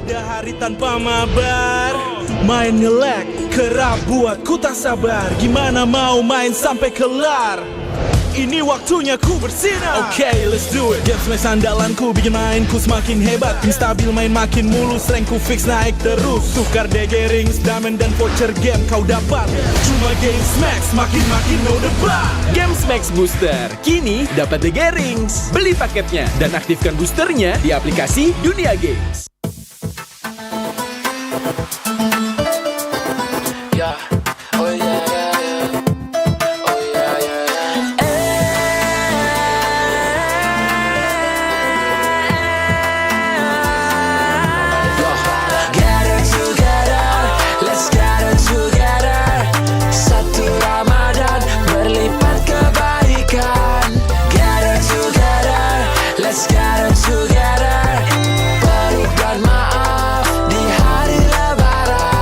ada hari tanpa mabar. Main nge-lag, kerap buatku tak sabar. Gimana mau main sampai kelar? Ini waktunya ku bersinar. Oke, let's do it. Game smash andalanku bikin mainku semakin hebat. Tim stabil main makin mulus, rankku fix naik terus. Tukar DG rings, diamond dan voucher game kau dapat. Cuma game smash, makin no debat. Game Max Booster kini dapat DG Rings. Beli paketnya dan aktifkan boosternya di aplikasi Dunia Games. Yeah. Oh yeah, yeah, yeah. Oh yeah, yeah, yeah. Get it together, let's get it together. Satu Ramadan berlipat kebaikan. Get it together, let's get it together. Peluk dan maaf di hari lebaran.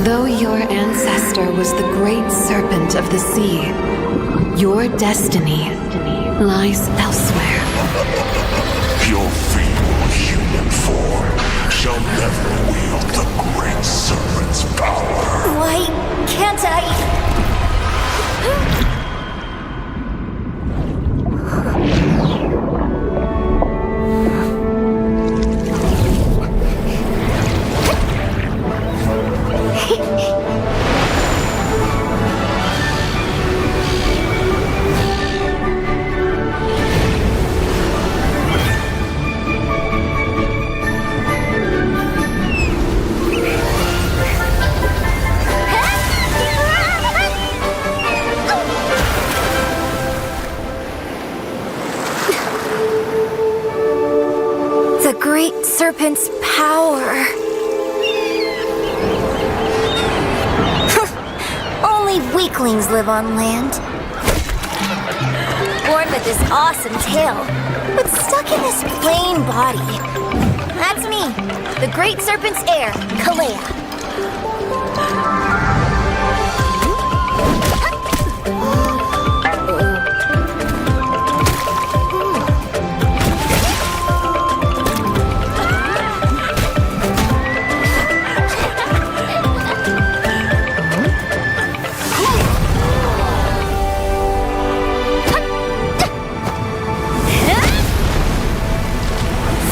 Though your ancestor was the great serpent of the sea, your destiny lies elsewhere. Your feeble human form shall never wield the great serpent's power. Why can't I? The great serpent's power. Only weaklings live on land. Born with this awesome tail, but stuck in this plain body. That's me, the great serpent's heir, Kalea.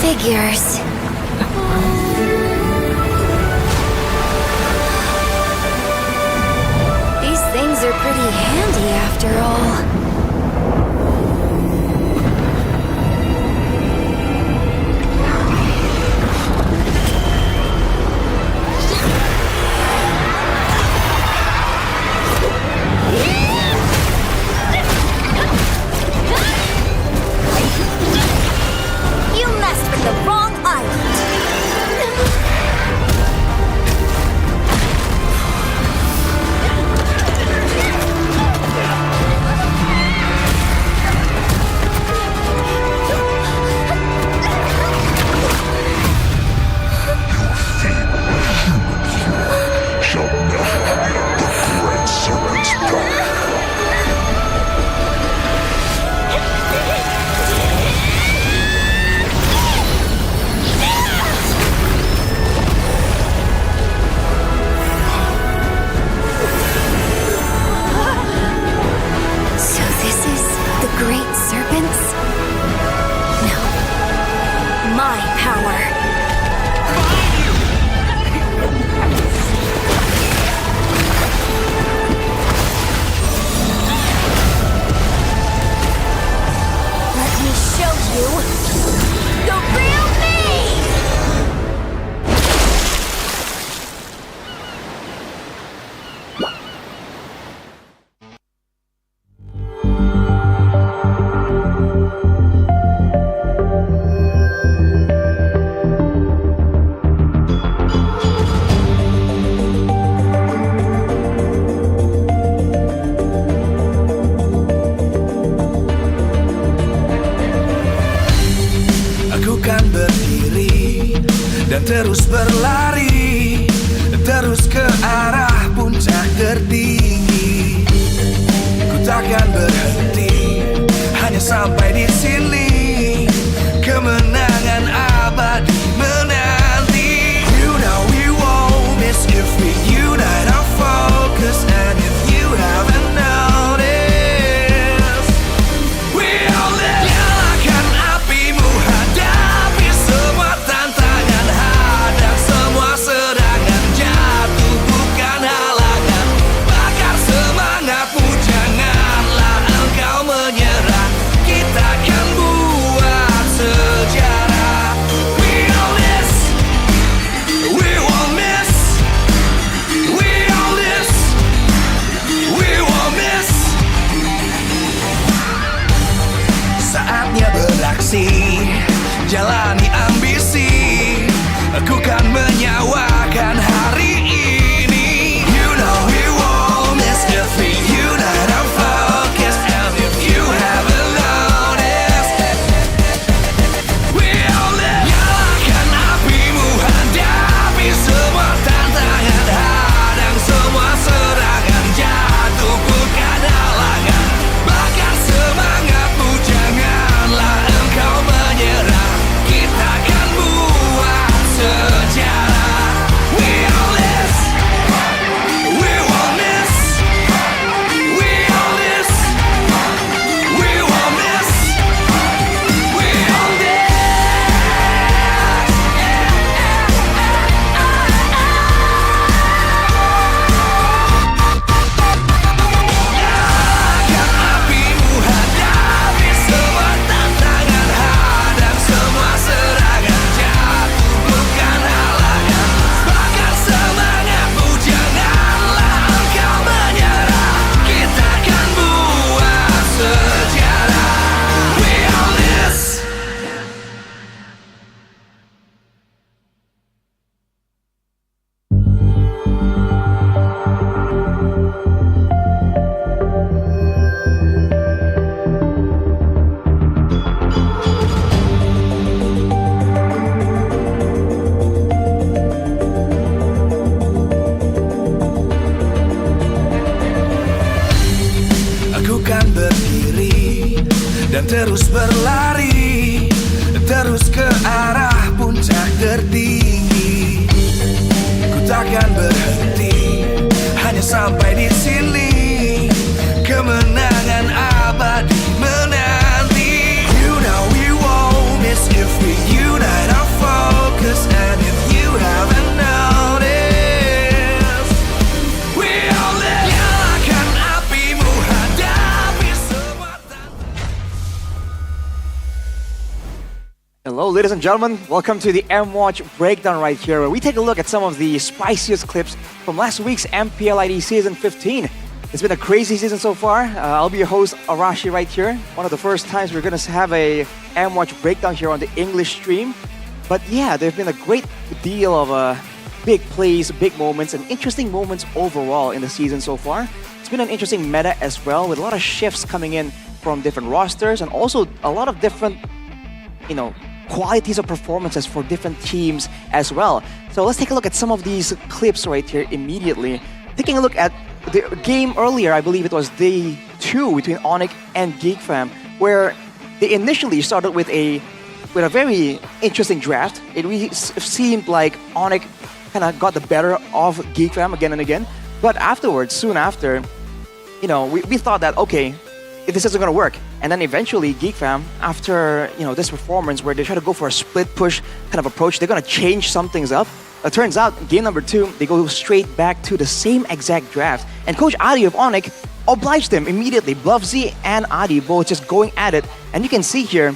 Figures. terus berlari, terus ke arah puncak tertinggi. Ku takkan berhenti, hanya sampai di sini. Kemenangan abadi menanti. You know we won't miss if we unite our focus. And if you haven't noticed, we all live. Nyalakan apimu, hadapi semua. Hello, ladies and gentlemen. Welcome to the M-Watch Breakdown right here, where we take a look at some of the spiciest clips from last week's MPL ID Season 15. It's been a crazy season so far. I'll be your host, Arashi, right here. One of the first times we're going to have a M-Watch Breakdown here on the English stream. But yeah, there's been a great deal of big plays, big moments, and interesting moments overall in the season so far. It's been an interesting meta as well, with a lot of shifts coming in from different rosters, and also a lot of different, qualities of performances for different teams as well. So let's take a look at some of these clips right here immediately. Taking a look at the game earlier, I believe it was day 2 between Onyx and GeekFam, where they initially started with a very interesting draft. It really seemed like Onyx kind of got the better of GeekFam again and again. But afterwards, soon after, we thought that, okay, this isn't going to work. And then eventually GeekFam, after this performance where they try to go for a split push kind of approach, they're going to change some things up. It turns out, game number 2, they go straight back to the same exact draft. And Coach Adi of Onyx obliged them immediately. Bluffzy and Adi both just going at it. And you can see here,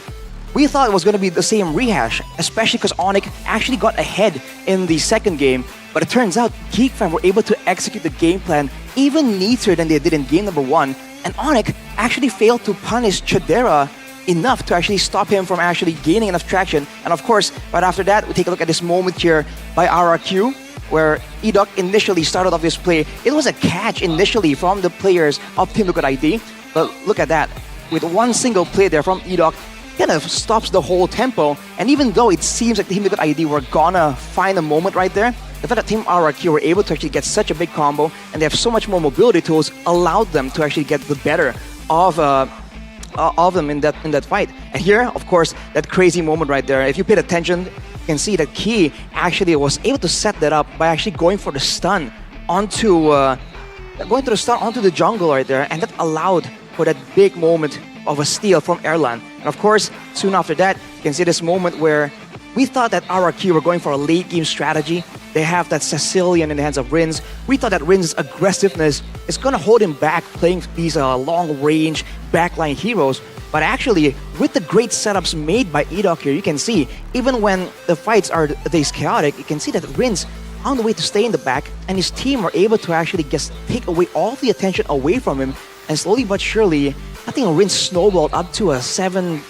we thought it was going to be the same rehash, especially because Onyx actually got ahead in the second game. But it turns out GeekFam were able to execute the game plan even neater than they did in game number 1. And Onyx actually failed to punish Chidera enough to actually stop him from actually gaining enough traction. And of course, right after that, we take a look at this moment here by RRQ, where Edok initially started off this play. It was a catch initially from the players of Team Liquid ID, but look at that. With one single play there from Edok, kind of stops the whole tempo. And even though it seems like Team Liquid ID were gonna find a moment right there, the fact that Team RRQ were able to actually get such a big combo and they have so much more mobility tools allowed them to actually get the better of them in that fight. And here, of course, that crazy moment right there. If you paid attention, you can see that Key actually was able to set that up by actually going for the stun onto the jungle right there, and that allowed for that big moment of a steal from Erlan. And of course, soon after that, you can see this moment where we thought that RRQ were going for a late game strategy. They have that Sicilian in the hands of Rins. We thought that Rins' aggressiveness is going to hold him back playing these long-range backline heroes. But actually, with the great setups made by Edok here, you can see, even when the fights are this chaotic, you can see that Rins found a way to stay in the back, and his team were able to actually just take away all the attention away from him. And slowly but surely, I think Rins snowballed up to a 7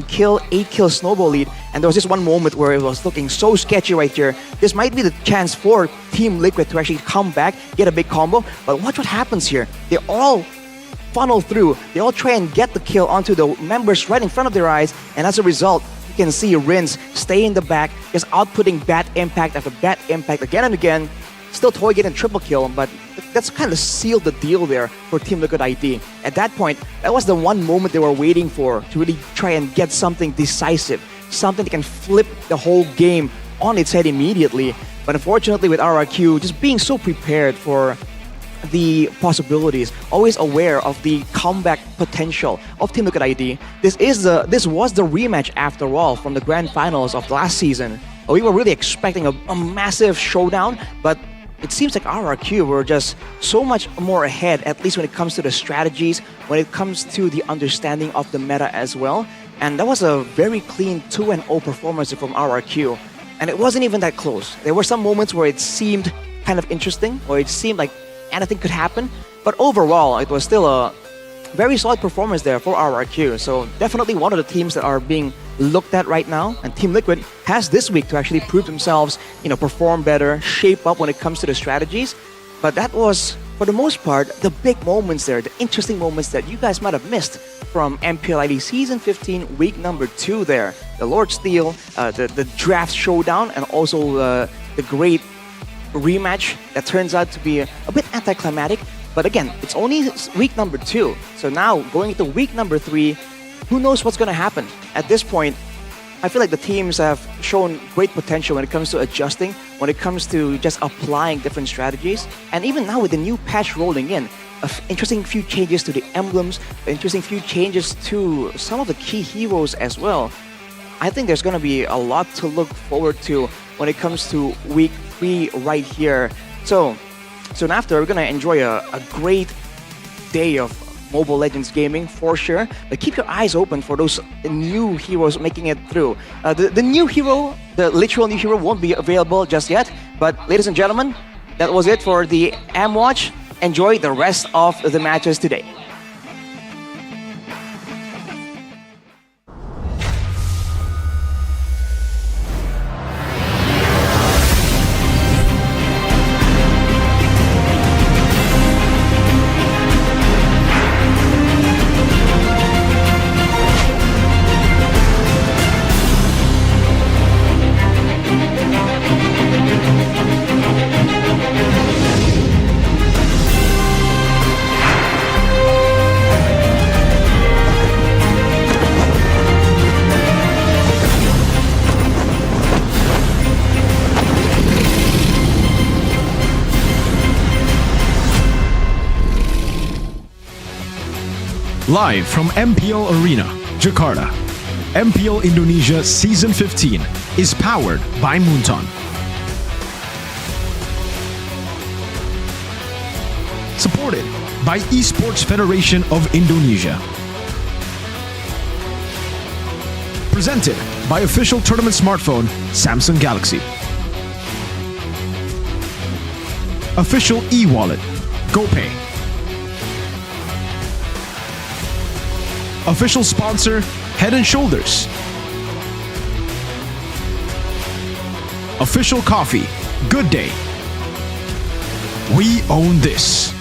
kill, 8 kill snowball lead. And there was this one moment where it was looking so sketchy right here. This might be the chance for Team Liquid to actually come back, get a big combo. But watch what happens here. They all funnel through. They all try and get the kill onto the members right in front of their eyes. And as a result, you can see Rins stay in the back, just outputting bat impact after bat impact again and again. Still Toy getting triple kill, but that's kind of sealed the deal there for Team Liquid ID. At that point, that was the one moment they were waiting for to really try and get something decisive, something that can flip the whole game on its head immediately. But unfortunately with RRQ, just being so prepared for the possibilities, always aware of the comeback potential of Team Liquid ID. This was the rematch after all from the grand finals of last season. We were really expecting a massive showdown, but it seems like RRQ were just so much more ahead, at least when it comes to the strategies, when it comes to the understanding of the meta as well. And that was a very clean 2-0 performance from RRQ. And it wasn't even that close. There were some moments where it seemed kind of interesting, or it seemed like anything could happen. But overall, it was still a very solid performance there for RRQ. So definitely one of the teams that are being looked at right now. And Team Liquid has this week to actually prove themselves, perform better, shape up when it comes to the strategies. But that was, for the most part, the big moments there, the interesting moments that you guys might have missed from MPL ID Season 15, week number 2 there. The Lord Steel, the draft showdown, and also the great rematch that turns out to be a bit anticlimactic. But again, it's only week number 2. So now, going into week number 3, who knows what's going to happen? At this point, I feel like the teams have shown great potential when it comes to adjusting, when it comes to just applying different strategies. And even now with the new patch rolling in, interesting few changes to the emblems, interesting few changes to some of the key heroes as well. I think there's going to be a lot to look forward to when it comes to week 3 right here. So soon after, we're going to enjoy a great day of Mobile Legends gaming for sure, but keep your eyes open for those new heroes making it through. The new hero, the literal new hero, won't be available just yet, but ladies and gentlemen, that was it for the M-Watch. Enjoy the rest of the matches today. Live from MPL Arena, Jakarta, MPL Indonesia Season 15 is powered by Moonton. Supported by Esports Federation of Indonesia. Presented by official tournament smartphone Samsung Galaxy. Official e-wallet GoPay. Official sponsor, Head & Shoulders. Official coffee, Good Day. We own this.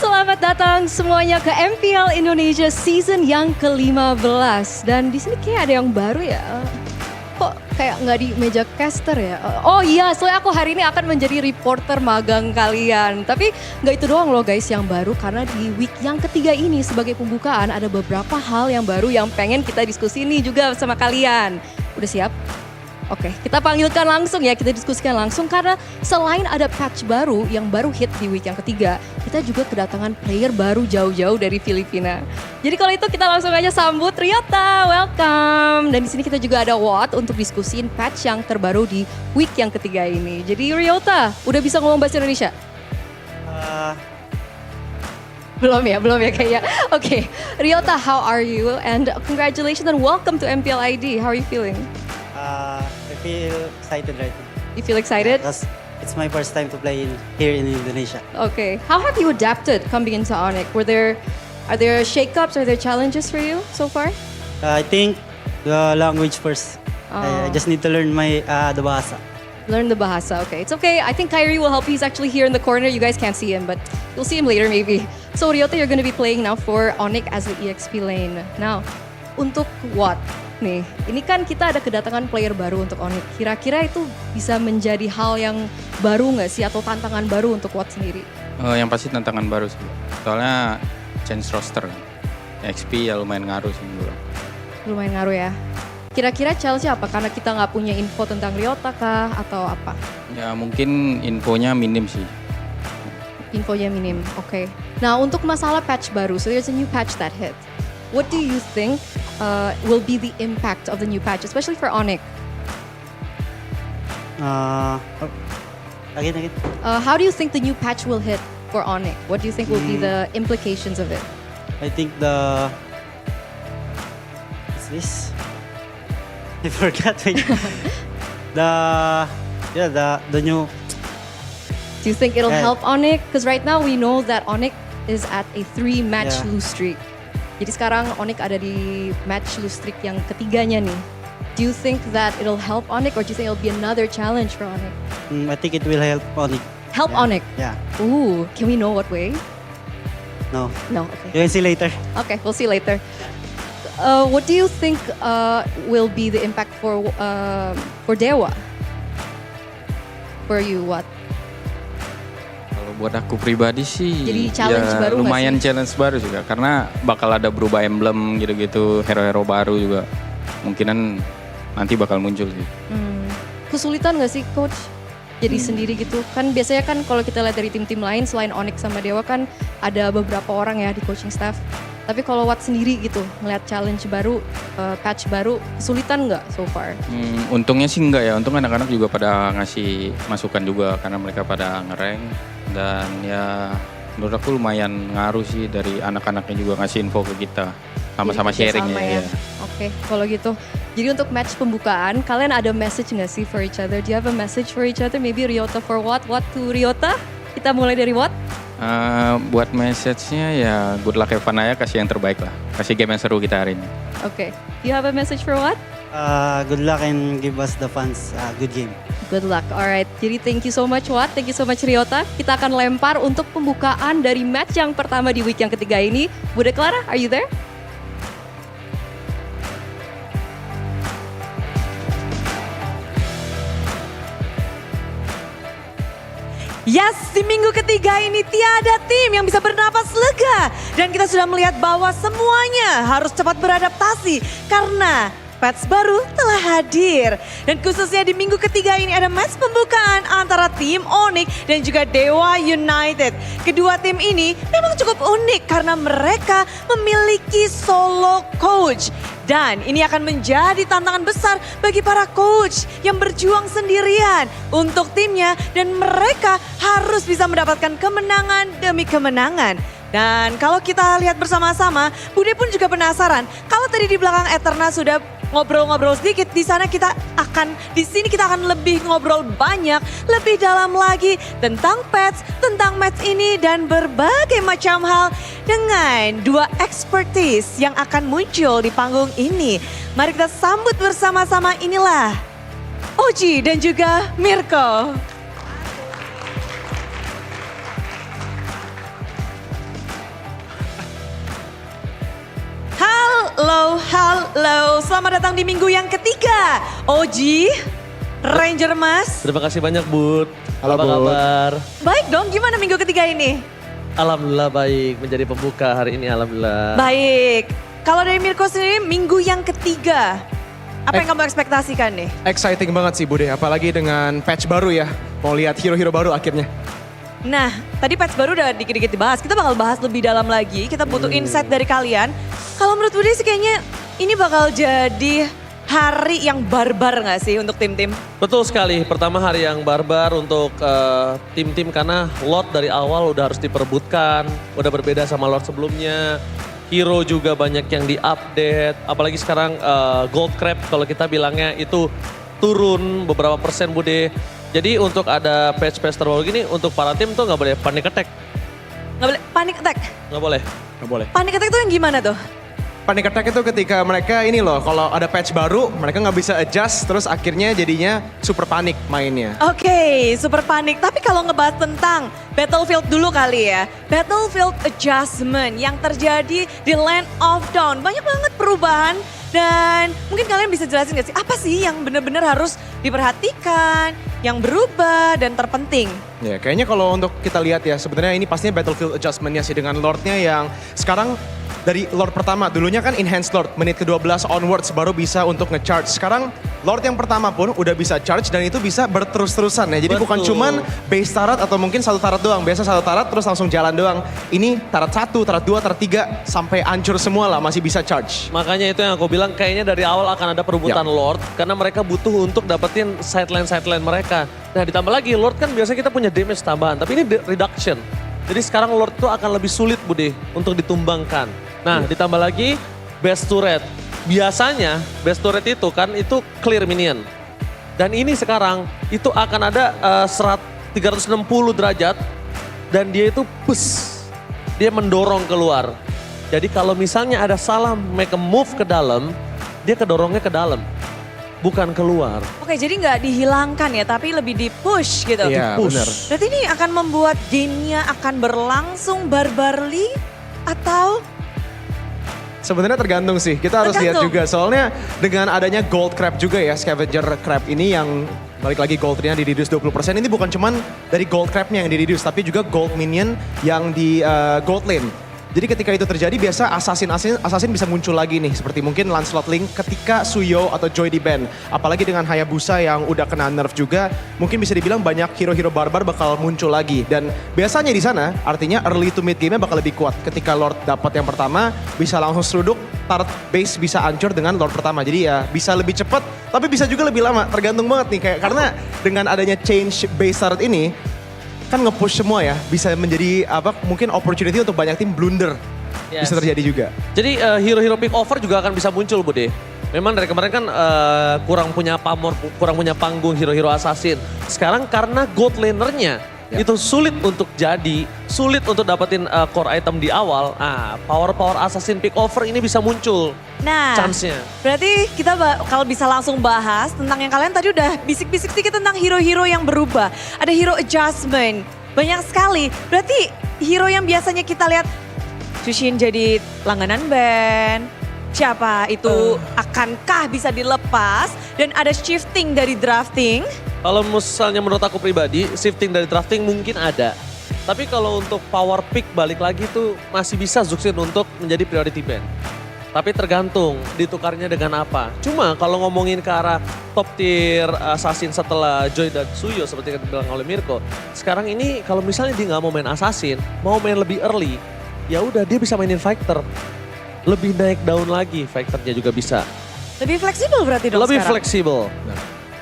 Selamat datang semuanya ke MPL Indonesia season yang ke-15. Dan di sini kayak ada yang baru ya. Kok kayak nggak di meja caster ya? Oh iya, soalnya aku hari ini akan menjadi reporter magang kalian. Tapi nggak itu doang loh guys yang baru, karena di week yang ketiga ini sebagai pembukaan ada beberapa hal yang baru yang pengen kita diskusi nih juga sama kalian. Udah siap? Oke, kita panggilkan langsung ya, kita diskusikan langsung karena selain ada patch baru yang baru hit di week yang ketiga, kita juga kedatangan player baru jauh-jauh dari Filipina. Jadi kalau itu kita langsung aja sambut Ryota, welcome. Dan di sini kita juga ada Watt untuk diskusiin patch yang terbaru di week yang ketiga ini. Jadi Ryota, udah bisa ngomong bahasa Indonesia? Belum ya kayaknya. Oke, Ryota, how are you? And congratulations and welcome to MPL ID. How are you feeling? I feel excited right now. You feel excited? Because it's my first time to play here in Indonesia. Okay. How have you adapted coming into Onyx? Are there shakeups? Are there challenges for you so far? I think the language first. I just need to learn the bahasa. Learn the bahasa. Okay, it's okay. I think Kyrie will help you. He's actually here in the corner. You guys can't see him, but you'll see him later maybe. So Ryota, you're going to be playing now for Onyx as the EXP lane. Now, untuk what? Nih, ini kan kita ada kedatangan player baru untuk Onyx. Kira-kira itu bisa menjadi hal yang baru nggak sih atau tantangan baru untuk Watt sendiri? Yang pasti tantangan baru sih. Soalnya change roster kan. XP ya lumayan ngaruh sih menurut. Lumayan ngaruh ya. Kira-kira challenge apa? Karena kita nggak punya info tentang Ryota kah atau apa? Ya mungkin infonya minim sih. Infonya minim, oke. Nah untuk masalah patch baru, so there's a new patch that hit. What do you think will be the impact of the new patch, especially for Onyx? Again. How do you think the new patch will hit for Onyx? What do you think will be the implications of it? I think what's this? I forgot. the new. Do you think it'll help Onyx? Because right now we know that Onyx is at a 3-match lose streak. Jadi sekarang Onyx ada di match lose streak yang ketiganya nih. Do you think that it'll help Onyx or do you think it'll be another challenge for Onyx? I think it will help Onyx. Help Onyx? Yeah. Ooh, can we know what way? No. No, okay. You can see later. Okay, we'll see later. what do you think will be the impact for Dewa? For you, what? Kalau buat aku pribadi sih, Jadi challenge baru nggak lumayan sih? challenge baru juga. Karena bakal ada berubah emblem gitu-gitu, hero-hero baru juga. Mungkinan nanti bakal muncul sih. Kesulitan nggak sih coach? Jadi sendiri gitu kan biasanya kan kalau kita lihat dari tim-tim lain selain Onyx sama Dewa kan ada beberapa orang ya di coaching staff. Tapi kalau Watt sendiri gitu ngeliat challenge baru, patch baru, kesulitan nggak so far? Untungnya sih enggak ya, untung anak-anak juga pada ngasih masukan juga karena mereka pada ngerank. Dan ya menurut aku lumayan ngaruh sih dari anak-anaknya juga ngasih info ke kita. Sama-sama Jadi sharing kerjasama ya. Oke, kalau gitu. Jadi untuk match pembukaan, kalian ada message nggak sih for each other? Do you have a message for each other? Maybe Ryota for Watt, Watt to Ryota? Kita mulai dari Watt. Buat message-nya ya good luck Evan aja, kasih yang terbaik lah. Kasih game yang seru kita hari ini. Oke, do you have a message for Watt? Good luck and give us the fans good game. Good luck, alright. Jadi thank you so much Watt, thank you so much Ryota. Kita akan lempar untuk pembukaan dari match yang pertama di week yang ketiga ini. Bude Clara, are you there? Yes, di minggu ketiga ini tiada tim yang bisa bernapas lega. Dan kita sudah melihat bahwa semuanya harus cepat beradaptasi karena patch baru telah hadir. Dan khususnya di minggu ketiga ini ada match pembukaan antara tim Onyx dan juga Dewa United. Kedua tim ini memang cukup unik karena mereka memiliki solo coach. Dan ini akan menjadi tantangan besar bagi para coach yang berjuang sendirian untuk timnya. Dan mereka harus bisa mendapatkan kemenangan demi kemenangan. Dan kalau kita lihat bersama-sama, Bude pun juga penasaran. Kalau tadi di belakang Eterna sudah ngobrol-ngobrol sedikit, di sini kita akan lebih ngobrol banyak, lebih dalam lagi tentang patch, tentang match ini dan berbagai macam hal dengan dua expertise yang akan muncul di panggung ini. Mari kita sambut bersama-sama, inilah Oji dan juga Mirko. Halo, selamat datang di minggu yang ketiga. Oji, Ranger Mas. Terima kasih banyak Bud. Halo, apa kabar? Baik dong, gimana minggu ketiga ini? Alhamdulillah baik, menjadi pembuka hari ini alhamdulillah. Baik, kalau dari Mirko sendiri minggu yang ketiga, apa yang kamu ekspektasikan nih? Exciting banget sih Bude, apalagi dengan patch baru ya. Mau lihat hero-hero baru akhirnya. Nah, tadi patch baru udah dikit-dikit dibahas, kita bakal bahas lebih dalam lagi, kita butuh insight dari kalian. Kalau menurut Bude sih kayaknya ini bakal jadi hari yang barbar gak sih untuk tim-tim? Betul sekali, pertama hari yang barbar untuk tim-tim karena lot dari awal udah harus diperebutkan, udah berbeda sama lot sebelumnya. Hero juga banyak yang di-update, apalagi sekarang gold crab kalau kita bilangnya itu turun beberapa persen Bude. Jadi untuk ada patch-patch terbaru gini untuk para tim tuh gak boleh panic attack. Gak boleh panic attack? Gak boleh. Gak boleh. Panic attack tuh yang gimana tuh? Panic attack itu ketika mereka ini loh, kalau ada patch baru mereka nggak bisa adjust, terus akhirnya jadinya super panik mainnya. Oke, super panik. Tapi kalau ngebahas tentang Battlefield dulu kali ya. Battlefield adjustment yang terjadi di Land of Dawn. Banyak banget perubahan dan mungkin kalian bisa jelasin gak sih apa sih yang benar-benar harus diperhatikan, yang berubah dan terpenting? Ya kayaknya kalau untuk kita lihat ya sebenarnya ini pastinya Battlefield adjustmentnya sih dengan Lordnya yang sekarang dari Lord pertama, dulunya kan Enhanced Lord, menit ke-12 onwards baru bisa untuk nge-charge. Sekarang Lord yang pertama pun udah bisa charge dan itu bisa berterus-terusan ya. Jadi bukan cuman base tarat atau mungkin satu tarat doang. Biasa satu tarat terus langsung jalan doang. Ini tarat 1, tarat 2, tarat 3 sampai hancur semua lah masih bisa charge. Makanya itu yang aku bilang kayaknya dari awal akan ada perebutan Lord karena mereka butuh untuk dapetin sideline mereka. Nah ditambah lagi Lord kan biasanya kita punya damage tambahan tapi ini reduction. Jadi sekarang Lord itu akan lebih sulit Bude untuk ditumbangkan. Nah ditambah lagi best turret. Biasanya best turret itu kan itu clear minion. Dan ini sekarang itu akan ada 360 derajat dan dia itu dia mendorong keluar. Jadi kalau misalnya ada salah make a move ke dalam, dia kedorongnya ke dalam. Bukan keluar. Oke, jadi nggak dihilangkan ya, tapi lebih di-push gitu. Iya, benar. Berarti ini akan membuat gamenya akan berlangsung barbarly atau Sebenarnya tergantung sih, kita harus lihat juga. Soalnya dengan adanya gold crab juga ya, scavenger crab ini yang balik lagi goldnya di reduce 20%. Ini bukan cuman dari gold crabnya yang di reduce, tapi juga gold minion yang di gold lane. Jadi ketika itu terjadi biasa assassin bisa muncul lagi nih. Seperti mungkin Lancelot Link ketika Suyo atau Joy di ban. Apalagi dengan Hayabusa yang udah kena nerf juga. Mungkin bisa dibilang banyak hero-hero barbar bakal muncul lagi. Dan biasanya di sana artinya early to mid game-nya bakal lebih kuat. Ketika Lord dapat yang pertama bisa langsung seruduk. Turret base bisa hancur dengan Lord pertama. Jadi ya bisa lebih cepat tapi bisa juga lebih lama. Tergantung banget nih. Karena dengan adanya change base turret ini. Kan nge-push semua ya, bisa menjadi mungkin opportunity untuk banyak tim blunder. Bisa terjadi juga. Jadi hero-hero pick over juga akan bisa muncul Bude. Memang dari kemarin kan kurang punya pamor, kurang punya panggung hero-hero assassin. Sekarang karena gold lanernya itu sulit untuk jadi, sulit untuk dapetin core item di awal. Power-power assassin pick over ini bisa muncul. Nah, chance-nya. Berarti kita kalau bisa langsung bahas tentang yang kalian tadi udah bisik-bisik sedikit tentang hero-hero yang berubah. Ada hero adjustment, banyak sekali. Berarti hero yang biasanya kita lihat Shushin jadi langganan band. Siapa itu akankah bisa dilepas dan ada shifting dari drafting? Kalau misalnya menurut aku pribadi, shifting dari drafting mungkin ada. Tapi kalau untuk power pick balik lagi tuh masih bisa Zuxin untuk menjadi priority ban. Tapi tergantung ditukarnya dengan apa. Cuma kalau ngomongin ke arah top tier assassin setelah Joy dan Suyo seperti yang dibilang oleh Mirko. Sekarang ini kalau misalnya dia nggak mau main assassin, mau main lebih early, ya udah dia bisa mainin fighter. Lebih naik daun lagi, fighternya juga bisa. Lebih fleksibel berarti dong lebih sekarang? fleksibel.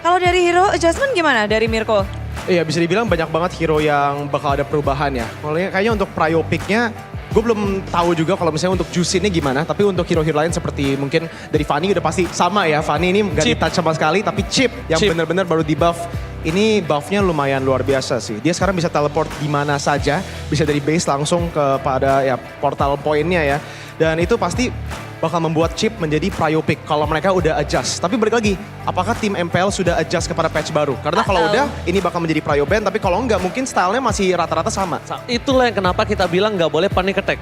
Kalau dari hero adjustment gimana dari Mirko? Iya bisa dibilang banyak banget hero yang bakal ada perubahan ya. Kayaknya untuk prio pick-nya gue belum tahu juga kalau misalnya untuk Juice ini gimana. Tapi untuk hero-hero lain seperti mungkin dari Fanny udah pasti sama ya. Fanny ini gak di-touch sama sekali tapi chip yang benar-benar baru di-buff. Ini buffnya lumayan luar biasa sih. Dia sekarang bisa teleport di mana saja. Bisa dari base langsung kepada ya portal point-nya ya. Dan itu pasti bakal membuat chip menjadi prio pick kalau mereka udah adjust. Tapi balik lagi, apakah tim MPL sudah adjust kepada patch baru? Karena kalau udah, ini bakal menjadi prio ban. Tapi kalau enggak, mungkin stylenya masih rata-rata sama. Itulah yang kenapa kita bilang nggak boleh panic attack.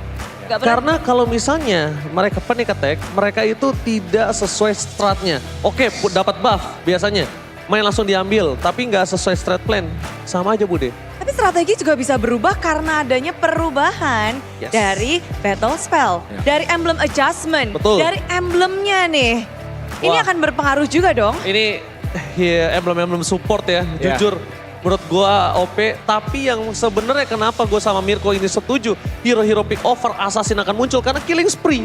Karena kalau misalnya mereka panic attack, mereka itu tidak sesuai stratnya. Oke, dapat buff biasanya. Main langsung diambil, tapi nggak sesuai strat plan. Sama aja Bude. Tapi strategi juga bisa berubah karena adanya perubahan dari battle spell, dari emblem adjustment, dari emblemnya nih. Ini akan berpengaruh juga dong. Ini emblem-emblem support ya, jujur. Menurut gua OP, tapi yang sebenarnya kenapa gua sama Mirko ini setuju hero-hero pick over assassin akan muncul karena killing spree.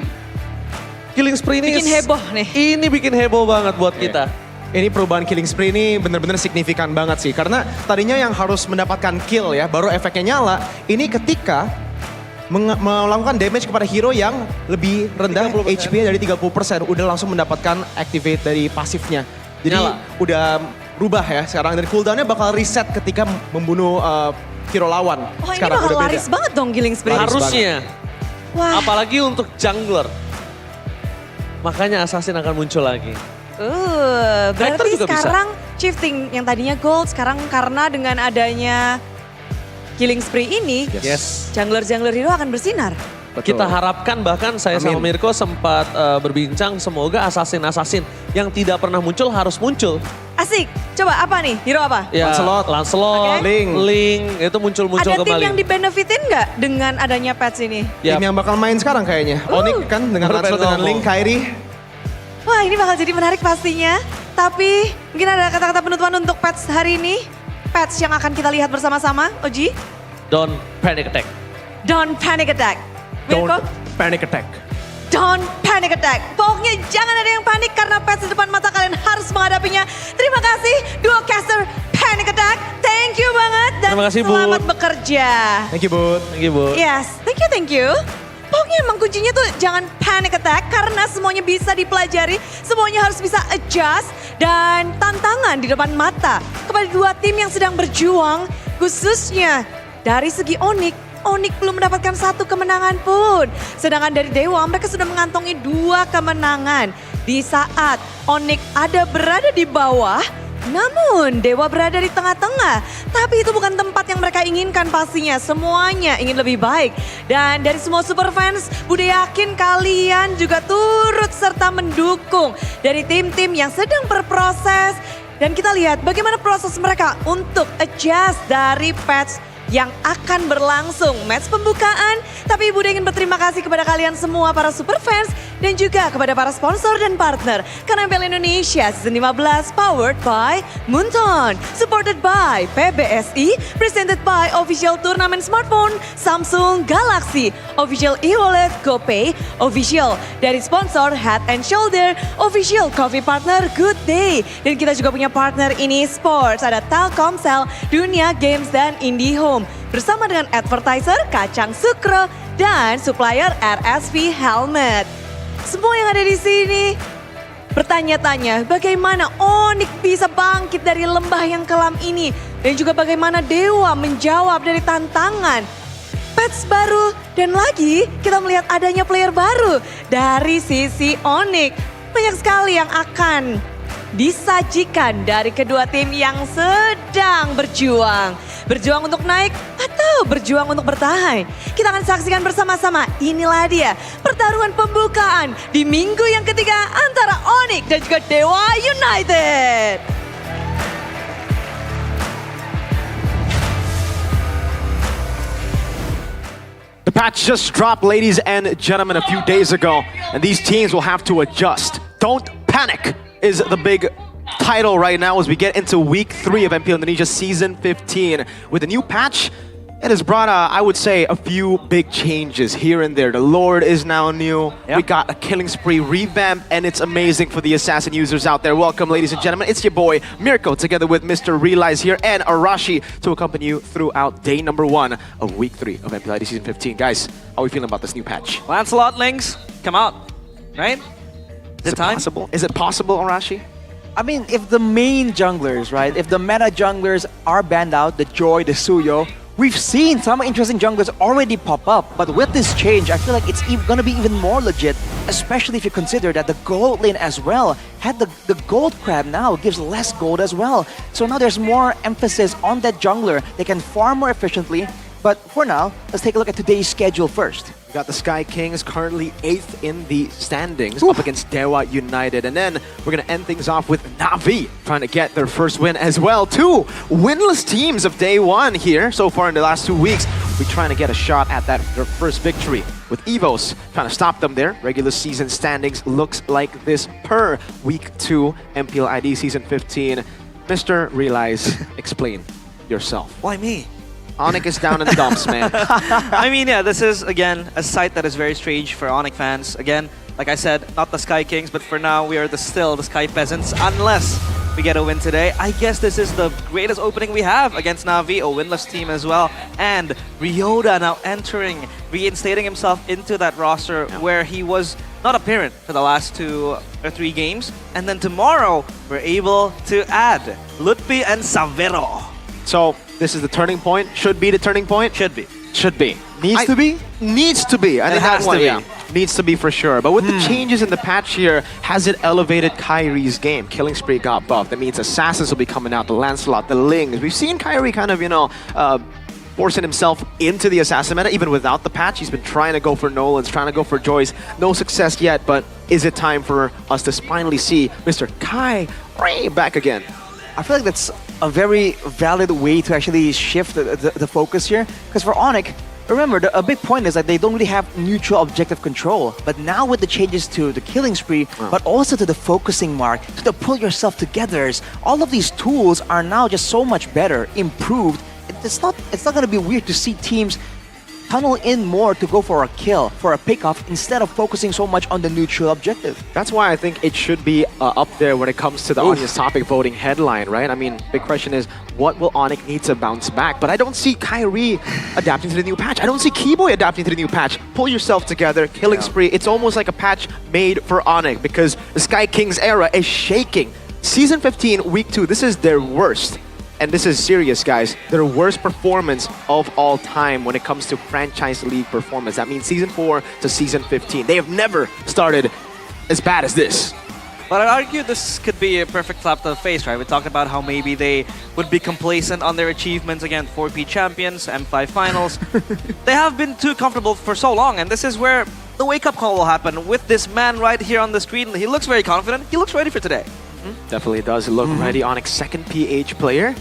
Killing spree ini bikin heboh nih. Ini bikin heboh banget buat kita. Ini perubahan killing spree ini benar-benar signifikan banget sih. Karena tadinya yang harus mendapatkan kill ya, baru efeknya nyala. Ini ketika melakukan damage kepada hero yang lebih rendah HP-nya dari 30%. Udah langsung mendapatkan activate dari pasifnya. Jadi udah berubah ya sekarang. Dan cooldown-nya bakal reset ketika membunuh hero lawan. Oh ini bakal laris banget dong killing spree. Harusnya. Apalagi untuk jungler. Makanya assassin akan muncul lagi. Berarti sekarang shifting yang tadinya gold sekarang karena dengan adanya killing spree ini, jungler-jungler hero akan bersinar. Betul. Kita harapkan bahkan saya sama Mirko sempat berbincang semoga assassin-assassin yang tidak pernah muncul harus muncul. Asik, coba apa nih? Hero apa? Ya, Lancelot, Link, itu muncul-muncul kembali. Ada tim yang dibenefitin nggak dengan adanya patch ini? Tim yang bakal main sekarang kayaknya. Onyx kan dengan Lancelot, dengan Link, Kairi. Wah ini bakal jadi menarik pastinya. Tapi mungkin ada kata-kata penutupan untuk patch hari ini. Patch yang akan kita lihat bersama-sama, Oji. Don't panic attack. Don't panic attack. Don't panic attack. Don't panic attack. Pokoknya jangan ada yang panik karena patch di depan mata kalian harus menghadapinya. Terima kasih duo caster Panic Attack. Thank you banget dan terima kasih, selamat Bu. bekerja. Thank you, Bu. Thank you, Bu. Yes, thank you. Pokoknya emang kuncinya tuh jangan panic attack karena semuanya bisa dipelajari, semuanya harus bisa adjust dan tantangan di depan mata kepada dua tim yang sedang berjuang khususnya dari segi Onyx. Onyx belum mendapatkan satu kemenangan pun. Sedangkan dari Dewa mereka sudah mengantongi 2 kemenangan. Di saat Onyx berada di bawah, Namun Dewa berada di tengah-tengah. Tapi itu bukan tempat yang mereka inginkan pastinya. Semuanya ingin lebih baik. Dan dari semua super fans, Bude yakin kalian juga turut serta mendukung dari tim-tim yang sedang berproses. Dan kita lihat bagaimana proses mereka untuk adjust dari patch yang akan berlangsung match pembukaan. Tapi Bude ingin berterima kasih kepada kalian semua para super fans dan juga kepada para sponsor dan partner. Karena MPL Indonesia Season 15 powered by Munton, supported by PBSI, presented by official turnamen smartphone Samsung Galaxy, official e-wallet GoPay, official dari sponsor Head and Shoulder, official coffee partner Good Day. Dan kita juga punya partner ini sports, ada Telkomsel, Dunia Games dan IndiHome. Bersama dengan advertiser Kacang Sukro dan supplier RSV Helmet. Semua yang ada di sini bertanya-tanya bagaimana Onyx bisa bangkit dari lembah yang kelam ini. Dan juga bagaimana Dewa menjawab dari tantangan. Patch baru dan lagi kita melihat adanya player baru dari sisi Onyx. Banyak sekali yang akan disajikan dari kedua tim yang sedang berjuang. Berjuang untuk naik atau berjuang untuk bertahan. Kita akan saksikan bersama-sama. Inilah dia pertarungan pembukaan di minggu yang ketiga antara Onyx dan juga Dewa United. The patch just dropped, ladies and gentlemen, a few days ago, and these teams will have to adjust. Don't panic is the big title right now as we get into week 3 of MPL Indonesia Season 15. With the new patch, it has brought, I would say, a few big changes here and there. The Lord is now new. Yep. We got a Killing Spree revamp, and it's amazing for the Assassin users out there. Welcome, ladies and gentlemen. It's your boy, Mirko, together with Mr. Realize here, and Arashi to accompany you throughout day number 1 of week 3 of MPL ID Season 15. Guys, how are we feeling about this new patch? Lancelot links, come out, right? Is it possible? Is it possible, Arashi? I mean, if the main junglers, right, if the meta junglers are banned out, the Joy, the Suyo, we've seen some interesting junglers already pop up. But with this change, I feel like it's going to be even more legit, especially if you consider that the gold lane as well had the gold crab now gives less gold as well. So now there's more emphasis on that jungler. They can farm more efficiently. But for now, let's take a look at today's schedule first. We got the Sky Kings currently 8th in the standings up against Dewa United. And then we're going to end things off with Na'Vi trying to get their first win as well. 2 winless teams of day 1 here so far in the last 2 weeks. We're trying to get a shot at their first victory with EVOS trying to stop them there. Regular season standings looks like this per week 2 MPL ID Season 15. Mr. Realize, explain yourself. Why me? Onyx is down in the dumps, man. I mean, yeah, this is, again, a sight that is very strange for Onyx fans. Again, like I said, not the Sky Kings, but for now, we are still the Sky Peasants, unless we get a win today. I guess this is the greatest opening we have against Na'Vi, a winless team as well. And Ryoda now entering, reinstating himself into that roster where he was not apparent for the last 2 or 3 games. And then tomorrow, we're able to add Lutfi and Savero. So, this is the turning point? Should be the turning point? Should be. Should be. Needs to be? Needs to be. I think has to be. Yeah. Needs to be for sure. But with the changes in the patch here, has it elevated Kyrie's game? Killing Spree got buffed. That means Assassins will be coming out, the Lancelot, the Lings. We've seen Kyrie kind of, forcing himself into the Assassin meta, even without the patch. He's been trying to go for Nolans, trying to go for Joyce. No success yet, but is it time for us to finally see Mr. Kyrie back again? I feel like that's a very valid way to actually shift the focus here. Because for Onyx, remember, a big point is that they don't really have neutral objective control. But now with the changes to the Killing Spree, but also to the focusing mark, to the pull yourself togethers, all of these tools are now just so much better, improved. It's not going to be weird to see teams tunnel in more to go for a kill, for a pick-off, instead of focusing so much on the neutral objective. That's why I think it should be up there when it comes to the audience topic voting headline, right? I mean, big question is, what will Onyx need to bounce back? But I don't see Kyrie adapting to the new patch. I don't see Keyboy adapting to the new patch. Pull yourself together, Killing Spree. It's almost like a patch made for Onyx because the Sky Kings era is shaking. Season 15, week 2, this is their worst. And this is serious, guys. Their worst performance of all time when it comes to franchise league performance. That means Season 4 to Season 15. They have never started as bad as this. But I'd argue this could be a perfect slap to the face, right? We talked about how maybe they would be complacent on their achievements against 4P champions, M5 finals. They have been too comfortable for so long, and this is where the wake-up call will happen with this man right here on the screen. He looks very confident. He looks ready for today. Definitely does look ready. Onyx, second PH player.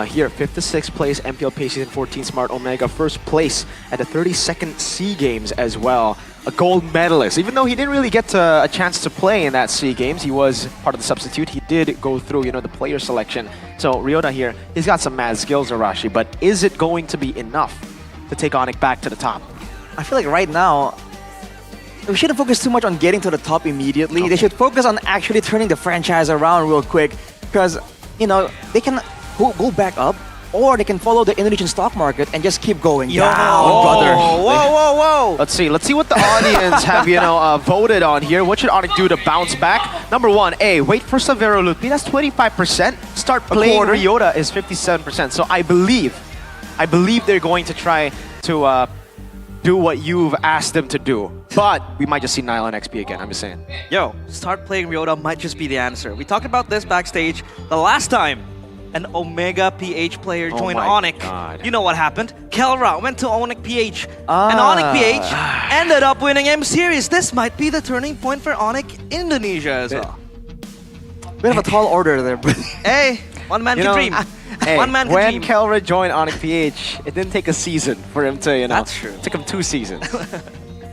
Here, 5th to 6th place, MPL PH Season 14 Smart Omega. First place at the 32nd SEA Games as well. A gold medalist. Even though he didn't really get a chance to play in that SEA Games, he was part of the substitute. He did go through, the player selection. So Ryota here, he's got some mad skills, Arashi, but is it going to be enough to take Onyx back to the top? I feel like right now, we shouldn't focus too much on getting to the top immediately. They should focus on actually turning the franchise around real quick because, they can go back up or they can follow the Indonesian stock market and just keep going down, brother. Whoa. Let's see what the audience have, voted on here. What should Onyx do to bounce back? Number 1, wait for Savero Lupi. That's 25%. Start playing Ryota is 57%. So I believe they're going to try to do what you've asked them to do. But we might just see Nile and XP again, I'm just saying. Yo, start playing Ryota might just be the answer. We talked about this backstage the last time an Omega PH player joined Onyx. You know what happened? Kelra went to Onyx PH. And Onyx PH ended up winning M Series. This might be the turning point for Onyx Indonesia as well. Bit of a tall order there. Hey, one man can dream. One man can when dream. Kelra joined Onyx PH, it didn't take a season for him to, That's true. It took him 2 seasons.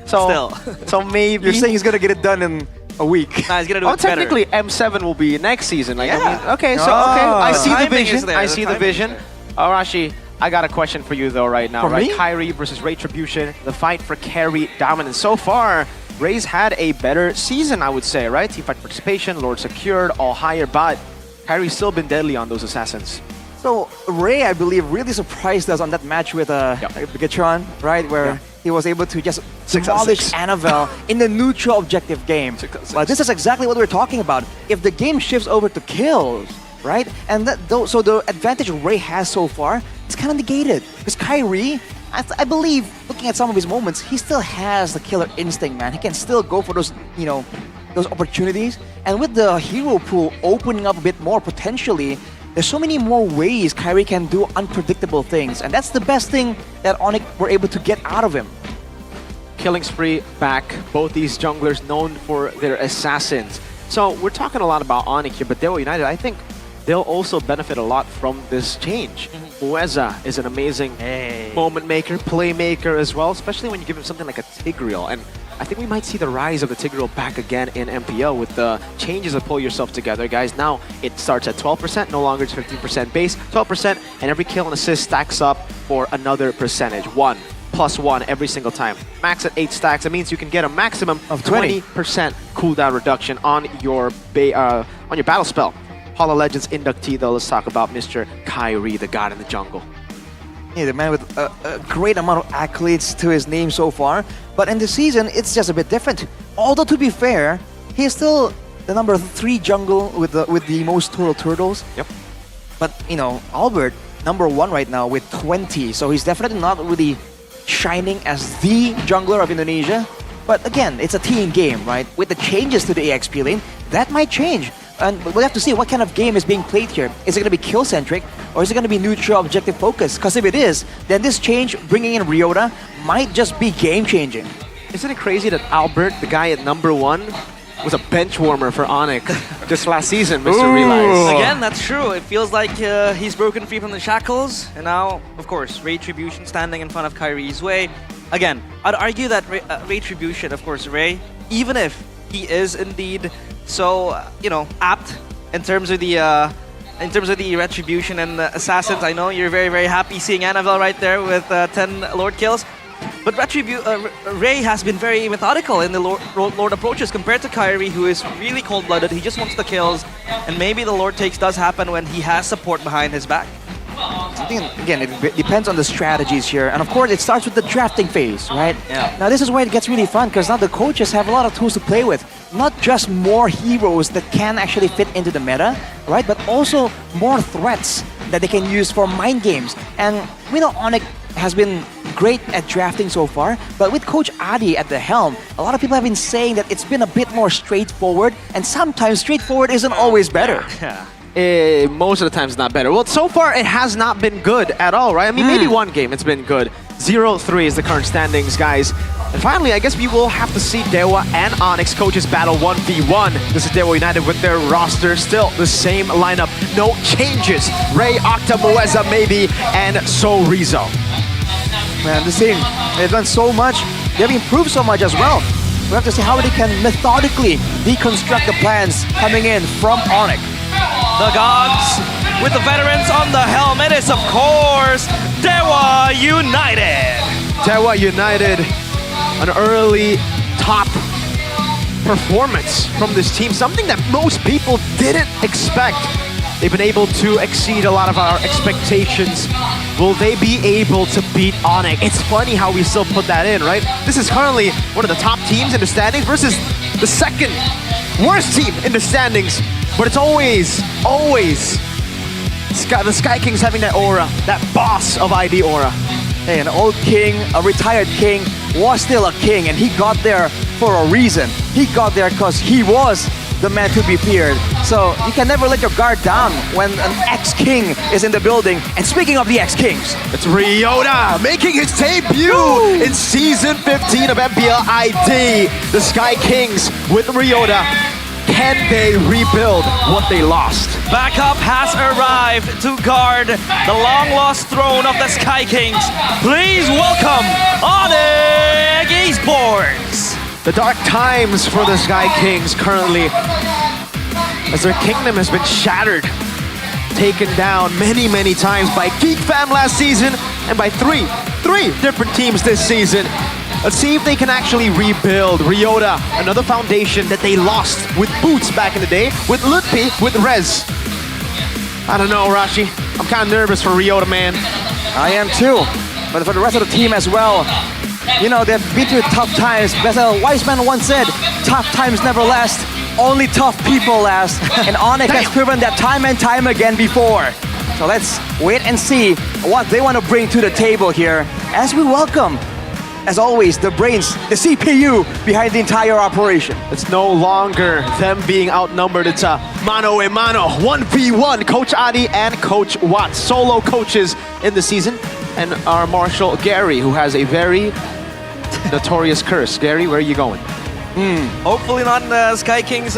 So maybe you're saying he's gonna get it done in a week. Nah, he's gonna do it better. Technically, M7 will be next season. I The see the timing vision. is there. I The see the timing vision. is Arashi, I got a question for you though right now. For right? me? Kyrie versus Retribution, the fight for carry dominance. So far, Ray's had a better season, I would say, right? Teamfight participation, Lord secured, all higher, but Kyrie's still been deadly on those assassins. So Ray, I believe, really surprised us on that match with Bigatron, right? Where he was able to just demolish Annabelle in the neutral objective game. But this is exactly what we're talking about. If the game shifts over to kills, right? And so the advantage Ray has so far, it's kind of negated. Because Kyrie, I believe, looking at some of his moments, he still has the killer instinct, man. He can still go for those, those opportunities. And with the hero pool opening up a bit more potentially, there's so many more ways Kyrie can do unpredictable things. And that's the best thing that Onyx were able to get out of him. Killing spree back. Both these junglers known for their assassins. So we're talking a lot about Onyx here, but Dewa United, I think they'll also benefit a lot from this change. Mueza is an amazing moment maker, playmaker as well, especially when you give him something like a Tigreal. And I think we might see the rise of the Tigreal back again in MPL with the changes of Pull Yourself Together, guys. Now it starts at 12%, no longer it's 15% base, 12%, and every kill and assist stacks up for another percentage. 1+1 every single time. Max at 8 stacks, that means you can get a maximum of 20% cooldown reduction on your battle spell. Hollow Legends inductee though, let's talk about Mr. Kyrie, the god in the jungle. Yeah, the man with a great amount of accolades to his name so far. But in the season, it's just a bit different. Although to be fair, he's still the number 3 jungle with the most total turtles. Yep. But, Albert, number 1 right now with 20. So he's definitely not really shining as the jungler of Indonesia. But again, it's a team game, right? With the changes to the EXP lane, that might change. And we'll have to see what kind of game is being played here. Is it going to be kill-centric or is it going to be neutral objective focus? Because if it is, then this change, bringing in Ryota, might just be game-changing. Isn't it crazy that Albert, the guy at number 1, was a bench warmer for Onyx just last season, Mr. Realize? Again, that's true. It feels like he's broken free from the shackles. And now, of course, Retribution standing in front of Kyrie's way. Again, I'd argue that Retribution, of course, Ray, even if he is indeed so, apt in terms of the Retribution and the Assassins. I know you're very, very happy seeing Annabelle right there with 10 Lord kills. But Ray has been very methodical in the Lord approaches compared to Kyrie, who is really cold-blooded. He just wants the kills. And maybe the Lord takes does happen when he has support behind his back. I think, again, it depends on the strategies here. And of course, it starts with the drafting phase, right? Yeah. Now, this is where it gets really fun because now the coaches have a lot of tools to play with. Not just more heroes that can actually fit into the meta, right? But also more threats that they can use for mind games. And we know Onyx has been great at drafting so far, but with Coach Adi at the helm, a lot of people have been saying that it's been a bit more straightforward, and sometimes straightforward isn't always better. Most of the time it's not better. Well, so far it has not been good at all, right? I mean, maybe one game it's been good. 0-3 is the current standings, guys. And finally, I guess we will have to see Dewa and Onyx coaches battle 1v1. This is Dewa United with their roster still the same lineup. No changes. Ray, Octa, Moeza, maybe, and So Rizzo. Man, this team, they've done so much. They've improved so much as well. We have to see how they can methodically deconstruct the plans coming in from Onyx. The gods with the veterans on the helm. It is, of course, Dewa United. Dewa United, an early top performance from this team. Something that most people didn't expect. They've been able to exceed a lot of our expectations. Will they be able to beat Onyx? It's funny how we still put that in, right? This is currently one of the top teams in the standings versus the second worst team in the standings. But it's always the Sky Kings having that aura, that boss of ID aura. Hey, an old king, a retired king, was still a king, and he got there for a reason. He got there because he was the man to be feared. So you can never let your guard down when an ex-king is in the building. And speaking of the ex-kings, it's Ryota making his debut in Season 15 of MPL ID. The Sky Kings with Ryota. Can they rebuild what they lost? Backup has arrived to guard the long-lost throne of the Sky Kings. Please welcome Onyx Esports. The dark times for the Sky Kings currently, as their kingdom has been shattered, taken down many times by Geek Fam last season and by three different teams this season. Let's see if they can actually rebuild. Ryota, another foundation that they lost with Boots back in the day, with Lutpi, with Rez. I don't know, Rashi. I'm kind of nervous for Ryota, man. I am too. But for the rest of the team as well, you know, they've been through tough times. As a wise man once said, tough times never last, only tough people last. And Onyx has proven that time and time again before. So let's wait and see what they want to bring to the table here as we welcome, as always, the brains, the CPU behind the entire operation. It's no longer them being outnumbered. It's a mano a mano, 1v1. Coach Adi and Coach Watt, solo coaches in the season. And our Marshal, Gary, who has a very notorious curse. Gary, where are you going? Hopefully not in the Sky Kings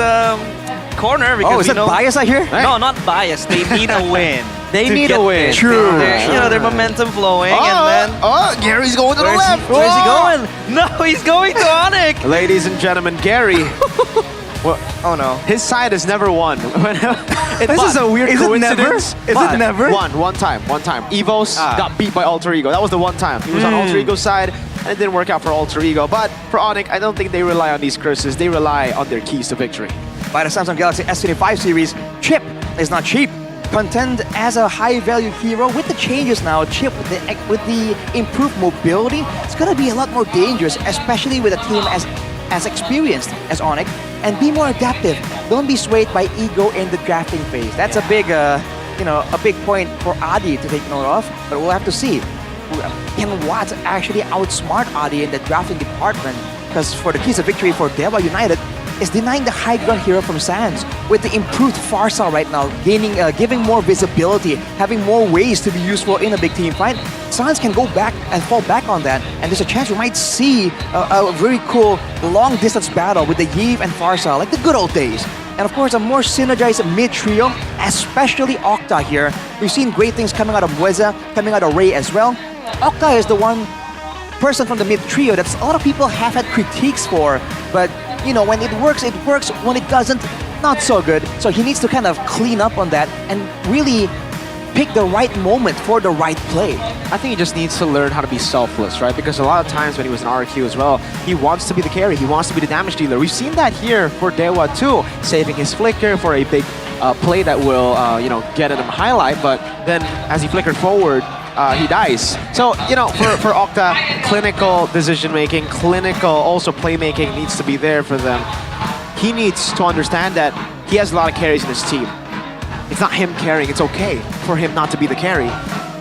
corner. Because, is that bias I hear? No, not bias. They need a win. They need a win. True. You know, their momentum flowing, and then... Gary's going to the left. Where's he going? No, he's going to Onyx. Ladies and gentlemen, Gary. Well, oh no. His side has never won. This is a weird coincidence. Is it never? One time. Evos got beat by Alter Ego. That was the one time. He was on Alter Ego's side, and it didn't work out for Alter Ego. But for Onyx, I don't think they rely on these curses. They rely on their keys to victory. By the Samsung Galaxy S25 series, Chip is not cheap. Contend as a high-value hero with the changes now. Chip with the improved mobility, it's gonna be a lot more dangerous, especially with a team as experienced as Onyx, and be more adaptive. Don't be swayed by ego in the drafting phase. That's a big, a big point for Adi to take note of. But we'll have to see. Can Watt actually outsmart Adi in the drafting department? Because for the keys to victory for Dewa United, is denying the high ground hero from Sans with the improved Farsa right now, giving more visibility, having more ways to be useful in a big team fight. Sans can go back and fall back on that, and there's a chance we might see a very cool long distance battle with the Yves and Farsa, like the good old days. And of course, a more synergized mid-trio, especially Octa here. We've seen great things coming out of Moeza, coming out of Ray as well. Octa is the one person from the mid-trio that a lot of people have had critiques for, but you know, when it works, it works. When it doesn't, not so good. So he needs to kind of clean up on that and really pick the right moment for the right play. I think he just needs to learn how to be selfless, right? Because a lot of times when he was in RQ as well, he wants to be the carry, he wants to be the damage dealer. We've seen that here for Dewa too, saving his flicker for a big play that will, get him highlight, but then as he flickered forward, he dies. So, for Octa, clinical decision-making, clinical also playmaking needs to be there for them. He needs to understand that he has a lot of carries in his team. It's not him carrying, it's okay for him not to be the carry.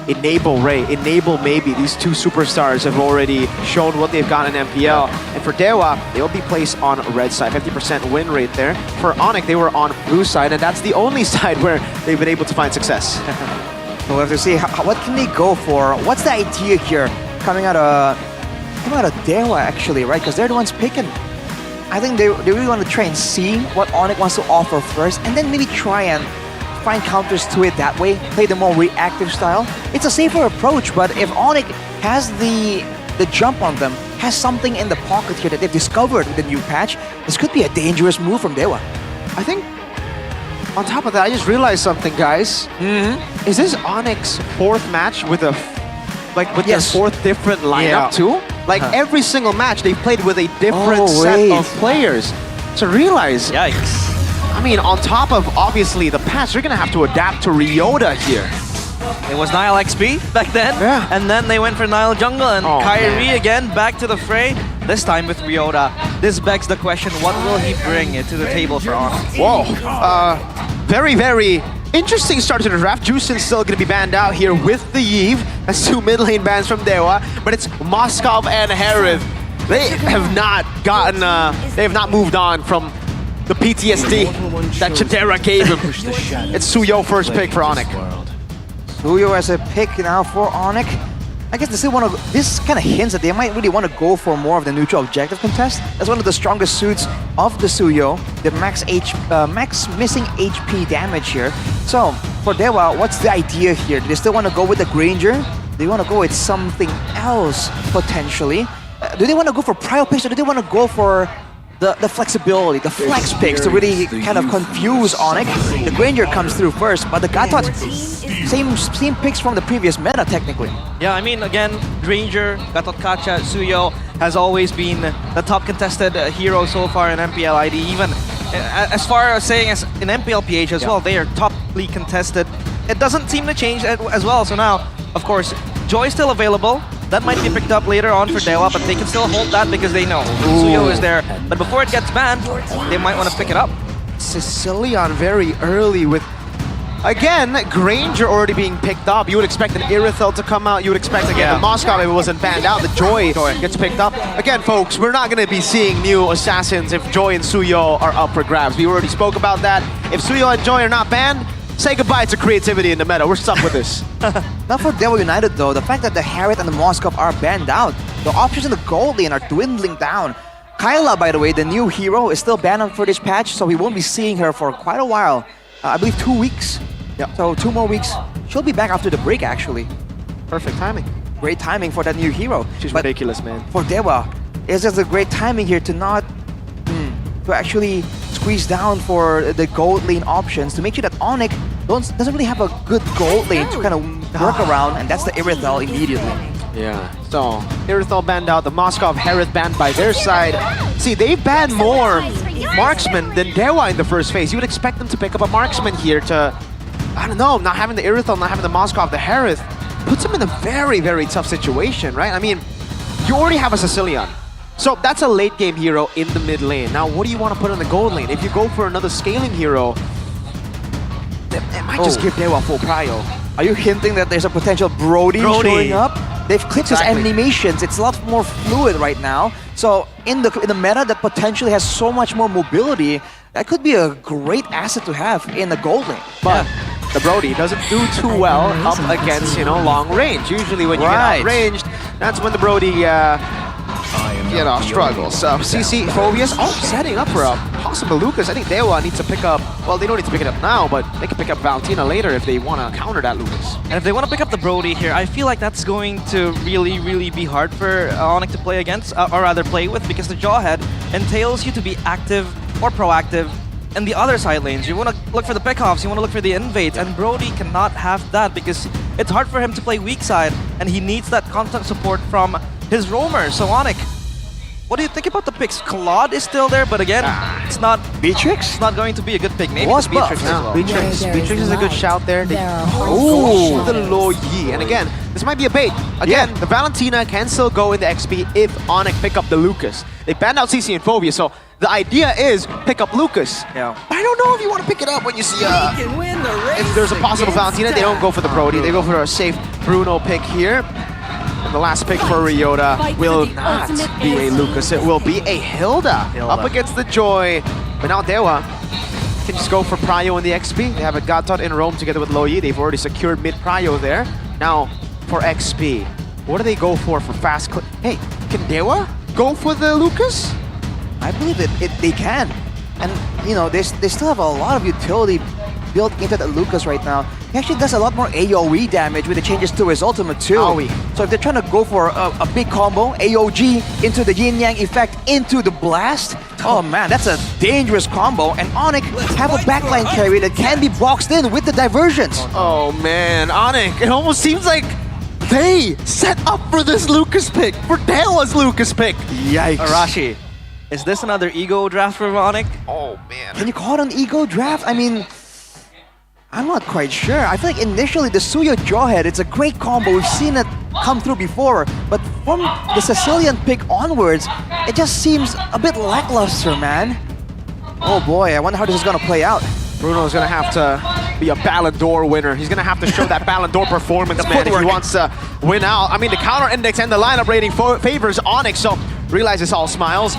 enable Ray, enable maybe. These two superstars have already shown what they've got in MPL. And for Dewa, they will be placed on red side, 50% win rate there. For Onyx, they were on blue side, and that's the only side where they've been able to find success. We'll have to see what can they go for. What's the idea here coming out of Dewa actually, right? Because they're the ones picking. I think they really want to try and see what Onyx wants to offer first, and then maybe try and find counters to it that way, play the more reactive style. It's a safer approach, but if Onyx has the jump on them, has something in the pocket here that they've discovered with the new patch, this could be a dangerous move from Dewa. I think on top of that, I just realized something, guys. Is this Onyx's fourth match with their fourth different lineup too? Like every single match they've played with a different set of players. So realize, yikes. I mean, on top of obviously the patch, you're gonna have to adapt to Ryota here. It was Nile XP back then, and then they went for Nile Jungle, and Kyrie again back to the fray, this time with Ryota. This begs the question, what will he bring to the table for Onyx? Whoa, very, very interesting start to the draft. Juicin still going to be banned out here with the Yve. That's two mid lane bans from Dewa, but it's Moskov and Harith. They have not gotten, they have not moved on from the PTSD that Chidera gave him. It's Suyo first pick for Onyx. Suyo as a pick now for Onyx. I guess they still want to. This kind of hints that they might really want to go for more of the neutral objective contest. That's one of the strongest suits of the Suyo. The max missing HP damage here. So for Dewa, what's the idea here? Do they still want to go with the Granger? Do they want to go with something else potentially? Do they want to go for prio picks, or do they want to go for the flexibility, the flex picks to really kind of confuse Onyx? The Granger comes through first, but the Gatot, same picks from the previous meta technically. Yeah, I mean, again, Granger, Gatot Kacha, Suyo has always been the top contested hero so far in MPL ID. Even as far as saying as in MPL PH as well, they are toply contested. It doesn't seem to change as well. So now, of course, Joy is still available. That might be picked up later on for Dewa, but they can still hold that because they know Suyo is there. But before it gets banned, they might want to pick it up. Sicilian very early with, again, Granger already being picked up. You would expect an Irithel to come out. You would expect, again, the Moskov, if it wasn't banned out, the Joy gets picked up. Again, folks, we're not going to be seeing new assassins if Joy and Suyo are up for grabs. We already spoke about that. If Suyo and Joy are not banned, say goodbye to creativity in the meta. We're stuck with this. Not for Dewa United though. The fact that the Harith and the Moskov are banned out, the options in the gold lane are dwindling down. Kyla, by the way, the new hero, is still banned for this patch, so we won't be seeing her for quite a while. I believe 2 weeks. Yeah. So 2 more weeks. She'll be back after the break, actually. Perfect timing. Great timing for that new hero. She's ridiculous, man. For Dewa, it's just a great timing here to not to actually squeeze down for the gold lane options to make sure that Onyx doesn't really have a good gold lane to kind of work around, and that's the Irithel immediately. Yeah, so Irithel banned out, the Moskov Harith banned by their side. See, they banned more marksmen than Dewa in the first phase. You would expect them to pick up a marksman here to, I don't know, not having the Irithel, not having the Moskov, the Harith, puts them in a very, very tough situation, right? I mean, you already have a Sicilian. So that's a late game hero in the mid lane. Now, what do you want to put in the gold lane? If you go for another scaling hero, it might just give Dewa full prio. Are you hinting that there's a potential Brody showing up? They've clipped his animations. It's a lot more fluid right now. So in the meta that potentially has so much more mobility, that could be a great asset to have in the gold lane. But the Brody doesn't do too well up against, long range. Usually when you get outranged, that's when the Brody struggles. So CC Phobius setting up for a possible Lucas. I think Dewa needs to pick up, well, they don't need to pick it up now, but they can pick up Valentina later if they want to counter that Lucas. And if they want to pick up the Brody here, I feel like that's going to really, really be hard for Onyx to play against, or rather play with, because the Jawhead entails you to be active or proactive in the other side lanes. You want to look for the pickoffs, you want to look for the invades, and Brody cannot have that because it's hard for him to play weak side, and he needs that constant support from his roamers. So Onyx, what do you think about the picks? Claude is still there, but again, it's not Beatrix. It's not going to be a good pick. Maybe Was Beatrix as well. Beatrix is a good shout there. Oh, the Lo Yi. And again, this might be a bait. Again, the Valentina can still go in the XP if Onyx pick up the Lucas. They banned out CC and Phobia, so the idea is pick up Lucas. Yeah. But I don't know if you want to pick it up when you see if there's a possible Valentina, they don't go for the Brody. They go for a safe Bruno pick here. And the last pick for Ryota will not be a Lucas. It will be a Hilda. Up against the Joy. But now Dewa can just go for Prio in the XP. They have a Gatot in Rome together with Loyi. They've already secured mid Prio there. Now for XP. What do they go for fast click? Hey, can Dewa go for the Lucas? I believe they can. And, you know, they still have a lot of utility built into the Lucas right now. He actually does a lot more AoE damage with the changes to his ultimate too. So if they're trying to go for a big combo, AOG into the Yin Yang effect into the blast, oh man, that's a dangerous combo. And Onyx have a backline carry that can be boxed in with the diversions. Oh man, Onyx, it almost seems like they set up for this Lucas pick, for Dewa's Lucas pick. Yikes. Arashi, is this another ego draft for Onyx? Oh man. Can you call it an ego draft? I mean, I'm not quite sure. I feel like initially the Suya Jawhead, it's a great combo. We've seen it come through before. But from the Sicilian pick onwards, it just seems a bit lackluster, man. Oh boy, I wonder how this is going to play out. Bruno's going to have to be a Ballon d'Or winner. He's going to have to show that Ballon d'Or performance, man, if he wants to win out. I mean, the counter index and the lineup rating favors Onyx, so realize it's all smiles.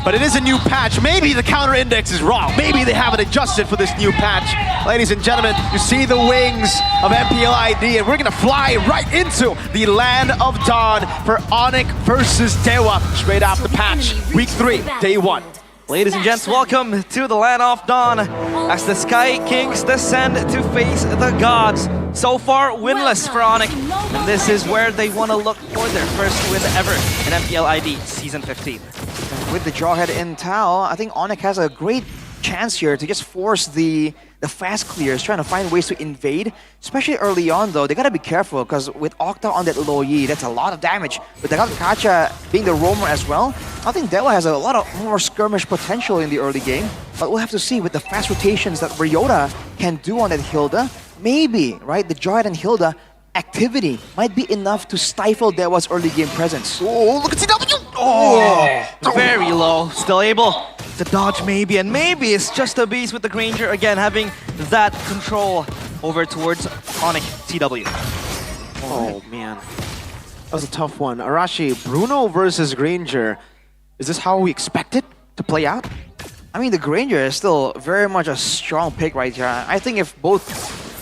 But it is a new patch. Maybe the counter index is wrong. Maybe they haven't adjusted for this new patch. Ladies and gentlemen, you see the wings of MPL ID, and we're going to fly right into the Land of Dawn for Onyx versus Dewa straight off the patch. Week 3, day 1. Ladies and gents, welcome to the Land of Dawn as the Sky Kings descend to face the gods. So far, winless for Onyx, and this is where they want to look for their first win ever in MPL ID Season 15. With the Jawhead in Tao, I think Onyx has a great chance here to just force the fast clears, trying to find ways to invade. Especially early on though, they gotta be careful because with Octa on that low Yi, that's a lot of damage. With the Kacha being the roamer as well, I think Dewa has a lot of more skirmish potential in the early game. But we'll have to see with the fast rotations that Ryota can do on that Hilda. Maybe, right, the Jawhead and Hilda activity might be enough to stifle Dewa's early game presence. Oh, look at CW! Oh, very low. Still able to dodge maybe, and maybe it's just a beast with the Granger again having that control over towards Onyx CW. Oh man, that was a tough one. Arashi, Bruno versus Granger. Is this how we expect it to play out? I mean, the Granger is still very much a strong pick right here. I think if both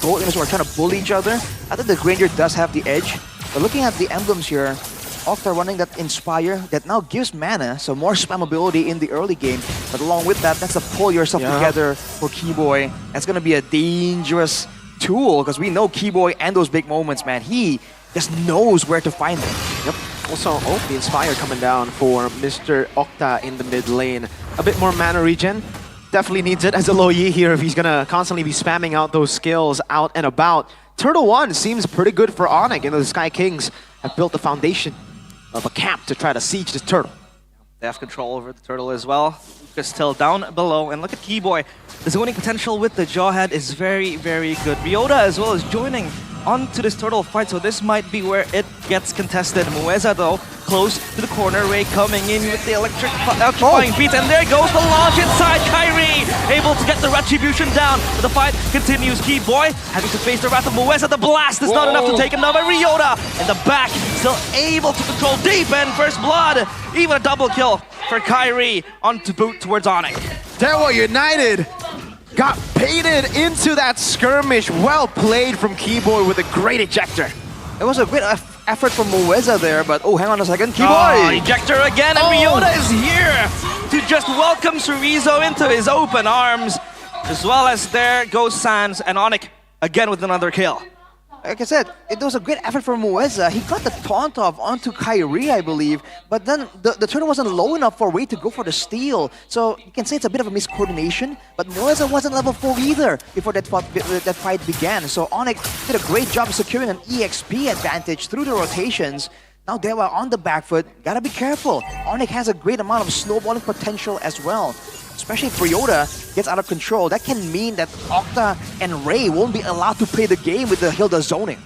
gold inners were trying to bully each other, I think the Granger does have the edge. But looking at the emblems here, Octa running that Inspire that now gives mana, so more spammability in the early game. But along with that, that's a pull yourself together for Keyboy. That's going to be a dangerous tool because we know Keyboy and those big moments, man. He just knows where to find them. Yep. Also, the Inspire coming down for Mr. Octa in the mid lane. A bit more mana regen. Definitely needs it as a low Yi here if he's going to constantly be spamming out those skills out and about. Turtle 1 seems pretty good for Onyx, and the Sky Kings have built the foundation of a camp to try to siege this turtle. They have control over the turtle as well. Lucas still down below, and look at Keyboy. The zoning potential with the Jawhead is very, very good. Ryota as well is joining onto this turtle fight, so this might be where it gets contested. Mueza though, close to the corner. Ray coming in with the electric occupying beat, and there goes the launch inside. Kyrie able to get the retribution down. But the fight continues. Keyboy having to face the wrath of Mueza. The blast is not enough to take him down by Ryota. In the back, still able to control deep and first blood. Even a double kill for Kyrie on to boot towards Onyx. Dewa United got baited into that skirmish. Well played from Keyboy with a great ejector. It was a great effort from Mueza there, but oh, hang on a second. Keyboy! Ejector again, and Ryota is here to just welcome Chorizo into his open arms. As well as there goes Sans and Onyx again with another kill. Like I said, it was a great effort from Mueza. He got the taunt off onto Kyrie, I believe, but then the turtle wasn't low enough for Ray to go for the steal. So you can say it's a bit of a miscoordination, but Mueza wasn't level 4 either before that fight began. So Onyx did a great job securing an EXP advantage through the rotations. Now they were on the back foot. Gotta be careful. Onyx has a great amount of snowballing potential as well. Especially if Ryota gets out of control, that can mean that Octa and Ray won't be allowed to play the game with the Hilda zoning.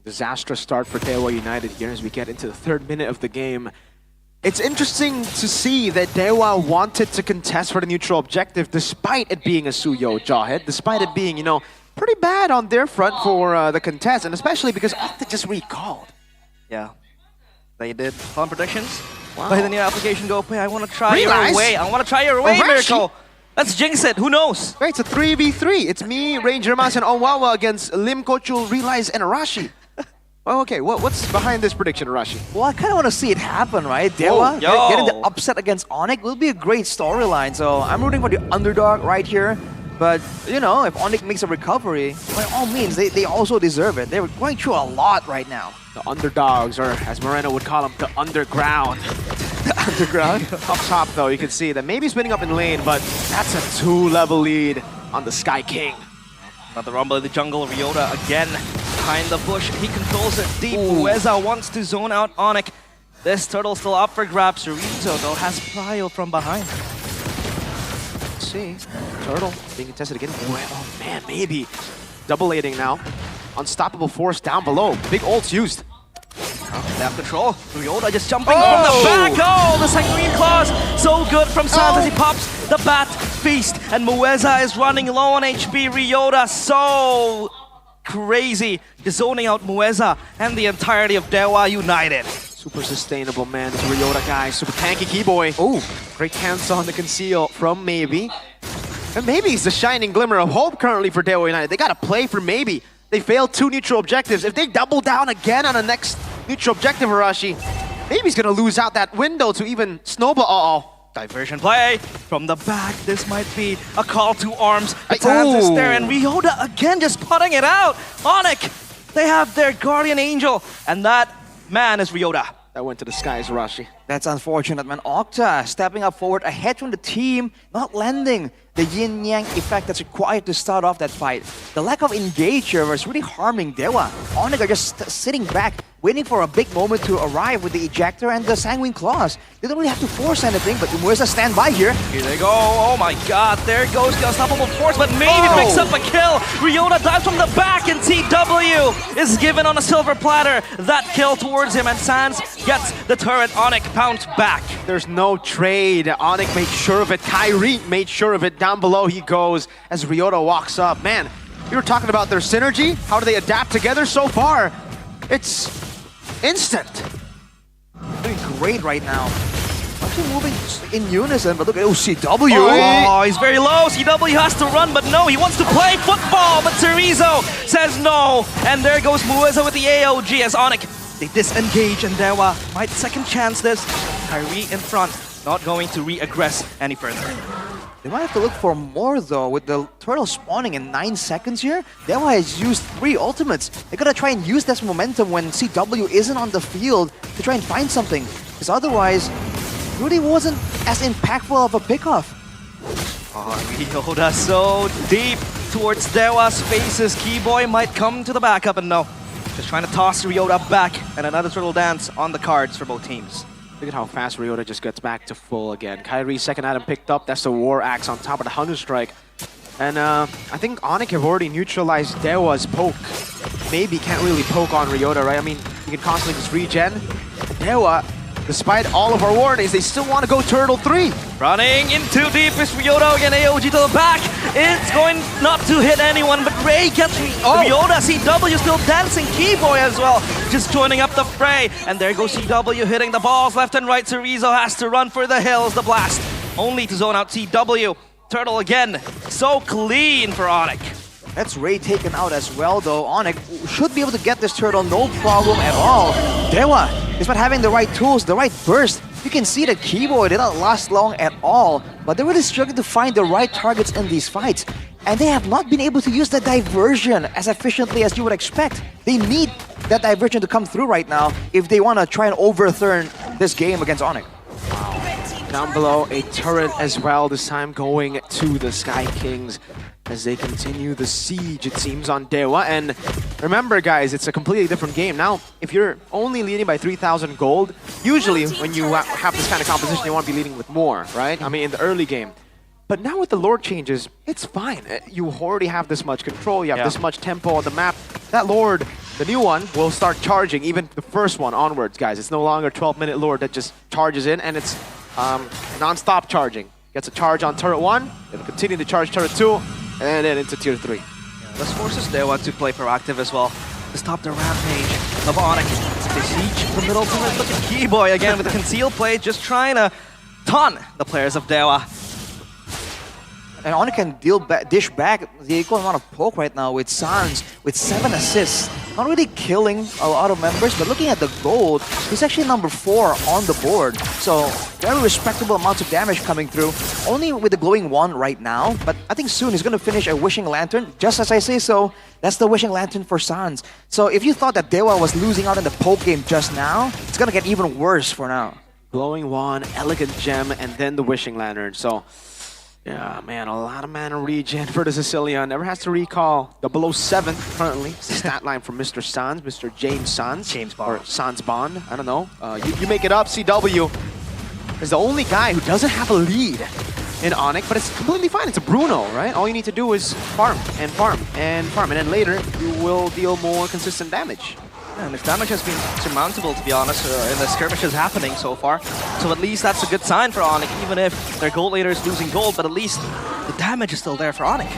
Disastrous start for Dewa United here as we get into the 3rd minute of the game. It's interesting to see that Dewa wanted to contest for the neutral objective despite it being a Suyo Jawhead, despite it being, you know, pretty bad on their front for the contest, and especially because Octa just recalled. Yeah, they did con predictions. Wow. Play the new application, go play. I want to try Realize? your way. I want to try your way, Arashi? Miracle. Let's jinx it. Who knows? Right, it's a 3v3. It's me, Ranger Mas, and Onwawa against Lim, Kochul, Realize, and Arashi. Oh, okay, what's behind this prediction, Arashi? Well, I kind of want to see it happen, right? Dewa yo. getting the upset against Onyx will be a great storyline. So I'm rooting for the underdog right here. But, you know, if Onyx makes a recovery, by all means, they also deserve it. They're going through a lot right now. The underdogs, or as Moreno would call them, the underground. The underground? Up top, though, you can see that maybe spinning up in lane, but that's a 2-level lead on the Sky King. Another rumble in the jungle. Ryota again behind the bush. He controls it deep. Mueza wants to zone out Onyx. This turtle still up for grabs. Chorizo, though, has Prio from behind. Let's see. Turtle being contested again. Oh, man, maybe. Double lading now. Unstoppable force down below. Big ults used. They have control. Ryota just jumping from the back. Oh, the Sanguine Claws. So good from Sans as he pops the Bat Feast. And Mueza is running low on HP. Ryota so crazy. Just zoning out Mueza and the entirety of Dewa United. Super sustainable, man. This Ryota guy. Super tanky Keyboy. Oh, great cancel on the conceal from Maybe. And Maybe is the shining glimmer of hope currently for Dewa United. They got to play for Maybe. They failed 2 neutral objectives. If they double down again on the next neutral objective, Arashi, Maybe's gonna lose out that window to even snowball. Diversion play from the back. This might be a call to arms. Tans is there, and Ryota again just putting it out. Onyx, they have their guardian angel, and that man is Ryota. That went to the skies, Arashi. That's unfortunate, man. Octa stepping up forward ahead from the team, not lending the yin-yang effect that's required to start off that fight. The lack of engagement was really harming Dewa. Onyx are just sitting back, waiting for a big moment to arrive with the ejector and the Sanguine Claws. They don't really have to force anything, but Umuesa stand by here. Here they go. Oh my god, there goes the unstoppable force, but maybe picks up a kill. Ryota dives from the back, and TW is given on a silver platter. That kill towards him, and Sans gets the turret. Onyx pounced back. There's no trade. Onyx made sure of it. Kyrie made sure of it. Down below he goes as Ryota walks up. Man, we were talking about their synergy. How do they adapt together so far? It's instant. Doing great right now. Actually moving in unison, but look at CW. Oh, he's very low. CW has to run, but no, he wants to play football. But Chorizo says no. And there goes Mueza with the AOG as Onyx. They disengage, and Dewa might second chance this. Kyrie in front, not going to re-aggress any further. They might have to look for more though. With the turtle spawning in 9 seconds here, Dewa has used 3 ultimates. They gotta try and use this momentum when CW isn't on the field to try and find something. Because otherwise, it really wasn't as impactful of a pickoff. Oh, Ryota so deep towards Dewa's faces. Keyboy might come to the backup, and no. Just trying to toss Ryota back, and another turtle dance on the cards for both teams. Look at how fast Ryota just gets back to full again. Kyrie's second item picked up. That's the War Axe on top of the Hunter Strike. And I think Onyx have already neutralized Dewa's poke. Maybe can't really poke on Ryota, right? I mean, you can constantly just regen. Dewa, despite all of our warnings, they still want to go Turtle 3. Running in too deep is Ryota again. AOG to the back. It's going not to hit anyone, but Ray gets Ryota. CW still dancing. Keyboy as well, just joining up the fray. And there goes CW hitting the balls left and right. Chorizo has to run for the hills. The blast only to zone out CW. Turtle again, so clean for Onyx. That's Ray taken out as well though. Onyx should be able to get this turtle no problem at all. Dewa, despite having the right tools, the right burst, you can see that Keyboy did not last long at all, but they're really struggling to find the right targets in these fights. And they have not been able to use the diversion as efficiently as you would expect. They need that diversion to come through right now if they want to try and overturn this game against Onyx. Down below, a turret as well, this time going to the Sky Kings as they continue the siege, it seems, on Dewa. And remember, guys, it's a completely different game. Now, if you're only leading by 3,000 gold, usually when you have this kind of composition, you want to be leading with more, right? I mean, in the early game. But now with the Lord changes, it's fine. You already have this much control, you have this much tempo on the map. That Lord the new one will start charging, even the first one onwards, guys. It's no longer 12-minute Lord that just charges in, and it's non-stop charging. Gets a charge on turret 1, it'll continue to charge turret 2, and then into tier 3. Yeah, this forces Dewa to play proactive as well, to stop the rampage of Onyx. They siege the middle turret. Look at Keyboy again with the concealed play, just trying to taunt the players of Dewa. And Onyx can dish back the equal amount of poke right now with Sans, with 7 assists. Not really killing a lot of members, but looking at the gold, he's actually number 4 on the board. So very respectable amounts of damage coming through. Only with the glowing wand right now, but I think soon he's going to finish a Wishing Lantern. Just as I say so, that's the Wishing Lantern for Sans. So if you thought that Dewa was losing out in the poke game just now, it's going to get even worse for now. Glowing Wand, Elegant Gem, and then the Wishing Lantern. So, yeah, man, a lot of mana regen for the Sicilian. Never has to recall. 007 currently. Stat line from Mr. Sans, Mr. James Sans. James Bond. Or Sans Bond, I don't know. You make it up. CW is the only guy who doesn't have a lead in Onyx, but it's completely fine. It's a Bruno, right? All you need to do is farm and farm and farm, and then later you will deal more consistent damage. And this damage has been surmountable, to be honest, in the skirmishes happening so far. So at least that's a good sign for Onyx, even if their gold later is losing gold, but at least the damage is still there for Onyx.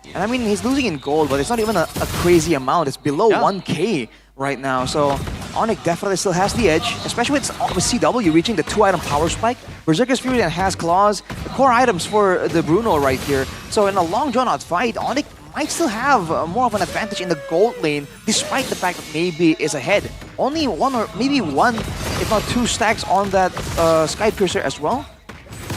And I mean, he's losing in gold, but it's not even a crazy amount. It's below 1k right now. So Onyx definitely still has the edge, especially with CW reaching the 2-item power spike. Berserker's Fury and has claws, the core items for the Bruno right here. So in a long drawn-out fight, Onyx might still have more of an advantage in the gold lane, despite the fact that maybe is ahead. Only one or maybe one, if not 2 stacks on that Sky Piercer as well.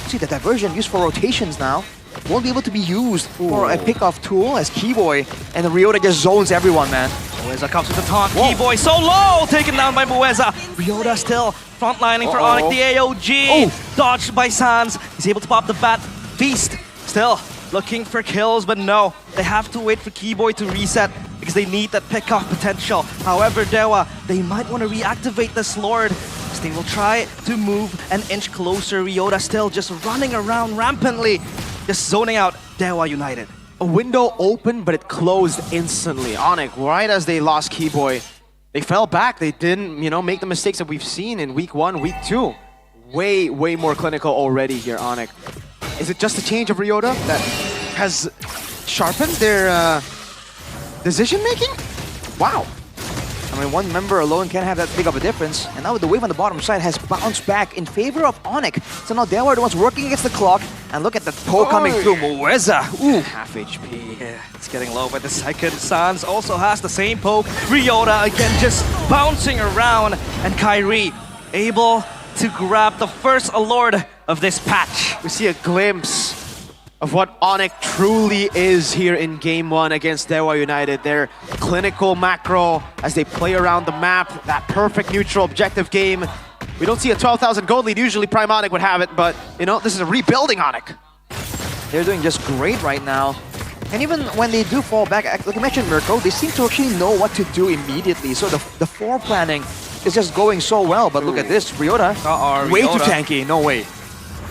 See, the diversion used for rotations now won't be able to be used for a pick-off tool as Keyboy and Ryota just zones everyone, man. Mueza comes with the taunt. Keyboy so low, taken down by Mueza. Ryota still frontlining for Onyx. The AOG dodged by Sans. He's able to pop the Bat Feast. Still looking for kills, but no. They have to wait for Keyboy to reset because they need that pick-off potential. However, Dewa, they might want to reactivate this Lord. They will try to move an inch closer. Ryota still just running around rampantly, just zoning out Dewa United. A window opened, but it closed instantly. Onyx, right as they lost Keyboy, they fell back. They didn't, make the mistakes that we've seen in week 1, week 2. Way more clinical already here, Onyx. Is it just a change of Ryota that has sharpened their decision-making? Wow. I mean, one member alone can't have that big of a difference. And now the wave on the bottom side has bounced back in favor of Onyx. So now Dewa are the ones working against the clock. And look at the poke coming through. Mueza. Ooh. Half HP. Yeah, it's getting low by the second. Sans also has the same poke. Ryota again just bouncing around. And Kyrie able to grab the first Lord of this patch. We see a glimpse of what Onyx truly is here in Game 1 against Dewa United. Their clinical macro as they play around the map, that perfect neutral objective game. We don't see a 12,000 gold lead. Usually Prime Onyx would have it, but, this is a rebuilding Onyx. They're doing just great right now. And even when they do fall back, like I mentioned, Mirko, they seem to actually know what to do immediately. So the foreplanning is just going so well. But look at this, Ryota, way too tanky, no way.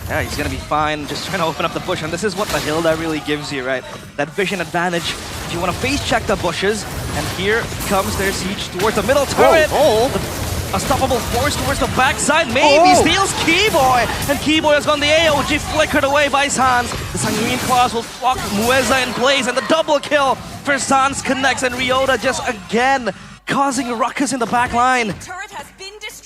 Yeah, he's gonna be fine, just trying to open up the bush, and this is what the Hilda really gives you, right? That vision advantage. If you want to face check the bushes, and here comes their siege towards the middle turret. The unstoppable force towards the backside, maybe steals Keyboy, and Keyboy has gone the AOG flickered away by Sans. The Sanguine Claws will lock Mueza in place, and the double kill for Sans connects, and Ryota just again causing a ruckus in the back line.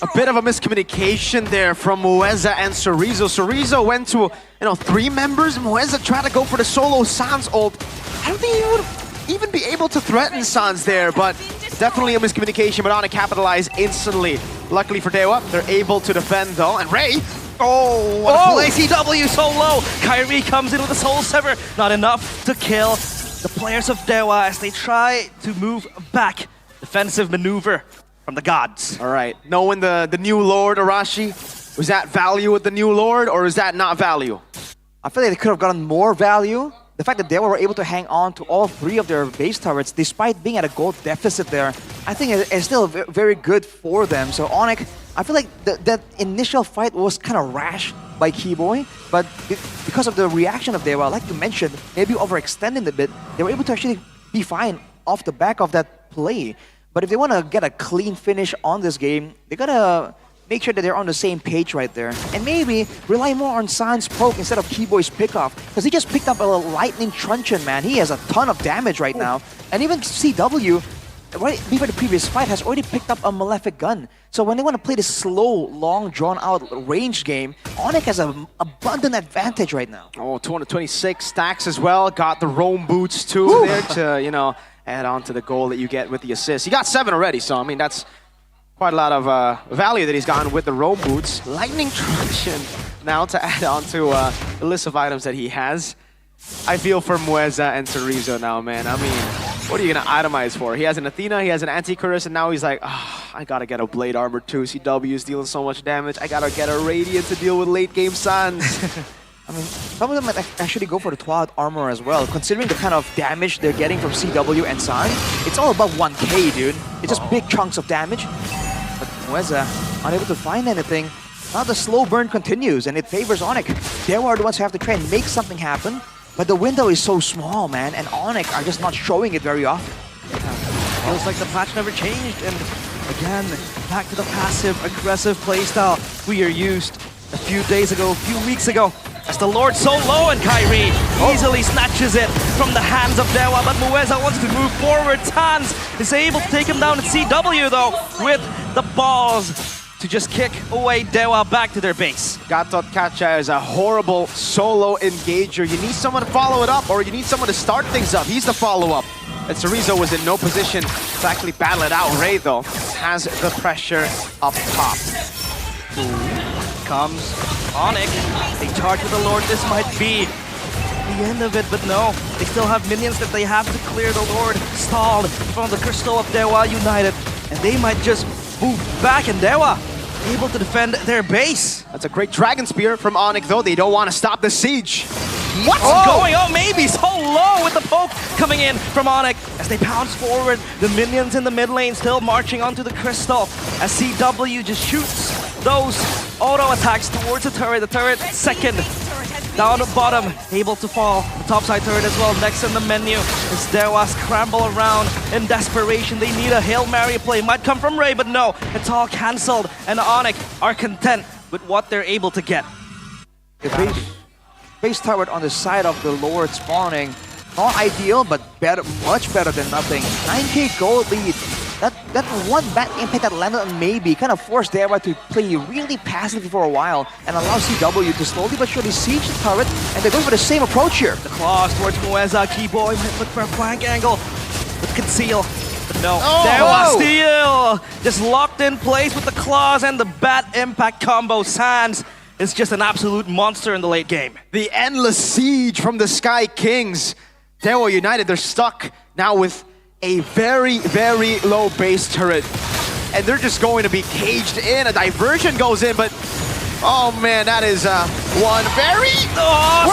A bit of a miscommunication there from Mueza and Chorizo. Chorizo went to, 3 members. Mueza tried to go for the solo Sans ult. I don't think he would even be able to threaten Sans there, but definitely a miscommunication, but Onyx capitalized instantly. Luckily for Dewa, they're able to defend though, and Ray, what a play, CW so low. Kyrie comes in with a Soul Sever, not enough to kill the players of Dewa as they try to move back. Defensive maneuver from the gods. All right, knowing the new Lord, Arashi, was that value with the new Lord, or is that not value? I feel like they could have gotten more value. The fact that they were able to hang on to all 3 of their base turrets, despite being at a gold deficit there, I think it's still very good for them. So Onyx, I feel like that initial fight was kind of rash by Keyboy, but because of the reaction of Dewa, like you mentioned, maybe overextending a bit, they were able to actually be fine off the back of that play. But if they want to get a clean finish on this game, they gotta make sure that they're on the same page right there. And maybe rely more on San's poke instead of Keyboy's pickoff. Because he just picked up a lightning truncheon, man. He has a ton of damage right now. And even CW, right before the previous fight, has already picked up a Malefic gun. So when they want to play this slow, long, drawn-out range game, Onyx has an abundant advantage right now. Oh, 226 stacks as well. Got the roam boots too there to, you know, add on to the goal that you get with the assist. He got 7 already, so I mean, that's quite a lot of value that he's gotten with the roam boots. Lightning truncheon now to add on to the list of items that he has. I feel for Mueza and Cerezo now, man. I mean, what are you going to itemize for? He has an Athena, he has an Anti-Curse, and now he's like, I got to get a Blade Armor too. CW is dealing so much damage. I got to get a Radiant to deal with late game Suns. I mean, some of them might actually go for the Twilight Armor as well. Considering the kind of damage they're getting from CW and San, it's all about 1k, dude. It's just big chunks of damage. But Mueza, unable to find anything. Now the slow burn continues, and it favors Onyx. They are the ones who have to try and make something happen. But the window is so small, man, and Onyx are just not showing it very often. Feels like the patch never changed, and again, back to the passive, aggressive playstyle we are used a few days ago, a few weeks ago, as the Lord so low and Kyrie easily snatches it from the hands of Dewa, but Mueza wants to move forward. Tans is able to take him down at CW though, with the balls to just kick away Dewa back to their base. Gatot Kacha is a horrible solo engager. You need someone to follow it up, or you need someone to start things up. He's the follow-up. And Cerezo was in no position to actually battle it out. Ray, though, has the pressure up top. Comes Onyx. They charge with the Lord. This might be the end of it, but no. They still have minions that they have to clear. The Lord stalled from the Crystal of Dewa United, and they might just move back, and Dewa able to defend their base. That's a great Dragon Spear from Onyx, though. They don't want to stop the siege. What's going on? Maybe so low with the poke coming in from Onyx as they pounce forward. The minions in the mid lane still marching onto the Crystal as CW just shoots those auto attacks towards the turret. The turret second down the bottom, able to fall. The topside turret as well next in the menu as Dewa scramble around in desperation. They need a Hail Mary play. Might come from Ray, but no, it's all cancelled, and Onyx are content with what they're able to get. The base turret on the side of the Lord spawning, not ideal, but better, much better than nothing. 9k gold lead. That one bad impact that landed on Maybe kind of forced Dewa to play really passively for a while and allow CW to slowly but surely siege the turret, and they're going for the same approach here. The claws towards Mueza. Keyboy might look for a flank angle with conceal, but no. Dewa steal! Just locked in place with the claws and the bad impact combo. Sans is just an absolute monster in the late game. The endless siege from the Sky Kings. Dewa United, they're stuck now with a very, very low base turret. And they're just going to be caged in. A diversion goes in, but oh man, that is one very...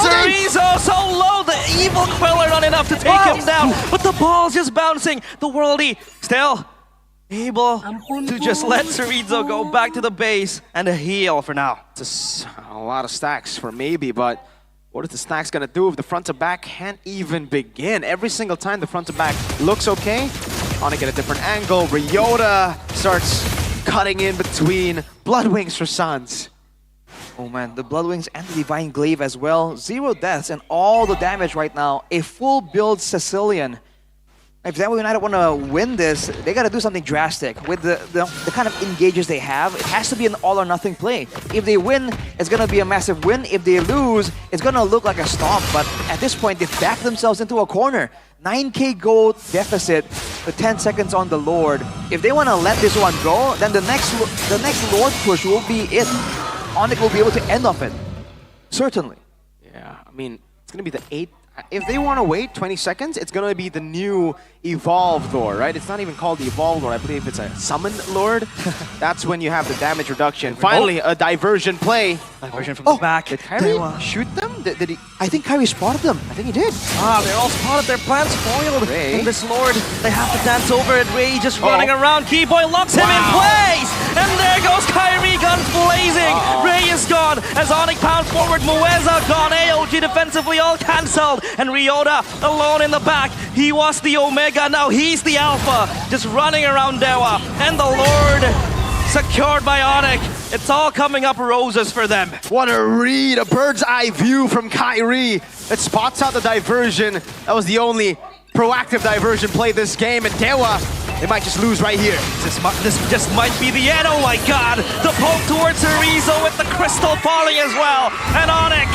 Cerezo so low, the evil Queller not enough to take him down. But the ball's just bouncing. The Worldy still able to just let Cerezo go back to the base and a heal for now. It's a lot of stacks for Maybe, but what is the stacks gonna do if the front to back can't even begin? Every single time the front to back looks okay, want to get a different angle. Ryota starts cutting in between. Bloodwings for Sans. Oh man, the Bloodwings and the Divine Glaive as well. 0 deaths and all the damage right now. A full build Sicilian. If Dewa United want to win this, they got to do something drastic. With the kind of engages they have, it has to be an all or nothing play. If they win, it's going to be a massive win. If they lose, it's going to look like a stomp. But at this point, they've backed themselves into a corner. 9k gold deficit with 10 seconds on the Lord. If they want to let this one go, then the next Lord push will be it. Onyx will be able to end off it. Certainly. Yeah, I mean, it's going to be the 8th. If they want to wait 20 seconds, it's going to be the new Evolve Lord, right? It's not even called the Evolve Lord. I believe it's a Summon Lord. That's when you have the damage reduction. Finally, a diversion play. Diversion from the back. Did Kyrie shoot them? Did he? I think Kyrie spotted them. I think he did. They're all spotted. Their plans foiled. And this Lord, they have to dance over it. Ray just running around. Keyboy locks him in place. And there goes Kyrie, guns blazing. Ray is gone as Onyx pounds forward. Mueza gone. AOT Loki defensively all cancelled. And Ryota alone in the back. He was the Omega, now he's the Alpha. Just running around Dewa. And the Lord secured by Onyx. It's all coming up roses for them. What a read, a bird's eye view from Kyrie. It spots out the diversion. That was the only proactive diversion play this game. And Dewa, they might just lose right here. This just might be the end. Oh my god. The poke towards Chorizo with the crystal falling as well. And Onyx,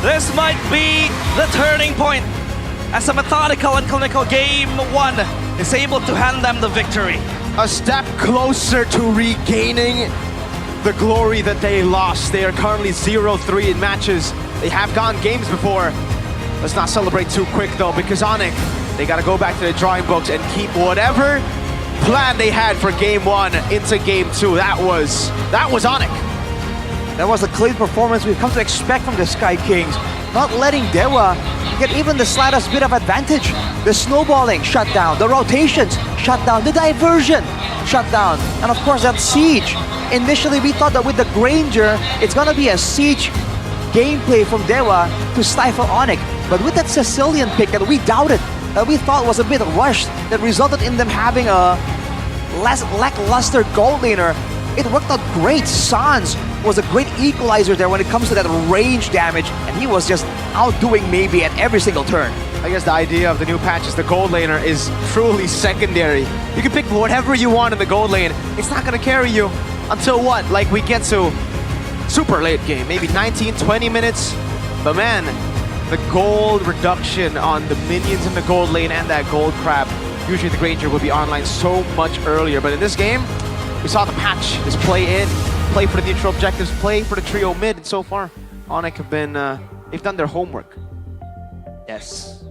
this might be the turning point as a methodical and clinical game 1 is able to hand them the victory. A step closer to regaining the glory that they lost. They are currently 0-3 in matches. They have gone games before. Let's not celebrate too quick though, because Onyx, they gotta go back to the drawing books and keep whatever plan they had for game 1 into game 2. That was Onyx. That was the clean performance we've come to expect from the Sky Kings. Not letting Dewa get even the slightest bit of advantage. The snowballing shut down, the rotations shut down, the diversion shut down, and of course that siege. Initially we thought that with the Granger, it's gonna be a siege gameplay from Dewa to stifle Onyx. But with that Sicilian pick that we doubted, that we thought was a bit rushed, that resulted in them having a less lackluster gold laner, it worked out great. Sans was a great equalizer there when it comes to that range damage, and he was just outdoing maybe at every single turn. I guess the idea of the new patch is the gold laner is truly secondary. You can pick whatever you want in the gold lane. It's not gonna carry you until what? Like we get to super late game, maybe 19, 20 minutes. But man, the gold reduction on the minions in the gold lane and that gold crab, usually the Granger would be online so much earlier. But in this game, we saw the patch just play in, play for the neutral objectives, play for the trio mid, and so far, Onyx have been, they've done their homework. Yes.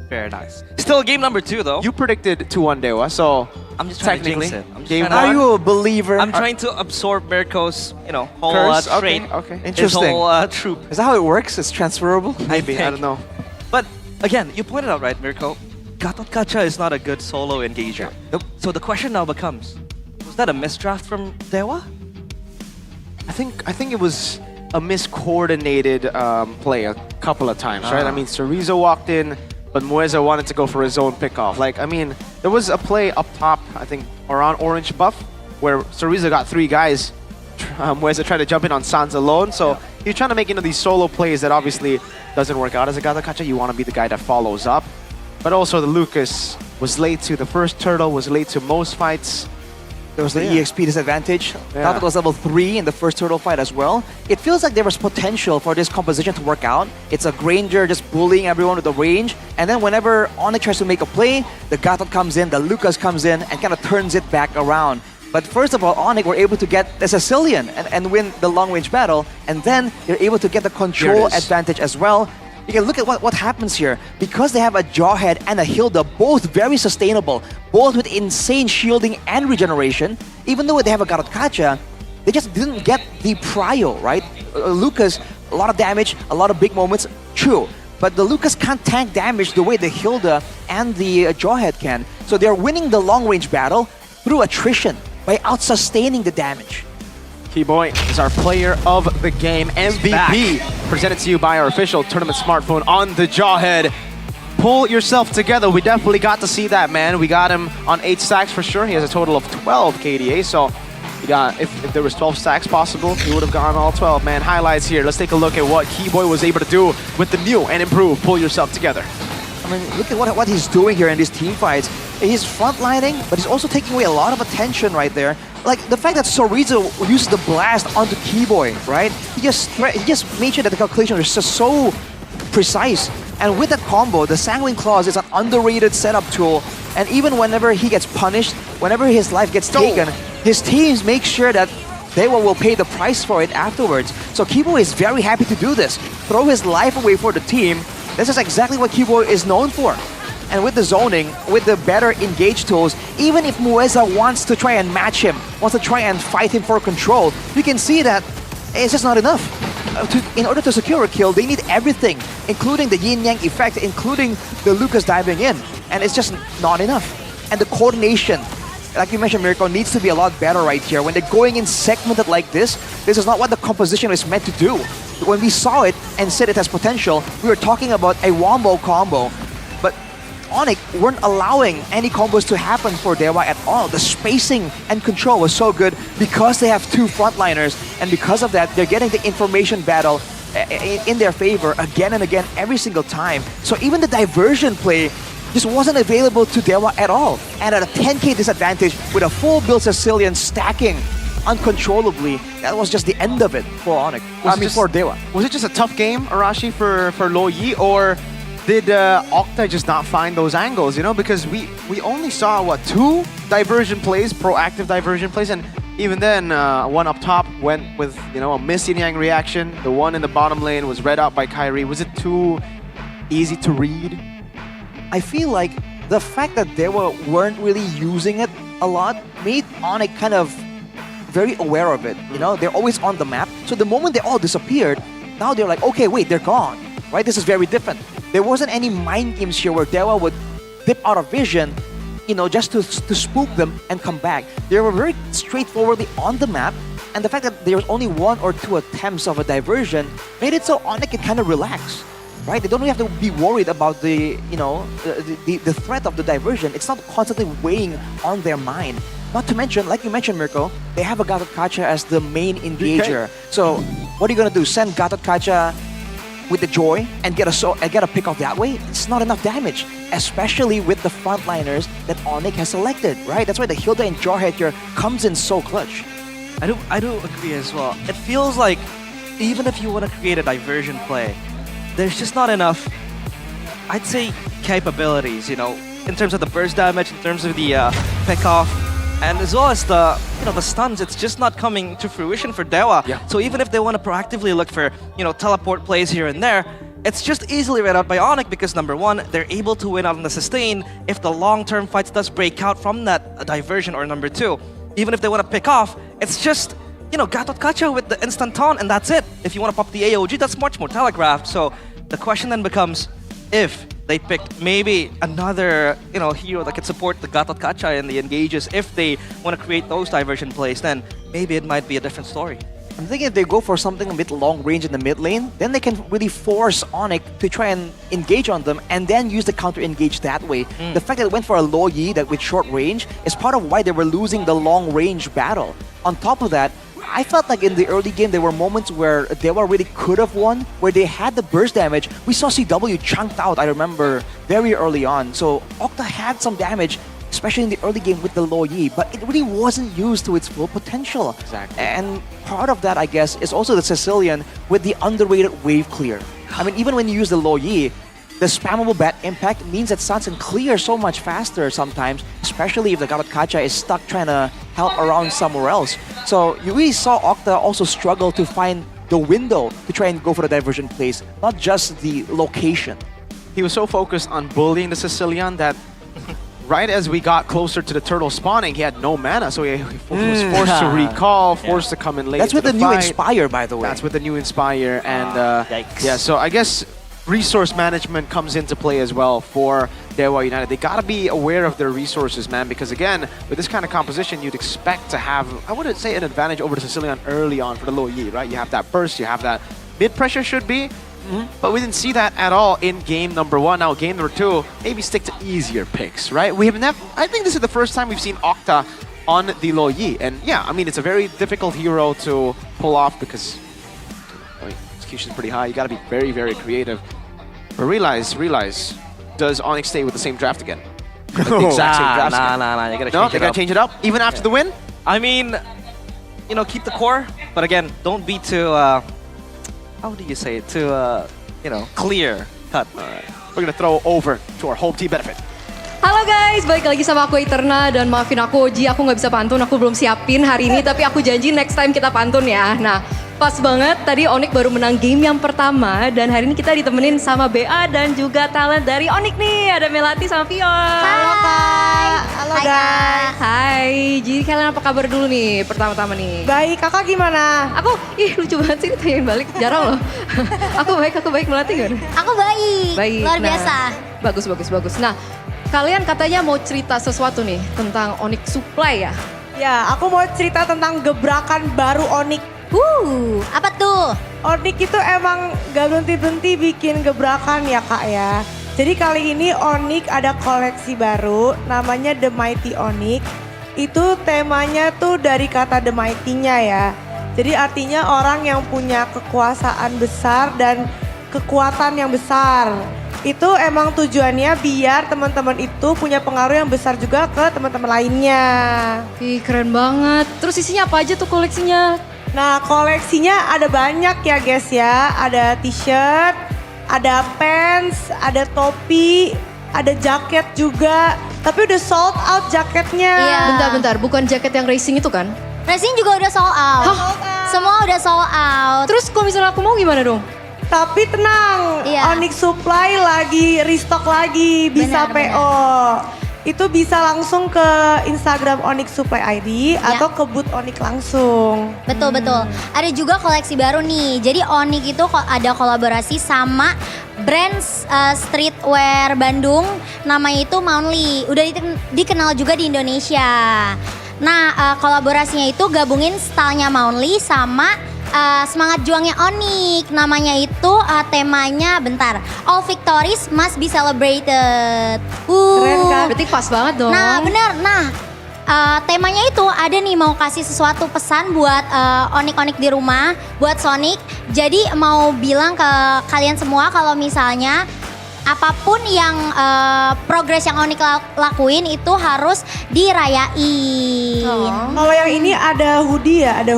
Very nice. Still game number 2 though. You predicted 2-1 Dewa, so I'm just trying to jinx it. Are you a believer? I'm trying to absorb Mirko's, whole Curse? trait. Okay. Interesting. His whole troop. Is that how it works? It's transferable? Maybe, I don't know. But again, you pointed out, right, Mirko? Gatot Kacha is not a good solo engager. Nope. So the question now becomes, was that a misdraft from Dewa? I think it was a miscoordinated play a couple of times, right? I mean, Chorizo walked in, but Mueza wanted to go for his own pickoff. Like, I mean, there was a play up top, I think, around orange buff, where Chorizo got 3 guys. Mueza tried to jump in on Sans alone, so he's trying to make these solo plays that obviously doesn't work out as a Gatot Kacha. You want to be the guy that follows up. But also the Lucas was late to the first turtle, was late to most fights. There was the EXP disadvantage. Gatot was level 3 in the first turtle fight as well. It feels like there was potential for this composition to work out. It's a Granger just bullying everyone with the range, and then whenever Onyx tries to make a play, the Gatot comes in, the Lucas comes in, and kind of turns it back around. But first of all, Onyx were able to get the Sicilian and win the long-range battle, and then they're able to get the control advantage as well. You can look at what happens here. Because they have a Jawhead and a Hilda, both very sustainable, both with insane shielding and regeneration, even though they have a Gatot Kacha, they just didn't get the prio, right? Lucas, a lot of damage, a lot of big moments, true. But the Lucas can't tank damage the way the Hilda and the Jawhead can. So they're winning the long-range battle through attrition, by out-sustaining the damage. Keyboy is our player of the game, MVP, presented to you by our official tournament smartphone on the Jawhead. Pull yourself together. We definitely got to see that, man. We got him on 8 stacks for sure. He has a total of 12 KDA, so we got, if there was 12 stacks possible, he would have gone all 12, man. Highlights here. Let's take a look at what Keyboy was able to do with the new and improved Pull Yourself Together. I mean, look at what he's doing here in these team fights. He's frontlining, but he's also taking away a lot of attention right there. Like the fact that Chorizo uses the blast onto Keyboy, right? He just made sure that the calculation was just so precise. And with that combo, the Sanguine Claws is an underrated setup tool. And even whenever he gets punished, whenever his life gets taken, his teams make sure that they will pay the price for it afterwards. So Keyboy is very happy to do this. Throw his life away for the team. This is exactly what Keyboy is known for. And with the zoning, with the better engage tools, even if Mueza wants to try and match him, wants to try and fight him for control, you can see that it's just not enough. In order to secure a kill, they need everything, including the yin-yang effect, including the Lucas diving in. And it's just not enough. And the coordination like you mentioned, Miracle needs to be a lot better right here. When they're going in segmented like this is not what the composition is meant to do. When we saw it and said it has potential, we were talking about a wombo combo. But Onyx weren't allowing any combos to happen for Dewa at all. The spacing and control was so good because they have two frontliners, and because of that, they're getting the information battle in their favor again and again every single time. So even the diversion play just wasn't available to Dewa at all. And at a 10k disadvantage with a full build Sicilian stacking uncontrollably, that was just the end of it for Onyx. For Dewa. Was it just a tough game, Arashi, for Lo Yi, or did Octa just not find those angles, you know? Because we only saw, what, 2 diversion plays, proactive diversion plays, and even then, one up top went with, you know, a miss Yin Yang reaction. The one in the bottom lane was read out by Kyrie. Was it too easy to read? I feel like the fact that they weren't really using it a lot made Onyx kind of very aware of it. You know, they're always on the map. So the moment they all disappeared, now they're like, okay, wait, they're gone. Right? This is very different. There wasn't any mind games here where Dewa would dip out of vision, you know, just to spook them and come back. They were very straightforwardly on the map, and the fact that there was only 1 or 2 attempts of a diversion made it so Onyx can kind of relax. Right? They don't really have to be worried about the threat of the diversion. It's not constantly weighing on their mind. Not to mention, like you mentioned, Mirko, they have a Gatot Kacha as the main engager. Okay. So what are you gonna do? Send Gatot Kacha with the Joy and get a pick off that way? It's not enough damage, especially with the frontliners that Onyx has selected. Right? That's why the Hilda and Jarhead here comes in so clutch. I do agree as well. It feels like even if you want to create a diversion play, there's just not enough, I'd say, capabilities, you know, in terms of the burst damage, in terms of the pick-off, and as well as the, you know, the stuns. It's just not coming to fruition for Dewa. Yeah. So even if they want to proactively look for, you know, teleport plays here and there, it's just easily read out by Onyx because number 1, they're able to win out on the sustain if the long-term fights does break out from that diversion, or number 2, even if they want to pick off, it's just, you know, Gatot Kacha with the instant taunt, and that's it. If you want to pop the AOG, that's much more telegraphed. So the question then becomes, if they picked maybe another, you know, hero that could support the Gatot Kacha and the engages, if they want to create those diversion plays, then maybe it might be a different story. I'm thinking if they go for something a bit long range in the mid lane, then they can really force Onyx to try and engage on them and then use the counter engage that way. The fact that it went for a Lo Yi that with short range is part of why they were losing the long range battle. On top of that, I felt like in the early game there were moments where Dewa really could have won, where they had the burst damage. We saw CW chunked out, I remember, very early on. So Octa had some damage, especially in the early game with the Lo Yi, but it really wasn't used to its full potential. Exactly. And part of that, I guess, is also the Sicilian with the underrated wave clear. I mean, even when you use the Lo Yi, the spammable bat impact means that Sans can clear so much faster sometimes, especially if the Gatot Kacha is stuck trying to help around somewhere else. So you really saw Octa also struggle to find the window to try and go for the diversion plays, not just the location. He was so focused on bullying the Sicilian that right as we got closer to the turtle spawning, he had no mana, so he was forced to recall, forced to come in late. That's with the new fight. Inspire, by the way. That's with the new Inspire, and yikes. yeah, so I guess resource management comes into play as well for Dewa United. They gotta be aware of their resources, man, because again, with this kind of composition, you'd expect to have, I wouldn't say an advantage over the Sicilian early on for the Lo Yi, right? You have that burst, you have that mid-pressure should be, but we didn't see that at all in game number 1. Now, game number 2, maybe stick to easier picks, right? We have never, I think this is the first time we've seen Octa on the Lo Yi, and yeah, I mean, it's a very difficult hero to pull off because execution is pretty high. You gotta be very, very creative. But realize, does Onyx stay with the same draft again? Like the exact same draft again? Nah, you gotta change No, it they gotta up. change it up? Even after the win? I mean, you know, keep the core, but again, don't be too, how do you say it, too, you know, clear cut. We're gonna throw over to our home team benefit. Halo guys, balik lagi sama aku Eterna dan maafin aku Ji, aku nggak bisa pantun, aku belum siapin hari ini, tapi aku janji next time kita pantun ya. Nah, pas banget tadi Onyx baru menang game yang pertama dan hari ini kita ditemenin sama BA dan juga talent dari Onyx nih, ada Melati sama Pion. Halo Kak. Halo guys. Hai, jadi kalian apa kabar dulu nih pertama-tama nih? Baik, kakak gimana? Aku, lucu banget sih ditanyain balik, jarang loh. aku baik Melati gimana? Aku baik. Baik. Luar nah, biasa. Bagus. Nah, kalian katanya mau cerita sesuatu nih tentang Onyx Supply ya? Ya, aku mau cerita tentang gebrakan baru Onyx. Apa tuh? Onyx itu emang gak berhenti-berhenti bikin gebrakan ya kak ya. Jadi kali ini Onyx ada koleksi baru namanya The Mighty Onyx. Itu temanya tuh dari kata The Mighty-nya ya. Jadi artinya orang yang punya kekuasaan besar dan kekuatan yang besar. Itu emang tujuannya biar teman-teman itu punya pengaruh yang besar juga ke teman-teman lainnya. Ih keren banget. Terus isinya apa aja tuh koleksinya? Nah koleksinya ada banyak ya guys ya. Ada t-shirt, ada pants, ada topi, ada jaket juga. Tapi udah sold out jaketnya. Iya. Bentar-bentar, bukan jaket yang racing itu kan? Racing juga udah sold out. Semua udah sold out. Terus kalau misalnya aku mau gimana dong? Tapi tenang, Iya. Onyx Supply lagi restock lagi, bisa Benar, PO. Itu bisa langsung ke Instagram Onyx Supply ID atau ke booth Onyx langsung. Betul. Ada juga koleksi baru nih. Jadi Onyx itu ada kolaborasi sama brand streetwear Bandung. Namanya itu Mounly. Udah dikenal juga di Indonesia. Nah kolaborasinya itu gabungin stylenya Mounly sama semangat juangnya Onyx. Namanya itu temanya bentar. All victories must be celebrated. Keren kan? Berarti pas banget dong. Nah bener. Nah temanya itu ada nih mau kasih sesuatu pesan buat Onyx di rumah. Buat Sonic. Jadi mau bilang ke kalian semua kalau misalnya apapun yang progres yang Onyx lakuin itu harus dirayain. Kalau yang ini ada hoodie ya, ada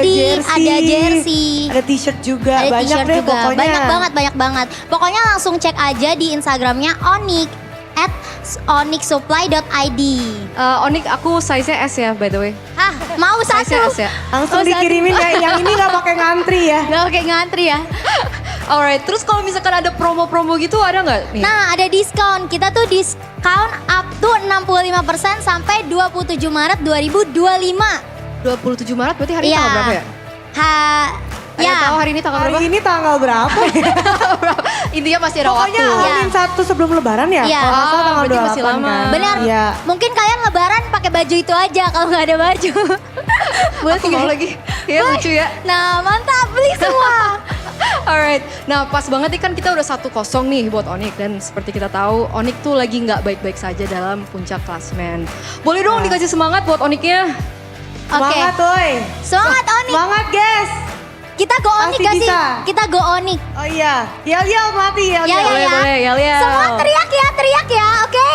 jersey, ada t-shirt juga, ada banyak t-shirt deh juga. pokoknya. Banyak banget. Pokoknya langsung cek aja di Instagramnya Onyx @onyxsupply.id. Onyx aku size-nya S ya by the way. Mau satu? Size-nya S ya. Langsung dikirimin ya, yang ini gak pakai ngantri ya. Gak pakai ngantri ya. Alright, terus kalau misalkan ada promo-promo gitu ada nggak nih? Nah ada diskon, kita tuh diskon up to 65% sampai 27 Maret 2025. 27 Maret berarti hari tanggal berapa ya? Tahu hari ini tanggal berapa? Hari ini tanggal berapa? Intinya masih ada waktu. Pokoknya Hamin 1 sebelum lebaran ya? Iya. Kalau nggak salah tanggal berarti 28 masih lama. kan? Benar. Iya. Mungkin kalian lebaran pakai baju itu aja kalau nggak ada baju. Aku mau lagi. Ya lucu ya. Nah mantap, beli semua. Alright, nah pas banget nih kan kita udah 1-0 nih buat Onyx. Dan seperti kita tahu Onyx tuh lagi nggak baik-baik saja dalam puncak klasmen. Boleh dong dikasih semangat buat Onyx-nya? Semangat woy. Semangat Onyx. Semangat guys. Kita go Onyx Pasti gak sih? bisa. Kita go Onyx. Oh iya, yel mati yel. Boleh, yel. Semua teriak ya, oke?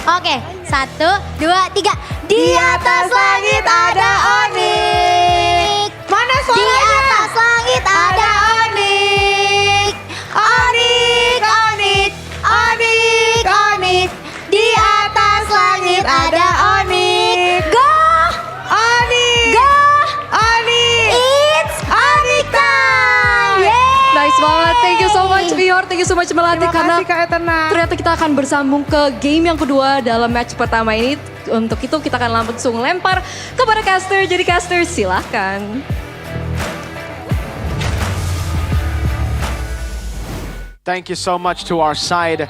Oke, 1, 2, 3. Di atas langit ada Onyx. Mana suaranya? Di atas langit ada Onyx. Onyx. Di atas langit ada Onyx. Go! Onyx. Go! Onyx. It's Onyx time! Yeay! Nice banget, thank you so much Vior, thank you so much Melati. Terima Karena kasih Kak Etena. ternyata kita akan bersambung ke game yang kedua dalam match pertama ini. Untuk itu kita akan langsung lempar kepada caster. Jadi caster silahkan. Thank you so much to our side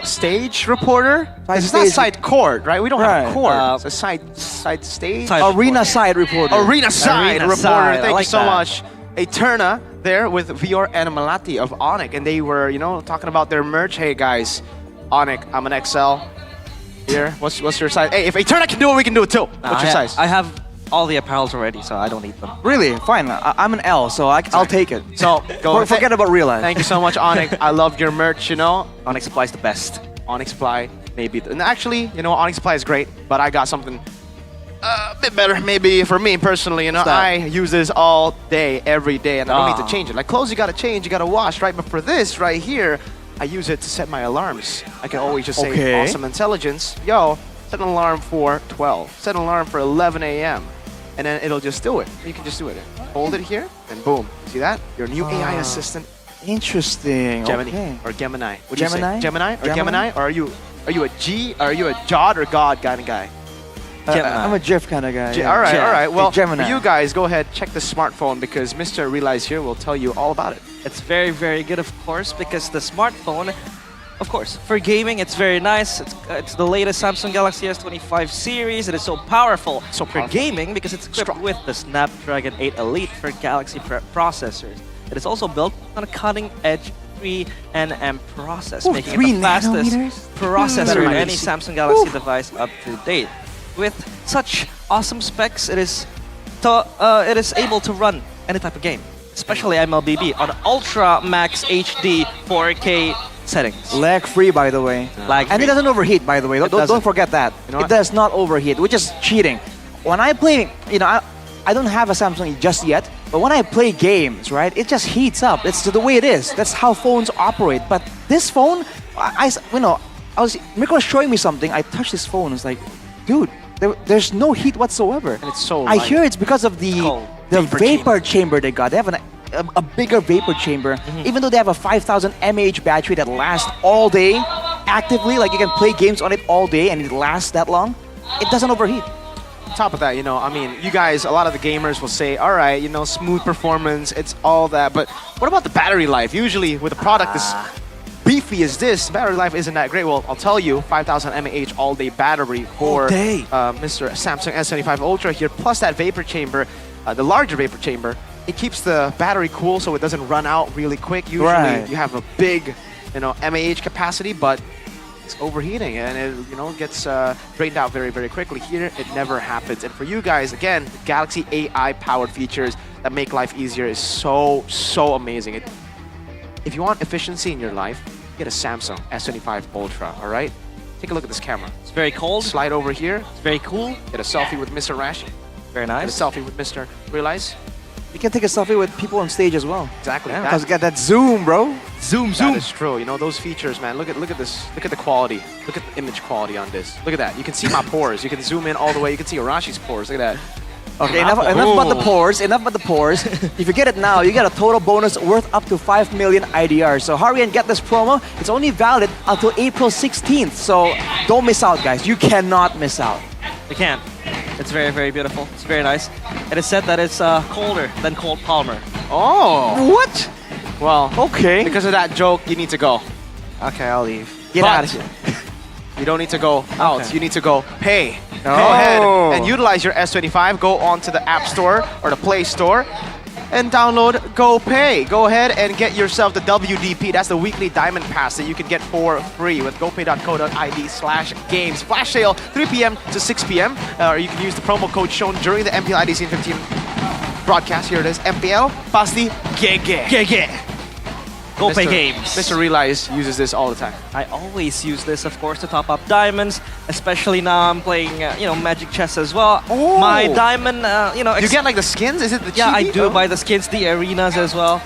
stage reporter. Side It's not stage. side court, right? We don't have Right. a court. It's a side stage. Arena side reporter. Arena side Arena reporter. side, Thank I you like so that. much. Eterna there with Vior and Malati of Onyx, and they were, talking about their merch. Hey guys, Onyx, I'm an XL. Here, what's your size? Hey, if Eterna can do it, we can do it too. What's your size? I have all the apparels already, so I don't need them. Really? Fine. I'm an L, so I'll take it. So go. Forget about real life. Thank you so much, Onyx. I love your merch. Onyx Supply is the best. Onyx Supply, maybe. And actually, Onyx Supply is great, but I got something a bit better, maybe for me personally. I use this all day, every day, and I don't need to change it. Like clothes, you gotta change, you gotta wash, right? But for this right here, I use it to set my alarms. I can always just say, awesome intelligence, yo, set an alarm for 12, set an alarm for 11 a.m. And then it'll just do it. You can just do it. Hold it here, and boom. See that? Your new AI assistant. Interesting. Gemini Okay. or Gemini. What do you Gemini? say? Gemini or Gemini? Gemini? Or are you a G? Are you a Jod or God kind of guy? I'm a GIF kind of guy. All right. Well, Gemini. for you guys, go ahead, check the smartphone because Mr. Realize here will tell you all about it. It's very, very good, of course, because the smartphone Of course, for gaming, it's very nice. It's the latest Samsung Galaxy S25 series. It is so powerful. For gaming because it's equipped with the Snapdragon 8 Elite for Galaxy processors. It is also built on a cutting-edge 3nm process, making it the fastest processor in any Samsung Galaxy device up to date. With such awesome specs, it is able to run any type of game, especially MLBB on Ultra Max HD 4K settings. Lag-free, by the way. And it doesn't overheat, by the way. Don't forget that. It does not overheat, which is cheating. When I play, I don't have a Samsung just yet, but when I play games, right, it just heats up. It's the way it is. That's how phones operate. But this phone, Mirko was showing me something. I touched this phone. It's like, dude, there's no heat whatsoever. And it's so I hear it's because of the vapor chamber they got. They have a bigger vapor chamber. Even though they have a 5,000 mAh battery that lasts all day, actively, like you can play games on it all day and it lasts that long, it doesn't overheat. On top of that, I mean, you guys, a lot of the gamers will say, all right, smooth performance, it's all that, but what about the battery life? Usually with a product as beefy as this, battery life isn't that great. Well, I'll tell you, 5,000 mAh all-day battery for Mr. Samsung S25 Ultra here, plus that vapor chamber, the larger vapor chamber. It keeps the battery cool so it doesn't run out really quick. Usually you have a big, mAh capacity, but it's overheating and it, gets drained out very, very quickly. Here, it never happens. And for you guys, again, the Galaxy AI-powered features that make life easier is so, so amazing. If you want efficiency in your life, get a Samsung S25 Ultra, all right? Take a look at this camera. It's very cold. Slide over here. It's very cool. Get a selfie with Mr. Rashi. Very nice. Get a selfie with Mr. Realize. You can take a selfie with people on stage as well. Exactly. Because you got that zoom, bro. Zoom. That is true. Those features, man. Look at this. Look at the quality. Look at the image quality on this. Look at that. You can see my pores. You can zoom in all the way. You can see Arashi's pores. Look at that. Okay, enough about the pores. Enough about the pores. If you get it now, you get a total bonus worth up to 5 million IDR. So hurry and get this promo. It's only valid until April 16th. So don't miss out, guys. You cannot miss out. You can't. It's very, very beautiful. It's very nice. It is said that it's colder than cold polymer. Oh. What? Well, okay. Because of that joke, you need to go. Okay, I'll leave. Get out of here. You don't need to go out. Okay. You need to go pay. Go ahead and utilize your S25. Go onto the App Store or the Play Store and download GoPay. Go ahead and get yourself the WDP. That's the weekly diamond pass that you can get for free with gopay.co.id/games. Flash sale 3 p.m. to 6 p.m. Or you can use the promo code shown during the MPL ID S15 broadcast. Here it is. MPL Pasti GG. GoPay games. Mr. Realize uses this all the time. I always use this, of course, to top up diamonds. Especially now I'm playing, Magic Chess as well. Oh. My diamond, you get like the skins? Is it the Yeah, I chibi? do buy the skins, the arenas as well.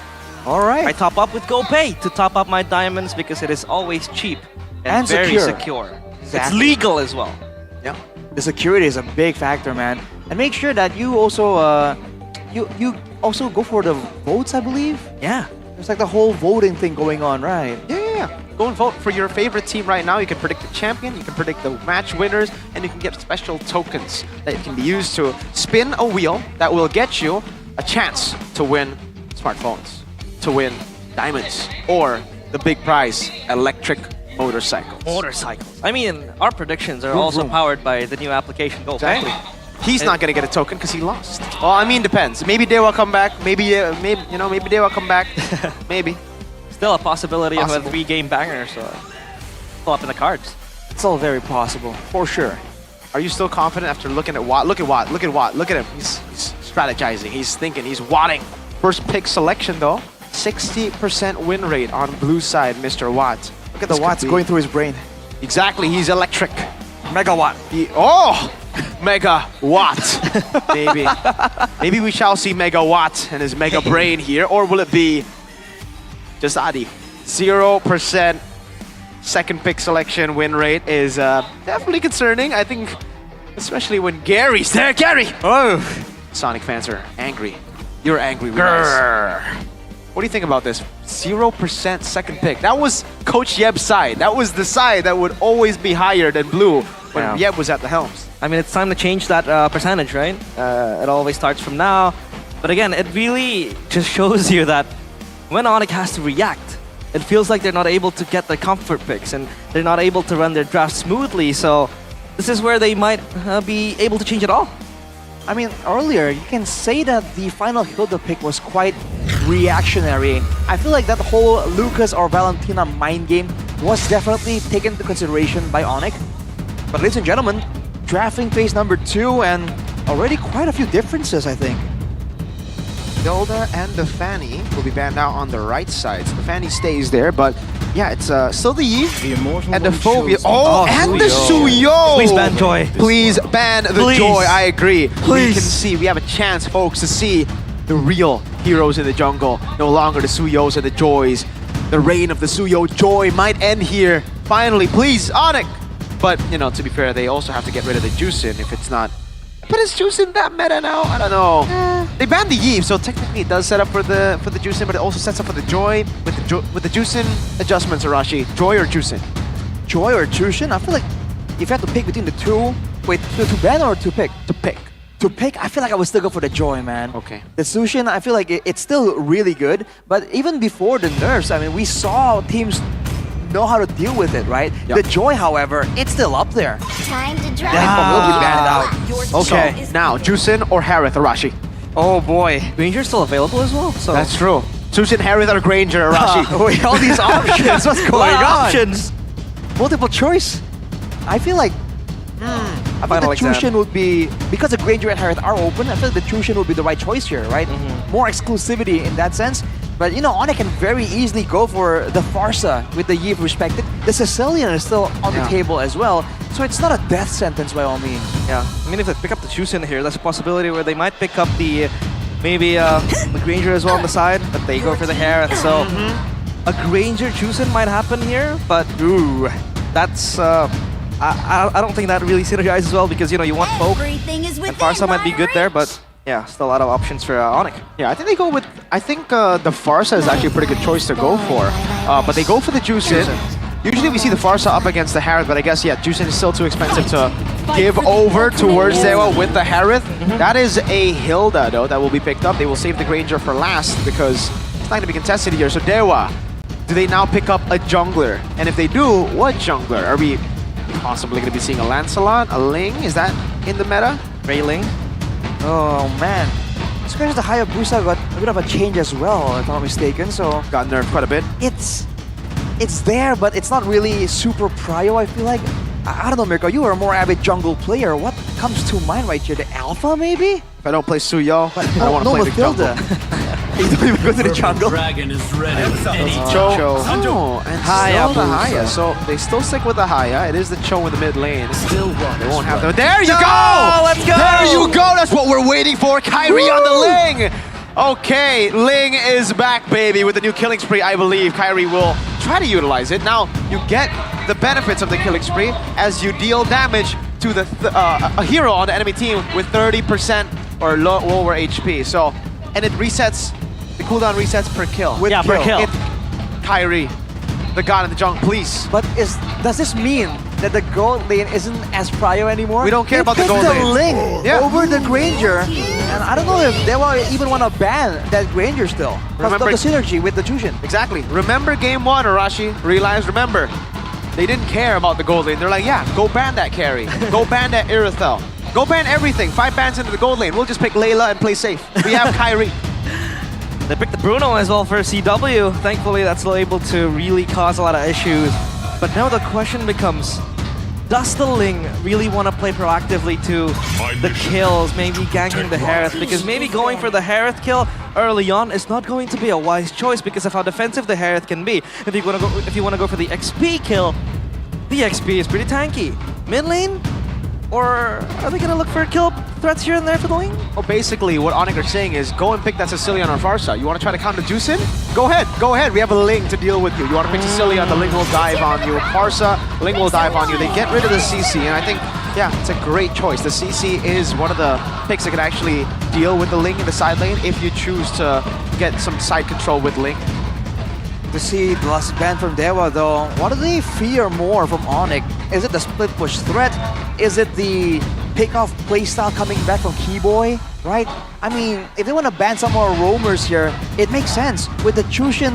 All right. I top up with GoPay to top up my diamonds because it is always cheap and very secure. It's Exactly. legal as well. Yeah. The security is a big factor, man. And make sure that you also you also go for the votes, I believe. Yeah. There's like the whole voting thing going on, right? Yeah. Go and vote for your favorite team right now. You can predict the champion, you can predict the match winners, and you can get special tokens that can be used to spin a wheel that will get you a chance to win smartphones, to win diamonds, or the big prize, electric motorcycles. Motorcycles. I mean, our predictions are also powered by the new application GoPay. Exactly. He's not gonna get a token because he lost. Well, I mean, depends. Maybe they will come back. Maybe maybe they will come back. Maybe. Still a possibility of a 3-game banger, so still up in the cards. It's all very possible, for sure. Are you still confident after looking at Watt? Look at Watt. Look at Watt. Look at him. He's strategizing. He's thinking. He's watting. First pick selection though. 60% win rate on blue side, Mr. Watt. Look at the watts going through his brain. Exactly. He's electric. Megawatt. Megawatt. Maybe we shall see Megawatt and his mega brain here, or will it be just Adi? 0% second pick selection win rate is definitely concerning. I think, especially when Gary's there. Gary! Oh! Sonic fans are angry. You're angry with us. What do you think about this? 0% second pick. That was Coach Yeb's side. That was the side that would always be higher than blue when Yeb was at the helms. I mean, it's time to change that percentage, right? It always starts from now. But again, it really just shows you that when Onyx has to react, it feels like they're not able to get their comfort picks and they're not able to run their draft smoothly. So this is where they might be able to change it all. I mean, earlier, you can say that the final Hilda pick was quite reactionary. I feel like that whole Lucas or Valentina mind game was definitely taken into consideration by Onyx. But ladies and gentlemen, drafting phase number 2 and already quite a few differences, I think. Hilda and the Fanny will be banned out on the right side. So the Fanny stays there, but yeah, it's still the Yi and the Phobia. Oh, and the Suyo! Please ban Joy. Please ban the Please. Joy, I agree. Please. We can see, we have a chance, folks, to see the real heroes in the jungle. No longer the Suyos and the Joys. The reign of the Suyo Joy might end here. Finally, please, Onyx! But, you know, to be fair, they also have to get rid of the Juicin if it's not. But is Juicin that meta now? I don't know. They banned the Yi, so technically it does set up for the Juicin, but it also sets up for the Joy with the Juicin adjustments, Arashi. Joy or Juicin? Joy or Juicin? I feel like if you have to pick between the two, wait, to ban or to pick? To pick. To pick, I feel like I would still go for the Joy, man. Okay. The Sushin, I feel like it's still really good, but even before the nerfs, I mean, we saw teams know how to deal with it, right? Yep. The Joy, however, it's still up there. Time to draft. Will be banned out. Okay, now, Juicin or Harith, Arashi? Oh boy, Granger's still available as well. So That's true. Juicin, Harith, or Granger, Arashi? Wait, all these options, what's going on? options. Multiple choice. I feel like I think Final the exam. Tushin would be, because the Granger and Harith are open, I feel like the Tushin would be the right choice here, right? More exclusivity in that sense. But you know, Onyx can very easily go for the Farsa with the Yi respected. The Sicilian is still on the table as well. So it's not a death sentence by all means. Yeah, I mean if they pick up the Juicin here, that's a possibility where they might pick up the maybe the Granger as well on the side, but they go for the Harith. So a Granger Juicin might happen here, but ooh, that's I don't think that really synergizes well because you know you want Poke and Farsa might be good there, but yeah, still a lot of options for Onyx. Yeah, I think they go with. I think the Farsa is actually a pretty good choice to go for. But they go for the Juicin. Usually we see the Farsa up against the Harith, but I guess, yeah, Juicin is still too expensive to give over towards Zewa with the Harith. That is a Hilda, though, that will be picked up. They will save the Granger for last because it's not going to be contested here. So Dewa, do they now pick up a jungler? And if they do, what jungler? Are we possibly going to be seeing a Lancelot, a Ling? Is that in the meta? Ray Ling? Oh man. Scratch the Hayabusa got a bit of a change as well, if I'm not mistaken, so got nerfed quite a bit. It's there, but it's not really super prio, I feel like. I don't know, Mirko, you are a more avid jungle player. What comes to mind right here? The Alpha, maybe? If I don't play Suyo, I don't want to play the jungle. You don't even go to the jungle. Dragon is ready. Cho. Oh, and still the Haya. So they still stick with the Haya. It is the Cho in the mid lane. Still wrong. They won't have them. There you go! Let's go! There you go! That's what we're waiting for. Kyrie on the Ling! Okay, Ling is back, baby, with the new killing spree, I believe. Kyrie will try to utilize it. Now, you get the benefits of the killing spree as you deal damage to the a hero on the enemy team with 30% or lower HP. So, and it resets, the cooldown resets per kill. Yeah, per kill. Kyrie, the god in the jungle, please. But does this mean that the gold lane isn't as prio anymore? We don't care about the gold They lane. picked the Ling over the Granger. And I don't know if they will even want to ban that Granger still. Because of the synergy with the Jushin. Exactly. Remember game 1, Arashi. Realize, remember, they didn't care about the gold lane. They're like, yeah, go ban that carry. Go ban that Irithel. Go ban everything. 5 bans into the gold lane. We'll just pick Layla and play safe. We have Kyrie. They picked the Bruno as well for CW. Thankfully, that's still able to really cause a lot of issues. But now the question becomes, does the Ling really want to play proactively to the kills, maybe ganking the Harith? Because maybe going for the Harith kill early on is not going to be a wise choice because of how defensive the Harith can be. If you want to go for the XP kill, the XP is pretty tanky. Mid lane? Or are they going to look for kill threats here and there for the Ling? Well, basically, what Onyx are saying is go and pick that Sicilian or Farsa. You want to try to counter Juicin? Go ahead, go ahead. We have a Ling to deal with you. You want to pick Sicilian, the Ling will dive on you. Farsa, Ling will dive on you. They get rid of the CC, and I think, yeah, it's a great choice. The CC is one of the picks that can actually deal with the Ling in the side lane if you choose to get some side control with Ling. To see the last ban from Dewa though, what do they fear more from Onyx? Is it the split push threat? Is it the pick-off playstyle coming back from Keyboy? Right? I mean, if they want to ban some more roamers here, it makes sense. With the Chushin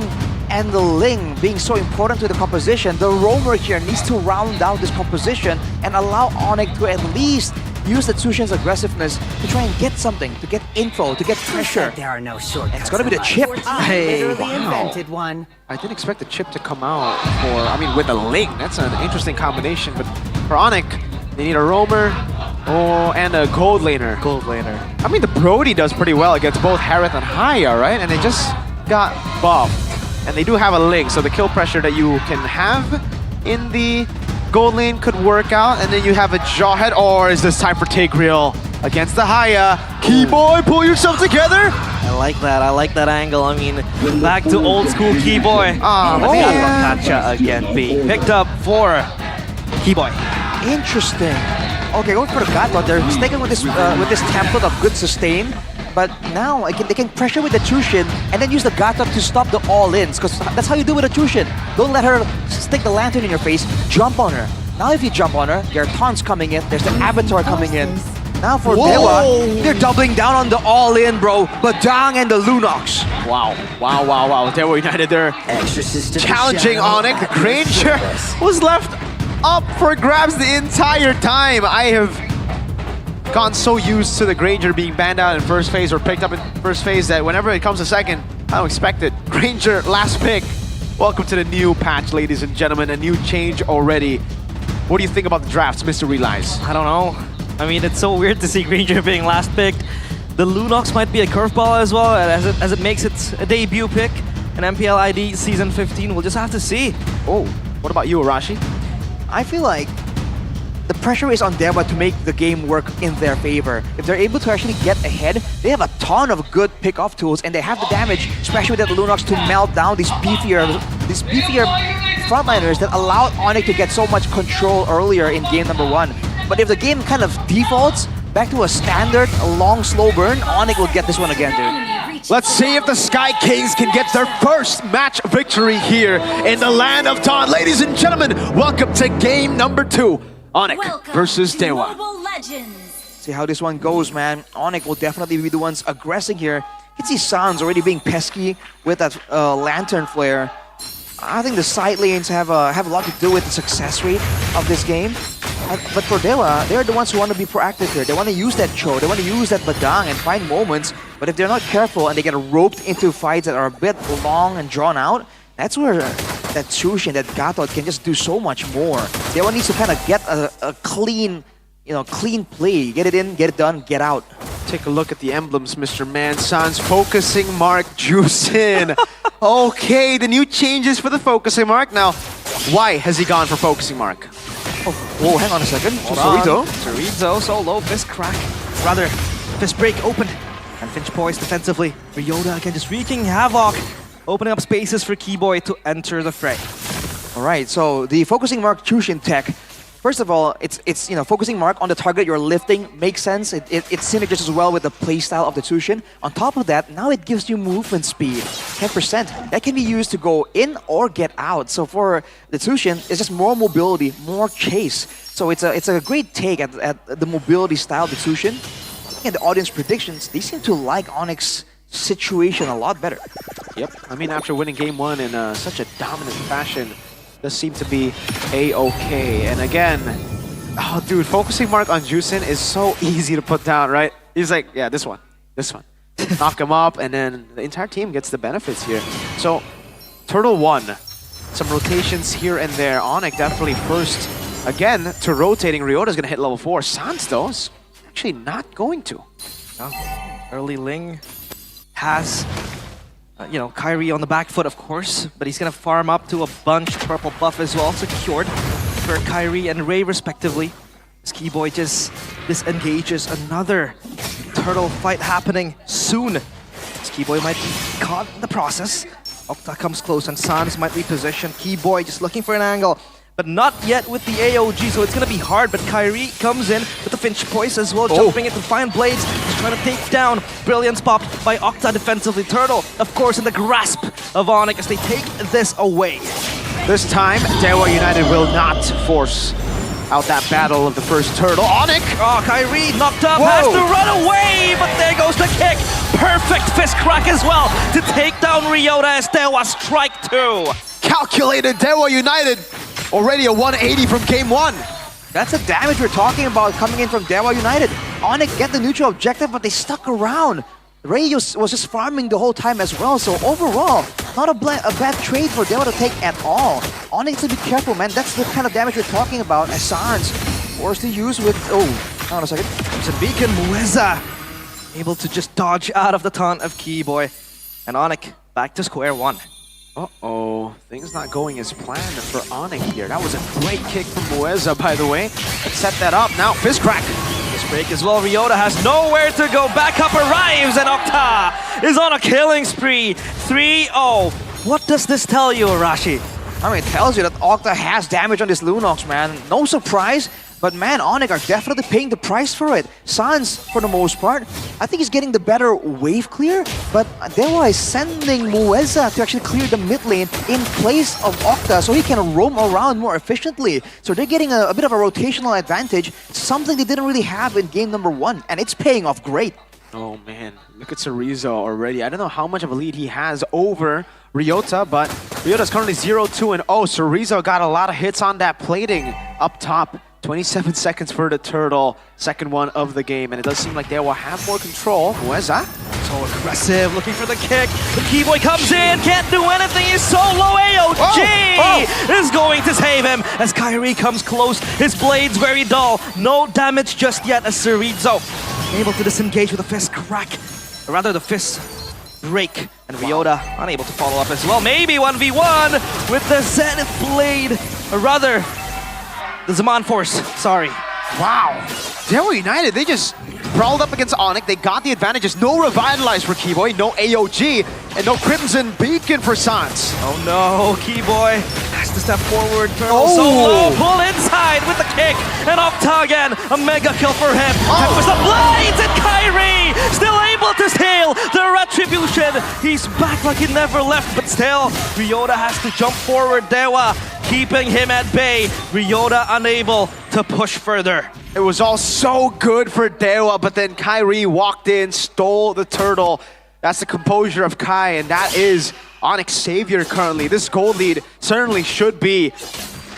and the Ling being so important to the composition, the roamer here needs to round out this composition and allow Onyx to at least use the Tushin's aggressiveness to try and get something, to get info, to get pressure. There are no shortcuts. And it's gonna be the chip. Hey, Invented one. I didn't expect the chip to come out with a Ling. That's an interesting combination. But for Onyx, they need a roamer and a gold laner. I mean, the Brody does pretty well against both Harith and Haya, right? And they just got buffed. And they do have a Ling, so the kill pressure that you can have in the gold lane could work out. And then you have a Jawhead, or is this time for Tigreal against the Haya? Keyboy, pull yourself together! I like that angle. I mean, back to old school Keyboy. Kacha again being picked up for Keyboy. Interesting. Okay, going for the Gatot. They're sticking with this template of good sustain. But now they can pressure with the Tushin and then use the Gatot to stop the all-ins, because that's how you do with a Tushin. Don't let her stick the lantern in your face, jump on her. Now if you jump on her, there are taunts coming in, there's the Avatar coming in. Now for Dewa, they're doubling down on the all-in, bro. Badang and the Lunox. Wow. Dewa United, they're challenging Onyx. The Granger was left up for grabs the entire time. I have gotten so used to the Granger being banned out in first phase or picked up in first phase that whenever it comes to second, I don't expect it. Granger, last pick. Welcome to the new patch, ladies and gentlemen. A new change already. What do you think about the drafts, Mr. Relies? I don't know. I mean, it's so weird to see Granger being last picked. The Lunox might be a curveball as well, as it makes its a debut pick. An MPL ID Season 15, we'll just have to see. Oh, what about you, Arashi? I feel like the pressure is on Dewa to make the game work in their favor. If they're able to actually get ahead, they have a ton of good pick-off tools, and they have the damage, especially with that Lunox, to melt down these beefier frontliners that allowed Onyx to get so much control earlier in game number 1. But if the game kind of defaults back to a standard, a long, slow burn, Onyx will get this one again, dude. Let's see if the Sky Kings can get their first match victory here in the land of Dawn. Ladies and gentlemen, welcome to game number 2. Onyx versus Dewa. See how this one goes, man. Onyx will definitely be the ones aggressing here. You can see Sans already being pesky with that lantern flare. I think the side lanes have a lot to do with the success rate of this game. But for Dewa, they're the ones who want to be proactive here. They want to use that Cho, they want to use that Badang and find moments. But if they're not careful and they get roped into fights that are a bit long and drawn out, that's where that Tushin, that Gatot can just do so much more. Dewa needs to kind of get a clean, clean play. Get it in, get it done, get out. Take a look at the emblems, Mr. Man. Sans focusing mark, Juicin. Okay, the new changes for the focusing mark. Now, why has he gone for focusing mark? Oh, whoa, hang on a second. Chorizo, so low, fist crack. Rather, fist break open. And Finch poised defensively. Ryota again just wreaking havoc. Opening up spaces for Keyboy to enter the fray. Alright, so the focusing mark Tushin tech. First of all, it's focusing mark on the target you're lifting makes sense. It synergizes well with the playstyle of the Tushin. On top of that, now it gives you movement speed, 10%. That can be used to go in or get out. So for the Tushin, it's just more mobility, more chase. So it's a great take at the mobility style of the Tushin. And the audience predictions, they seem to like Onyx situation a lot better. Yep, I mean, after winning game 1 in such a dominant fashion, does seem to be a-okay. And again, oh dude, focusing mark on Juicin is so easy to put down, right? He's like, yeah, this one. Knock him up, and then the entire team gets the benefits here. So, Turtle 1, some rotations here and there. Onyx definitely first, again, to rotating. Ryota's gonna hit level 4. Sans, though, is actually not going to. Early Ling has Kyrie on the back foot, of course, but he's gonna farm up to a bunch. Purple buff as well secured for Kyrie and Ray respectively. As Keyboy just disengages. Another turtle fight happening soon. As Keyboy might be caught in the process. Octa comes close and Sans might reposition. Keyboy just looking for an angle, but not yet with the AOG, so it's gonna be hard. But Kyrie comes in with the Finch Poise as well, jumping into Fine Blades. He's trying to take down. Brilliance popped by Octa defensively. Turtle, of course, in the grasp of Onyx as they take this away. This time, Dewa United will not force out that battle of the first turtle. Onyx! Oh, Kyrie knocked up, has to run away, but there goes the kick. Perfect fist crack as well to take down Ryota as Dewa striked 2. Calculated Dewa United. Already a 180 from game 1. That's the damage we're talking about coming in from Dewa United. Onyx get the neutral objective, but they stuck around. Ray was just farming the whole time as well, so overall, not a bad trade for Dewa to take at all. Onyx needs to be careful, man. That's the kind of damage we're talking about. As Sans forced to use with... Oh, hang on a second. It's a beacon. Mueza able to just dodge out of the taunt of Keyboy. And Onyx back to square one. Uh-oh, things not going as planned for Onyx here. That was a great kick from Mueza, by the way. Let's set that up. Now, fist crack. This break as well. Ryota has nowhere to go. Backup arrives and Octa is on a killing spree. 3-0. What does this tell you, Arashi? I mean, it tells you that Octa has damage on this Lunox, man. No surprise, but man, Onyx are definitely paying the price for it. Sans, for the most part, I think he's getting the better wave clear, but Dewa is sending Mueza to actually clear the mid lane in place of Octa so he can roam around more efficiently. So they're getting a bit of a rotational advantage, something they didn't really have in game number 1, and it's paying off great. Oh man, look at Cerezo already. I don't know how much of a lead he has over Ryota, but Ryota's currently 0-2-0. Cerezo got a lot of hits on that plating up top. 27 seconds for the turtle, second one of the game, and it does seem like they will have more control. Mueza, so aggressive, looking for the kick. The Keyboy comes in, can't do anything, he's so low. AOG is going to save him as Kyrie comes close. His blade's very dull, no damage just yet as Cerezo able to disengage with a fist crack, or rather the fist break, and Ryota unable to follow up as well. Maybe 1v1 with the Zenith blade, or rather the Zaman Force, sorry. Wow. Dewa United, they just brawled up against Onyx. They got the advantages. No Revitalize for Keyboy, no AOG, and no Crimson Beacon for Sans. Oh no, Keyboy has to step forward. Turtle so low, pull inside with the kick, and Octa again, a mega kill for him. Tempers the blades, and Kyrie still able to steal the retribution. He's back like he never left, but still, Ryota has to jump forward. Dewa keeping him at bay. Ryota unable to push further. It was all so good for Dewa, but then Kyrie walked in, stole the turtle. That's the composure of Kai, and that is Onyx savior currently. This gold lead certainly should be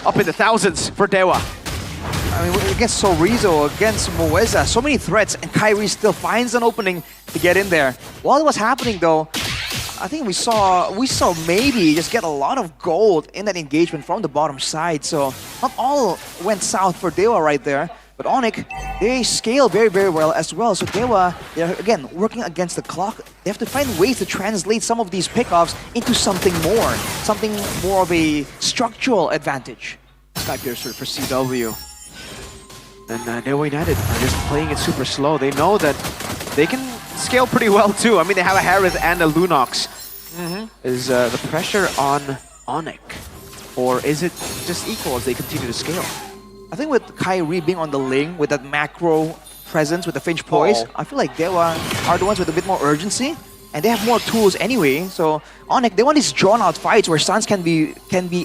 up in the thousands for Dewa. I mean, against Cerezo, against Mueza, so many threats, and Kyrie still finds an opening to get in there. While it was happening though, I think we saw maybe just get a lot of gold in that engagement from the bottom side, so not all went south for Dewa right there. But Onyx, they scale very, very well as well. So Dewa, they're again working against the clock. They have to find ways to translate some of these pickoffs into something more of a structural advantage. Skypiercer for CW. And Dewa United are just playing it super slow. They know that they can scale pretty well too. I mean, they have a Harith and a Lunox. Is the pressure on Onyx? Or is it just equal as they continue to scale? I think with Kyrie being on the Ling, with that macro presence, with the Finch Poise, I feel like Dewa are the ones with a bit more urgency, and they have more tools anyway. So Onyx, they want these drawn-out fights where Sans can be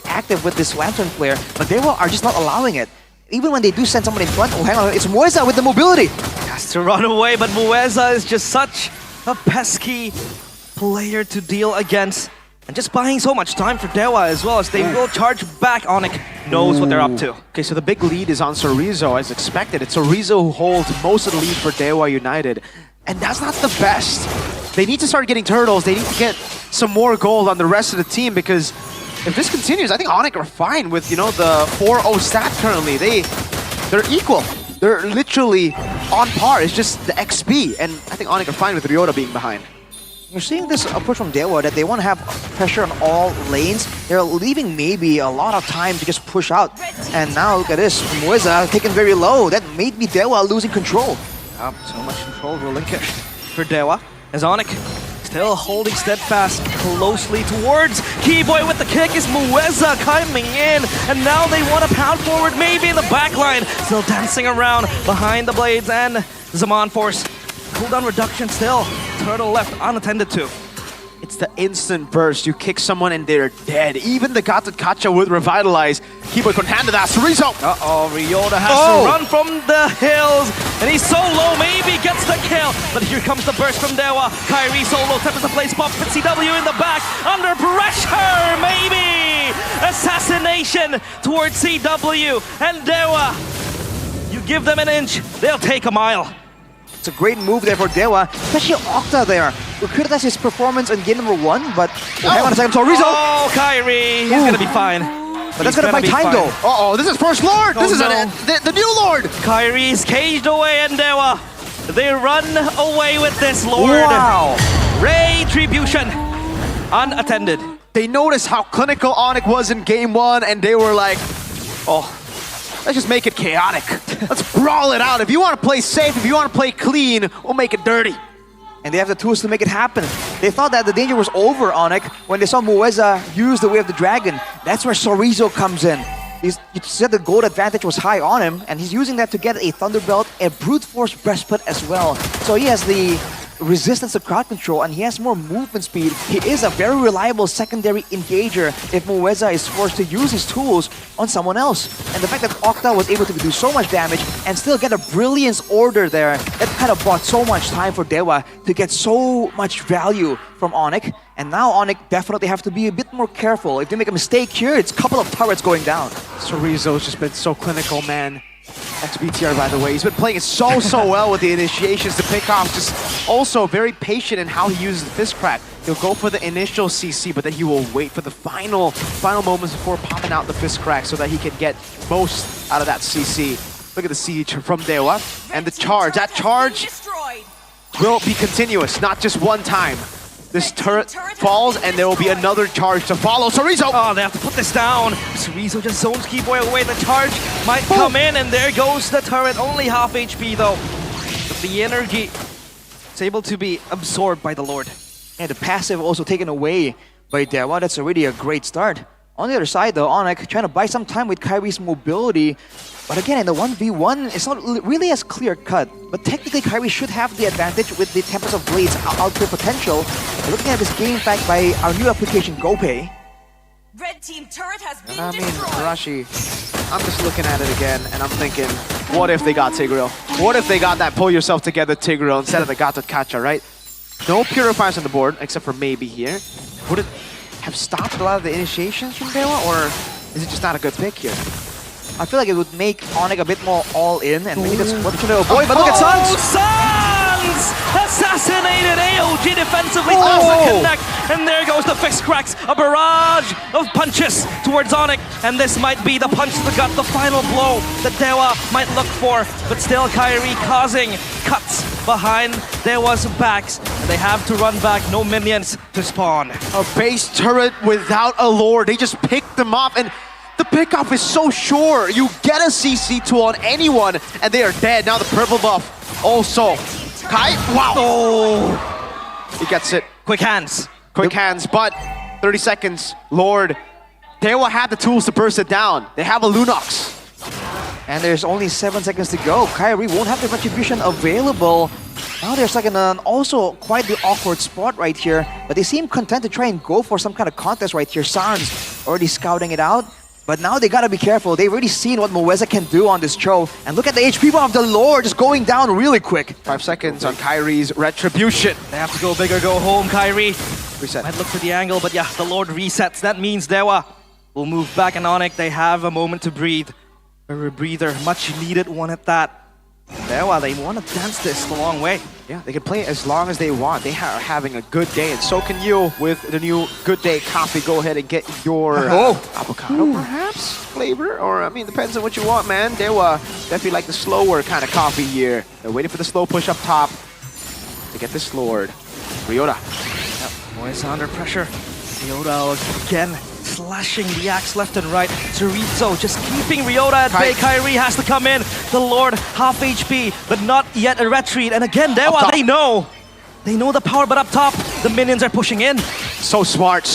active with this Lantern Flare, but Dewa are just not allowing it. Even when they do send someone in front, oh hang on, it's Mueza with the mobility. Has to run away, but Mueza is just such a pesky player to deal against. And just buying so much time for Dewa as well, as they will charge back. Onyx knows what they're up to. Okay, so the big lead is on Cerezo as expected. It's Cerezo who holds most of the lead for Dewa United. And that's not the best. They need to start getting turtles. They need to get some more gold on the rest of the team, because if this continues, I think Onyx are fine with, you know, the 4-0 stat currently. They're equal. They're literally on par. It's just the XP. And I think Onyx are fine with Ryota being behind. You're seeing this approach from Dewa that they want to have pressure on all lanes. They're leaving maybe a lot of time to just push out. And now look at this, Mueza taken very low. That made me Dewa losing control. So much control relinquished for Dewa as Onyx still holding steadfast closely towards Keyboy with the kick is Mueza coming in, and now they want to pound forward maybe in the backline. Still dancing around behind the blades and Zaman Force. Cooldown reduction still. Turtle left unattended to. It's the instant burst. You kick someone and they're dead. Even the Gatot Kacha would revitalize. Keyboard couldn't handle that. Chorizo! Uh-oh, Ryota has to run from the hills. And he's so low, maybe gets the kill. But here comes the burst from Dewa. Kyrie solo, tempers the play spot. But CW in the back, under pressure, maybe! Assassination towards CW. And Dewa, you give them an inch, they'll take a mile. It's a great move there for Dewa, especially Octa there. We criticized his performance in game number 1, but hang on a second, Chorizo! Oh, Kyrie, he's gonna be fine. But that's gonna buy time though. Uh-oh, this is first Lord! Oh, this is no. the new Lord! Kyrie's caged away and Dewa, they run away with this Lord. Wow! Retribution, unattended. They noticed how clinical Onyx was in game 1 and they were like, oh, let's just make it chaotic. Let's brawl it out. If you want to play safe, if you want to play clean, we'll make it dirty. And they have the tools to make it happen. They thought that the danger was over, Onyx, when they saw Mueza use the Way of the Dragon. That's where Chorizo comes in. You said the gold advantage was high on him, and he's using that to get a Thunderbelt, a Brute Force Breastplate as well. So he has the resistance to crowd control, and he has more movement speed. He is a very reliable secondary engager if Mueza is forced to use his tools on someone else. And the fact that Octa was able to do so much damage and still get a Brilliance Order there, that kind of bought so much time for Dewa to get so much value from Onyx. And now Onyx definitely have to be a bit more careful. If they make a mistake here, it's a couple of turrets going down. Chorizo's just been so clinical, man. XBTR, by the way, he's been playing it so well with the initiations, the pickoffs, just also very patient in how he uses the fist crack. He'll go for the initial CC, but then he will wait for the final moments before popping out the fist crack so that he can get most out of that CC. Look at the siege from Dewa, and the charge. That charge will be continuous, not just one time. This turret falls, and there will be another charge to follow. Chorizo! Oh, they have to put this down. Chorizo just zones Keyboy away. The charge might come in, and there goes the turret. Only half HP, though. But the energy is able to be absorbed by the Lord. And the passive also taken away by Dewa. That's already a great start. On the other side, though, Onyx trying to buy some time with Kyrie's mobility. But again, in the 1v1, it's not really as clear-cut. But technically, Kyrie should have the advantage with the Tempest of Blades output potential. But looking at this game fact by our new application, GoPay. Red team turret has been I mean, Arashi, I'm just looking at it again, and I'm thinking, what if they got Tigreal? What if they got that pull yourself together Tigreal instead of the Gatot Kacha, right? No Purifiers on the board, except for maybe here. Would it have stopped a lot of the initiations from Dewa, or is it just not a good pick here? I feel like it would make Onyx a bit more all-in, and maybe that's what they should avoid. But look at Suns! Suns! Assassinated AOG defensively off the connect, and there goes the fist cracks. A barrage of punches towards Onyx, and this might be the punch to the gut, the final blow that Dewa might look for. But still, Kyrie causing cuts behind Dewa's backs, and they have to run back. No minions to spawn. A base turret without a lord. They just picked them off, and the pickoff is so sure. You get a CC tool on anyone, and they are dead. Now the purple buff also. Kai, wow. Oh. He gets it. Quick hands. Quick hands, but 30 seconds. Lord, Dewa had the tools to burst it down. They have a Lunox. And there's only 7 seconds to go. Kyrie won't have the retribution available. Now they're stuck in an also quite the awkward spot right here. But they seem content to try and go for some kind of contest right here. Sans already scouting it out. But now they gotta be careful. They've already seen what Mueza can do on this show. And look at the HP bar of the Lord just going down really quick. 5 seconds on Kyrie's retribution. They have to go big or go home, Kyrie. Reset. Might look for the angle, but yeah, the Lord resets. That means Dewa will move back, and Onyx, they have a moment to breathe. A rebreather, much needed one at that. Dewa, they want to dance this the long way. Yeah, they can play it as long as they want. They are having a good day, and so can you with the new Good Day coffee. Go ahead and get your avocado, perhaps, flavor, or I mean, depends on what you want, man. Dewa definitely like the slower kind of coffee here. They're waiting for the slow push up top to get this Lord. Ryota. Boys under pressure. Ryota again slashing the axe left and right. Chorizo just keeping Ryota at bay. Kyrie has to come in. The Lord half HP, but not yet a retreat. And again, Dewa, they know. They know the power, but up top, the minions are pushing in. So smart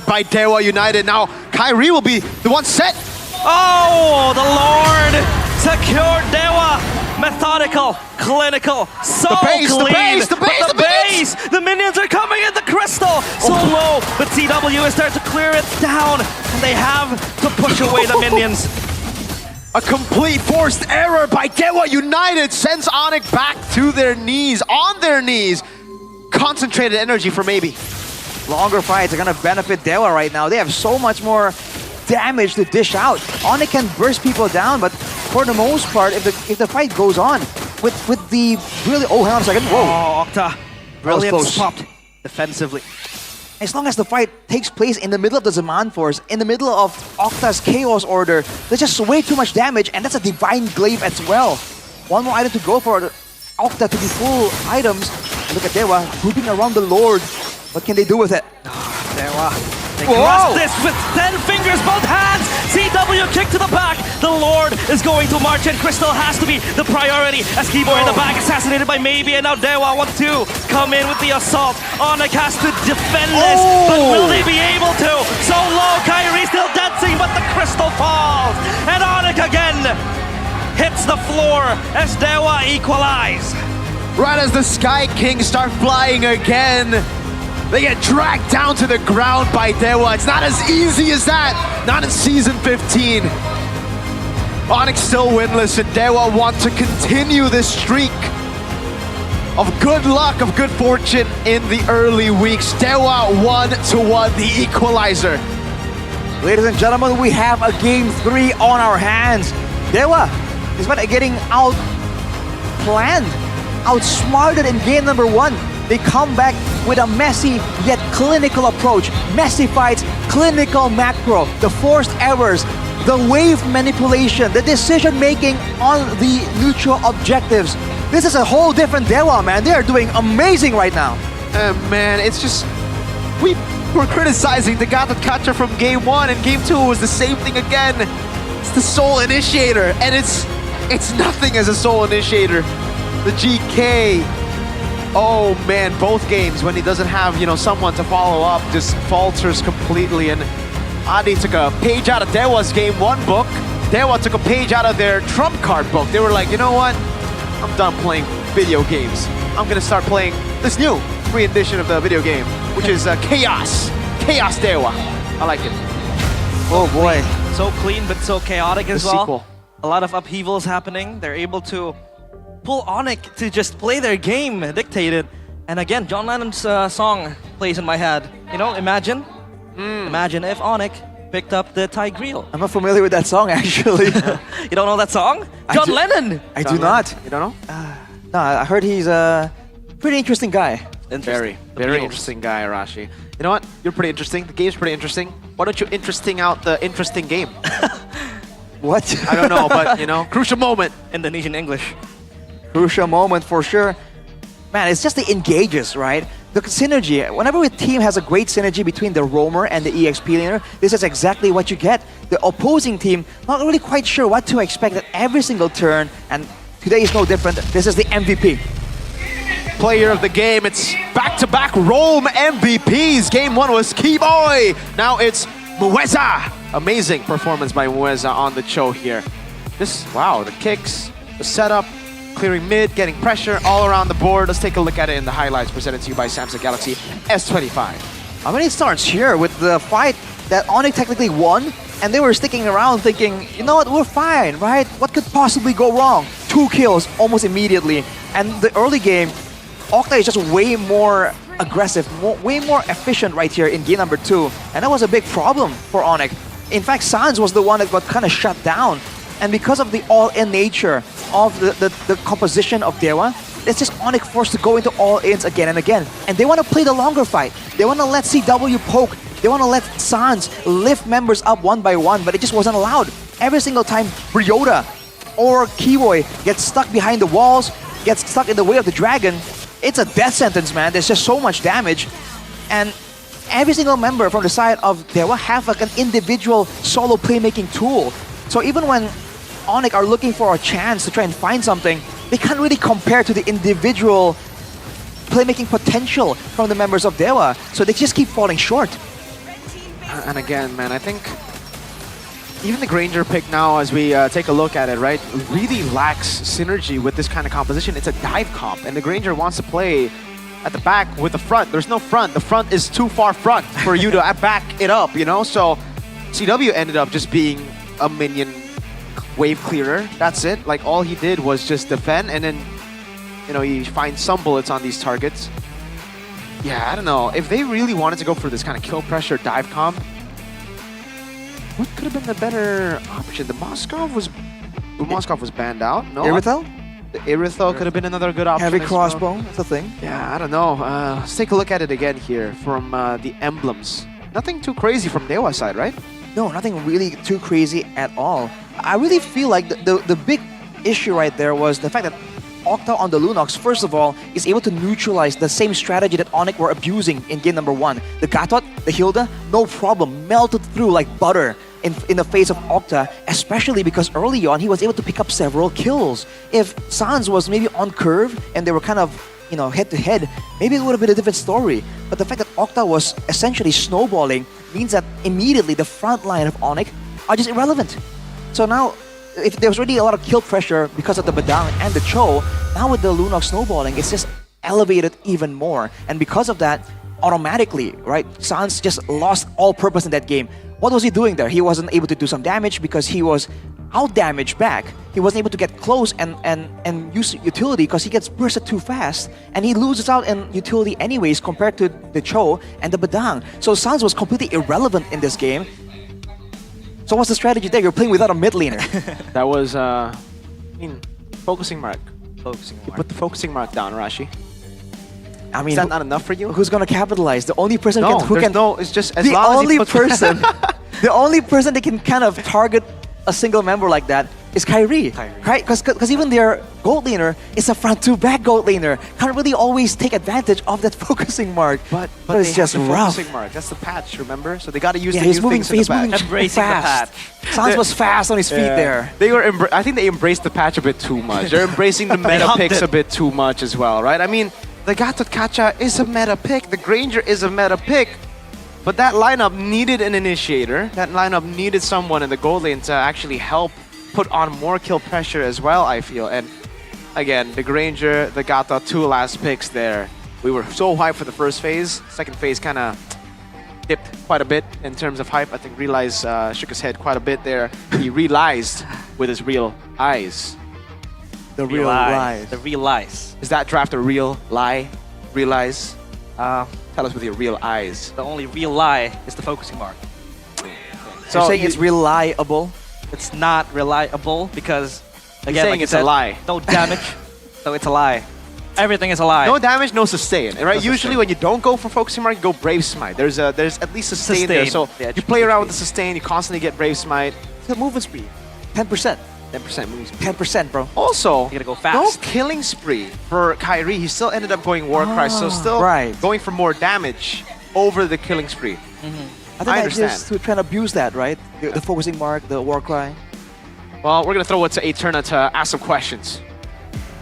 by Dewa United. Now, Kyrie will be the one set. Oh, the Lord secured Dewa. Methodical, clinical, so base, the clean. base, the But base, the the base! base! The minions are coming in, the crystal! So low, but TW is there to clear it down. And they have to push away the minions. A complete forced error by Dewa United sends Onyx back to their knees, on their knees. Concentrated energy for maybe. Longer fights are gonna benefit Dewa right now. They have so much more damage to dish out. Onyx can burst people down, but for the most part, if the fight goes on, with the really hang on a second. Whoa. Oh, Octa. Brilliant close. stopped defensively. As long as the fight takes place in the middle of the Zaman Force, in the middle of Octa's Chaos Order, there's just way too much damage, and that's a Divine Glaive as well. One more item to go for Octa to be full items. Look at Dewa grouping around the Lord. What can they do with it? Dewa. They grasp this with 10 fingers, both hands. CW kick to the back. The Lord is going to march in. Crystal has to be the priority as Keyboy in the back, assassinated by Maybe, and now Dewa want to come in with the assault. Onyx has to defend this, but will they be able to? So low, Kyrie still dancing, but the Crystal falls. And Onyx again hits the floor as Dewa equalize. Right as the Sky Kings start flying again, they get dragged down to the ground by Dewa. It's not as easy as that. Not in Season 15. Onyx still winless, and Dewa want to continue this streak of good luck, of good fortune in the early weeks. Dewa 1-1, the equalizer. Ladies and gentlemen, we have a Game 3 on our hands. Dewa is getting outplanned, outsmarted in game number 1. They come back with a messy yet clinical approach. Messy fights, clinical macro, the forced errors, the wave manipulation, the decision making on the neutral objectives. This is a whole different Dewa, man. They are doing amazing right now. Man, it's just... We were criticizing the Gatot Kacha from game 1, and game 2 was the same thing again. It's the Soul Initiator, and it's nothing as a Soul Initiator. The GK... Oh man, both games when he doesn't have, someone to follow up, just falters completely. And Adi took a page out of Dewa's game 1 book. Dewa took a page out of their trump card book. They were like, you know what? I'm done playing video games. I'm gonna start playing this new free edition of the video game, which is Chaos. Chaos Dewa. I like it. Oh boy. So clean, but so chaotic as well. Sequel. A lot of upheavals happening. They're able to pull Onyx to just play their game dictated. And again, John Lennon's song plays in my head. Imagine if Onyx picked up the Tigreal. I'm not familiar with that song, actually. You don't know that song? John Lennon! I do not. You don't know? No, I heard he's a pretty interesting guy. Very interesting guy, Arashi. You know what? You're pretty interesting. The game's pretty interesting. Why don't you interesting out the interesting game? What? I don't know, but crucial moment. Indonesian English. Crucial moment for sure. Man, it's just the engages, right? The synergy. Whenever a team has a great synergy between the roamer and the EXP laner, this is exactly what you get. The opposing team not really quite sure what to expect at every single turn, and today is no different. This is the MVP. Player of the game, it's back-to-back Roam MVPs. Game 1 was Keyboy. Now it's Mueza. Amazing performance by Mueza on the Cho here. Wow, the kicks, the setup, clearing mid, getting pressure all around the board. Let's take a look at it in the highlights presented to you by Samsung Galaxy S25. I mean, it starts here with the fight that Onyx technically won, and they were sticking around thinking, you know what, we're fine, right? What could possibly go wrong? 2 kills almost immediately. And the early game, Octa is just way more aggressive, way more efficient right here in game number 2. And that was a big problem for Onyx. In fact, Sans was the one that got kind of shut down. And because of the all-in nature of the composition of Dewa, it's just Onyx forced to go into all-ins again and again. And they want to play the longer fight. They want to let CW poke. They want to let Sans lift members up one by one, but it just wasn't allowed. Every single time Ryota or Kiwoy gets stuck behind the walls, gets stuck in the way of the dragon, it's a death sentence, man. There's just so much damage. And every single member from the side of Dewa have like an individual solo playmaking tool. So even when Onyx are looking for a chance to try and find something, they can't really compare to the individual playmaking potential from the members of Dewa. So they just keep falling short. And again, man, I think even the Granger pick now, as we take a look at it, right, really lacks synergy with this kind of composition. It's a dive comp, and the Granger wants to play at the back with the front. There's no front. The front is too far front for you to back it up, you know? So CW ended up just being a minion wave clearer. That's it. Like, all he did was just defend, and then, you know, he finds some bullets on these targets. Yeah, I don't know. If they really wanted to go for this kind of kill pressure dive comp, what could have been the better option? The Moskov was banned out. No, Irithel? The Irithel could have been another good option. Heavy as crossbow, well. that's a thing. Yeah, I don't know. Let's take a look at it again here from the emblems. Nothing too crazy from Dewa's side, right? No, nothing really too crazy at all. I really feel like the big issue right there was the fact that Octa on the Lunox, first of all, is able to neutralize the same strategy that Onyx were abusing in game number 1. The Gatot, the Hilda, no problem, melted through like butter in the face of Octa, especially because early on he was able to pick up several kills. If Sans was maybe on curve and they were kind of, you know, head-to-head, maybe it would have been a different story. But the fact that Octa was essentially snowballing means that immediately the front line of Onyx are just irrelevant. So now, if there was already a lot of kill pressure because of the Badang and the Cho, now with the Lunox snowballing, it's just elevated even more. And because of that, automatically, right, Sans just lost all purpose in that game. What was he doing there? He wasn't able to do some damage because he was out-damaged back. He wasn't able to get close and use utility because he gets bursted too fast. And he loses out in utility anyways compared to the Cho and the Badang. So Sans was completely irrelevant in this game. So what's the strategy there? You're playing without a mid laner. That was, I mean, focusing mark. Focusing mark. You put the focusing mark down, Rashi. I mean, is that not enough for you? Who's gonna capitalize? The only person who can no, it's just as the long only as he puts person, the only person that can kind of target a single member like that is Kyrie. Right? Because even their gold laner is a front to back gold laner. Can't really always take advantage of that focusing mark. But it's they just have the rough. focusing mark. That's the patch, remember? So they got to use the he's new moving, things in he's the moving patch. Embracing the fast. patch. Sans was fast on his feet there. They were. I think they embraced the patch a bit too much. They're embracing the meta humped picks it. a bit too much as well, right? I mean, the Gatot Kacha is a meta pick. The Granger is a meta pick. But that lineup needed an initiator. That lineup needed someone in the gold lane to actually help put on more kill pressure as well, I feel. And again, the Granger, the Gatot, 2 last picks there. We were so hyped for the first phase. Second phase kind of dipped quite a bit in terms of hype. I think Realize shook his head quite a bit there. He realized with his real eyes. The real lies. The real lies. Is that draft a real lie? Realize? Tell us with your real eyes. The only real lie is the focusing mark. So you're saying it's reliable? It's not reliable because, again, saying like it's I said, a lie. no damage, so it's a lie. Everything is a lie. No damage, no sustain, right? No sustain. Usually when you don't go for focusing mark, you go Brave Smite. There's at least sustain there. So Yeah, you play around with the sustain, you constantly get Brave Smite. The movement speed, 10%. 10% moving speed. 10%, bro. Also, You gotta go no fast. killing spree for Kyrie. He still ended up going Warcry, so still going for more damage over the killing spree. I think I just to try and abuse that, right? The focusing mark, the war cry. Well, we're gonna throw it to Eterna to ask some questions.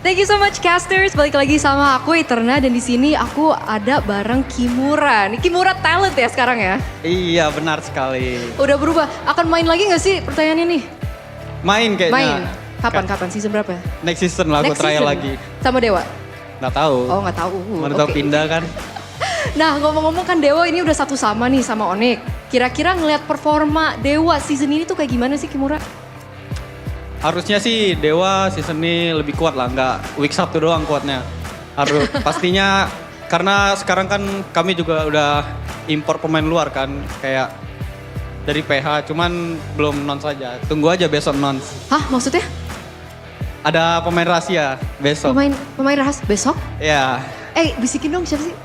Thank you so much casters, balik lagi sama aku Eterna dan di sini aku ada bareng Kimura. Nih Kimura talent ya sekarang ya? Iya benar sekali. Udah berubah. Akan main lagi nggak sih pertanyaan ini? Main kayaknya. Main. Kapan? Season berapa? Next season lah aku Next trial season? lagi. Sama Dewa? Nggak tahu. Oh nggak tahu. Mana tahu Oke. pindah kan. Nah ngomong-ngomong kan Dewa ini udah satu sama nih sama Onyx. Kira-kira ngelihat performa Dewa season ini tuh kayak gimana sih Kimura? Harusnya sih Dewa season ini lebih kuat lah, nggak week 1 doang kuatnya. Harus pastinya karena sekarang kan kami juga udah impor pemain luar kan, kayak dari PH, cuman belum nons saja. Tunggu aja besok nons. Hah maksudnya? Ada pemain rahasia besok. Pemain rahasia besok? Ya. Bisikin dong siapa sih?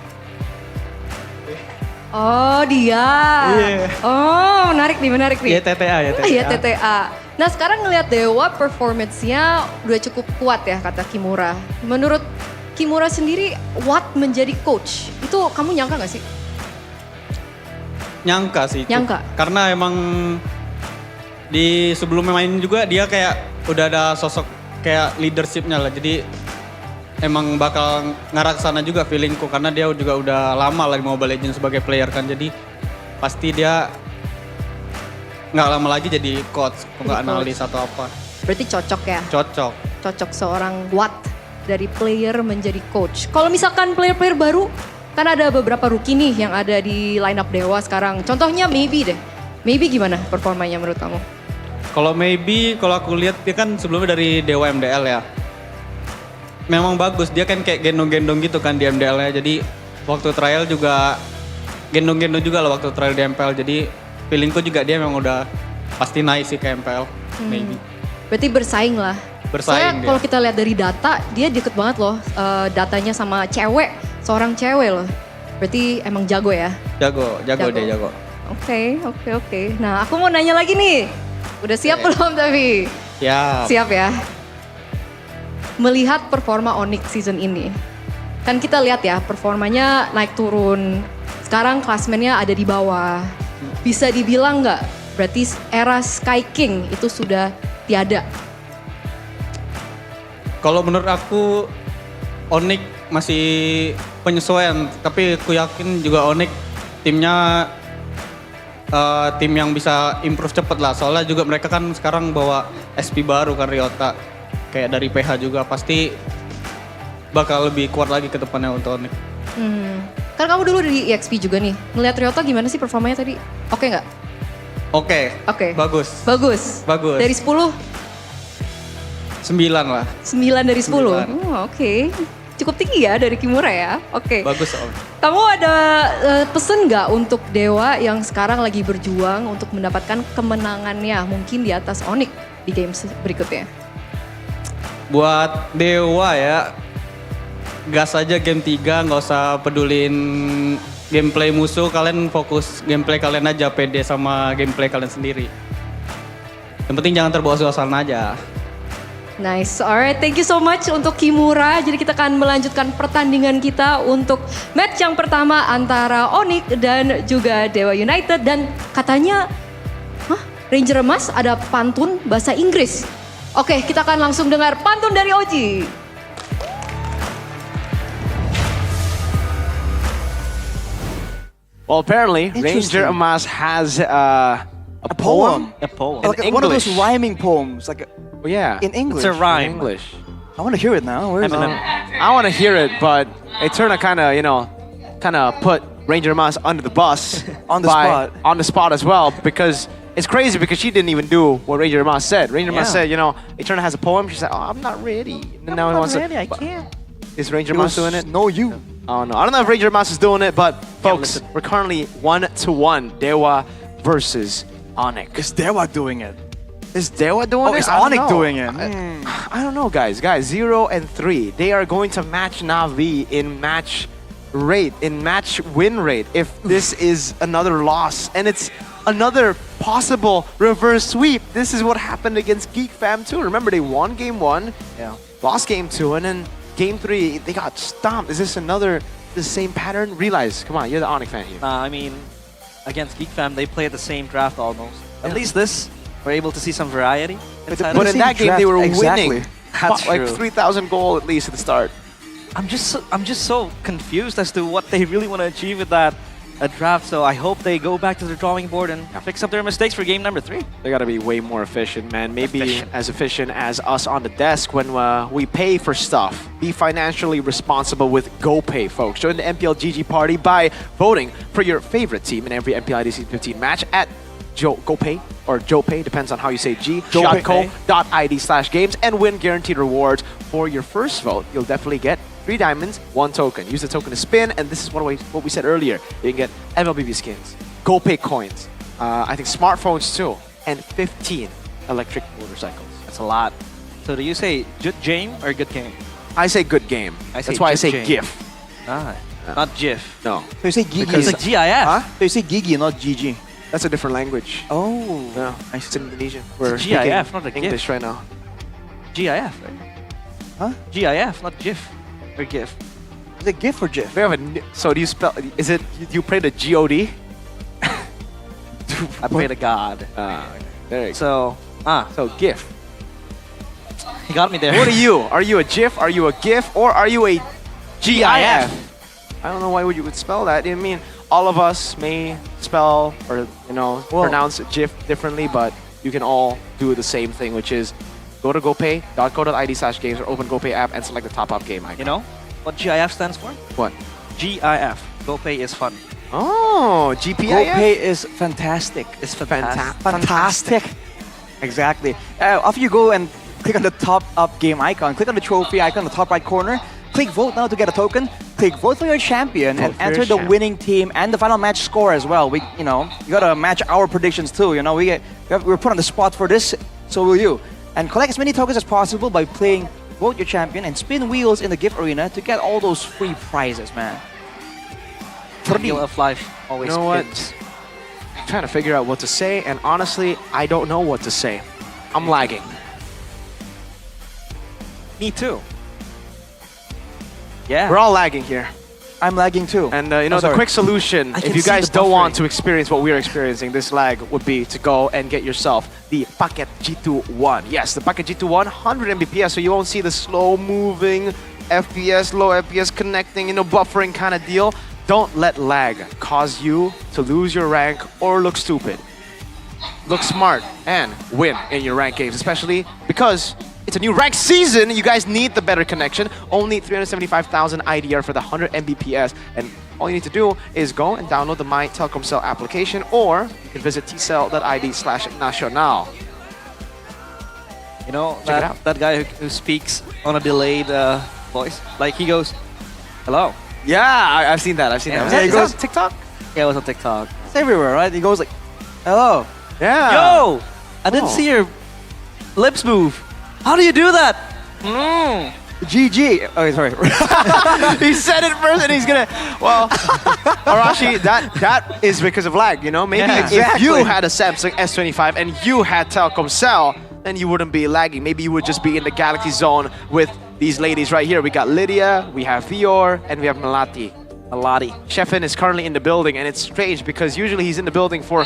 Oh dia. Iya. Oh menarik nih. Ya TTA. Iya TTA. Nah sekarang ngelihat Dewa performance-nya udah cukup kuat ya kata Kimura. Menurut Kimura sendiri, what menjadi coach? Itu kamu nyangka gak sih? Nyangka sih. Nyangka? Karena emang di sebelum main juga dia kayak udah ada sosok kayak leadership-nya lah. Jadi emang bakal ngarah ke sana juga feelingku karena dia juga udah lama lah di Mobile Legends sebagai player kan. Jadi pasti dia nggak lama lagi jadi coach, nggak Jadi analis atau apa. Berarti cocok ya? Cocok. Cocok seorang Watt dari player menjadi coach. Kalau misalkan player-player baru, kan ada beberapa rookie nih yang ada di lineup Dewa sekarang. Contohnya Maybe deh. Maybe gimana performanya menurut kamu? Kalau Maybe, kalau aku lihat dia kan sebelumnya dari Dewa MDL ya. Memang bagus, dia kan kayak gendong-gendong gitu kan di MDL-nya. Jadi waktu trial juga gendong-gendong juga lah waktu trial di MPL. Jadi feelingku juga dia memang udah pasti naik sih ke MPL, Maybe. Berarti bersaing lah. Bersaing Soalnya kalau kita lihat dari data, dia deket banget loh datanya sama cewek. Seorang cewek loh. Berarti emang jago ya? Jago. Dia jago. Oke. Nah aku mau nanya lagi nih. Udah siap belum tapi? Siap ya. Melihat performa Onyx season ini. Kan kita lihat ya performanya naik turun. Sekarang klasmennya ada di bawah. Bisa dibilang nggak? Berarti era Sky King itu sudah tiada. Kalau menurut aku Onyx masih penyesuaian. Tapi aku yakin juga Onyx timnya tim yang bisa improve cepet lah. Soalnya juga mereka kan sekarang bawa SP baru kan Ryota. Kayak dari PH juga pasti bakal lebih kuat lagi ke depannya untuk Onyx. Kan kamu dulu di EXP juga nih. Ngeliat Ryota gimana sih performanya tadi? Oke nggak? Oke. Bagus. Dari 10? 9 lah. 9 dari 10? Oke. Cukup tinggi ya dari Kimura ya? Oke. Bagus Om. Kamu ada pesen nggak untuk Dewa yang sekarang lagi berjuang untuk mendapatkan kemenangannya mungkin di atas Onyx di game berikutnya? Buat Dewa ya, gas aja game 3, nggak usah pedulin gameplay musuh, kalian fokus gameplay kalian aja, pede sama gameplay kalian sendiri. Yang penting jangan terbawa suasana aja. Nice, alright, thank you so much untuk Kimura. Jadi kita akan melanjutkan pertandingan kita untuk match yang pertama antara Onyx dan juga Dewa United. Dan katanya, Ranger Emas ada pantun bahasa Inggris. Oke, kita akan langsung dengar pantun dari Oji. Well, apparently, Ranger Emas has a poem. A poem. In Like one of those English. rhyming poems. Like Yeah. in English. It's a rhyme. In English. I want to hear it now. Where is it? I want to hear it, but Eterna kind of put Ranger Emas under the bus. On the spot. On the spot as well, because it's crazy because she didn't even do what Ranger Emas said. Ranger Emas said, Eterna has a poem. She said, oh, I'm not ready. And now he wants to. I can't. Is Ranger Emas doing it? No, you. Oh no, I don't know if Ranger Emas is doing it, but folks, we're currently 1-1. Dewa versus Onyx. Is Dewa doing it? Is Dewa doing it? Is I don't Onyx know. doing it? I don't know, guys. 0 and 3. They are going to match Na'Vi in match rate, in match win rate. If this is another loss, and it's another possible reverse sweep. This is what happened against Geek Fam too. Remember, they won game 1, lost game 2, and then game 3 they got stomped. Is this the same pattern? Realize, come on, you're the Onyx fan here. I mean, against Geek Fam, they played the same draft almost. At least this, we're able to see some variety. But in that game, they were winning. That's like true. 3,000 goal at least at the start. I'm just so confused as to what they really want to achieve with that draft. So I hope they go back to the drawing board and fix up their mistakes for game number 3. They gotta be way more efficient, man. Maybe as efficient as us on the desk when we pay for stuff. Be financially responsible with GoPay, folks. Join the MPL GG party by voting for your favorite team in every MPL ID S15 match at GoPay or JoePay, depends on how you say G. Shotco.id/games and win guaranteed rewards for your first vote. You'll definitely get 3 diamonds, 1 token. Use the token to spin, and this is what we said earlier. You can get MLBB skins, GoPay coins, I think smartphones too, and 15 electric motorcycles. That's a lot. So do you say good game or good game? I say good game. That's why I say GIF. Not GIF. No. So you say Gigi. It's like GIF. Huh? So you say Gigi, not GG. That's a different language. Oh. Yeah, it's Indonesian. We're GIF, speaking not a GIF. English right now. GIF, right? Huh? GIF, not GIF. Or GIF. Is it GIF or GIF? We have so do you spell? Is it you pray to God? I pray to God. There you go. So GIF. He got me there. What are you? Are you a GIF? Are you a GIF? Or are you a GIF? I don't know why you would spell that. I mean, all of us may spell or pronounce GIF differently, but you can all do the same thing, which is go to gopay.co.id/games or open GoPay app and select the top-up game icon. You know what GIF stands for? What? GIF. GoPay is fun. Oh, GPIF? GoPay is fantastic. It's fantastic. Fantastic. Exactly. After you go and click on the top-up game icon, click on the trophy icon in the top right corner, click vote now to get a token, click vote for your champion, and enter the winning team and the final match score as well. We, you gotta match our predictions too. We're put on the spot for this, so will you. And collect as many tokens as possible by playing Vote Your Champion and spin wheels in the gift arena to get all those free prizes, man. Wheel of life always You know what? wins. I'm trying to figure out what to say, and honestly, I don't know what to say. I'm lagging. Me too. Yeah. We're all lagging here. I'm lagging too. And the quick solution, if you guys don't want to experience what we're experiencing, this lag, would be to go and get yourself the Packet G2-1. Yes, the Packet G2-1, 100 Mbps, so you won't see the slow-moving FPS, low FPS connecting, buffering kind of deal. Don't let lag cause you to lose your rank or look stupid. Look smart and win in your rank games, especially because it's a new rank season. You guys need the better connection. Only 375,000 IDR for the 100 Mbps. And all you need to do is go and download the My Telkomsel application, or you can visit tcell.id/nacional. You know, that guy who speaks on a delayed voice, like he goes, hello. Yeah, I've seen that. Yeah, he goes, TikTok? Yeah, it was on TikTok. It's everywhere, right? He goes like, hello. Yeah. Yo! I didn't see your lips move. How do you do that? GG. Oh, sorry. He said it first and he's gonna... Well, Arashi, that is because of lag, Maybe if you had a Samsung S25 and you had Telkomsel, then you wouldn't be lagging. Maybe you would just be in the Galaxy Zone with these ladies right here. We got Lydia, we have Fior, and we have Melati. Sheffin is currently in the building, and it's strange because usually he's in the building for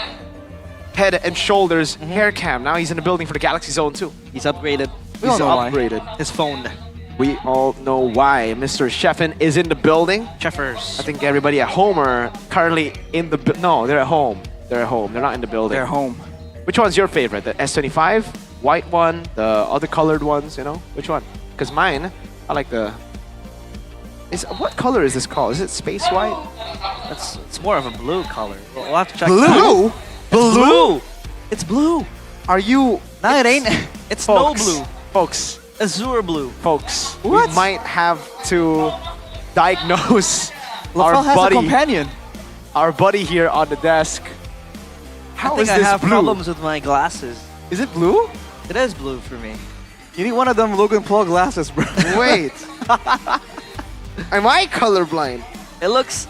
Head and Shoulders hair cam. Now he's in the building for the Galaxy Zone too. He's upgraded. He's upgraded. His phone. We all know why. Mr. Sheffin is in the building. Sheffers. I think everybody at home are currently in the... No, they're at home. They're at home. They're not in the building. They're home. Which one's your favorite? The S25? White one? The other colored ones, Which one? Because mine, I like the... What color is this called? Is it space white? It's more of a blue color. We'll have to check. Blue? Blue? It's blue. Are you... No, it ain't. It's no blue. Folks. Azure blue. Folks. What? We might have to diagnose Lafel has buddy. a companion. Our buddy here on the desk. How is I this have blue? problems with my glasses. Is it blue? It is blue for me. You need one of them Logan Paul glasses, bro. Wait. Am I colorblind? It looks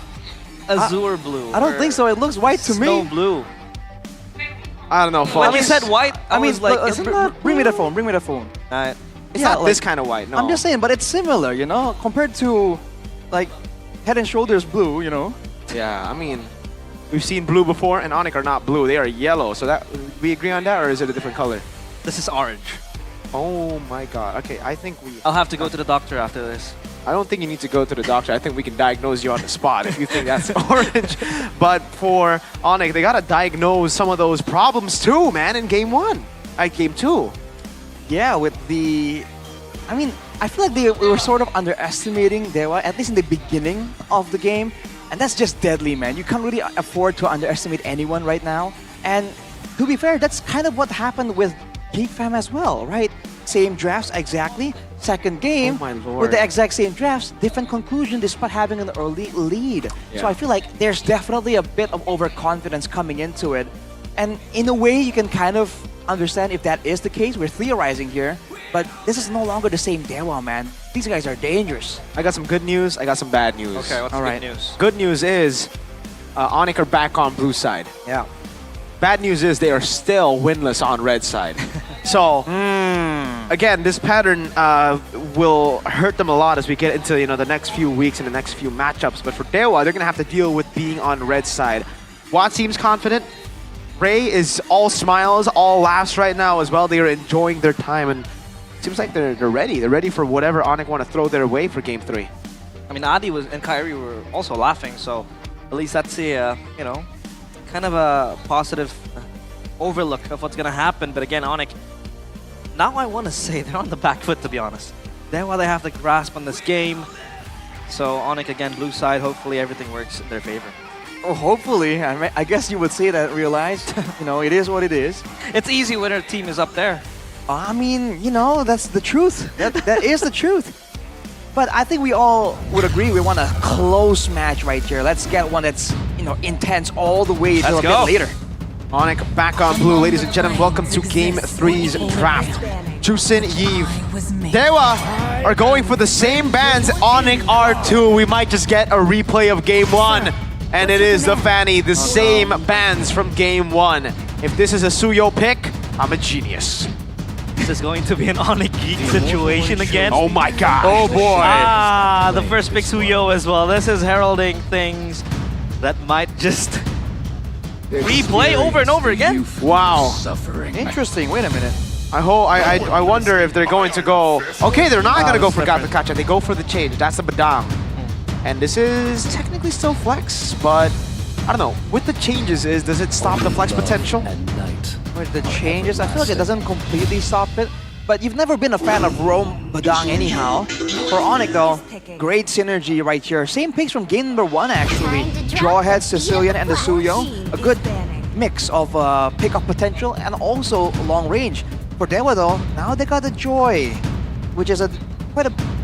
azure blue. I don't think so. It looks white to me. Snow blue. I don't know, folks. When you said white, I was like, isn't that bring me the phone. Bring me the phone. It's not this kind of white, no. I'm just saying, but it's similar, compared to like Head and Shoulders blue, Yeah, I mean, we've seen blue before, and Onyx are not blue. They are yellow. So that we agree on that, or is it a different color? This is orange. Oh my god. Okay, I think I'll have to go to the doctor after this. I don't think you need to go to the doctor. I think we can diagnose you on the spot if you think that's orange. But for Onyx, they gotta diagnose some of those problems too, man, in game 1. Game 2. Yeah, with the... I mean, I feel like we were sort of underestimating Dewa, at least in the beginning of the game. And that's just deadly, man. You can't really afford to underestimate anyone right now. And to be fair, that's kind of what happened with Geek Fam as well, right? Same drafts exactly. Second game, with the exact same drafts, different conclusion despite having an early lead. Yeah. So I feel like there's definitely a bit of overconfidence coming into it. And in a way, you can kind of understand if that is the case. We're theorizing here, but this is no longer the same Dewa, man. These guys are dangerous. I got some good news. I got some bad news. Okay, what's the good news? Good news is Onyx are back on blue side. Yeah. Bad news is they are still winless on red side. So, again, this pattern will hurt them a lot as we get into the next few weeks and the next few matchups. But for Dewa, they're going to have to deal with being on red side. Watt seems confident. Ray is all smiles, all laughs right now as well. They are enjoying their time, and it seems like they're ready. They're ready for whatever Onyx want to throw their way for Game 3. I mean, Adi and Kyrie were also laughing, so At least that's a, you know, kind of a positive overlook of what's gonna happen. But again, Onyx, now I want to say they're on the back foot, to be honest. They're why they have the grasp on this game. So Onyx again, blue side, hopefully everything works in their favor. Oh, hopefully. I guess you would say that, realized. You know, it is what it is. It's easy when our team is up there. I mean, you know, that's the truth. That is the truth. But I think we all would agree we want a close match right here. Let's get one that's, you know, intense all the way till a bit later. Onyx back on blue. Ladies and gentlemen, welcome to Game 3's draft. Chusin, Yves, Dewa are going for the same bans. Onyx R2. We might just get a replay of Game 1. And it is the Fanny, the same bans from Game 1. If this is a Suyo pick, I'm a genius. This is going to be an Onyx Geek situation again. Oh my god. Oh boy. The first pick Suyo as well. This is heralding things that might just replay over and over again. Wow. Interesting. Wait a minute. I wonder if they're going to go. Okay, they're not going to go for Gatakacha. They go for the change. That's the Badang. And this is technically still flex, but I don't know. With the changes, does it stop the flex potential? With the changes, I feel like it doesn't completely stop it. But you've never been a fan of Rome Badang anyhow. For Onyx though, great synergy right here. Same picks from game number 1 actually. Jawhead, Sicilian, and the Suyo. A good mix of pick-up potential and also long range. For Dewa though, now they got the Joy, which is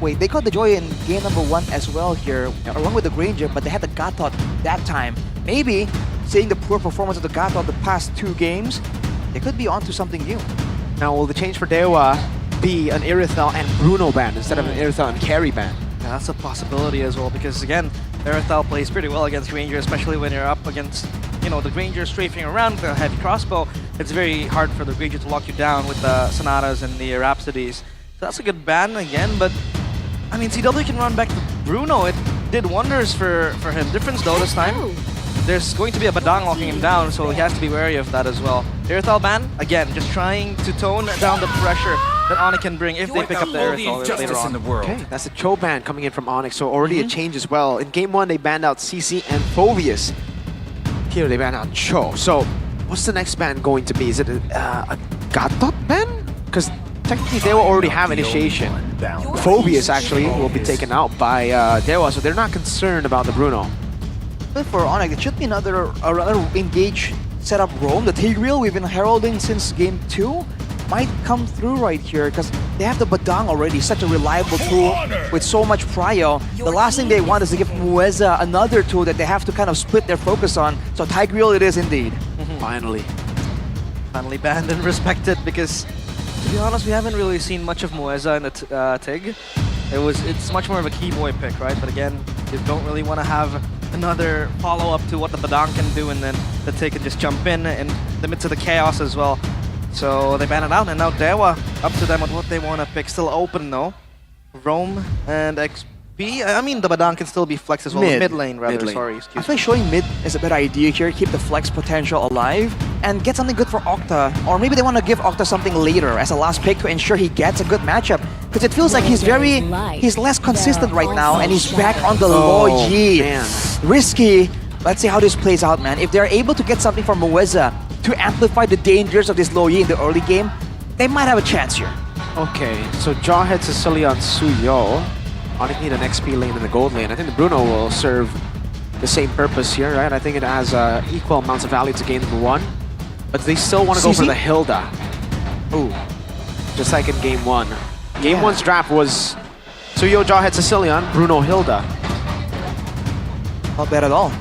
wait, they got the Joy in game number 1 as well here, along with the Granger, but they had the Gatot that time. Maybe, seeing the poor performance of the Gatot the past 2 games, they could be onto something new. Now, will the change for Dewa be an Irithel and Bruno ban instead of an Irithel and Carry ban? Yeah, that's a possibility as well, because again, Irithel plays pretty well against Granger, especially when you're up against, you know, the Granger strafing around with a heavy crossbow. It's very hard for the Granger to lock you down with the Sonatas and the Rhapsodies. So that's a good ban again, but I mean, CW can run back to Bruno. It did wonders for him. Difference though this time, there's going to be a Badang locking him down, so he has to be wary of that as well. Irithel ban, again, just trying to tone down the pressure that Onyx can bring if they pick up the Irithel later on. Okay, that's a Cho ban coming in from Onyx, so already a change as well. In game 1, they banned out CC and Phoveus. Here they banned out Cho. So, what's the next ban going to be? Is it a Gatot ban? Because technically they will already have initiation. Phoveus actually will be taken out by Dewa, so they're not concerned about the Bruno. But for Onyx, it should be another engage setup roam. The Tigreal we've been heralding since game 2 might come through right here because they have the Badang already, such a reliable tool with so much prio. The last thing they want is to give Mueza another tool that they have to kind of split their focus on. So Tigreal it is indeed. Finally banned and respected, because to be honest, we haven't really seen much of Mueza in the Tig. It's much more of a key boy pick, right? But again, you don't really want to have another follow-up to what the Badang can do, and then the Tig can just jump in the midst of the chaos as well. So they ban it out, and now Dewa, up to them on what they want to pick. Still open though. Roam and XP. I mean, the Badang can still be flex as well. Mid lane, rather. Sorry, excuse me. I think showing mid is a better idea here. Keep the flex potential alive and get something good for Octa. Or maybe they want to give Octa something later as a last pick to ensure he gets a good matchup. Because it feels like he's less consistent right now, and he's back on the low Yi. Risky. Let's see how this plays out, man. If they're able to get something from Mueza to amplify the dangers of this low Yi in the early game, they might have a chance here. Okay, so Jawhead, Sicilian, Suyo. Onyx need an XP lane in the gold lane. I think the Bruno will serve the same purpose here, right? I think it has equal amounts of value to game number 1. But they still want to go for the Hilda. Ooh, just like in game 1. Game 1's draft was Suyo, Jawhead, Sicilian, Bruno, Hilda. Not bad at all.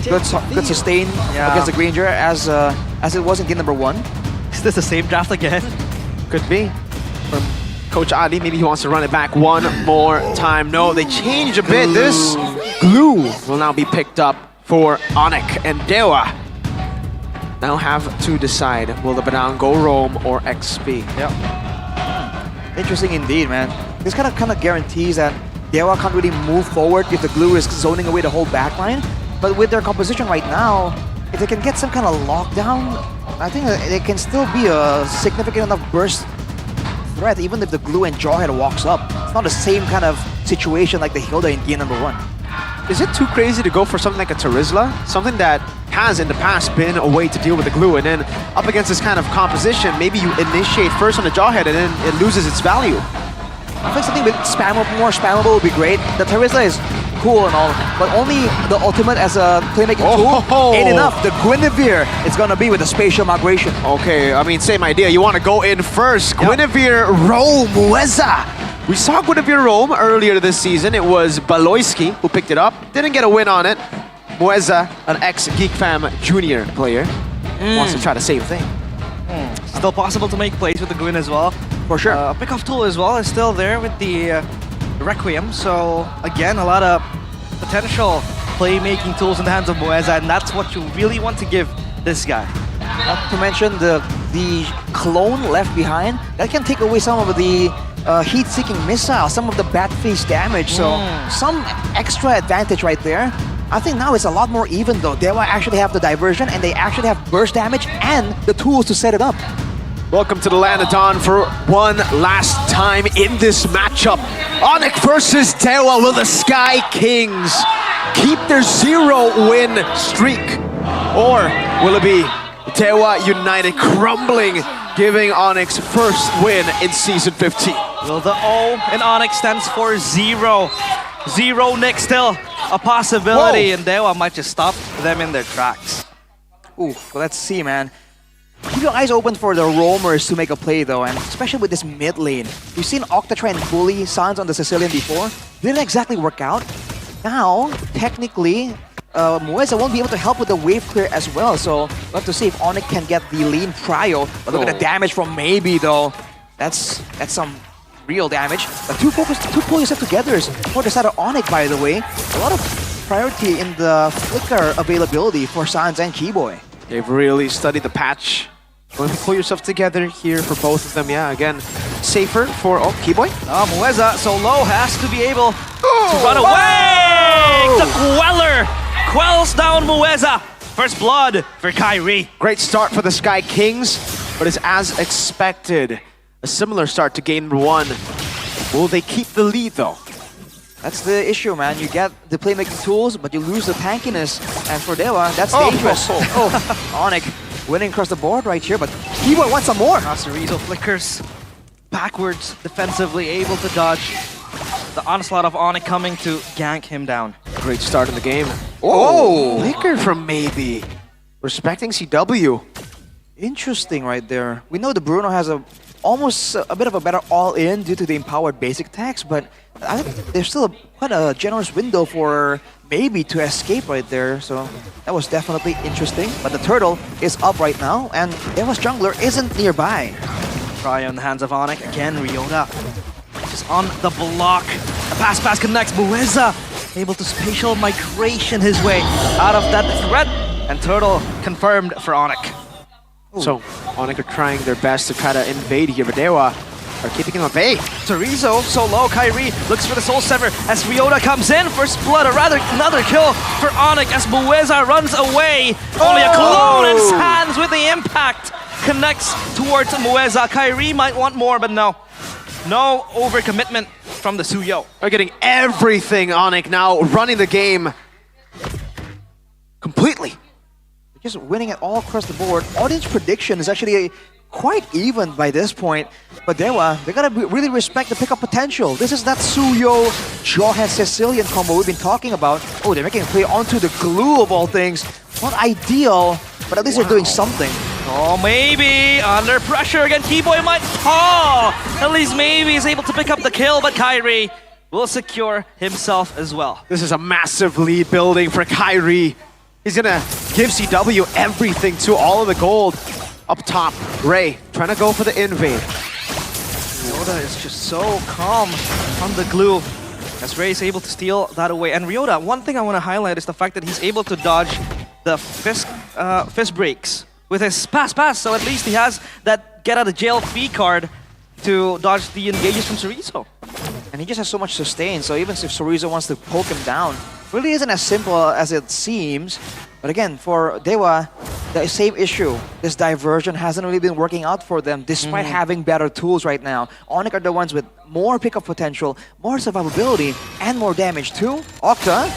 Good sustain against the Granger as it was in game number 1. Is this the same draft again? Could be. From Coach Adi, maybe he wants to run it back one more time. No, they changed a bit. This glue will now be picked up for Onyx, and Dewa now have to decide, will the Badang go roam or XP? Yep. Interesting indeed, man. This kind of guarantees that Dewa can't really move forward if the glue is zoning away the whole backline. But with their composition right now, if they can get some kind of lockdown, I think it can still be a significant enough burst threat, even if the glue and Jawhead walks up. It's not the same kind of situation like the Hilda in game number 1. is it too crazy to go for something like a Terizla? Something that has in the past been a way to deal with the glue, and then up against this kind of composition, maybe you initiate first on the Jawhead and then it loses its value. I think something with more spammable would be great. The Terizla is cool and all, but only the ultimate as a playmaking tool ain't enough. The Guinevere is gonna be with the spatial migration. Okay, I mean, same idea. You want to go in first. Guinevere, roam, Mueza. We saw Guinevere roam earlier this season. It was Baloyski who picked it up. Didn't get a win on it. Mueza, an ex-Geek Fam Junior player, wants to try the same thing. Still possible to make plays with the Gwyn as well. For sure. Pickoff tool as well is still there with the Requiem. So again, a lot of potential playmaking tools in the hands of Mueza, and that's what you really want to give this guy. Not to mention the clone left behind. That can take away some of the heat-seeking missiles, some of the bat face damage. So some extra advantage right there. I think now it's a lot more even though. They will actually have the diversion and they actually have burst damage and the tools to set it up. Welcome to the Land of Dawn for one last time in this matchup. Onyx versus Dewa. Will the Sky Kings keep their 0-win streak? Or will it be Dewa United crumbling, giving Onyx first win in Season 15? Well, the O in Onyx stands for 0. 0 Nick still a possibility, and Dewa might just stop them in their tracks. Ooh, well, let's see, man. Keep your eyes open for the roamers to make a play though, and especially with this mid lane. We've seen Octa try and bully Sans on the Sicilian before. Didn't exactly work out. Now, technically, Mueza won't be able to help with the wave clear as well, so we'll have to see if Onyx can get the lean prio. But look at the damage from Maybe though. That's some real damage. But two pull yourself together for the side of Onyx, by the way. A lot of priority in the flicker availability for Sans and Keyboy. They've really studied the patch. When you pull yourself together here for both of them, yeah, again, safer for Keyboy. Mueza so low has to be able to run away! The Queller quells down Mueza. First blood for Kyrie. Great start for the Sky Kings, but it's as expected. A similar start to game 1. Will they keep the lead though? That's the issue, man. You get the playmaking tools, but you lose the tankiness. And for Dewa, that's dangerous. Onyx winning across the board right here, but Keyboy wants some more. Cerezo flickers backwards defensively, able to dodge the onslaught of Onyx coming to gank him down. Great start in the game. Oh! Flicker from Maybe. Respecting CW. Interesting right there. We know the Bruno has almost a bit of a better all-in due to the empowered basic attacks, but I think there's still quite a generous window for Maybe to escape right there, so that was definitely interesting. But the turtle is up right now, and Dewa's jungler isn't nearby. Try on the hands of Onyx. Again, Ryota just on the block. The pass connects. Mueza able to spatial migration his way out of that threat, and turtle confirmed for Onyx. So, Onyx are trying their best to try to invade here, but Dewa are keeping him at bay. Cerezo so low. Kyrie looks for the Soul Sever as Ryota comes in. First blood, or rather another kill for Onyx as Mueza runs away. Only a clone in his hands with the impact. Connects towards Mueza. Kyrie might want more, but no. No overcommitment from the Suyo. They're getting everything. Onyx now running the game completely. Just winning it all across the board. Audience prediction is actually quite even by this point. But Dewa, they gotta really respect the pickup potential. This is that Suyo, Jawhead, Sicilian combo we've been talking about. Oh, they're making a play onto the glue of all things. Not ideal, but at least they're doing something. Oh, Maybe under pressure again. Keyboy might fall. At least Maybe is able to pick up the kill, but Kyrie will secure himself as well. This is a massive lead building for Kyrie. He's gonna give CW everything to all of the gold. Up top, Ray trying to go for the invade. Ryota is just so calm on the glue as Ray is able to steal that away. And Ryota, one thing I want to highlight is the fact that he's able to dodge the fist breaks with his pass, so at least he has that get out of jail free card to dodge the engages from Cerezo. And he just has so much sustain, so even if Cerezo wants to poke him down, really isn't as simple as it seems. But again, for Dewa, the same issue. This diversion hasn't really been working out for them despite having better tools right now. Onyx are the ones with more pickup potential, more survivability, and more damage too. Octa,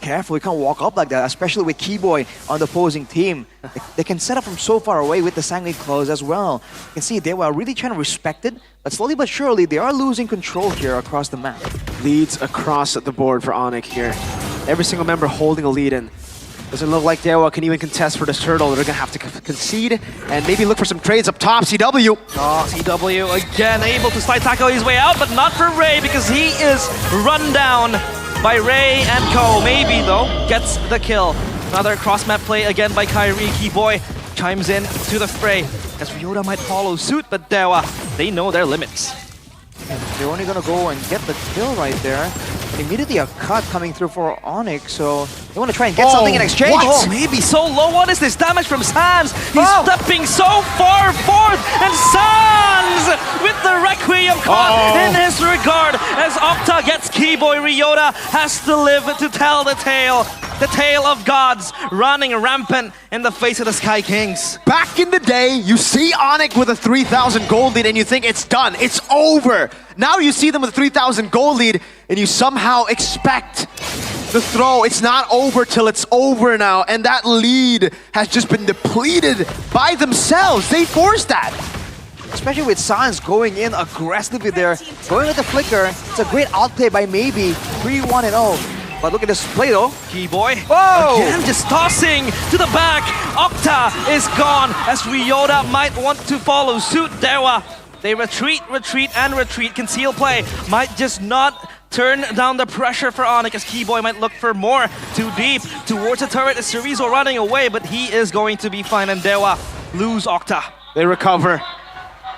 careful. You can't walk up like that, especially with Keyboy on the opposing team. They can set up from so far away with the Sanguine Claws as well. You can see they were really trying to respect it, but slowly but surely they are losing control here across the map. Leads across the board for Onyx here. Every single member holding a lead, and doesn't look like Dewa can even contest for this turtle. They're gonna have to concede and maybe look for some trades up top. CW. Oh, CW again able to slide tackle his way out, but not for Ray because he is run down by Ray and Co. Maybe though, gets the kill. Another cross-map play again by Kyrie. Keyboy chimes in to the fray as Ryota might follow suit, but Dewa, they know their limits. And they're only gonna go and get the kill right there. And immediately a cut coming through for Onyx, so they want to try and get something in exchange. What? Oh, maybe so low. What is this damage from Sans? He's stepping so far forth, and Sans with the Requiem caught in his regard as Octa gets Keyboy. Ryota has to live to tell the tale of gods running rampant in the face of the Sky Kings. Back in the day, you see Onyx with a 3,000 gold lead and you think it's done, it's over. Now you see them with a 3,000 gold lead and you somehow expect the throw. It's not over till it's over now, and that lead has just been depleted by themselves. They forced that. Especially with Sans going in aggressively there, going with the flicker. It's a great outplay by Maybe, 3-1-0. But look at this play though. Keyboy, again just tossing to the back. Octa is gone as Ryota might want to follow suit. Dewa, they retreat, and retreat. Conceal play might just not turn down the pressure for Onyx as Keyboy might look for more. Too deep towards the turret is Cerezo running away, but he is going to be fine, and Dewa lose Octa. They recover.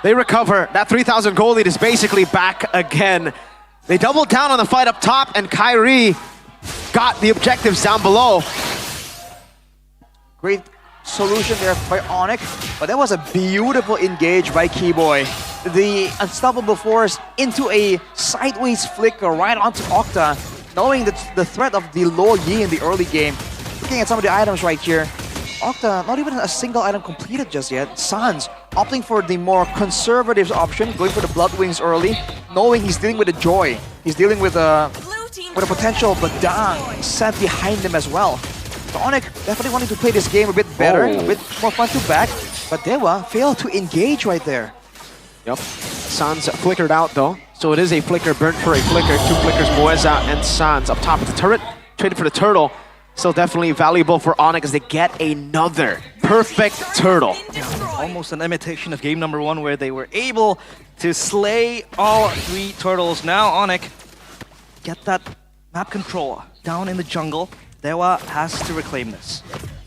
They recover. That 3,000 gold lead is basically back again. They doubled down on the fight up top, and Kyrie got the objectives down below. Great solution there by Onyx, but that was a beautiful engage by Keyboy. The unstoppable force into a sideways flicker right onto Octa, knowing that the threat of the low Yi in the early game. Looking at some of the items right here, Octa, not even a single item completed just yet. Sans opting for the more conservative option, going for the Blood Wings early, knowing he's dealing with a Joy. He's dealing with a potential Badang set behind him as well. So Onyx definitely wanting to play this game a bit better, a bit more fun to back, but Dewa failed to engage right there. Yep. Sans flickered out though, so it is a flicker burnt for a flicker. Two flickers, Moeza and Sans up top of the turret, traded for the turtle. Still definitely valuable for Onyx as they get another perfect turtle. Almost an imitation of game number 1 where they were able to slay all 3 turtles. Now Onyx get that map control down in the jungle. Dewa has to reclaim this.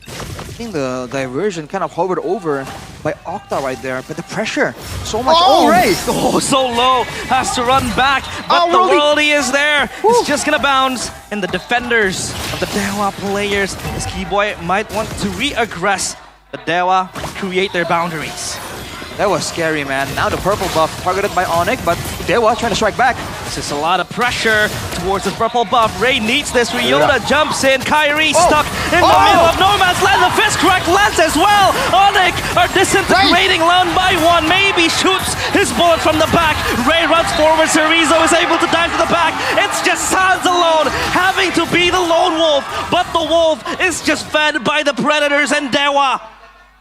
I think the diversion kind of hovered over by Octa right there, but the pressure, so much. Ray! Oh, so low, has to run back, but the worldie is there. It's just gonna bounce, and the defenders of the Dewa players, as Keyboy might want to re-aggress, but Dewa create their boundaries. That was scary, man. Now the purple buff targeted by Onyx, but Dewa trying to strike back. This is a lot of pressure towards the purple buff. Ray needs this. Ryota jumps in. Kyrie stuck in the middle of no man's land. The fist crack lands as well. Onyx are disintegrating one by one. Maybe shoots his bullet from the back. Ray runs forward. Cerezo is able to dive to the back. It's just Sans alone, having to be the lone wolf. But the wolf is just fed by the predators, and Dewa,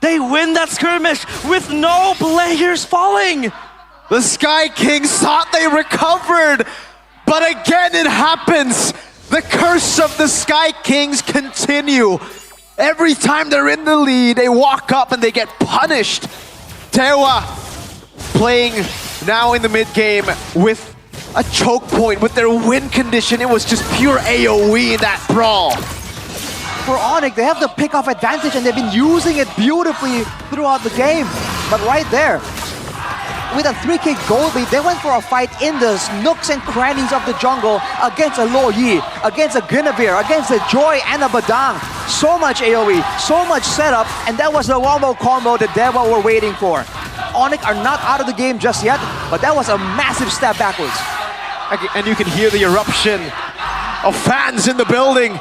they win that skirmish with no players falling. The Sky Kings thought they recovered, but again it happens. The curse of the Sky Kings continue. Every time they're in the lead, they walk up and they get punished. Dewa playing now in the mid game with a choke point, with their win condition. It was just pure AoE in that brawl. For Onyx, they have the pick-off advantage and they've been using it beautifully throughout the game. But right there, with a 3k gold lead, they went for a fight in the nooks and crannies of the jungle against a Lo Yi, against a Guinevere, against a Joy and a Badang. So much AoE, so much setup, and that was the wombo combo that Dewa were waiting for. Onyx are not out of the game just yet, but that was a massive step backwards. And you can hear the eruption of fans in the building.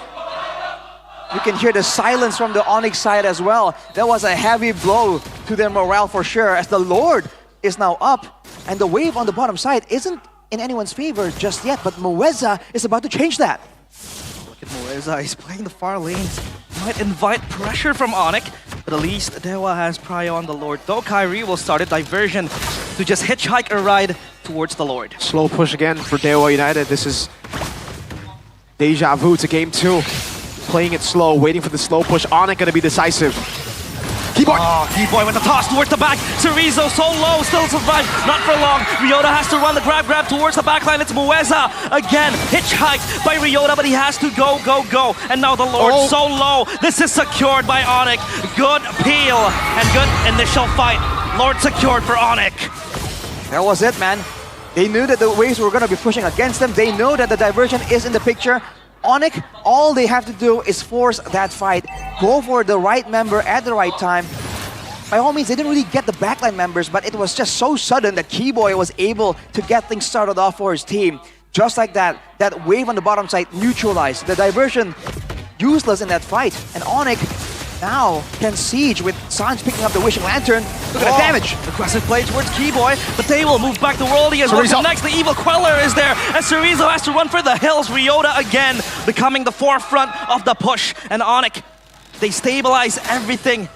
You can hear the silence from the Onyx side as well. That was a heavy blow to their morale for sure, as the Lord is now up, and the wave on the bottom side isn't in anyone's favor just yet, but Moeza is about to change that. Look at Moeza, he's playing the far lanes. Might invite pressure from Onyx, but at least Dewa has prio on the Lord. Though Kyrie will start a diversion to just hitchhike a ride towards the Lord. Slow push again for Dewa United. This is deja vu to game 2. Playing it slow, waiting for the slow push. Onyx gonna be decisive. Keyboy! Oh, Keyboy with the toss towards the back. Cerezo so low, still survives. Not for long. Ryota has to run the grab towards the backline. It's Moeza again. Hitchhiked by Ryota, but he has to go. And now the Lord so low. This is secured by Onyx. Good peel and good initial fight. Lord secured for Onyx. That was it, man. They knew that the waves were going to be pushing against them. They know that the diversion is in the picture. Onyx, all they have to do is force that fight. Go for the right member at the right time. By all means, they didn't really get the backline members, but it was just so sudden that Keyboy was able to get things started off for his team. Just like that, that wave on the bottom side neutralized. The diversion, useless in that fight. And Onyx now can siege with Sanj picking up the Wishing Lantern. Look at the damage. Aggressive play towards Keyboy, but they will move back the worldie as well. Next, the Evil Queller is there, and Cerezo has to run for the hills. Ryota again becoming the forefront of the push. And Onyx, they stabilize everything.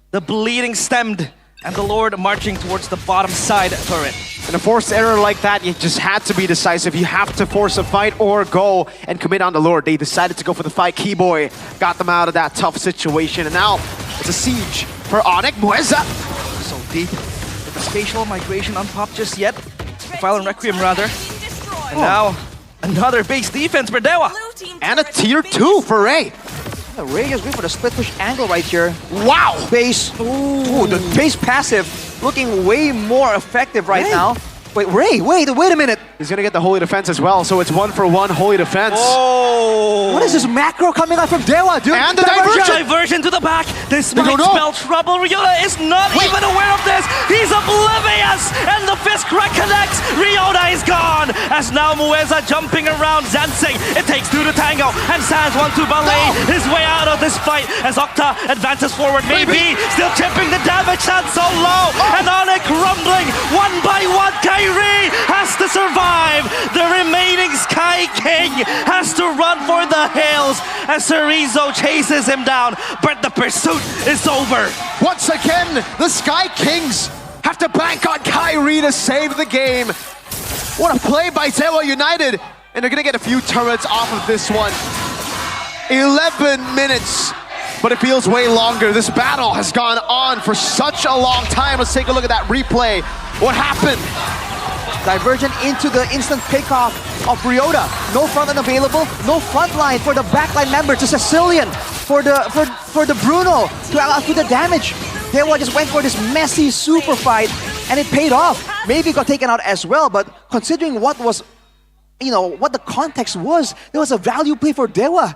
The bleeding stemmed, and the Lord marching towards the bottom side turret. In a forced error like that, you just had to be decisive. You have to force a fight or go and commit on the Lord. They decided to go for the fight. Keyboy got them out of that tough situation. And now it's a siege for Onyx. Moeza. So deep. With the spatial migration unpopped just yet. Violent Requiem rather. And now another base defense for Dewa. And a tier 2 for Ray. Ray is going for the split push angle right here. Wow! Base. Ooh, the base passive looking way more effective right now. Wait, Ray, wait a minute. He's gonna get the Holy Defense as well, so it's 1-for-1 Holy Defense. Oh! What is this macro coming out from Dewa, dude? And the diversion to the back. This might spell trouble. Ryota is not even aware of this. He's oblivious, and the fist crack connects. Ryota is gone, as now Moeza jumping around Zansing. It takes 2 to tango, and Sans wants to ballet his way out of this fight as Octa advances forward. Maybe still chipping the damage. Sans so low, and Onyx rumbling one by one. Kyrie has to survive. The remaining Sky King has to run for the hills as Cerezo chases him down, but the pursuit is over. Once again, the Sky Kings have to bank on Kyrie to save the game. What a play by Dewa United. And they're gonna get a few turrets off of this one. 11 minutes, but it feels way longer. This battle has gone on for such a long time. Let's take a look at that replay. What happened? Diversion into the instant pickoff of Ryota. No frontline available, no frontline for the backline member to Sicilian, for the Bruno to allow for the damage. Dewa just went for this messy super fight and it paid off. Maybe it got taken out as well, but considering what was, what the context was, there was a value play for Dewa.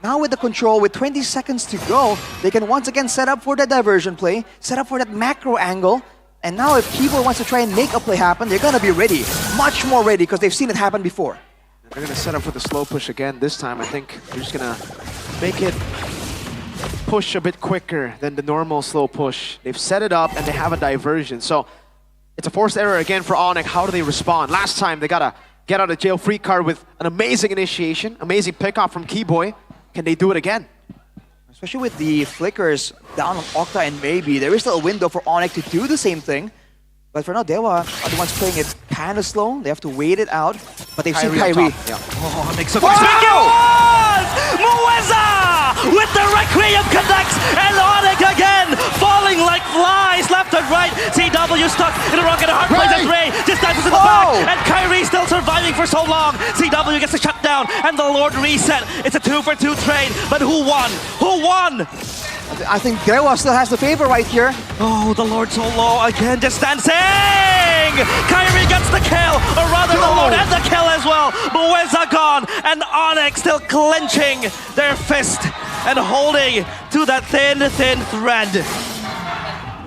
Now with the control, with 20 seconds to go, they can once again set up for the diversion play, set up for that macro angle. And now if Keyboy wants to try and make a play happen, they're going to be ready. Much more ready because they've seen it happen before. They're going to set up for the slow push again. This time, I think they're just going to make it push a bit quicker than the normal slow push. They've set it up and they have a diversion. So it's a forced error again for Onyx. How do they respond? Last time, they got a get out of jail free card with an amazing initiation, amazing pickoff from Keyboy. Can they do it again? Especially with the flickers down on Octa and Maybe, there is still a window for Onyx to do the same thing. But for now, Dewa are the ones playing it kind of slow. They have to wait it out. But they've seen Kyrie. Oh, Onyx so quick. Moeza with the Requiem connects, and Onyx again falling like flies left and right. CW stuck in a rock and a hard place as Ray just dances in the back, and Kyrie still surviving for so long. CW gets a shutdown, and the Lord reset. It's a 2-for-2 trade, but who won? Who won? I think Dewa still has the favor right here. Oh, the Lord so low again, just dancing! Kyrie gets the kill, or rather the Lord and the kill as well. Moeza gone, and Onyx still clenching their fist and holding to that thin thread.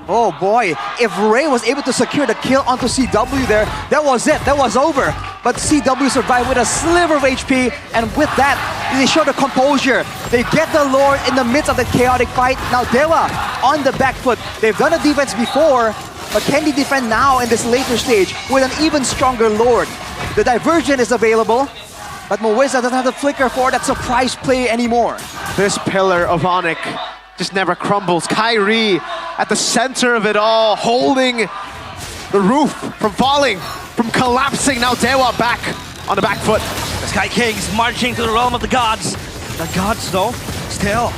Oh boy, if Ray was able to secure the kill onto CW there, that was it, that was over. But CW survived with a sliver of HP, and with that, they show the composure. They get the Lord in the midst of the chaotic fight. Now Dewa on the back foot. They've done a defense before, but can they defend now in this later stage with an even stronger Lord? The diversion is available. But Moeza doesn't have the flicker for that surprise play anymore. This pillar of Onyx just never crumbles. Kyrie at the center of it all, holding the roof from falling, from collapsing. Now Dewa back on the back foot. The Sky Kings marching to the realm of the gods. The gods, though, still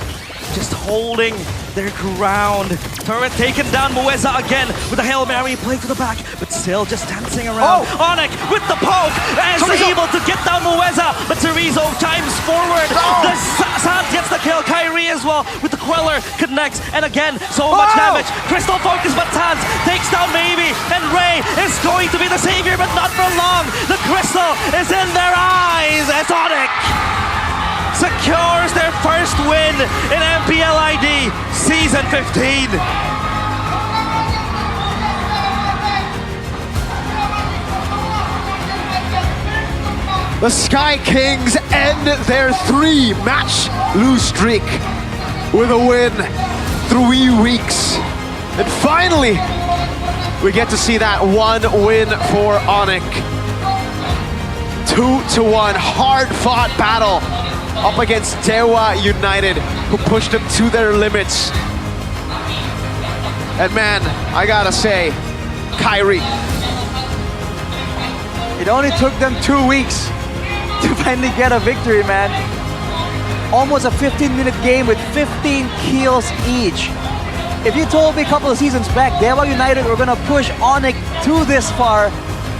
just holding their ground. Turret taken down. Moeza again with a Hail Mary play to the back, but still just dancing around. Onyx with the poke as able to get down Moeza, but Chorizo chimes forward. The Sans gets the kill. Kyrie as well with the Queller connects, and again so much damage. Crystal focus, but Sans takes down Maybe, and Ray is going to be the savior, but not for long. The Crystal is in their eyes as Onyx secures their first win in MPL ID Season 15. The Sky Kings end their 3-match lose streak with a win. 3 weeks. And finally, we get to see that one win for Onyx. 2-1, hard-fought battle up against Dewa United, who pushed them to their limits. And man, I gotta say, Kyrie. It only took them 2 weeks to finally get a victory, man. Almost a 15-minute game with 15 kills each. If you told me a couple of seasons back, Dewa United were gonna push Onyx to this far,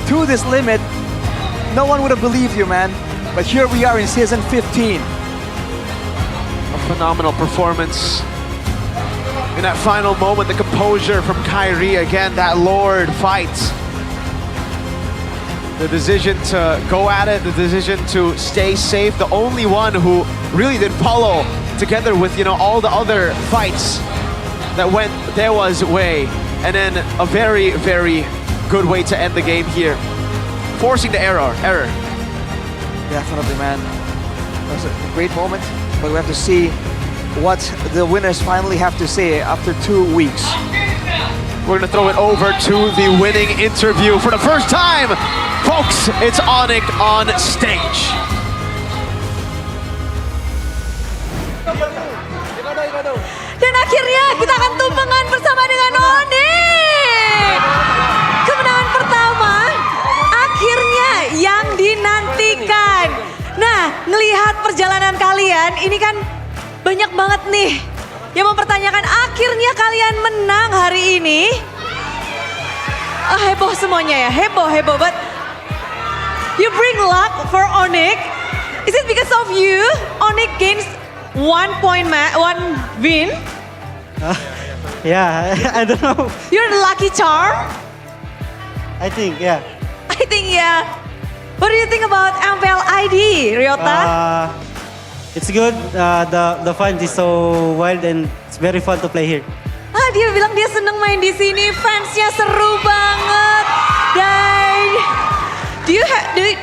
to this limit, no one would have believed you, man. But here we are in Season 15. A phenomenal performance. In that final moment, the composure from Kyrie, again, that Lord fight. The decision to go at it, the decision to stay safe, the only one who really did follow together with, you know, all the other fights that went Dewa's way. And then a very, very good way to end the game here. Forcing the error. Definitely, man. That was a great moment, but we have to see what the winners finally have to say after 2 weeks. We're gonna throw it over to the winning interview for the first time. Folks, it's Onyx on stage. Dan akhirnya kita akan tumpengan bersama dengan Onyx. Kemenangan pertama, akhirnya yang dinantikan. Nah, ngelihat perjalanan kalian, ini kan banyak banget nih yang mempertanyakan akhirnya kalian menang hari ini. Heboh semuanya ya, heboh. But you bring luck for Onyx. Is it because of you? Onyx gains 1 win? Yeah, I don't know. You're the lucky charm? I think, yeah. What do you think about MPL ID, Ryota? It's good. The fun is so wild and it's very fun to play here. Dia bilang dia seneng main di sini, fansnya seru banget. Dan do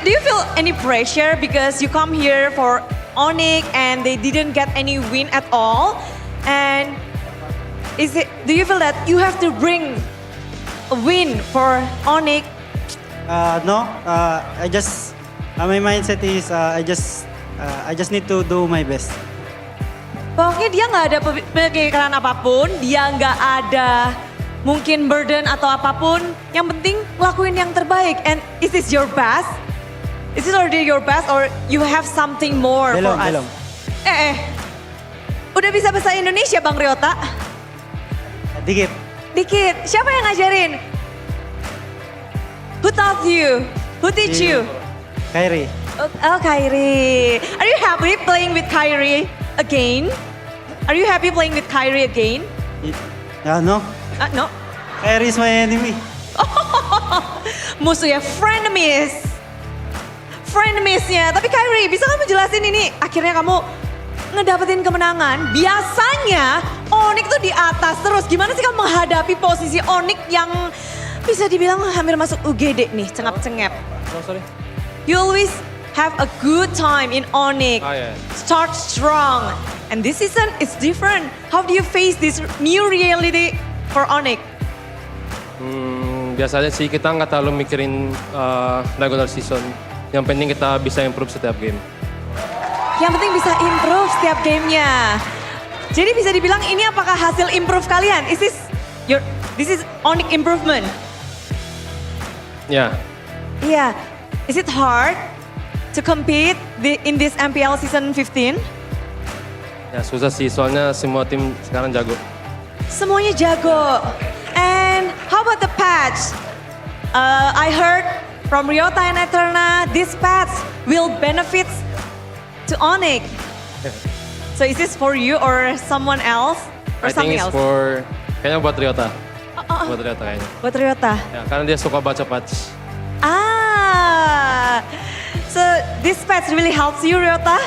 you feel any pressure because you come here for Onyx and they didn't get any win at all? And do you feel that you have to bring a win for Onyx? No, my mindset is I just need to do my best. Pokoknya dia nggak ada pemikiran apapun, dia nggak ada mungkin burden atau apapun. Yang penting ngelakuin yang terbaik. And is this your best? Is this already your best or you have something more for us? Belum. Udah bisa bahasa Indonesia Bang Ryota? Dikit. Siapa yang ngajarin? Who taught you? Who teach you? Kyrie. Oh, Kyrie. Are you happy playing with Kyrie again? Are you happy playing with Kyrie again? No. No. Kyrie is my enemy. Musuhnya frenemissnya. Tapi Kyrie, bisa kamu jelasin ini? Akhirnya kamu ngedapetin kemenangan. Biasanya Onyx tuh di atas terus. Gimana sih kamu menghadapi posisi Onyx yang bisa dibilang hampir masuk UGD nih, cengap-cengap? Sorry. You always have a good time in Onyx. Start strong. And this season is different. How do you face this new reality for Onyx? Biasanya sih kita nggak terlalu mikirin regular season. Yang penting kita bisa improve setiap game. Yang penting bisa improve setiap gamenya. Jadi bisa dibilang ini apakah hasil improve kalian? This is Onyx improvement? Ya. Iya. Is it hard to compete in this MPL season 15? Ya susah sih, soalnya semua tim sekarang jago. Semuanya jago. And how about the patch? I heard from Ryota and Eterna, this patch will benefit to Onyx. So is this for you or someone else? Or I think something it's else? kayaknya buat Ryota. Buat Ryota kayaknya. Buat Ryota? Ya, karena dia suka baca patch. So this patch really helps you, Ryota?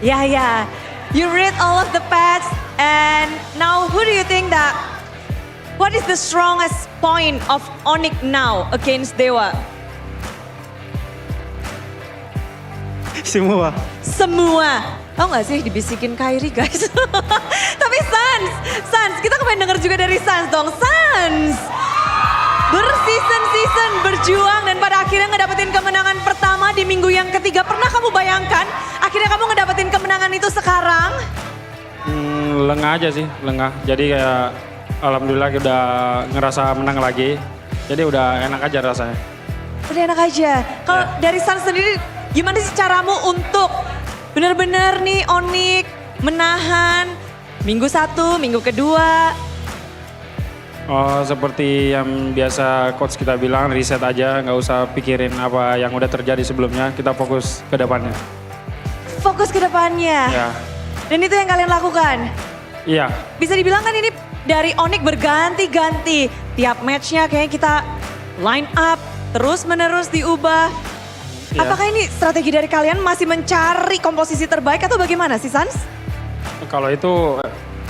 Yeah. You read all of the patch, and now who do you think that, what is the strongest point of Onyx now against Dewa? Semua. Tau gak sih dibisikin Kairi guys. Tapi Sans, kita pengen denger juga dari Sans dong. Sans, berseason-season berjuang dan pada akhirnya ngedapetin kemenangan pertama di minggu yang ketiga. Pernah kamu bayangkan akhirnya kamu ngedapetin kemenangan itu sekarang? Lengah aja sih, lengah. Jadi kayak alhamdulillah udah ngerasa menang lagi. Jadi udah enak aja rasanya. Udah enak aja. Kalau dari Sans sendiri gimana sih caramu untuk benar-benar nih Onyx menahan minggu 1, minggu kedua? Oh, seperti yang biasa coach kita bilang, reset aja, nggak usah pikirin apa yang udah terjadi sebelumnya, kita fokus ke depannya. Fokus ke depannya. Ya. Dan itu yang kalian lakukan? Iya. Bisa dibilang kan ini dari Onyx berganti-ganti. Tiap matchnya kayaknya kita line up, terus-menerus diubah. Iya. Apakah ini strategi dari kalian masih mencari komposisi terbaik atau bagaimana sih Sans? Kalau itu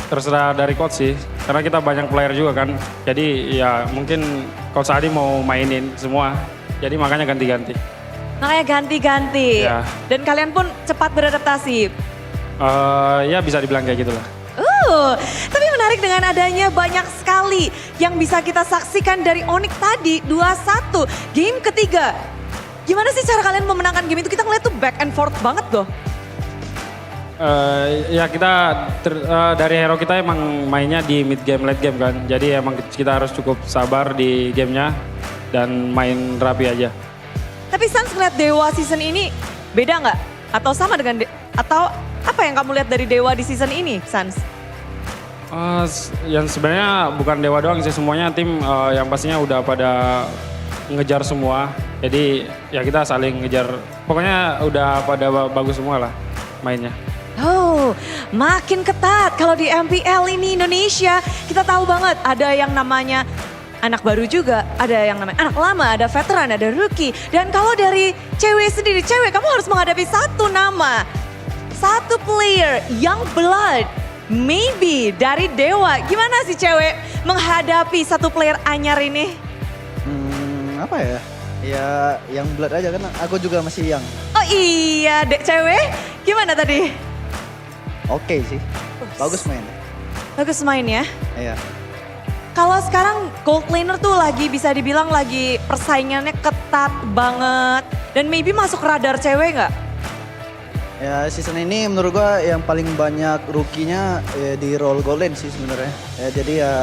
terserah dari coach sih, karena kita banyak player juga kan. Jadi ya mungkin coach Adi mau mainin semua, jadi makanya ganti-ganti. Makanya ganti-ganti. Ya. Dan kalian pun cepat beradaptasi. Ya bisa dibilang kayak gitulah. Tapi menarik dengan adanya banyak sekali yang bisa kita saksikan dari Onyx tadi 2-1 game ketiga. Gimana sih cara kalian memenangkan game itu? Kita ngeliat tuh back and forth banget loh. Ya kita dari hero kita emang mainnya di mid game, late game kan. Jadi emang kita harus cukup sabar di gamenya dan main rapi aja. Tapi Sans ngeliat Dewa season ini beda nggak? Atau sama dengan, atau apa yang kamu lihat dari Dewa di season ini Sans? Yang sebenarnya bukan Dewa doang sih, semuanya tim yang pastinya udah pada ngejar semua. Jadi ya kita saling ngejar, pokoknya udah pada bagus semua lah mainnya. Makin ketat kalau di MPL ini Indonesia. Kita tahu banget ada yang namanya anak baru juga, ada yang namanya anak lama, ada veteran, ada rookie. Dan kalau dari cewek sendiri, kamu harus menghadapi satu nama, satu player, young blood, maybe dari Dewa. Gimana sih cewek menghadapi satu player anyar ini? Apa ya? Ya yang blood aja kan aku juga masih young. Oh iya, dek cewek gimana tadi? Oke sih, bagus main. Bagus main ya? Iya. Kalau sekarang gold laner tuh lagi bisa dibilang lagi persaingannya ketat banget. Dan maybe masuk radar cewek nggak? Ya season ini menurut gua yang paling banyak rookie-nya di role golden sih sebenarnya. Ya, jadi ya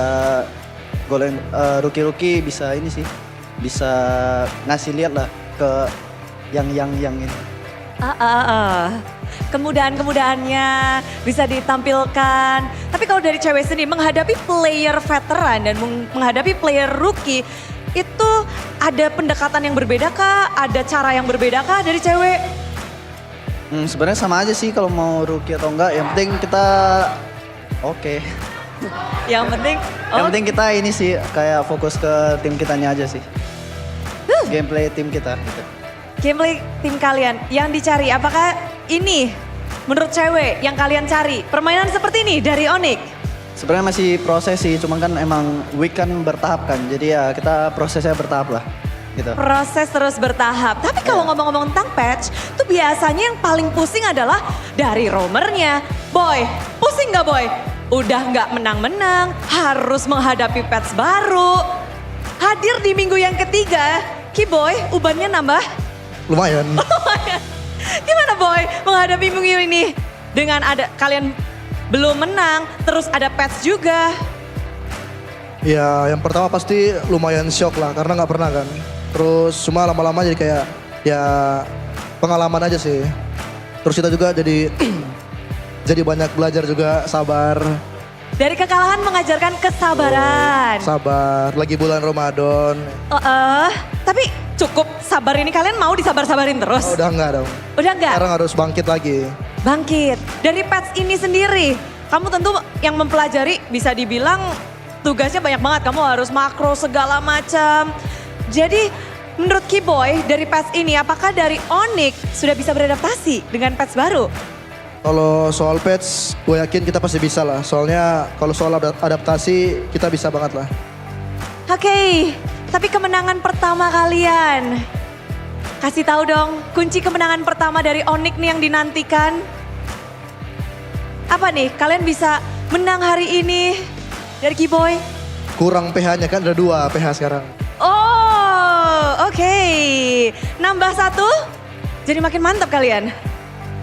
golden rookie-rookie bisa ini sih. Bisa ngasih lihat lah ke yang ini. Kemudahan-kemudahannya bisa ditampilkan. Tapi kalau dari cewek sendiri menghadapi player veteran dan menghadapi player rookie, itu ada pendekatan yang berbeda kah? Ada cara yang berbeda kah dari cewek? Sebenarnya sama aja sih kalau mau rookie atau enggak. Yang penting kita oke. Yang penting Yang penting kita ini sih kayak fokus ke tim kitanya aja sih. Gameplay tim kita gitu. Gameplay tim kalian yang dicari, apakah ini menurut cewek yang kalian cari? Permainan seperti ini dari Onyx? Sebenarnya masih proses sih, cuman kan emang week kan bertahap kan. Jadi ya kita prosesnya bertahap lah gitu. Proses terus bertahap. Tapi kalau ngomong-ngomong tentang patch, tuh biasanya yang paling pusing adalah dari roamernya. Boy, pusing nggak Boy? Udah nggak menang-menang, harus menghadapi patch baru. hadir di minggu yang ketiga. Kiboy, ubannya nambah? Lumayan. Gimana Boy menghadapi minggu ini? Dengan ada kalian belum menang, terus ada pets juga. Ya yang pertama pasti lumayan shock lah karena nggak pernah kan. Terus cuma lama-lama jadi kayak ya pengalaman aja sih. Terus kita juga jadi jadi banyak belajar juga sabar. Dari kekalahan mengajarkan kesabaran. Sabar, lagi bulan Ramadan. Tapi cukup sabar ini, kalian mau disabar-sabarin terus? Oh, udah enggak dong. Udah enggak? Sekarang harus bangkit lagi. Bangkit. Dari pets ini sendiri, kamu tentu yang mempelajari bisa dibilang tugasnya banyak banget. Kamu harus makro segala macam. Jadi menurut Kiboy dari pets ini, apakah dari Onyx sudah bisa beradaptasi dengan pets baru? Kalau soal pets, gue yakin kita pasti bisa lah. Soalnya kalau soal adaptasi, kita bisa banget lah. Oke, tapi kemenangan pertama kalian. Kasih tahu dong, kunci kemenangan pertama dari Onyx nih yang dinantikan. Apa nih, kalian bisa menang hari ini dari Kiboy? Kurang PH-nya kan, ada 2 PH sekarang. Oh, oke. Nambah 1, jadi makin mantap kalian.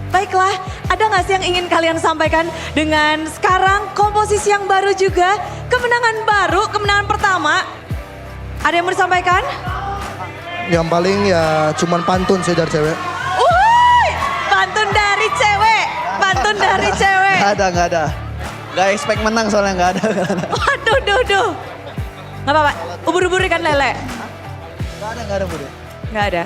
Baiklah, ada nggak sih yang ingin kalian sampaikan dengan sekarang komposisi yang baru juga, kemenangan baru, kemenangan pertama. Ada yang mau disampaikan? Yang paling ya cuman pantun sih dari cewek. Pantun dari cewek, pantun dari cewek. Nggak ada. Nggak expect menang soalnya nggak ada. Waduh, duh. Nggak apa-apa, ubur-ubur ikan lele. Nggak ada Bude. Nggak ada.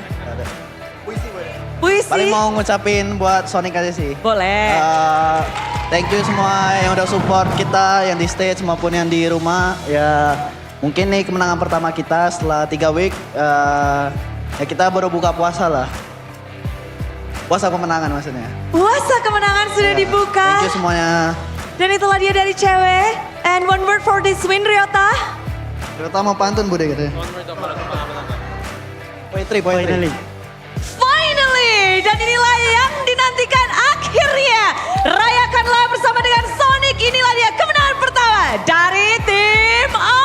Puisi. Paling mau ngucapin buat Sonic aja sih. Boleh. Thank you semua yang udah support kita, yang di stage maupun yang di rumah. Ya mungkin nih kemenangan pertama kita setelah 3 week. Ya kita baru buka puasa lah. Puasa kemenangan maksudnya. Puasa kemenangan sudah dibuka. Thank you semuanya. Dan itulah dia dari cewek. And one word for this win, Ryota. Ryota mau pantun Bude gitu. Poetry. Finally, dan inilah yang dinantikan akhirnya. Rayakanlah bersama dengan Sonic, inilah dia kemenangan pertama dari tim Onyx.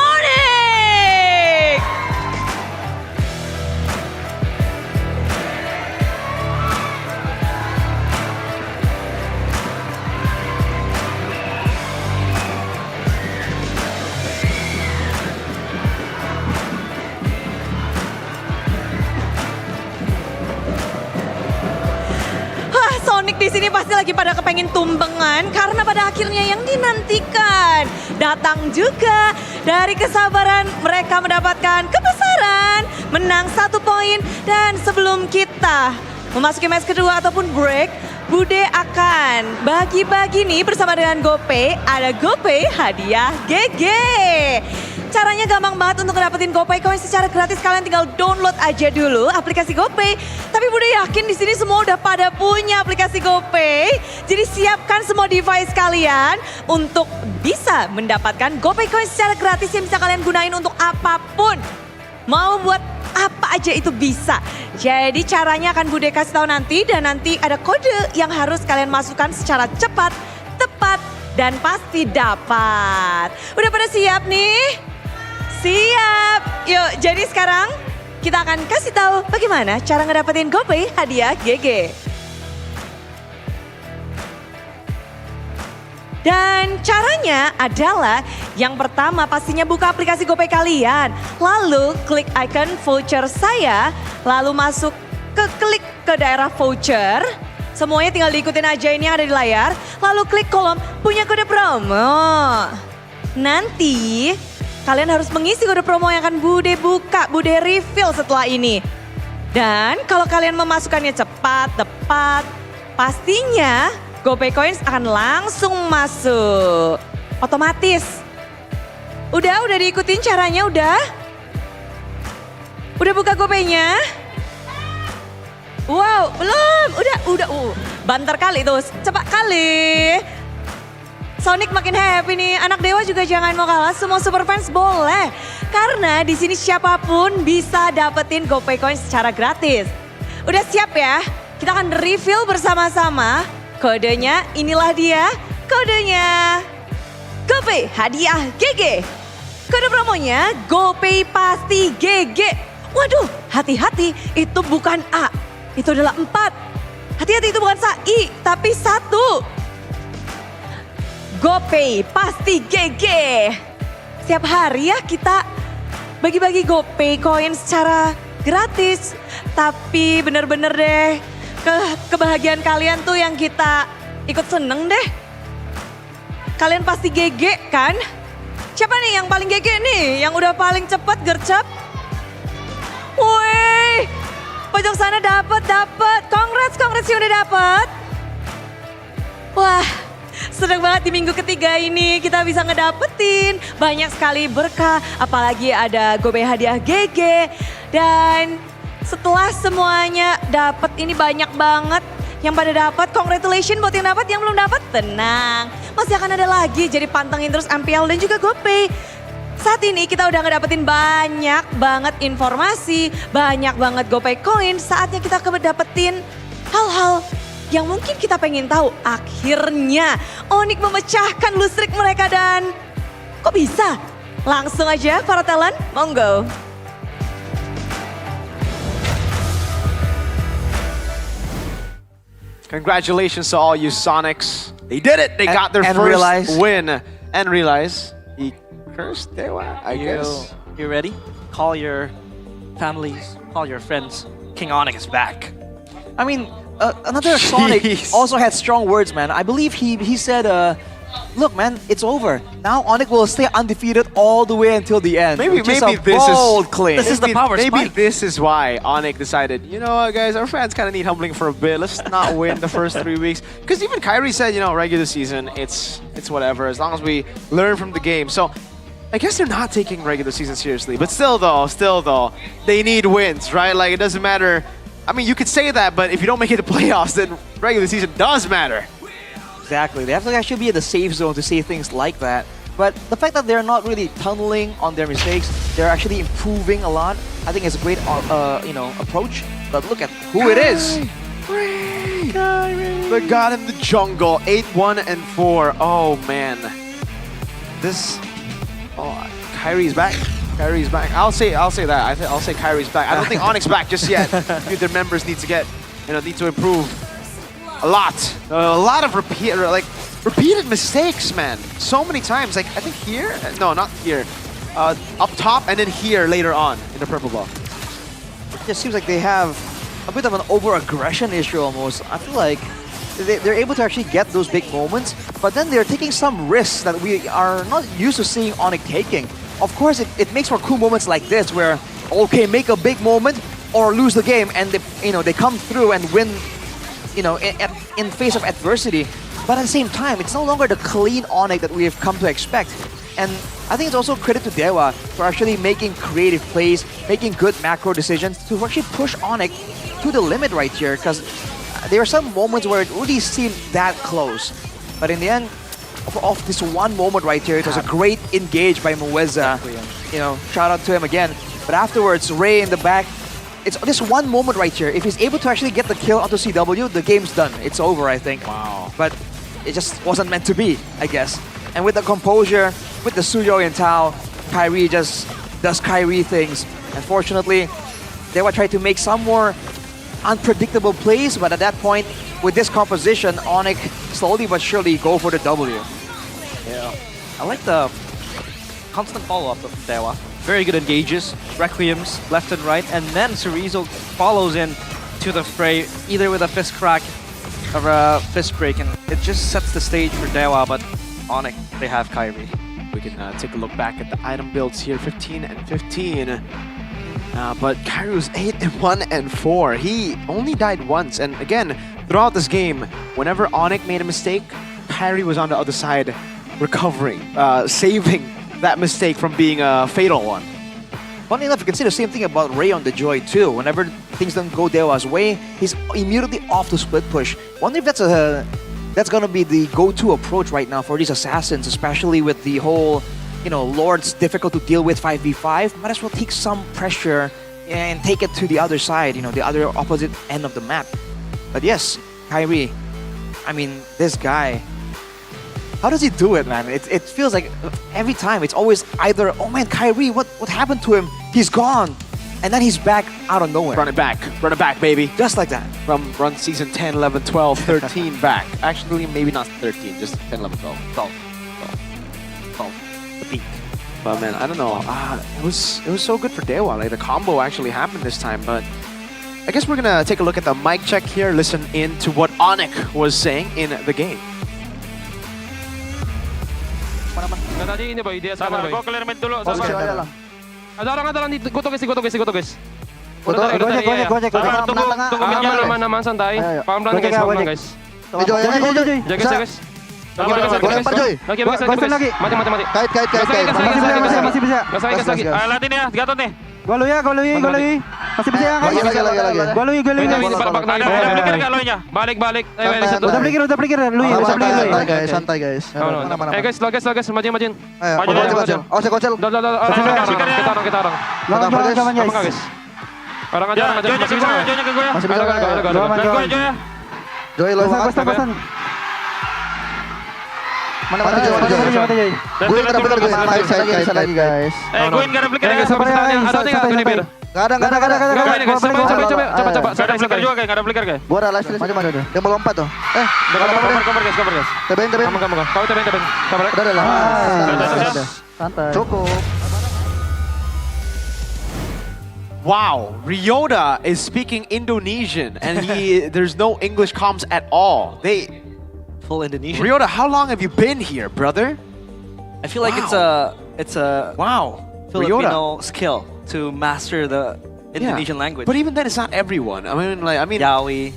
Sonic di sini pasti lagi pada kepengen tumbengan karena pada akhirnya yang dinantikan datang juga dari kesabaran mereka mendapatkan kebesaran, menang 1 poin. Dan sebelum kita memasuki match kedua ataupun break, Bude akan bagi-bagi nih bersama dengan GoPay. Ada GoPay hadiah GG. Caranya gampang banget untuk dapetin GoPay Coin secara gratis. Kalian tinggal download aja dulu aplikasi GoPay. Tapi Bude yakin di sini semua udah pada punya aplikasi GoPay. Jadi siapkan semua device kalian untuk bisa mendapatkan GoPay Coin secara gratis yang bisa kalian gunain untuk apapun. Mau buat apa aja itu bisa. Jadi caranya akan Bude kasih tahu nanti, dan nanti ada kode yang harus kalian masukkan secara cepat, tepat, dan pasti dapat. Udah pada siap nih? Siap. Yuk, jadi sekarang kita akan kasih tahu bagaimana cara ngedapetin GoPay hadiah GG. Dan caranya adalah yang pertama pastinya buka aplikasi GoPay kalian. Lalu klik icon voucher saya, lalu masuk klik ke daerah voucher. Semuanya tinggal diikutin aja ini yang ada di layar. Lalu klik kolom punya kode promo. Nanti kalian harus mengisi kode promo yang akan Bude buka, Bude reveal setelah ini. Dan kalau kalian memasukkannya cepat, tepat, pastinya GoPay Coins akan langsung masuk. Otomatis. Udah diikutin caranya udah? Udah buka GoPay-nya? Wow, belum. Udah. Banter kali tuh, cepat kali. Sonic makin happy nih. Anak Dewa juga jangan mau kalah. Semua super fans boleh. Karena di sini siapapun bisa dapetin GoPay Coins secara gratis. Udah siap ya? Kita akan reveal bersama-sama. Kodenya inilah dia. Kodenya GoPay hadiah GG. Kode promonya GoPay pasti GG. Waduh, hati-hati itu bukan A, itu adalah 4. Hati-hati itu bukan I, tapi 1. GoPay pasti GG. Setiap hari ya kita bagi-bagi GoPay koin secara gratis. Tapi bener-bener deh, kebahagiaan kalian tuh yang kita ikut seneng deh. Kalian pasti GG kan? Siapa nih yang paling GG nih? Yang udah paling cepet gercep? Wih, pojok sana dapet. Congrats yang udah dapet. Wah, seneng banget di minggu ketiga ini kita bisa ngedapetin banyak sekali berkah. Apalagi ada GoPay hadiah GG. Dan setelah semuanya dapet ini banyak banget yang pada dapat. Congratulations buat yang dapat, yang belum dapat tenang. Masih akan ada lagi, jadi pantengin terus MPL dan juga GoPay. Saat ini kita udah ngedapetin banyak banget informasi, banyak banget GoPay coin. Saatnya kita dapetin hal-hal yang mungkin kita pengen tahu. Akhirnya Onyx memecahkan listrik mereka dan kok bisa? Langsung aja para talent, monggo. Congratulations to all you Sonics. They did it. They got their first win. And realize he cursed Dewa, I guess. You ready? Call your families, call your friends. King Onyx is back. I mean, another Sonic also had strong words, man. I believe he said, look, man, it's over. Now Onyx will stay undefeated all the way until the end. Maybe this is claim. This is the power spike. Maybe this is why Onyx decided, you know what, guys, our fans kind of need humbling for a bit. Let's not win the first 3 weeks. Because even Kyrie said, you know, regular season, it's whatever, as long as we learn from the game. So I guess they're not taking regular season seriously. But still though, they need wins, right? Like, it doesn't matter. I mean, you could say that, but if you don't make it to playoffs, then regular season does matter. Exactly. They have to actually be in the safe zone to say things like that. But the fact that they're not really tunneling on their mistakes, they're actually improving a lot. I think it's a great, approach. But look at who it is. The god in the jungle, 8-1 and 4. Oh man, Kyrie's back. Kyrie's back. I'll say that. I'll say Kyrie's back. I don't think Onyx back just yet. Their members need to improve a lot. A lot of repeated mistakes, man. So many times. Like, I think here? No, not here. Up top and then here later on in the purple ball. It just seems like they have a bit of an over-aggression issue almost. I feel like they're able to actually get those big moments, but then they're taking some risks that we are not used to seeing Onyx taking. Of course, it makes for cool moments like this where, okay, make a big moment or lose the game, and they come through and win, in face of adversity. But at the same time, it's no longer the clean Onyx that we have come to expect. And I think it's also credit to Dewa for actually making creative plays, making good macro decisions to actually push Onyx to the limit right here, because there are some moments where it really seemed that close. But in the end, of this one moment right here, it was a great engage by Mueza. Shout out to him again. But afterwards, Ray in the back, it's this one moment right here. If he's able to actually get the kill onto CW, the game's done. It's over, I think. Wow. But it just wasn't meant to be, I guess. And with the composure, with the Suyo and Tao, Kyrie just does Kyrie things. Unfortunately, they were trying to make some more unpredictable plays, but at that point, with this composition, Onyx slowly but surely go for the W. Yeah, I like the constant follow-up of Dewa. Very good engages, Requiems left and right, and then Cerezo follows in to the fray, either with a fist crack or a fist break, and it just sets the stage for Dewa, but Onyx, they have Kyrie. We can take a look back at the item builds here, 15 and 15. But Kyrie was 8-1 and 4. He only died once, and again, throughout this game, whenever Onyx made a mistake, Kyrie was on the other side, recovering, saving that mistake from being a fatal one. Funny enough, you can say the same thing about Ray on the Joy too. Whenever things don't go Dewa's way, he's immediately off to split push. Wonder if that's gonna be the go-to approach right now for these assassins, especially with the whole, Lord's difficult to deal with 5v5. Might as well take some pressure and take it to the other side, the other opposite end of the map. But yes, Kyrie, I mean, this guy, How does he do it, man? It feels like every time it's always either, oh man, Kyrie, what happened to him? He's gone. And then he's back out of nowhere. Run it back, baby. Just like that. From run season 10, 11, 12, 13 back. Actually, maybe not 13, just 10, 11, 12. 12. The peak. But man, I don't know. It was so good for Dewa. Like the combo actually happened this time, but I guess we're gonna take a look at the mic check here, listen in to what Onyx was saying in the game. Tadi ini boy, dia sabar boy. Gua clear mid dulu, sabar. Ada orang di goto guys. Udah tadi. Tunggu midnya aman santai. Pelan-pelan guys. Jaga guys. Lagi. Mati. Kait. Masih bisa. Gas lagi. Liatin ya, Gatot nih. Gua lu ya. Masih bisa ya, guys. Gua lu. Ada blikir enggak lonya? Balik. Udah blikir lu ya. Santai guys. Guys, majin. Ayo, kocel. Kita orang. Guys. Orang aja masih bisa. Jonya ke gue ya. Masih bisa. Gue ya. Joy lo Pesan. Mana Joy? Gue enggak blikir gue. Kait lagi guys. Gue enggak ada blikir ya. Ada enggak ini bir? Enggak ada. Coba. Saya blikir juga kayak enggak ada blikir kayak. Gua ada last macam mana tuh? Dia mau lompat tuh. Cover guys. Tebeng. Kau tebeng. Cover. Udah lah. Santai. Cukup. Wow, Ryota is speaking Indonesian and there's no English comms at all. Full Indonesian. Ryota, how long have you been here, brother? I feel like it's a Filipino skill to master the Indonesian language. But even then, it's not everyone. I mean, Yawi,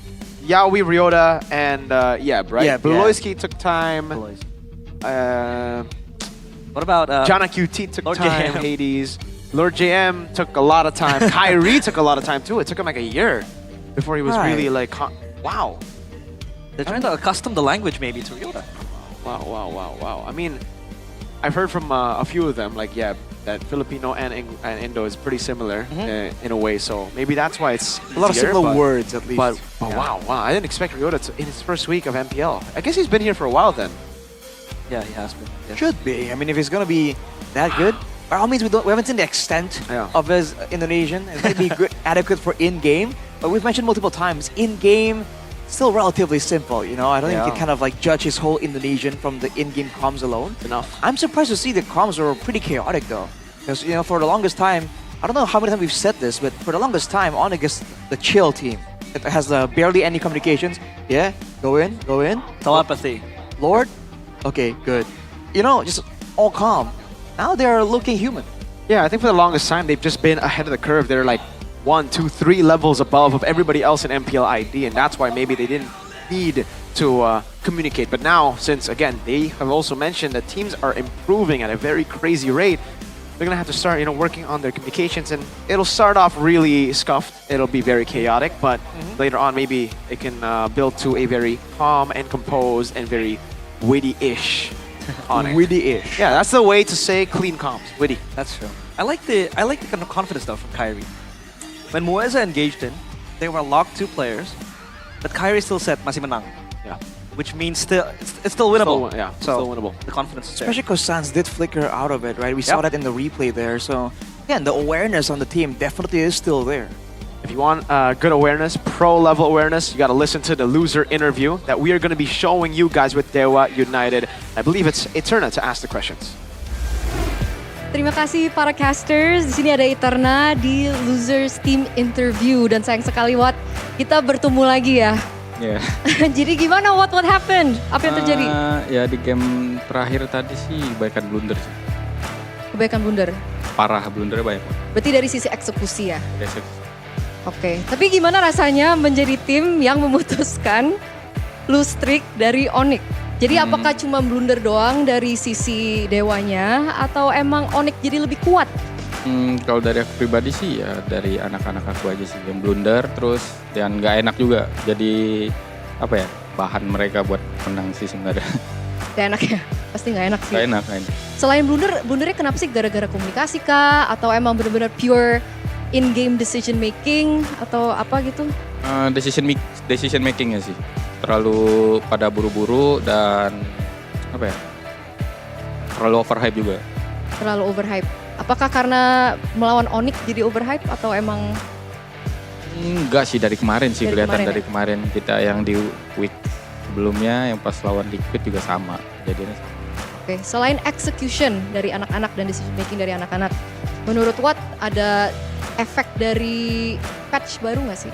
Ryota, and right? Yeah, Beloyski took time. What about Jana QT took Lord time. JM. Hades. Lord JM took a lot of time. Kyrie took a lot of time too. It took him like a year before he was really like, wow. They're trying to accustom the language maybe to Ryota. Wow. I mean, I've heard from a few of them, like, that Filipino and Indo is pretty similar in a way. So maybe that's why it's a lot of similar words at least. But wow. I didn't expect Ryota in his first week of MPL. I guess he's been here for a while then. Yeah, he has been. Yeah. Should be. I mean, if he's going to be that good, by all means, we haven't seen the extent of his Indonesian. It might be good, adequate for in-game, but we've mentioned multiple times, in-game, still relatively simple, you know? I don't think you can kind of like judge his whole Indonesian from the in-game comms alone. Enough. I'm surprised to see the comms were pretty chaotic though. Because, you know, for the longest time, I don't know how many times we've said this, but for the longest time, Onyx is the chill team. It has barely any communications. Yeah, go in. Telepathy. Lord? Okay, good. You know, just all calm. Now they're looking human. Yeah, I think for the longest time, they've just been ahead of the curve. They're like 1, 2, 3 levels above of everybody else in MPL ID, and that's why maybe they didn't need to communicate. But now, since again, they have also mentioned that teams are improving at a very crazy rate, they're gonna have to start, working on their communications, and it'll start off really scuffed. It'll be very chaotic, but later on, maybe it can build to a very calm and composed and very witty-ish. Witty-ish. Yeah, that's the way to say clean comms. Witty. That's true. I like the kind of confidence though from Kyrie. When Moeza engaged in, they were locked 2 players, but Kyrie still said masih menang. Yeah. Which means it's still winnable. Still winnable. The confidence is there. Especially because Sans did flicker out of it, right? We saw that in the replay there. So again, the awareness on the team definitely is still there. If you want good awareness, pro-level awareness, you got to listen to the loser interview that we are going to be showing you guys with Dewa United. I believe it's Eterna to ask the questions. Terima kasih para casters. Di sini ada Eterna di Losers Team Interview dan sayang sekali kita bertemu lagi ya. Yeah. Jadi gimana what happened? Apa yang terjadi? Ya di game terakhir tadi sih kebanyakan blunder sih. Kebaikan blunder. Parah blundernya banyak. Berarti dari sisi eksekusi ya. Eksekusi. Oke, tapi gimana rasanya menjadi tim yang memutuskan lose streak dari Onyx? Jadi apakah cuma blunder doang dari sisi Dewanya atau emang Onyx jadi lebih kuat? Kalau dari aku pribadi sih ya dari anak-anak aku aja sih yang blunder terus dan nggak enak juga. Jadi apa ya bahan mereka buat menang sih sebenarnya. Gak enak ya? Pasti gak enak sih. Gak enak. Selain blundernya kenapa sih? Gara-gara komunikasi kah? Atau emang benar-benar pure in-game decision making atau apa gitu? Decision making ya sih. Terlalu pada buru-buru dan apa ya? terlalu overhype juga. Terlalu overhype. Apakah karena melawan Onyx jadi overhype atau emang? Enggak sih, dari kemarin sih kelihatan dari ya? kemarin kita yang di week sebelumnya yang pas lawan Liquid juga sama. Jadinya sama. Oke, selain execution dari anak-anak dan decision making dari anak-anak, menurut Watt ada efek dari patch baru nggak sih?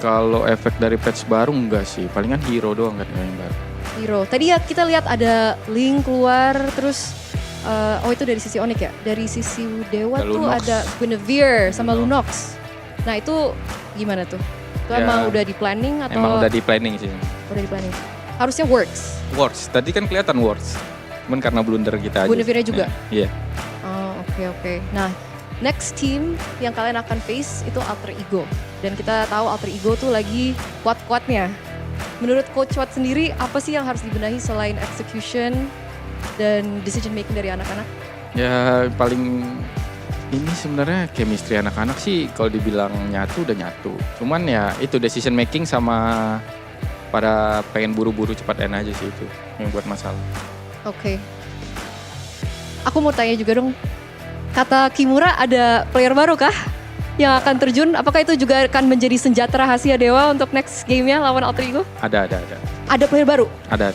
Kalau efek dari patch baru enggak sih, palingan hero doang kan yang baru. Hero. Tadi ya kita lihat ada Link keluar, terus oh itu dari sisi Onyx ya? Dari sisi Dewa tuh ada Guinevere sama Lunox. Nah itu gimana tuh? Itu Ya, emang udah di planning atau? Emang udah di planning sih. Udah di planning. Harusnya works. Works, tadi kan kelihatan works. Cuman karena blunder kita aja. Guinevere juga? Iya. Oh oke. Nah next team yang kalian akan face itu Alter Ego. Dan kita tahu Alter Ego tuh lagi kuat-kuatnya. Menurut Coach Watt sendiri apa sih yang harus dibenahi selain execution dan decision making dari anak-anak? Ya paling ini sebenarnya chemistry anak-anak sih kalau dibilang nyatu udah nyatu. Cuman ya itu decision making sama pada pengen buru-buru cepat end aja sih itu yang buat masalah. Oke. Aku mau tanya juga dong, kata Kimura ada player baru kah yang akan terjun? Apakah itu juga akan menjadi senjata rahasia Dewa untuk next game-nya lawan Alter Ego? Ada. Ada player baru? Ada.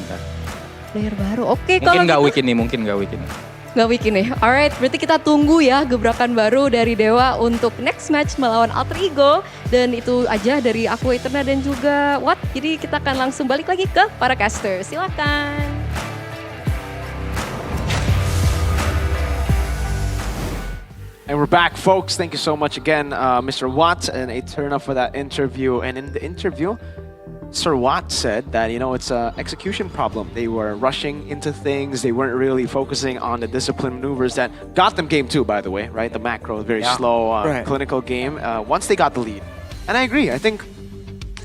Player baru, oke. Mungkin nggak gitu. week ini, mungkin nggak week ini. Nggak week ini, alright. Berarti kita tunggu ya gebrakan baru dari Dewa untuk next match melawan Alter Ego. Dan itu aja dari aku, Eterna dan juga Watt. Jadi kita akan langsung balik lagi ke para caster. Silakan. And we're back, folks. Thank you so much again, Mr. Watt and Eterna for that interview. And in the interview, Sir Watt said that, it's an execution problem. They were rushing into things. They weren't really focusing on the discipline maneuvers that got them game 2, by the way, right? The macro, very slow, clinical game, once they got the lead. And I agree. I think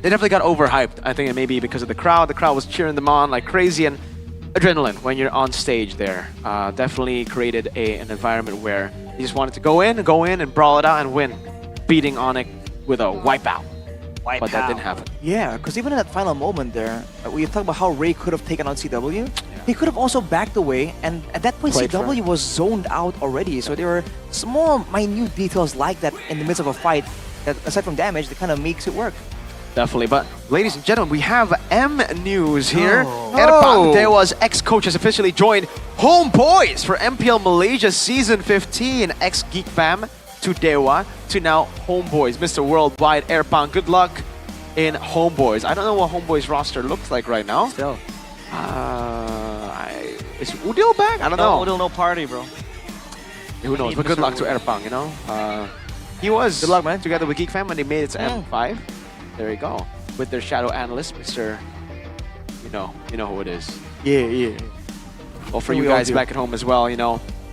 they definitely got overhyped. I think it may be because of the crowd. The crowd was cheering them on like crazy, and adrenaline when you're on stage there definitely created an environment where you just wanted to go in and brawl it out and win, beating Onyx with a wipeout. But that didn't happen. Yeah, because even in that final moment there, we talk about how Ray could have taken on CW. He could have also backed away, and at that point CW was zoned out already. So there were small, minute details like that in the midst of a fight that, aside from damage, that kind of makes it work. Definitely, but ladies and gentlemen, we have M News here. Erpan Dewa's ex-coach has officially joined Homeboys for MPL Malaysia Season 15. Ex-Geek Fam to Dewa to now Homeboys. Mr. Worldwide, Erpan, good luck in Homeboys. I don't know what Homeboys roster looks like right now. Still. Is Udil back? I don't know. Udil, no party, bro. Who knows, but good luck to Erpan, He was good luck, man. Together with Geek Fam when they made it to M5. There you go. With their shadow analyst, Mr. You know who it is. Yeah. Well, for you guys back at home as well,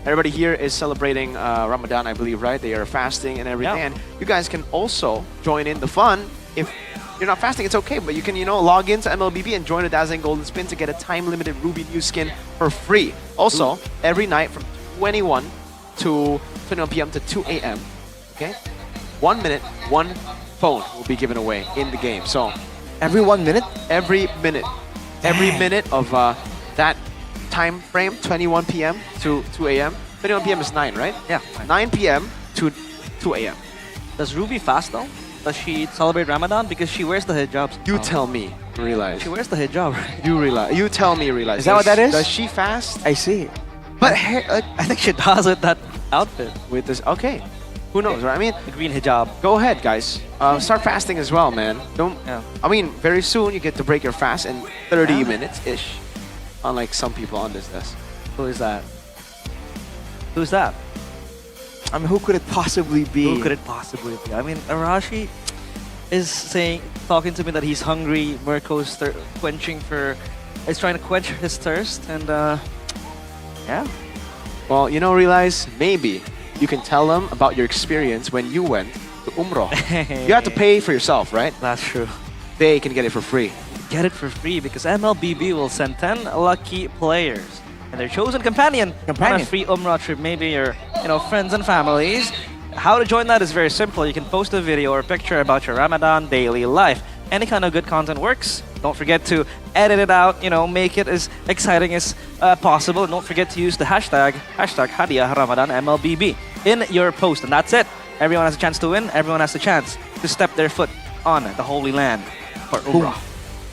everybody here is celebrating Ramadan, I believe, right? They are fasting and everything. And you guys can also join in the fun. If you're not fasting, it's okay, but you can, log into MLBB and join a dazzling golden spin to get a time-limited Ruby new skin for free. Also, every night from 21 p.m. to 2 a.m., okay? 1 minute, one phone will be given away in the game. So every 1 minute? Every minute. Every minute of that time frame, 21 p.m. to 2 a.m. 21 p.m. is 9, right? Yeah. 9 p.m. to 2 a.m. Does Ruby fast though? Does she celebrate Ramadan? Because she wears the hijabs. You tell me, realize. She wears the hijab. You tell me, realize. Is that what that is? Does she fast? I see. But I think she does with that outfit. With this, okay. Who knows, right? I mean, the green hijab. Go ahead, guys. Start fasting as well, man. I mean, very soon you get to break your fast in 30 minutes-ish. Unlike some people on this desk. Who is that? Who's that? I mean, who could it possibly be? Who could it possibly be? I mean, Arashi is talking to me that he's hungry. Mirko's is trying to quench his thirst, and yeah. Well, realize maybe you can tell them about your experience when you went to Umrah. You have to pay for yourself, right? That's true. They can get it for free. Get it for free because MLBB will send 10 lucky players and their chosen companion on a free Umrah trip. Maybe your friends and families. How to join that is very simple. You can post a video or a picture about your Ramadan daily life. Any kind of good content works. Don't forget to edit it out, make it as exciting as possible. And don't forget to use the hashtag Hadiah Ramadan MLBB in your post. And that's it. Everyone has a chance to win. Everyone has a chance to step their foot on the Holy Land for Umrah.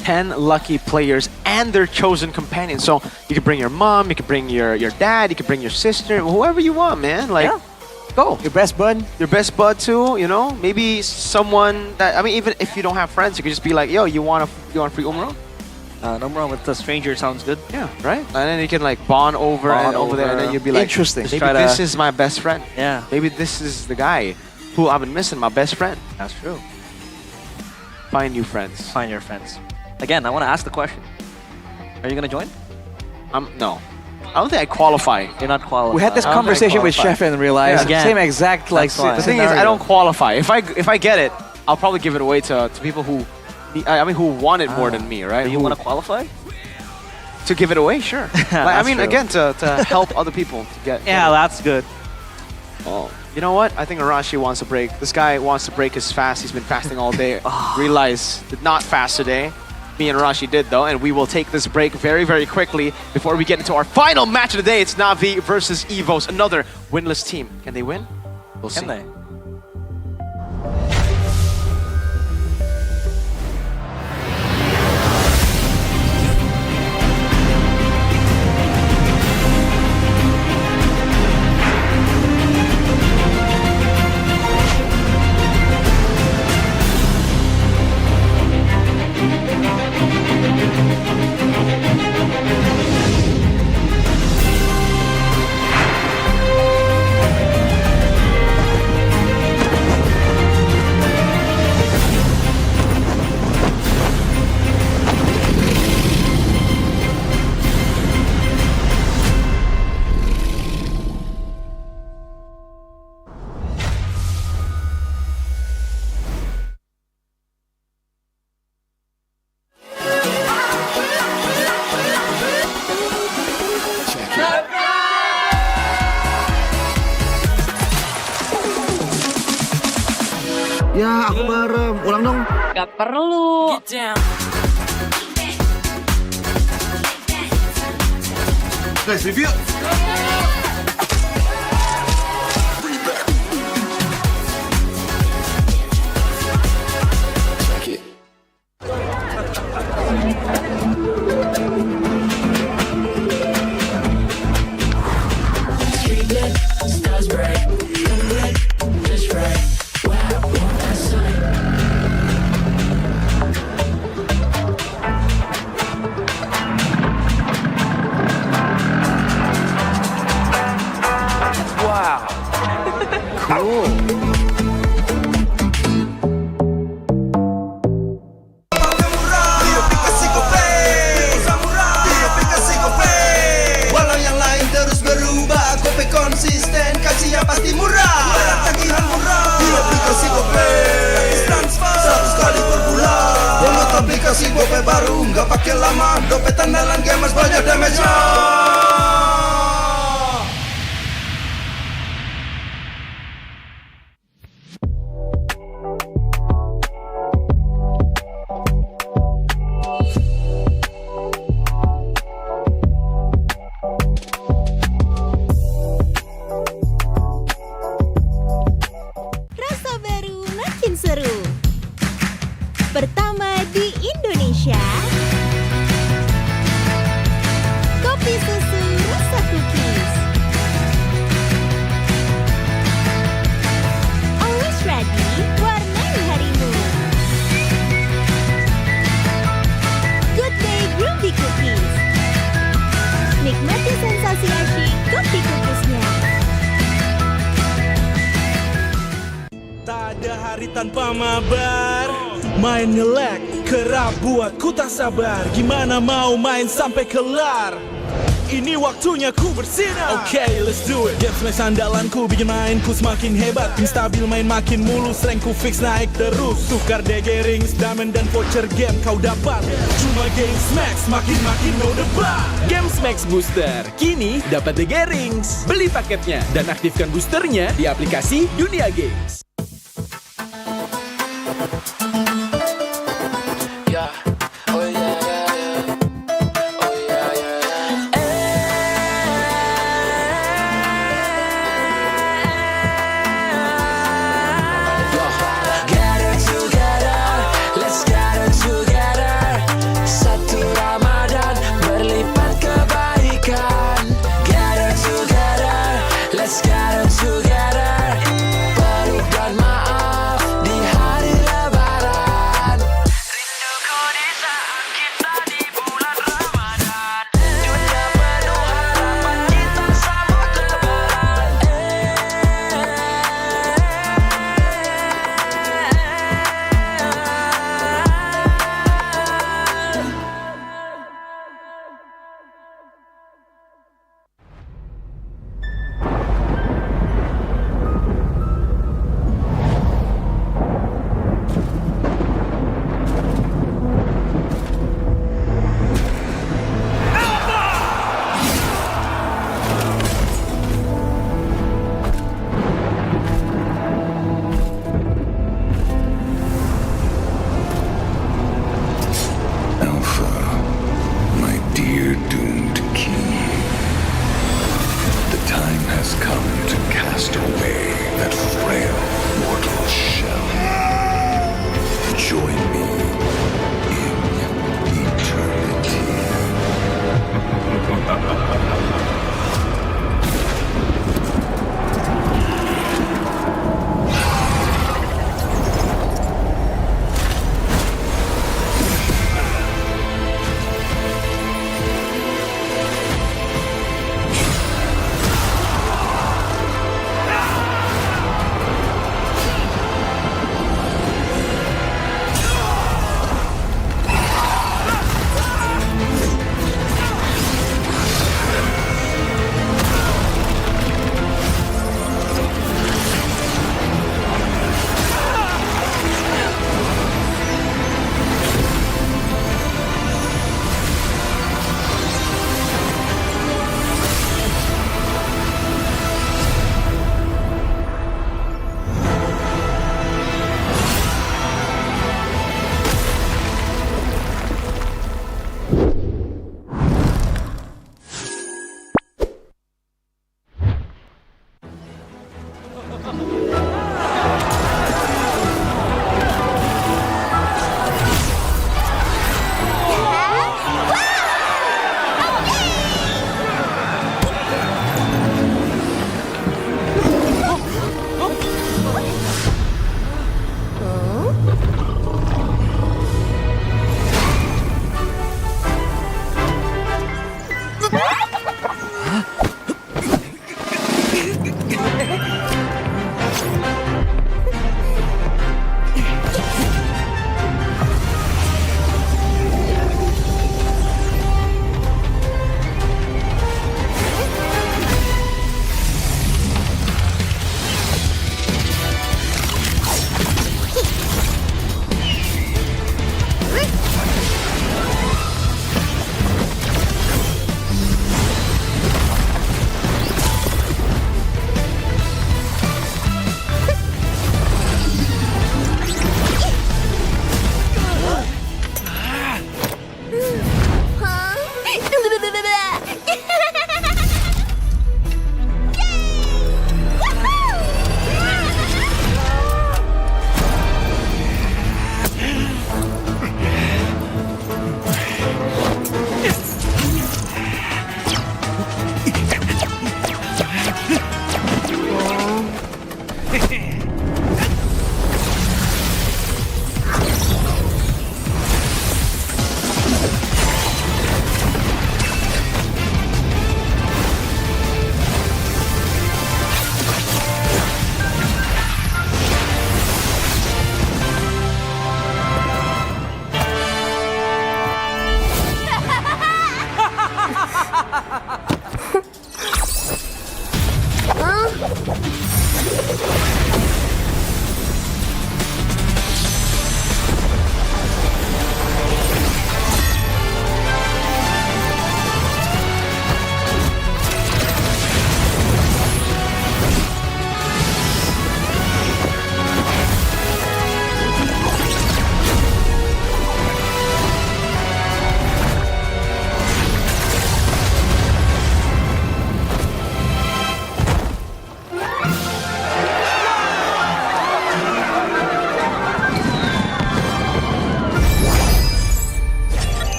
10 lucky players and their chosen companions. So you can bring your mom, you can bring your dad, you can bring your sister, whoever you want, man. Like, go. Your best bud. Your best bud too, Maybe someone that, even if you don't have friends, you could just be like, yo, you want free Umrah? No wrong with a stranger sounds good. Yeah, right? And then you can like bond over there, and then you'll be like, interesting. Maybe this is my best friend. Yeah. Maybe this is the guy who I've been missing, my best friend. That's true. Find new friends. Find your friends. Again, I want to ask the question. Are you going to join? No. I don't think I qualify. You're not qualified. We had this conversation with Chef and realized Again, same exact like the thing is, I don't qualify. If I get it, I'll probably give it away to people who want it more than me, right? Do you want to qualify? To give it away, sure. Again, to help other people to get. Yeah, that's good. Oh, you know what? I think Arashi wants to break. This guy wants to break his fast. He's been fasting all day. Realize did not fast today. Me and Arashi did though, and we will take this break very, very quickly before we get into our final match of the day. It's Na'Vi versus Evos, another winless team. Can they win? We'll see. Can they? Ya, aku bareng. Ulang dong. Gak perlu. Guys, review. Walau yang lain terus berubah, Gope konsisten, kasihnya pasti murah. Tagihan murah, di aplikasi Gope transfer 100 kali per bulan. Download aplikasi Gope baru, nggak pakai lama. Dompet andalan gamers banyak damage-nya. Rasa baru makin seru. Pertama di Indonesia. Kopi susu rasa cookies. Always ready, warnai harimu. Good Day Groovy Cookies. Nikmati sensasi asyik kopi cookiesnya. Tak ada hari tanpa mabar. Main ngelek, kerap buat ku tak sabar. Gimana mau main sampai kelar? Ini waktunya ku bersinar. Okay, let's do it. Games max andalanku bikin mainku semakin hebat. Tim stabil main makin mulus, rankku fix naik terus. Tukar DG rings, diamond dan voucher game kau dapat. Cuma Games Max makin no debat. Games Max Booster, kini dapat DG Rings. Beli paketnya dan aktifkan boosternya di aplikasi Dunia Games. Yeah, oh yeah.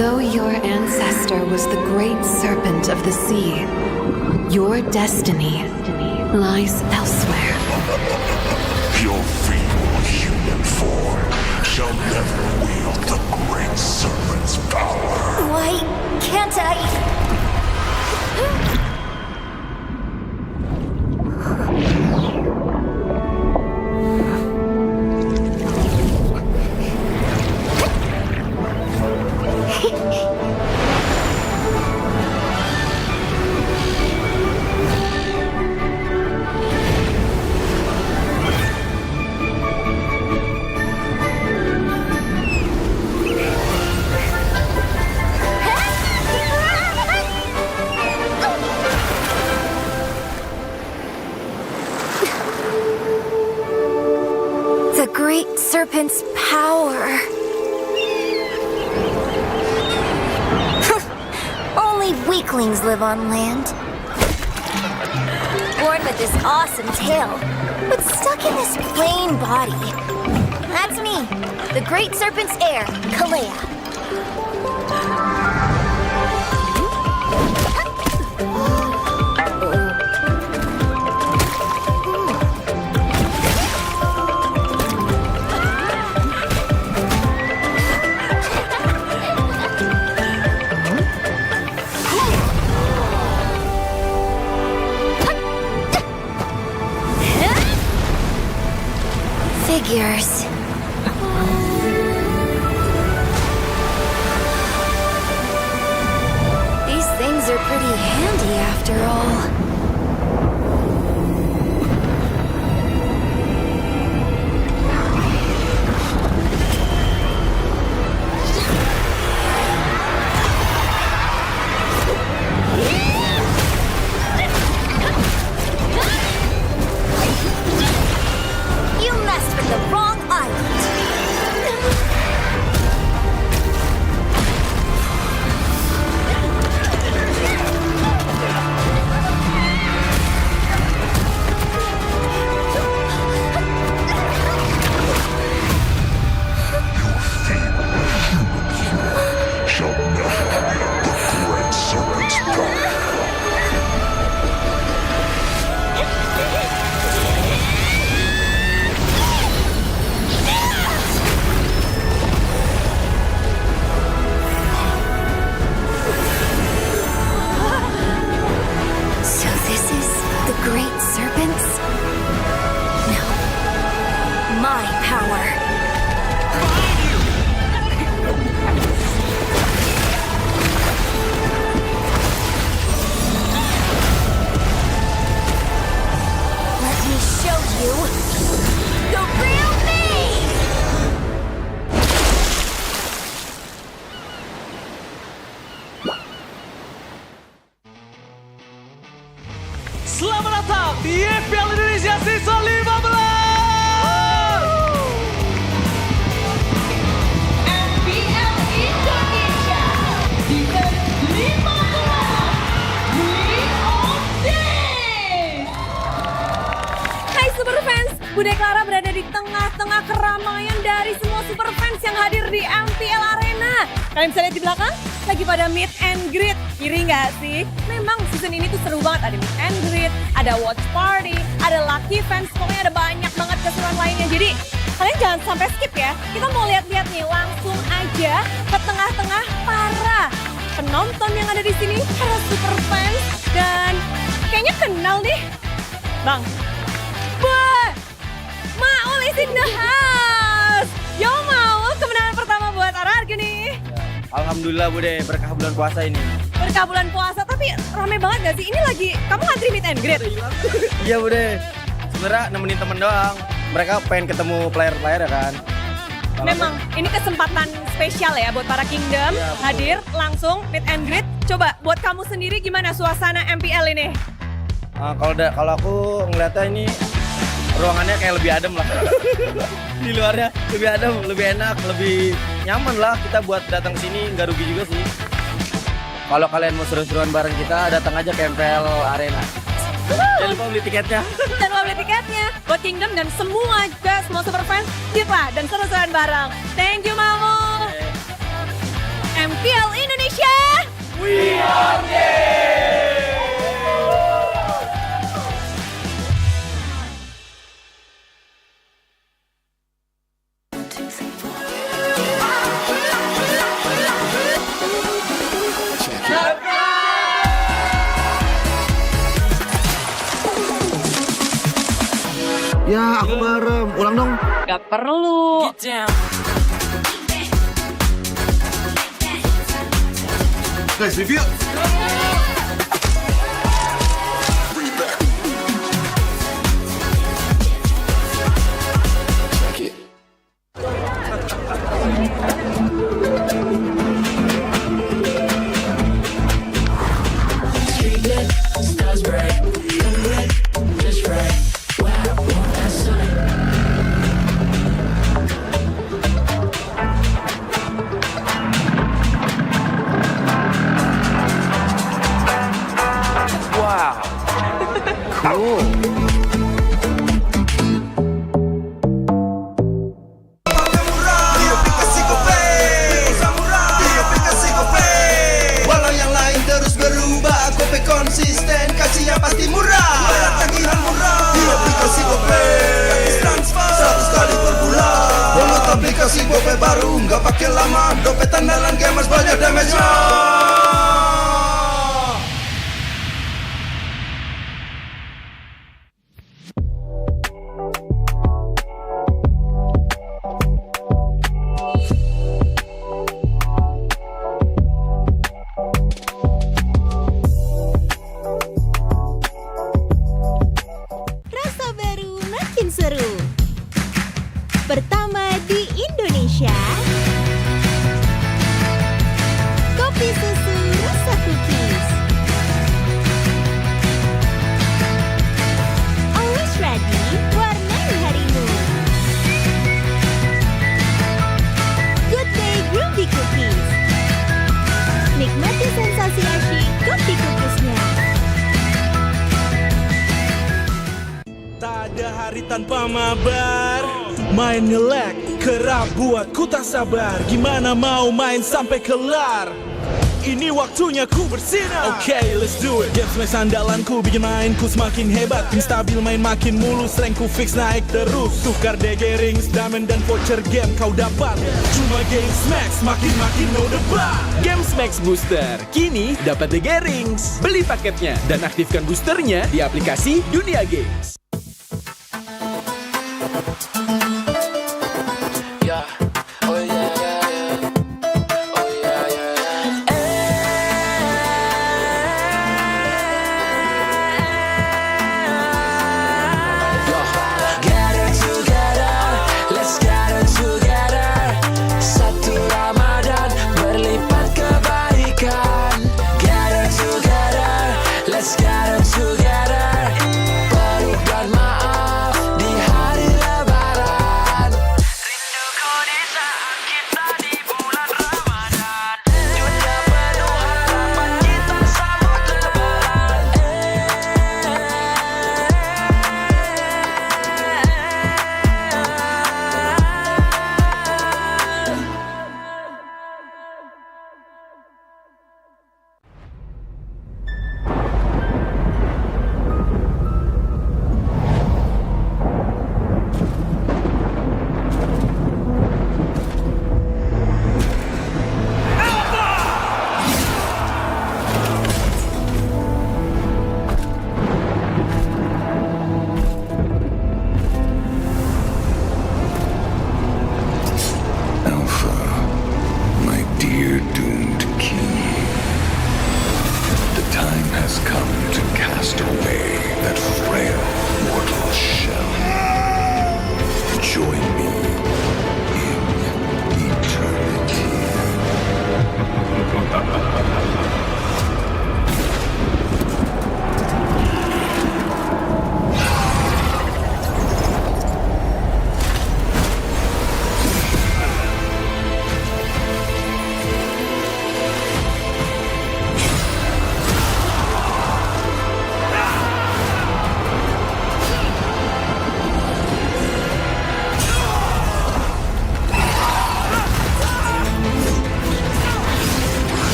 Though your ancestor was the great serpent of the sea, your destiny lies elsewhere. Your feeble human form shall never wield the great serpent's power. Why can't I? The great serpent's power. Only weaklings live on land. Born with this awesome tail, but stuck in this plain body. That's me, the great serpent's heir, Kalea. Figures. These things are pretty handy after all. You messed with the wrong island. Shall never wield the great serpent's power. So this is the great serpents? No. My power. Let me show you the real me! Selamat datang di MPL Indonesia Season 15! MPL Indonesia Season 15 League of Days. Hai Superfans, Bude Clara berada di tengah-tengah keramaian dari semua Superfans yang hadir di MPL Arena. Kalian bisa lihat di belakang, lagi pada meet and greet. Iri nggak sih? Memang season ini tuh seru banget. Ada meet and greet, ada watch party, ada lucky fans. Pokoknya ada banyak banget keseruan lainnya. Jadi kalian jangan sampai skip ya. Kita mau lihat-lihat nih, langsung aja ke tengah-tengah para penonton yang ada di sini, para Superfans. Dan kayaknya kenal nih. Bang, Maul is in the house. Yo Maul, kemenangan pertama buat Ararge nih. Alhamdulillah Bude, berkah bulan puasa ini. Berkah bulan puasa, tapi rame banget gak sih? Ini lagi, kamu ngantri meet and greet? Iya Bude, sebenarnya nemenin temen doang. Mereka pengen ketemu player-player ya kan. Memang, ini kesempatan spesial ya buat para Kingdom. Hadir langsung meet and greet. Coba buat kamu sendiri gimana suasana MPL ini? Kalau aku ngeliatnya ini ruangannya kayak lebih adem lah. Di luarnya lebih adem, lebih enak, lebih nyaman lah kita buat datang sini, nggak rugi juga sih. Kalau kalian mau seru-seruan bareng kita, datang aja ke MPL Arena. Jangan lupa beli tiketnya. Jangan lupa beli tiketnya buat Kingdom dan semua juga, semua Superfans, kita dan seru-seruan bareng. Thank you Mamu. MPL Ya, aku merem. Ulang dong. Gak perlu. Guys, review. Wow. Cool. Walau yang lain terus berubah, Gope konsisten, kasihnya pasti murah. Bayar tagihan murah di aplikasi Gope, transfer 100 kali per bulan. Download aplikasi Gope baru, nggak pakai lama. Dompet andalan gamers banyak damage-nya. Rasa baru makin seru. Pertama di Indonesia. Kopi susu rasa cookies. Always ready, warnai harimu. Good day groovy cookies. Nikmati sensasi asyik kopi cookiesnya. Tak ada hari tanpa mabar. Main nge-lag, kerap buat ku tak sabar. Gimana mau main sampai kelar? Ini waktunya ku bersinar. Okay, let's do it. Game smash andalanku bikin mainku semakin hebat. Tim stabil main makin mulus, rankku fix naik terus. Tukar DG rings, diamond dan voucher game kau dapat. Cuma Game Max, makin no debat. Game Max Booster, kini dapat DG Rings. Beli paketnya dan aktifkan boosternya di aplikasi Dunia Games. Yeah. Oh yeah, yeah, yeah. Oh yeah, yeah, yeah. Get it together, let's get it together. Satu Ramadan berlipat kebaikan. Get it together, let's get it together. Perubahan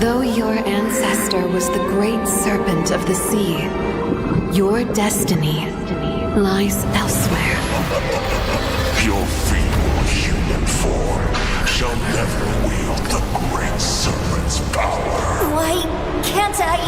Though your ancestor was the great serpent of the sea, your destiny lies elsewhere. Your feeble human form shall never wield the great serpent's power. Why can't I?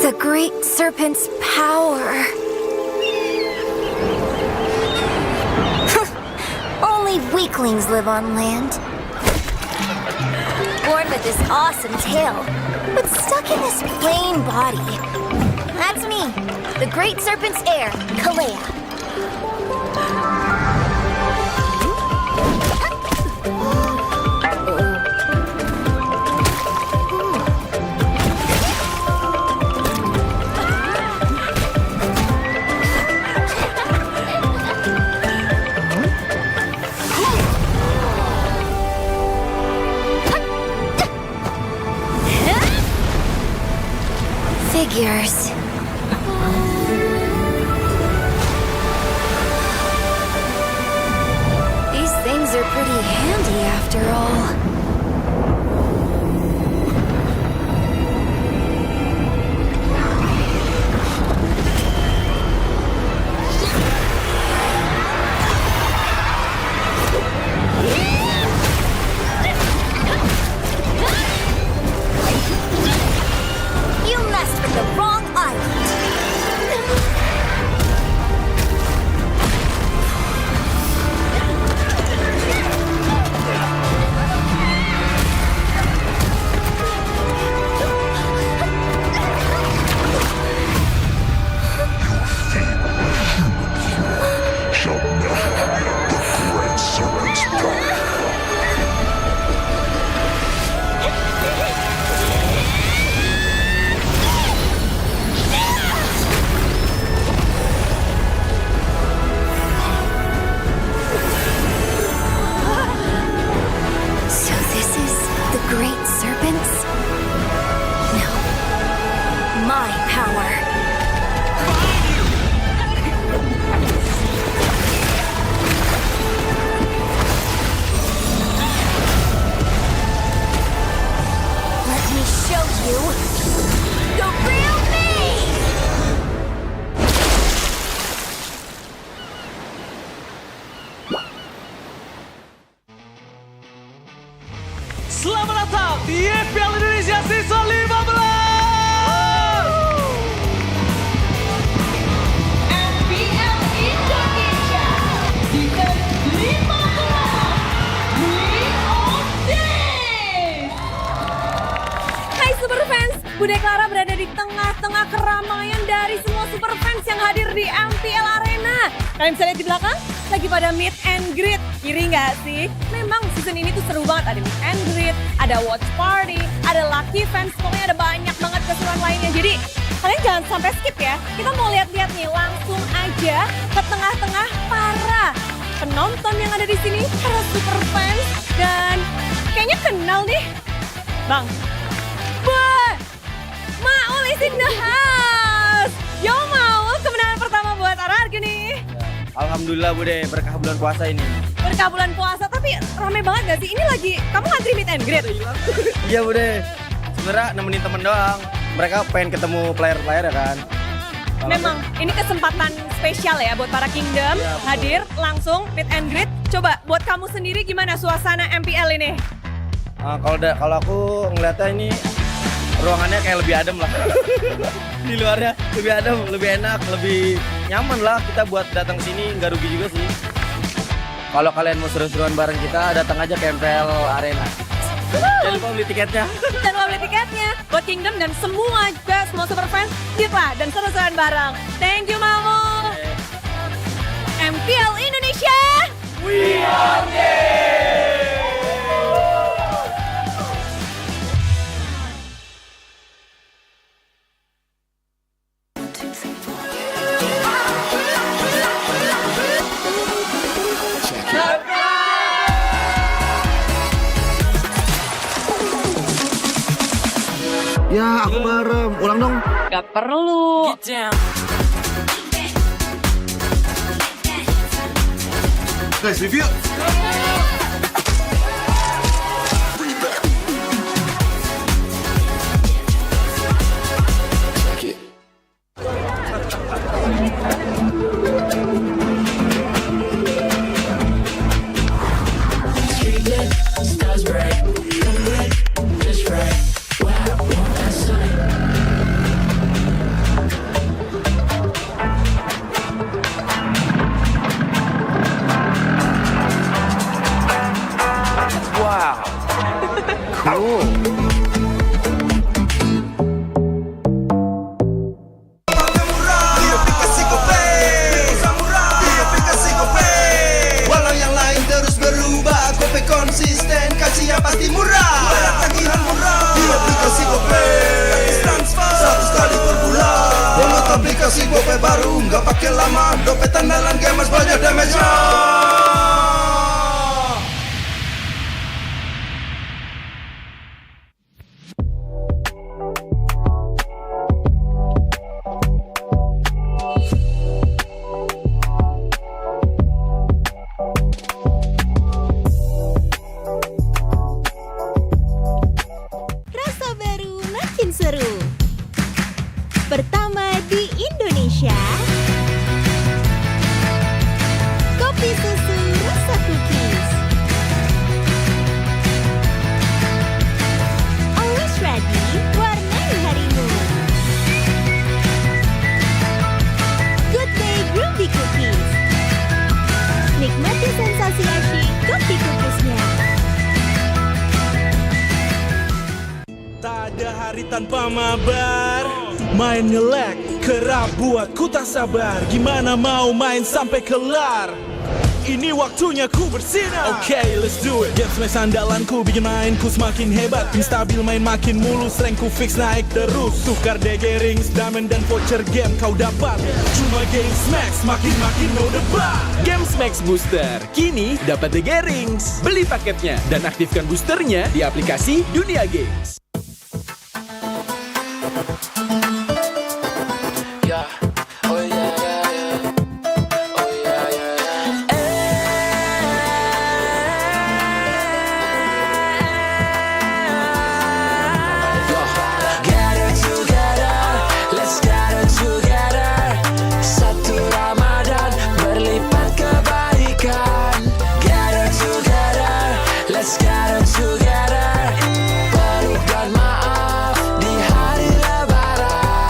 The great serpent's power. Only weaklings live on land. Born with this awesome tail, but stuck in this plain body. That's me, the great serpent's heir, Kalea. Figures. These things are pretty handy after all. You messed with the wrong island. Shall never wield the great serpent's power. So this is the great serpents? No. My power. Let me show you the real me! Selamat datang di MPL Indonesia Season 15! MPL Indonesia Season 15 Queen of Days. Hai Super Fans, Bude Clara berada di tengah-tengah keramaian dari semua Super Fans yang hadir di MPL Arena. Kalian bisa lihat di belakang, lagi pada meet and greet. Iri nggak sih? Memang season ini tuh seru banget. Ada meet and greet, ada watch party, ada lucky fans, pokoknya ada banyak banget keseruan lainnya. Jadi kalian jangan sampai skip ya. Kita mau lihat-lihat nih, langsung aja ke tengah-tengah para penonton yang ada di sini, para Super Fans. Dan kayaknya kenal nih. Bang, Maul is in the house. Yo Maul, kemenangan pertama buat RRQ nih. Alhamdulillah Bude, berkah bulan puasa ini. Berkah bulan puasa, tapi rame banget gak sih? Ini lagi, kamu ngantri meet and greet? Iya Bude, sebenarnya nemenin temen doang. Mereka pengen ketemu player-player ya kan. Memang, ini kesempatan spesial ya buat para Kingdom. Hadir langsung meet and greet. Coba buat kamu sendiri gimana suasana MPL ini? Kalau aku ngeliatnya ini ruangannya kayak lebih adem lah. Di luarnya lebih adem, lebih enak, lebih nyaman lah kita buat datang ke sini, nggak rugi juga sih. Kalau kalian mau seru-seruan bareng kita, datang aja ke MPL Arena. Jangan lupa beli tiketnya. Jangan lupa beli tiketnya. Buat Kingdom dan semua juga, semua Super Fans, yuk lah dan seru-seruan bareng. Thank you Mamu. MPL Indonesia. We are Ya, aku merem. Ulang dong. Gak perlu. Guys, review. Walau yang lain terus berubah, GoPay konsisten, kasih yang pasti murah. Bayar tagihan murah di aplikasi GoPay. Transfer 100 kali per bulan. Download aplikasi GoPay baru, nggak pakai lama. Dompet andalan gamers banyak damage-nya. Rasa baru makin seru. Pertama di Indonesia. Kopi susu rasa cookies. Always ready, warnai harimu. Good Day Groovy Cookies. Nikmati sensasi asyik kopi cookiesnya. Tak ada hari tanpa mabar. Main nge-lag, kerap buatku tak sabar. Gimana mau main sampai kelar? Ini waktunya ku bersinar. Okay, let's do it. Games main sandalanku bikin mainku semakin hebat. Pin stabil main makin mulus, rankku fix naik terus. Tukar DG rings, diamond dan voucher game kau dapat. Cuma Games Max, makin-makin no debat. Games Max Booster, kini dapat DG Rings. Beli paketnya dan aktifkan boosternya di aplikasi Dunia Games. Yeah. Oh yeah, yeah, yeah. Oh yeah, yeah, yeah. Gather together, let's gather together. Satu Ramadan berlipat kebaikan. Gather together, let's gather together. Peluk dan maaf di hari lebaran.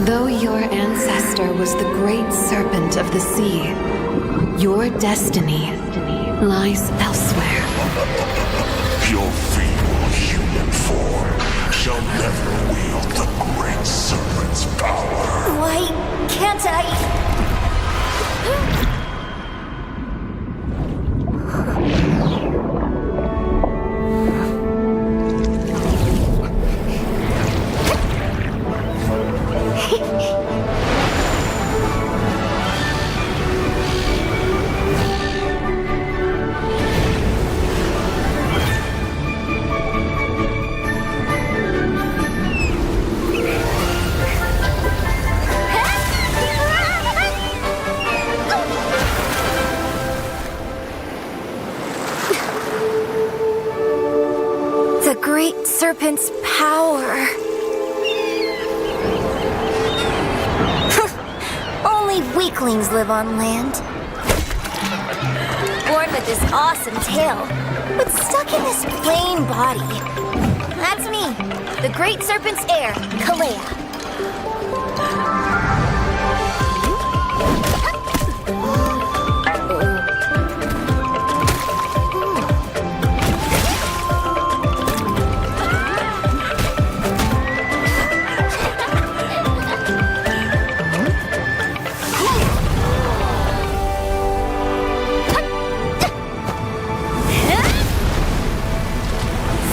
Though your ancestor was the great serpent of the sea, your destiny lies elsewhere. Your feeble human form shall never wield the great serpent's power. Why can't I? The great serpent's power. Only weaklings live on land. Born with this awesome tail, but stuck in this plain body. That's me, the great serpent's heir, Kalea.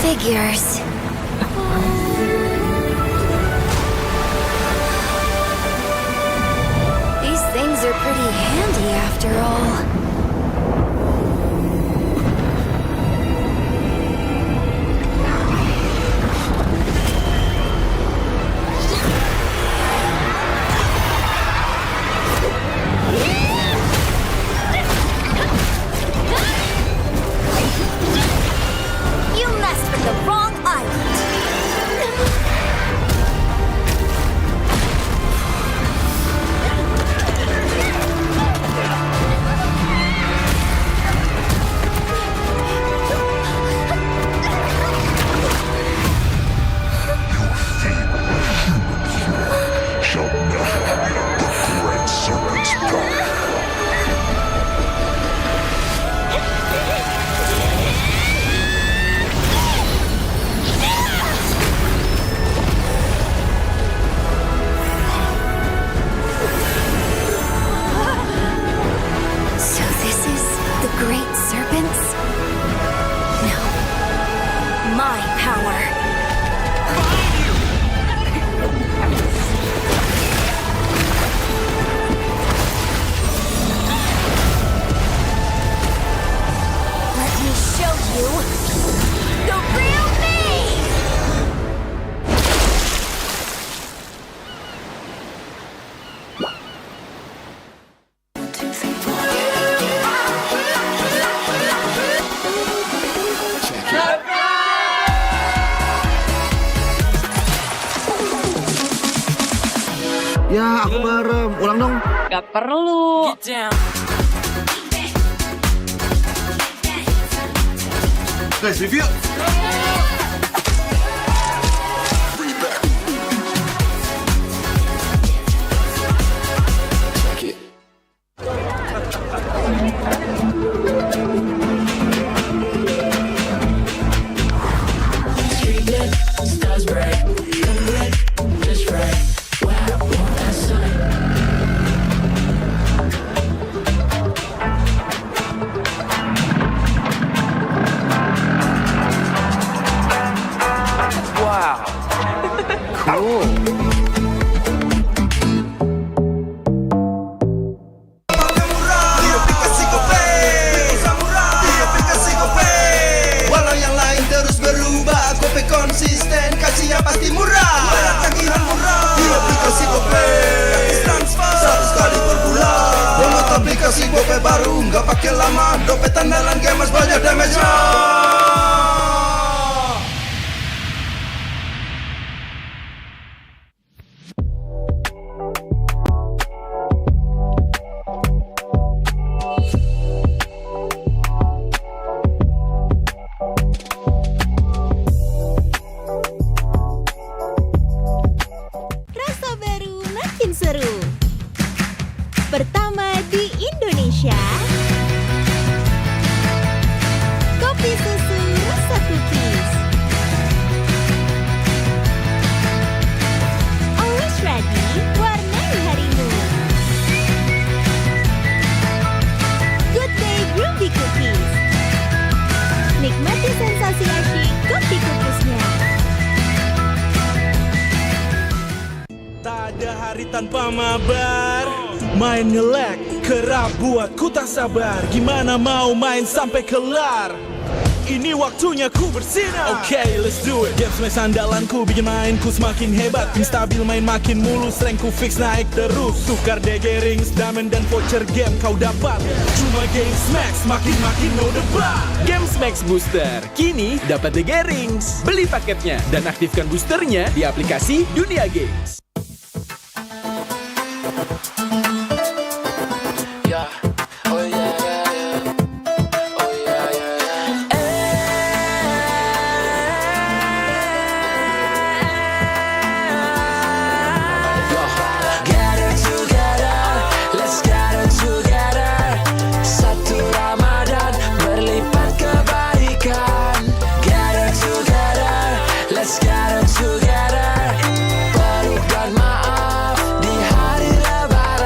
Figures. These things are pretty handy after all. You messed with the wrong island. Shall never wield the great serpent's power. So this is the great serpents? No. My power. Let me show you the real me! Ya, aku bareng. Ulang dong. Gak perlu. Guys, review. gope baru nggak pakai lama, dompet andalan gamers banyak damage-nya. Rasa baru makin seru. Pertama di Indonesia, kopi susu rasa cookies. Always ready, warnai harimu. Good Day Groovy Cookies. Nikmati sensasi asyik kopi cookiesnya. Tak ada hari tanpa mabar. Main nge-lag, kerap buat ku tak sabar. Gimana mau main sampai kelar? Ini waktunya ku bersinar. Okay, let's do it. Games match andalanku bikin mainku semakin hebat. Pin stabil main makin mulus, rankku fix naik terus. Tukar DG rings, diamond dan voucher game kau dapat. Cuma Games Max, makin no debat. Games Max Booster, kini dapat DG Rings. Beli paketnya dan aktifkan boosternya di aplikasi Dunia Games. Yeah. Oh yeah, yeah, yeah. Oh yeah, yeah, yeah. Get it together, let's get it together. Satu Ramadan berlipat kebaikan. Get it together, let's get it together. Peluk dan maaf di hari lebaran.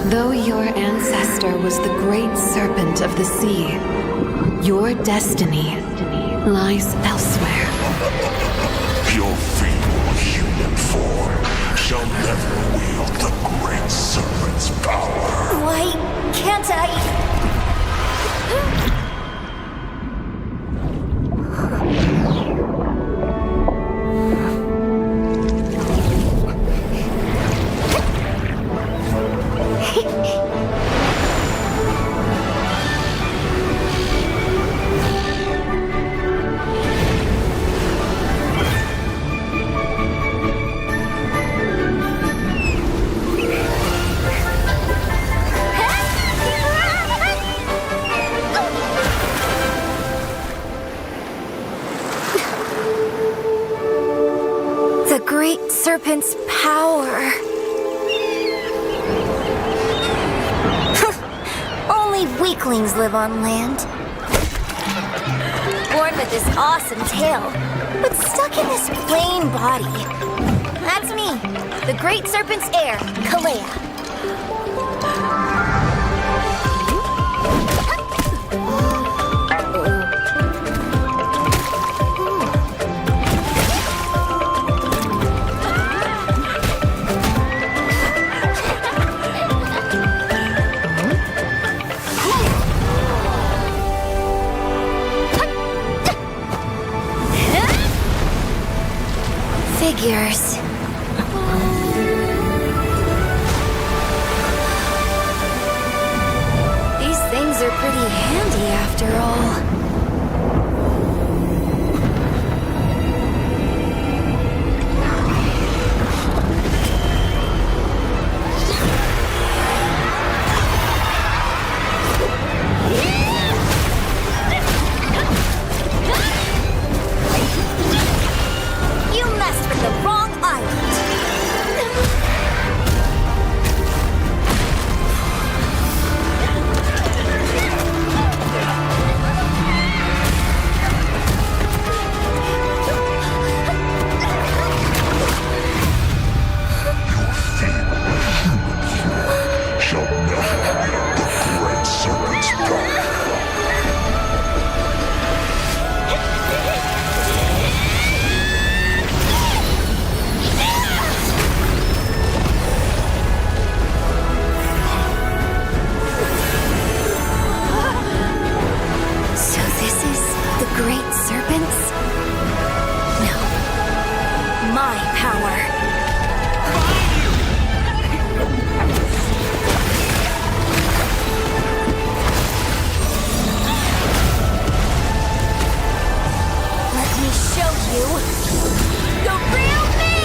Though your ancestor was the great serpent of the sea, your destiny lies elsewhere. Your feeble human form shall never wield the great serpent's power. Why can't I? The great serpent's power. Only weaklings live on land. Born with this awesome tail, but stuck in this plain body. That's me, the great serpent's heir, Kalea. Figures. These things are pretty handy after all. You messed with the wrong island. Shall never wield the great serpent's power. So this is the great serpents? No. My power. Let me show you the real me!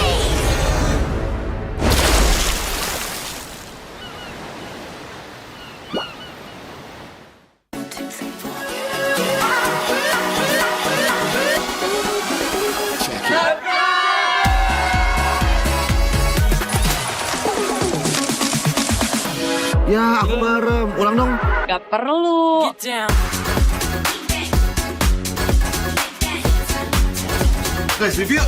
Ya, aku bareng. Ulang dong. Gak perlu. Guys, review.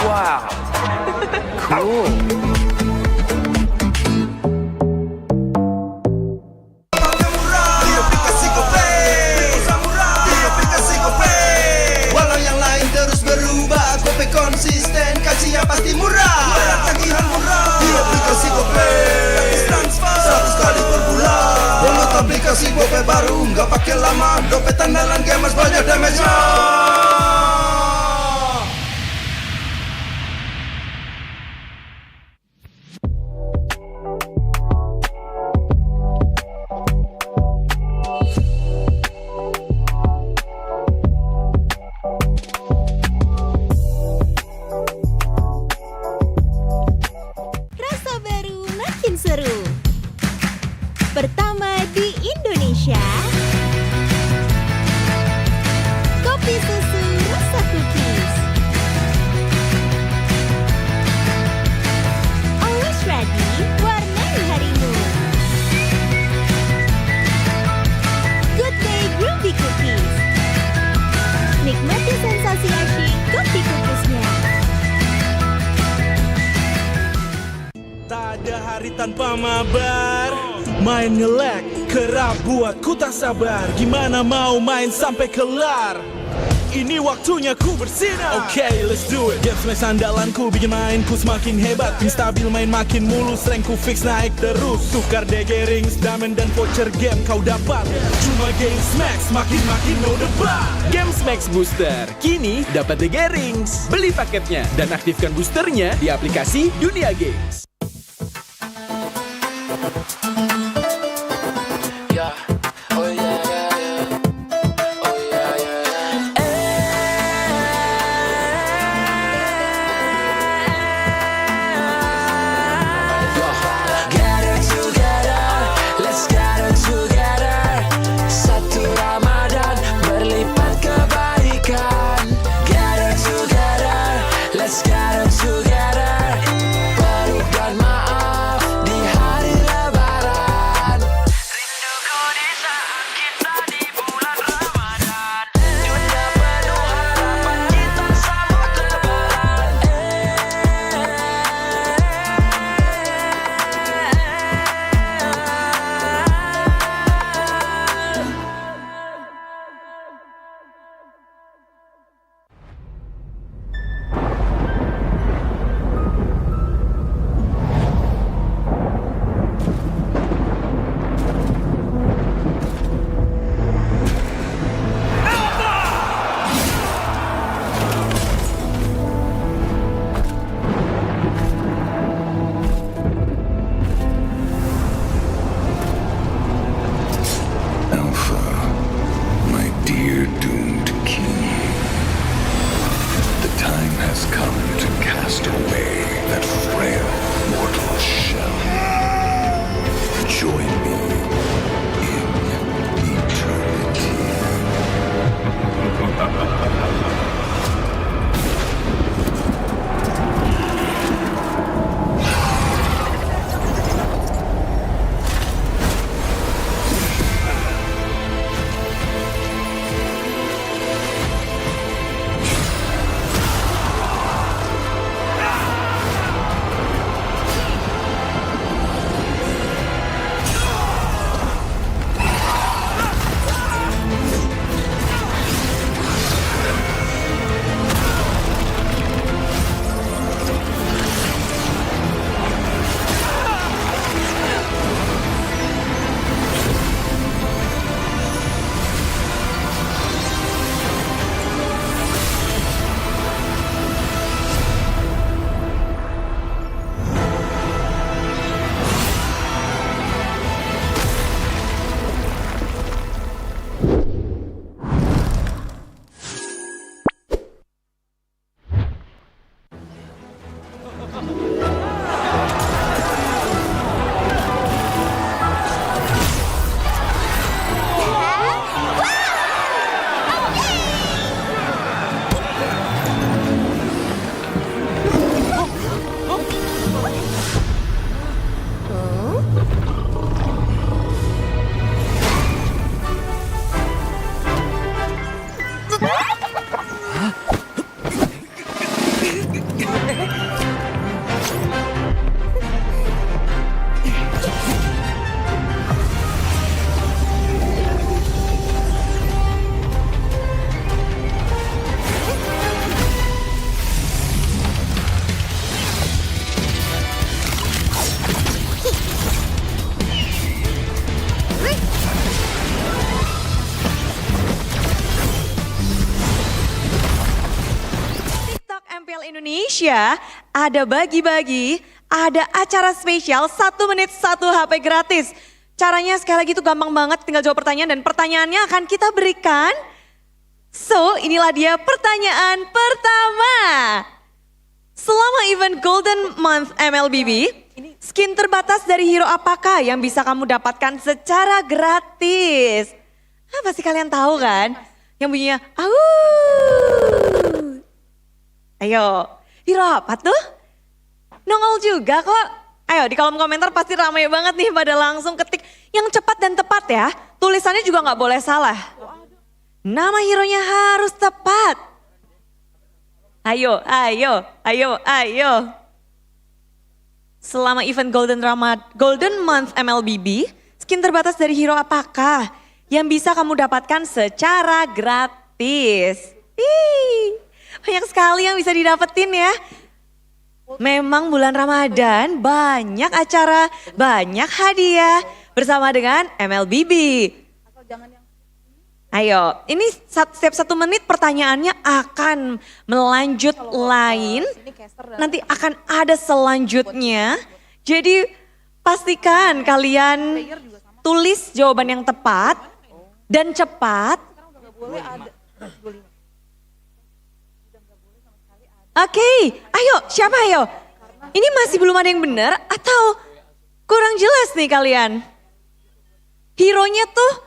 Wow. Cool. Walau yang lain terus berubah, Gope konsisten, kasihnya pasti murah. Tagihan murah di aplikasi Gope, transfer 100 kali per bulan. Download aplikasi Gope baru, nggak pakai lama. Dompet andalan gamers banyak damage-nya. Rasa baru Naki Ada hari tanpa mabar, main nge-lag, kerap buatku tak sabar. Gimana mau main sampai kelar? Ini waktunya ku bersinar. Oke, let's do it. Game smash andalanku bikin mainku semakin hebat. Ping stabil main makin mulus, rankku fix naik terus. Tukar DG rings, diamond dan voucher game kau dapat. Cuma game smash makin no debat. Game Max Booster, kini dapat DG Rings. Beli paketnya dan aktifkan boosternya di aplikasi Dunia Games. Yeah. Oh yeah, yeah, yeah. Oh yeah, yeah, yeah. Gather together, let's gather together. Satu Ramadan berlipat kebaikan. Gather together, let's gather together. Peluk dan maaf di hari Lebaran. Rinduku di saat kita di bulan Ramadan. Dunia penuh harapan kita sambut Lebaran. Alpha, my dear doomed king. The time has come to cast away that frail mortal shell. Join me in eternity. Indonesia ada bagi-bagi, ada acara spesial 1 menit 1 HP gratis. Caranya sekali lagi itu gampang banget, tinggal jawab pertanyaan dan pertanyaannya akan kita berikan. So, inilah dia pertanyaan pertama. Selama event Golden Month MLBB, skin terbatas dari hero apakah yang bisa kamu dapatkan secara gratis? Pasti kalian tahu kan? Yang bunyinya, ayo, hero apa tuh? Nongol juga kok. Ayo di kolom komentar pasti ramai banget nih pada langsung ketik yang cepat dan tepat ya. Tulisannya juga nggak boleh salah. Nama hero-nya harus tepat. Ayo, ayo, ayo, ayo. selama event Golden Month MLBB, skin terbatas dari hero apakah yang bisa kamu dapatkan secara gratis? Banyak sekali yang bisa didapetin ya. Memang bulan Ramadan banyak acara, banyak hadiah bersama dengan MLBB. Ayo, ini setiap 1 menit pertanyaannya akan melanjut lain. Nanti akan ada selanjutnya. Jadi pastikan kalian tulis jawaban yang tepat dan cepat. Oke, ayo siapa ayo? Ini masih belum ada yang benar atau kurang jelas nih kalian? Hero-nya tuh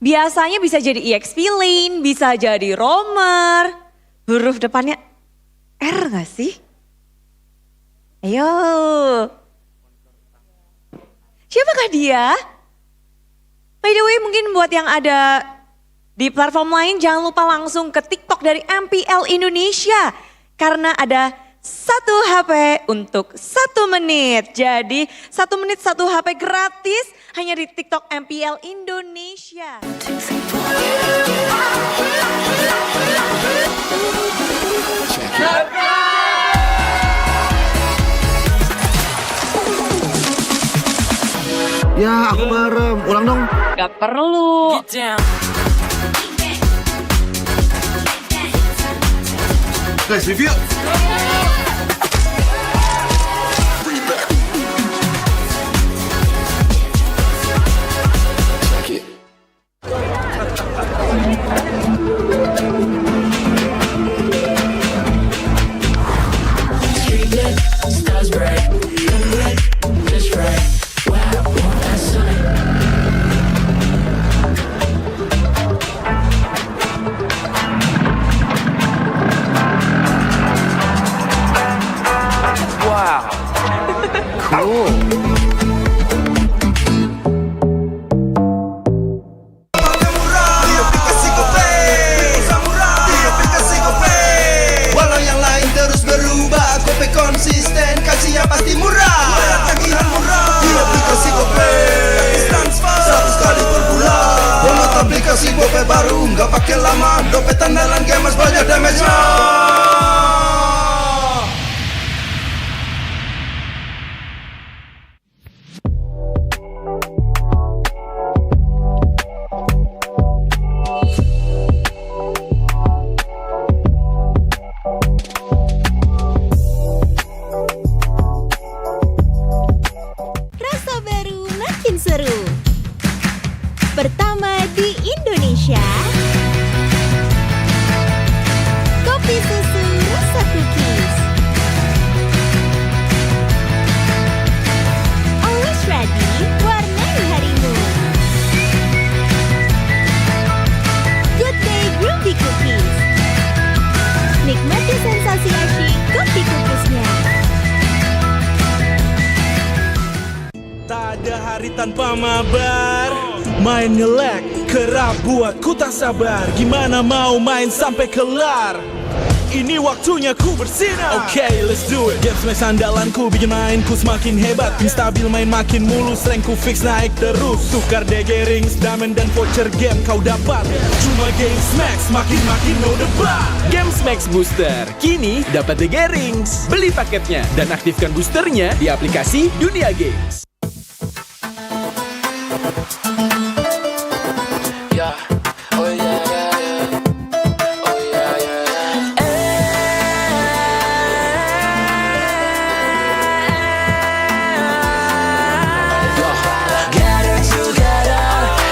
biasanya bisa jadi EXP lane, bisa jadi roamer. Huruf depannya R gak sih? Ayo. Siapakah dia? By the way, mungkin buat yang ada di platform lain jangan lupa langsung ke TikTok dari MPL Indonesia. Karena ada 1 HP untuk 1 menit. Jadi 1 menit 1 HP gratis hanya di TikTok MPL Indonesia. Ya, aku merem. Ulang dong. Gak perlu. Guys, review. Walau yang lain terus berubah, Gope konsisten, kasih yang pasti murah. Bayar tagihan murah di aplikasi Gope, transfer 100 kali per bulan. Download aplikasi Gope baru, nggak pakai lama. Dompet andalan gamers banyak damage-nya. Rasa baru makin seru. Pertama di Indonesia. Kopi susu rasa cookies. Always ready, warnai harimu. Good day Groovy Cookies. Nikmati sensasi asyik kopi cookiesnya. Tak ada hari tanpa mabar. Main nge-lag, kerap buatku tak sabar. Gimana mau main sampai kelar? Ini waktunya ku bersinar. Okay, let's do it. Game smash andalanku bikin mainku semakin hebat. Pin stabil main makin mulus, rankku fix naik terus. Tukar DG rings, diamond dan voucher game kau dapat. Cuma Game Max makin no debat. Game Max Booster, kini dapat DG rings. Beli paketnya dan aktifkan boosternya di aplikasi Dunia Games. Yeah, oh yeah, yeah, yeah. Oh yeah, yeah, yeah. Gather together,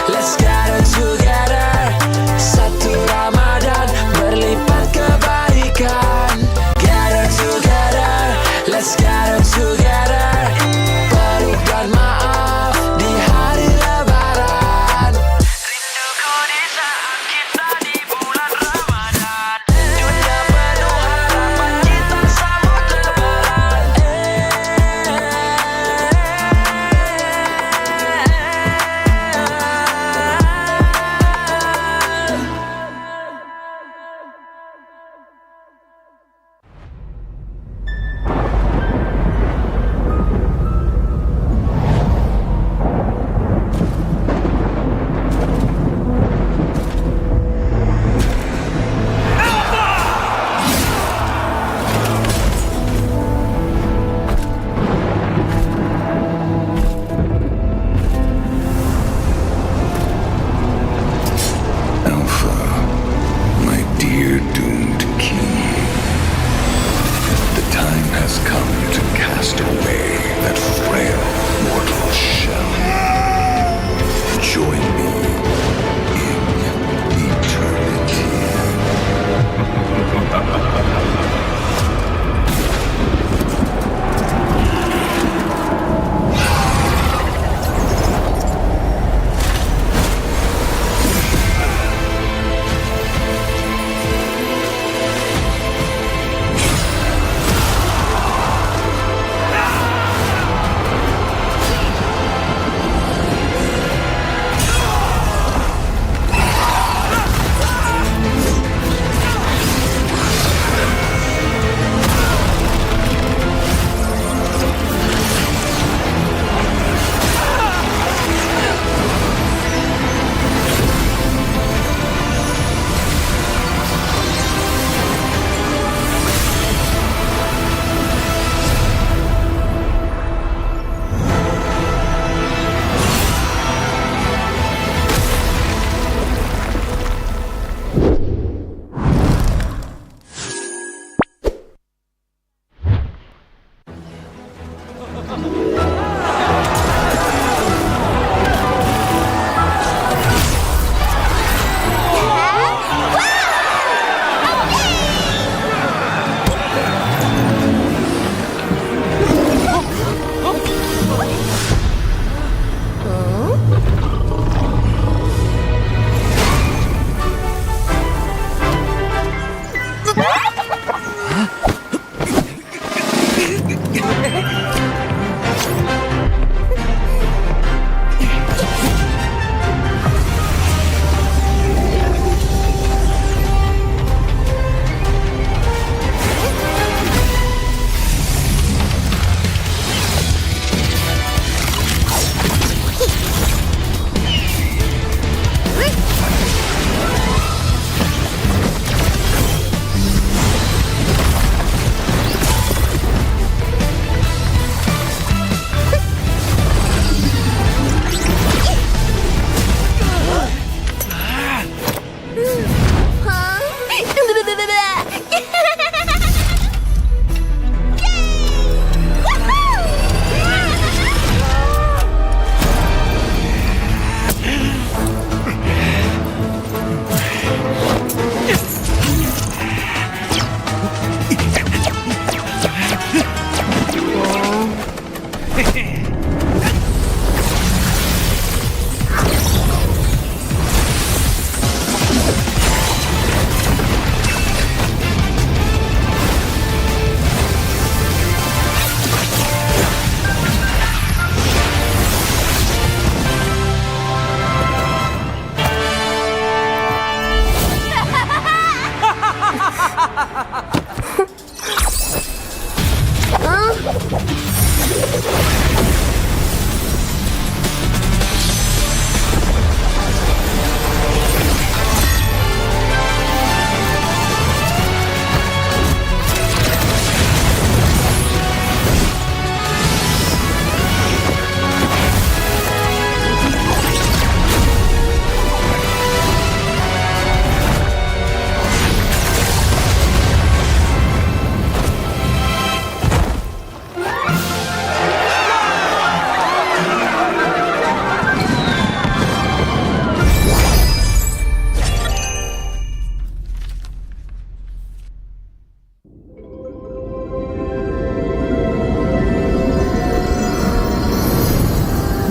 let's gather together. Satu Ramadan berlipat kebaikan. Gather together, let's gather together. Peluk dan maaf di hari lebaran.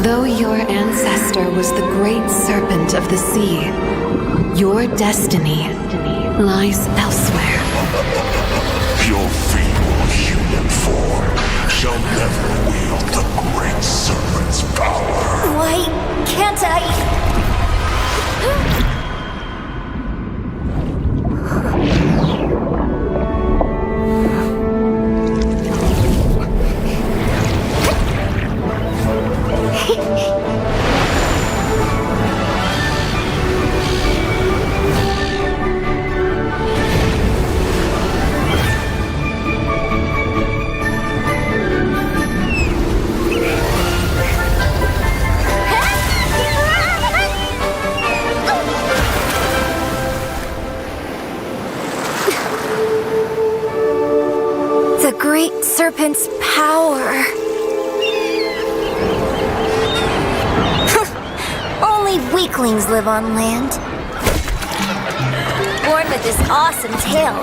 Though your ancestor was the great serpent of the sea, your destiny lies elsewhere. Your feeble human form shall never wield the great serpent's power. Why can't I? The great serpent's power. Only weaklings live on land. Born with this awesome tail,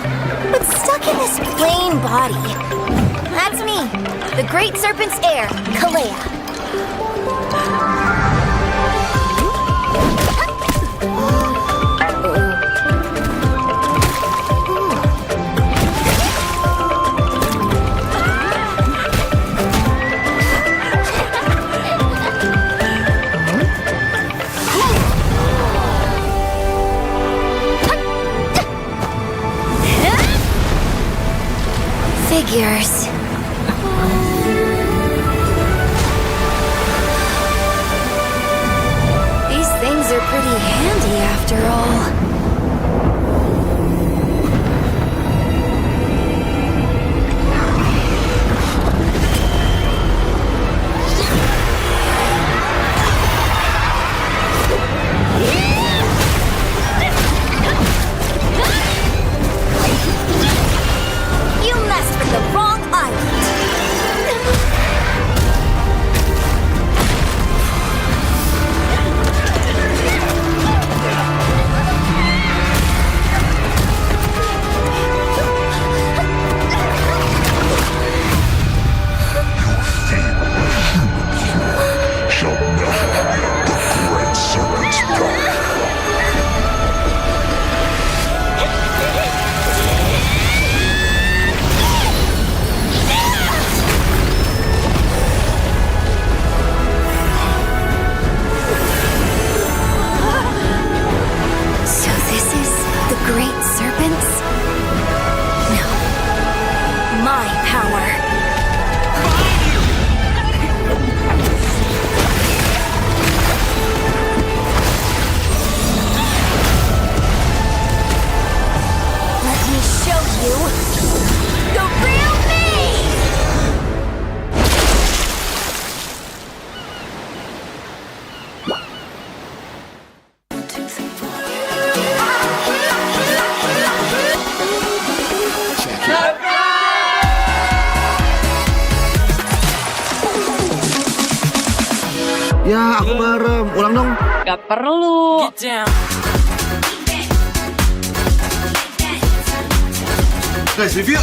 but stuck in this plain body. That's me, the great serpent's heir, Kalea. Figures. These things are pretty handy after all. You messed with the wrong island. Shall never wield the great serpent's power. So this is the great serpents? No. My power. Let me show you the real me! Ya, aku merem. Ulang dong. Gak perlu. Guys, review.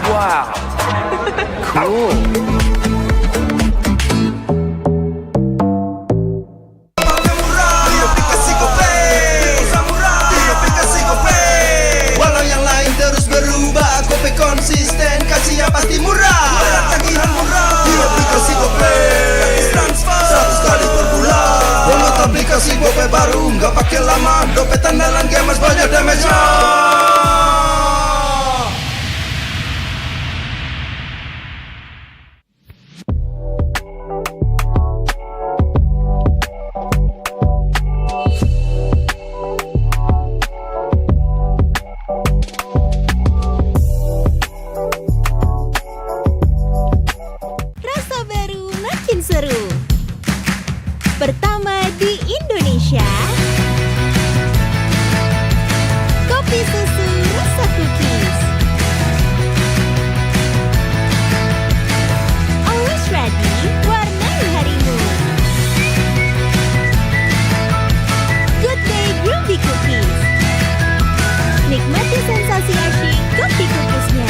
Wow. Cool. Walau yang lain terus berubah, Gope konsisten, kasihnya pasti murah. Tagihan murah di aplikasi Gope, transfer 100 kali per bulan. Download aplikasi Gope baru, nggak pakai lama. Dompet andalan gamers banyak damage-nya. Rasa baru makin seru. Pertama di Indonesia, kopi susu rasa cookies. Always ready, warnai harimu. Good Day Groovy Cookies. Nikmati sensasi asyik kopi cookiesnya.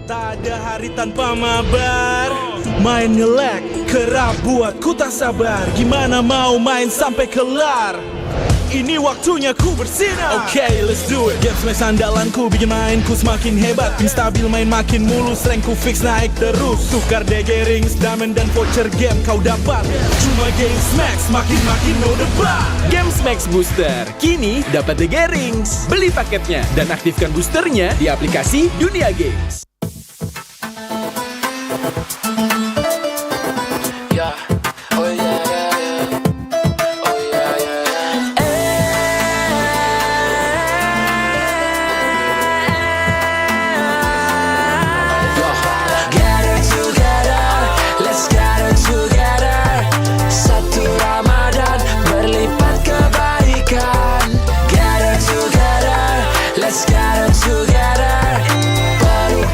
Tak ada hari tanpa mabar. Main nge-lag, kerap buat ku tak sabar. Gimana mau main sampai kelar? Ini waktunya ku bersinar. Okay, let's do it. Games max andalanku bikin mainku semakin hebat. Tim stabil main makin mulus, rankku fix naik terus. Tukar DG rings, diamond dan voucher game kau dapat. Cuma Games Max makin no debat. Games Max Booster, kini dapat DG Rings. Beli paketnya dan aktifkan boosternya di aplikasi Dunia Games. Yeah. Oh yeah, yeah, yeah. Oh yeah, yeah, yeah. Gather together, let's gather together. Satu Ramadan berlipat kebaikan. Gather together, let's gather together. Peluk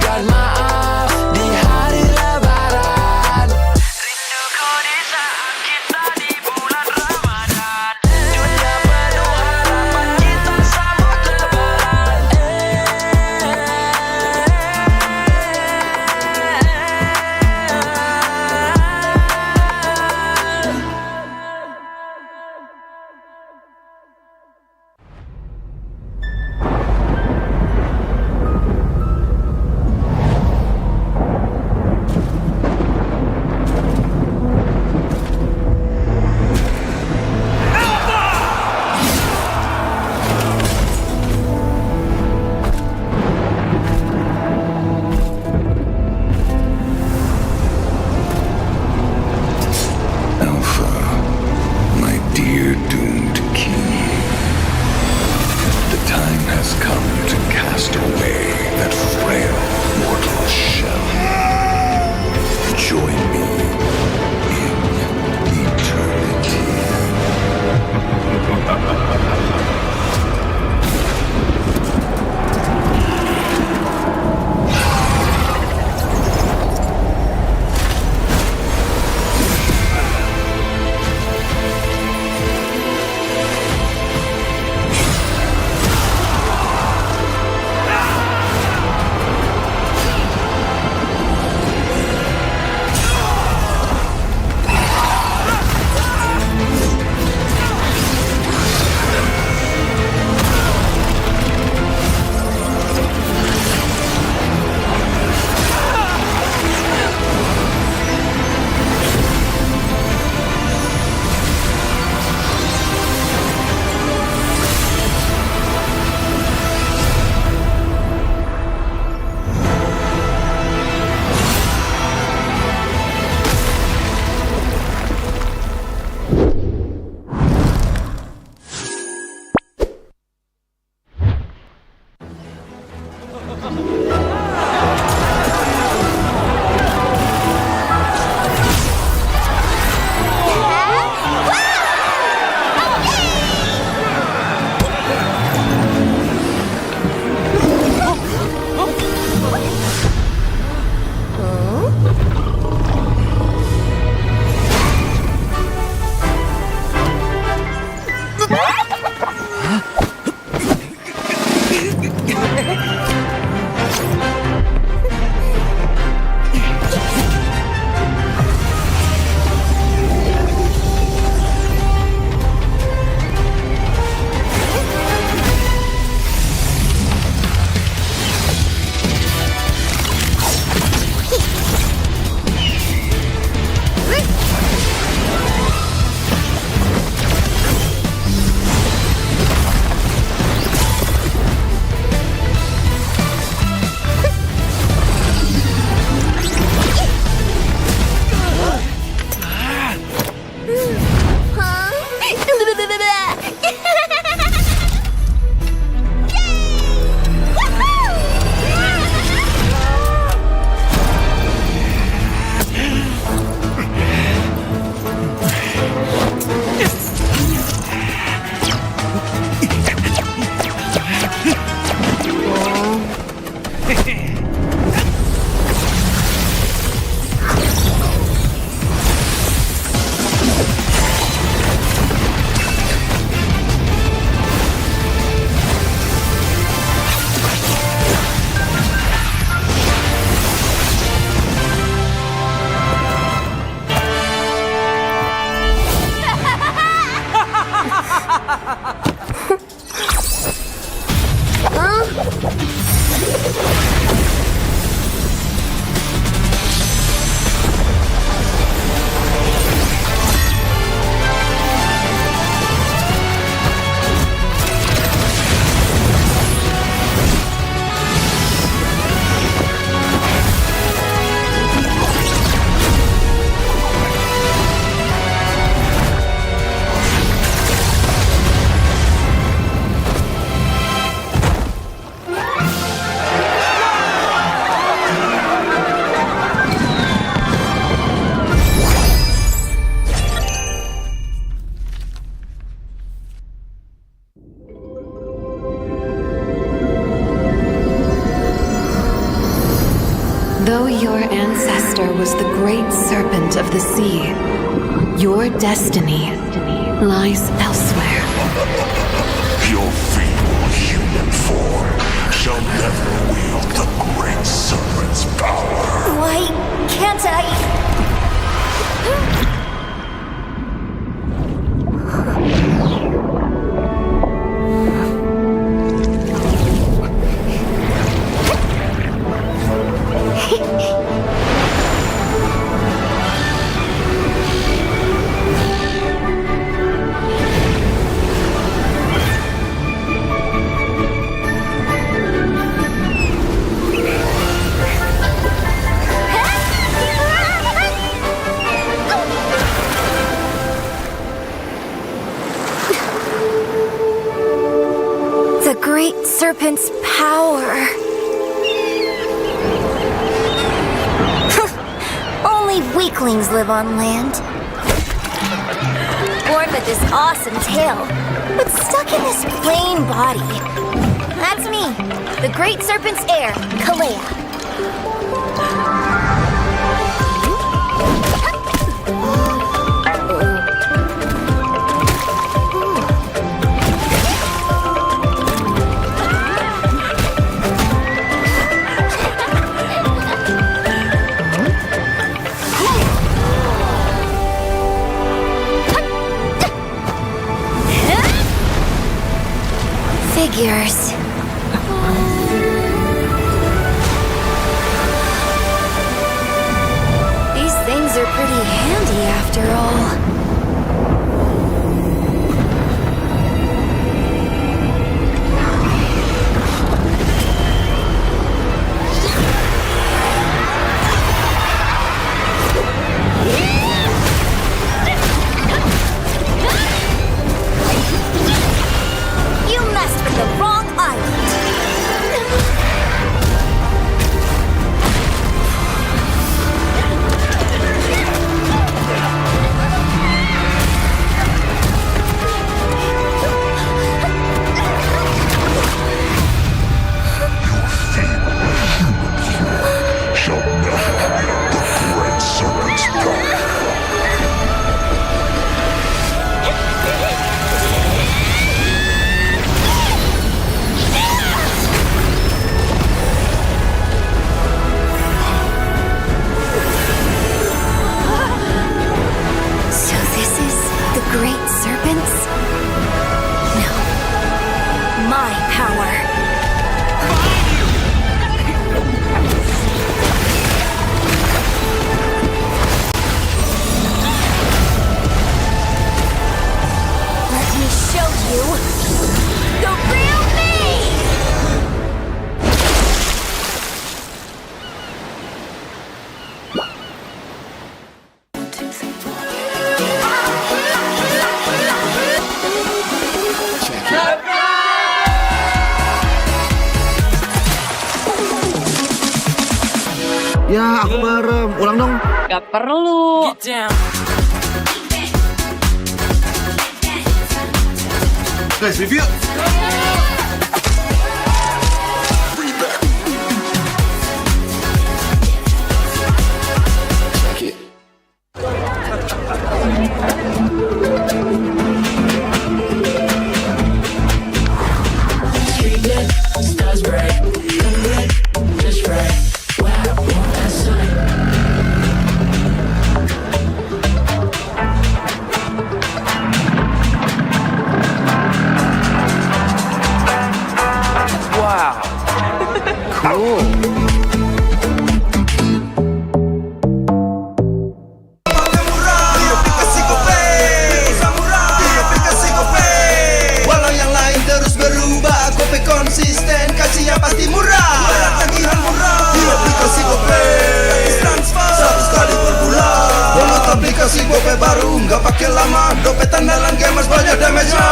Although your ancestor was the great serpent of the sea, your destiny lies elsewhere. Your feeble human form shall never wield the great serpent's power. Why can't I? The great serpent's power. Only weaklings live on land. Born with this awesome tail, but stuck in this plain body. That's me, the great serpent's heir, Kalea. Figures. These things are pretty handy after all. You messed with the wrong island. Shall never wield the great serpent's power. So this is the great serpents? No. My power. Let me show you the real me! Ya, aku merem. Ulang dong. Gak perlu. Guys, review. Wow. Cool. Walau yang lain terus berubah, Gope konsisten, kasihnya pasti murah. Bayar tagihan murah di aplikasi Gope. Transfer 100 kali per bulan. Download aplikasi Gope baru, nggak pakai lama. Dompet andalan gamers banyak damage-nya.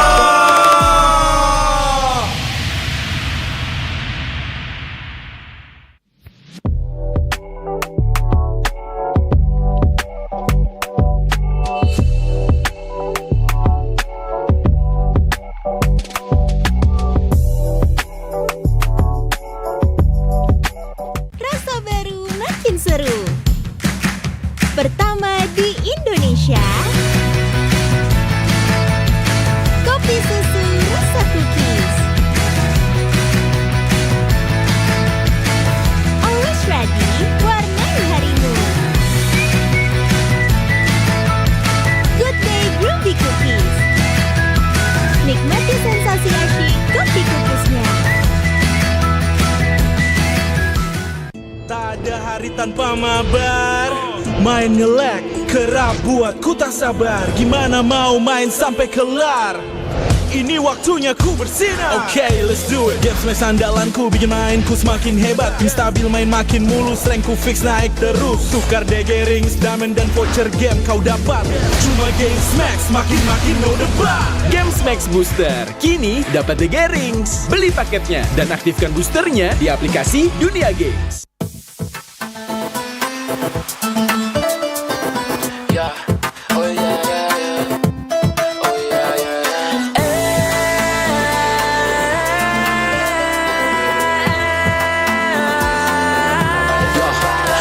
baru. Pertama di Indonesia, kopi susu rasa cookies. Always ready, warnai harimu. Good Day Groovy Cookies. Nikmati sensasi asyik kopi cookiesnya. Tak ada hari tanpa mabar. Main ngelek, kerap buatku tak sabar. Gimana mau main sampai kelar? Ini waktunya ku bersinar. Okay, let's do it. Games main sandalanku bikin mainku semakin hebat. Tim stabil main makin mulus, rankku fix naik terus. Tukar DG rings, diamond dan voucher game kau dapat. Cuma Games Max, makin no debat. Games Max Booster, kini dapat DG Rings. Beli paketnya dan aktifkan boosternya di aplikasi Dunia Games. Yeah. Oh yeah, yeah, yeah. Oh yeah, yeah, yeah.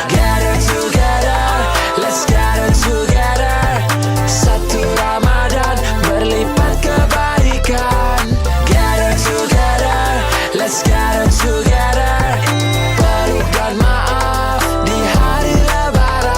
Get it together, let's get it together. Satu Ramadan berlipat kebaikan. Get it together, let's get it together. Peluk dan maaf di hari lebaran.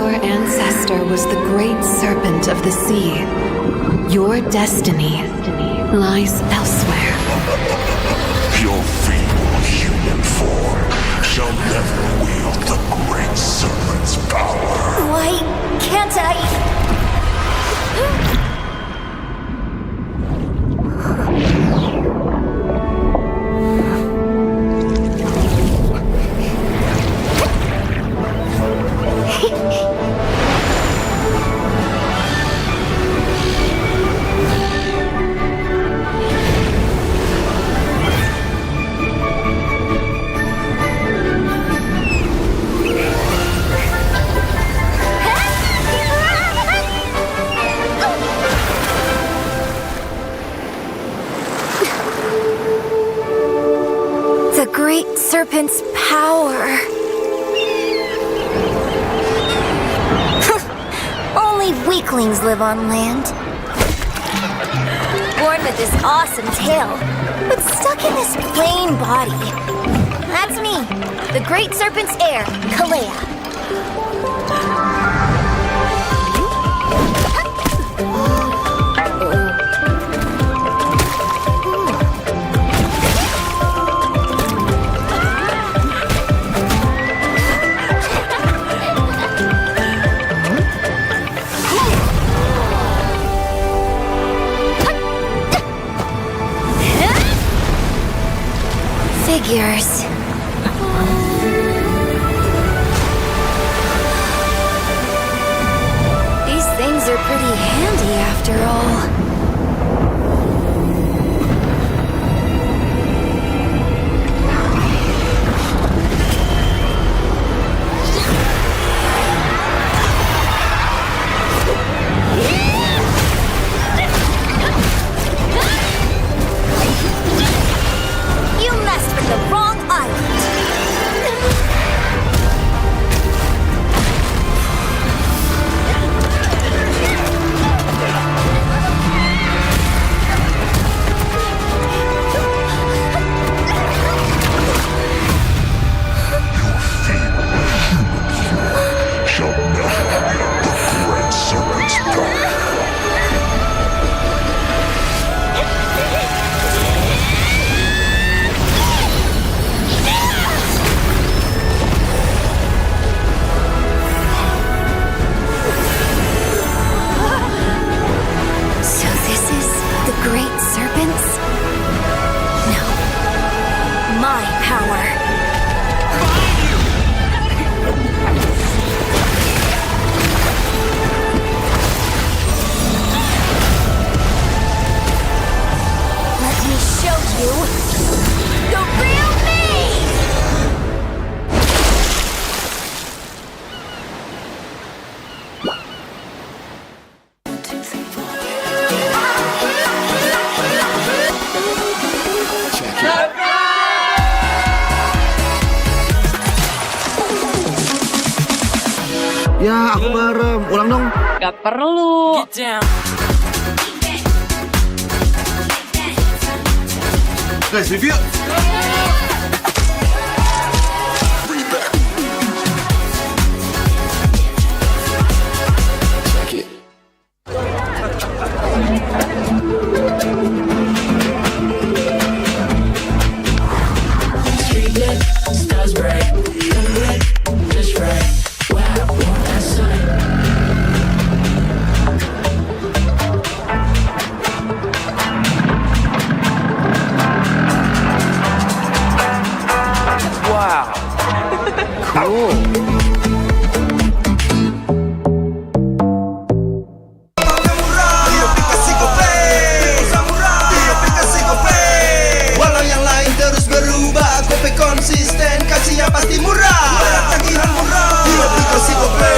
Your ancestor was the great serpent of the sea. Your destiny lies elsewhere. Your feeble human form shall never wield the great serpent's power. Why can't I? The great serpent's power. Only weaklings live on land. Born with this awesome tail, but stuck in this plain body. That's me, the great serpent's heir, Kalea. Figures. These things are pretty handy after all. You messed with the wrong island. Shall never wield the great serpent's power. So this is the great serpents? No. My power. Let me show you the real me! Ya, aku bareng. Ulang dong. Gak perlu. Guys, review. Walau yang lain terus berubah, Gope konsisten, kasihnya pasti murah. Tagihan murah di aplikasi Gope,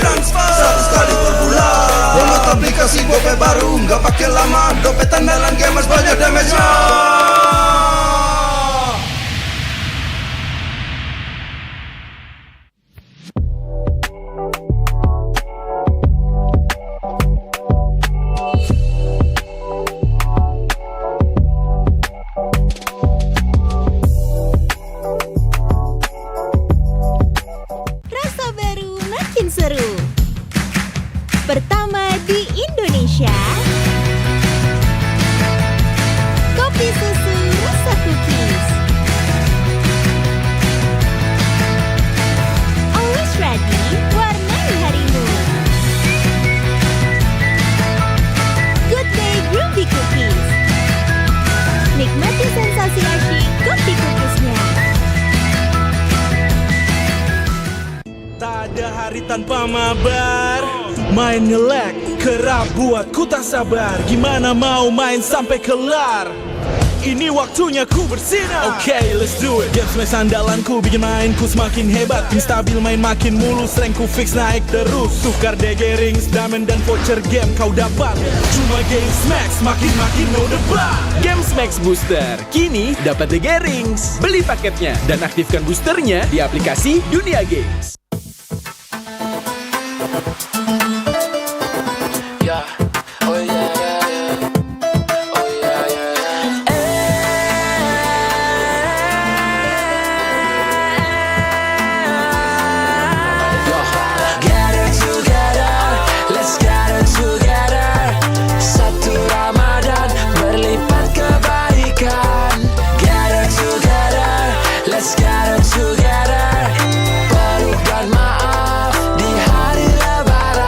transfer 100 kali per bulan. Download aplikasi Gope baru, nggak pakai lama. Dompet andalan gamers banyak damage-nya. Rasa baru makin seru. pertama di Indonesia. Kopi susu rasa cookies. Always ready, warnai harimu. Good Day Groovy Cookies. Nikmati sensasi asyik kopi cookiesnya. Tak ada hari tanpa mabar. Main ngelek, kerap buat ku tak sabar. Gimana mau main sampai kelar? Ini waktunya ku bersinar. Okay, let's do it. Games main sandalanku bikin mainku semakin hebat. Tim stabil main makin mulus, rankku fix naik terus. Tukar DG rings, diamond dan voucher game kau dapat. Cuma Games Max, makin no debat. Games Max Booster, kini dapat DG Rings. Beli paketnya dan aktifkan boosternya di aplikasi Dunia Games. Yeah. Oh yeah, yeah, yeah. Oh yeah, yeah, yeah. Gather together, let's gather together. Satu Ramadan berlipat kebaikan. Gather together, let's gather together. Peluk dan maaf di hari lebaran.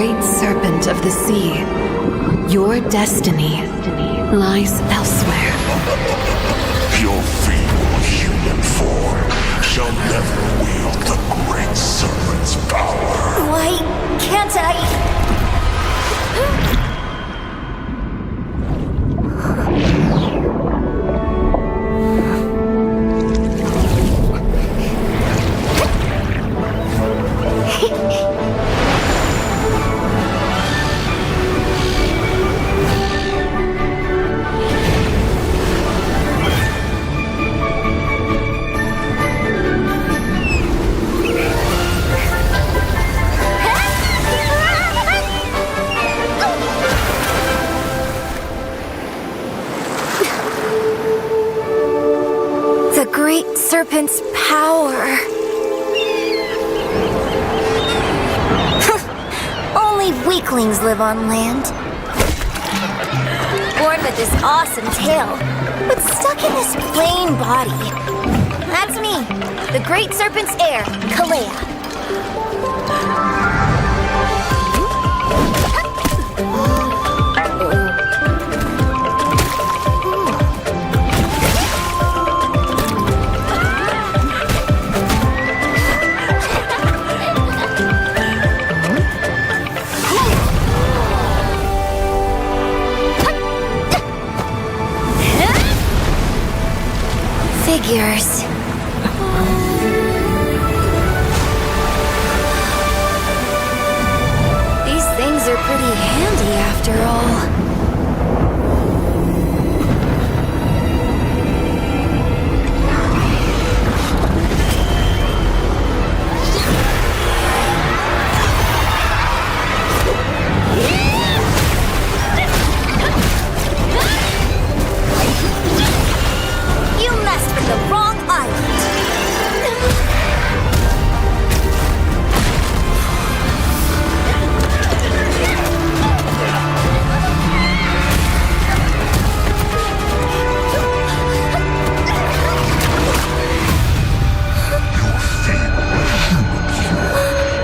great serpent of the sea. Your destiny lies elsewhere. Your feeble human form shall never wield the great serpent's power. Why can't I? The great serpent's power. Only weaklings live on land. Born with this awesome tail, but stuck in this plain body. That's me, the great serpent's heir, Kalea. Figures. These things are pretty handy after all. You messed with the wrong island.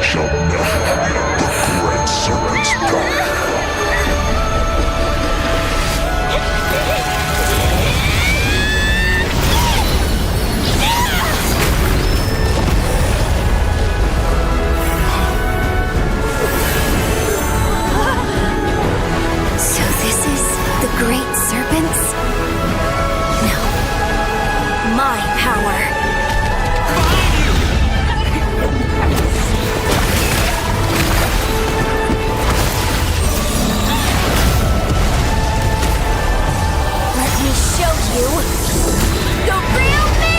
Shall never wield the great serpent's power. So this is the great serpents? No. My power. Let me show you the real me!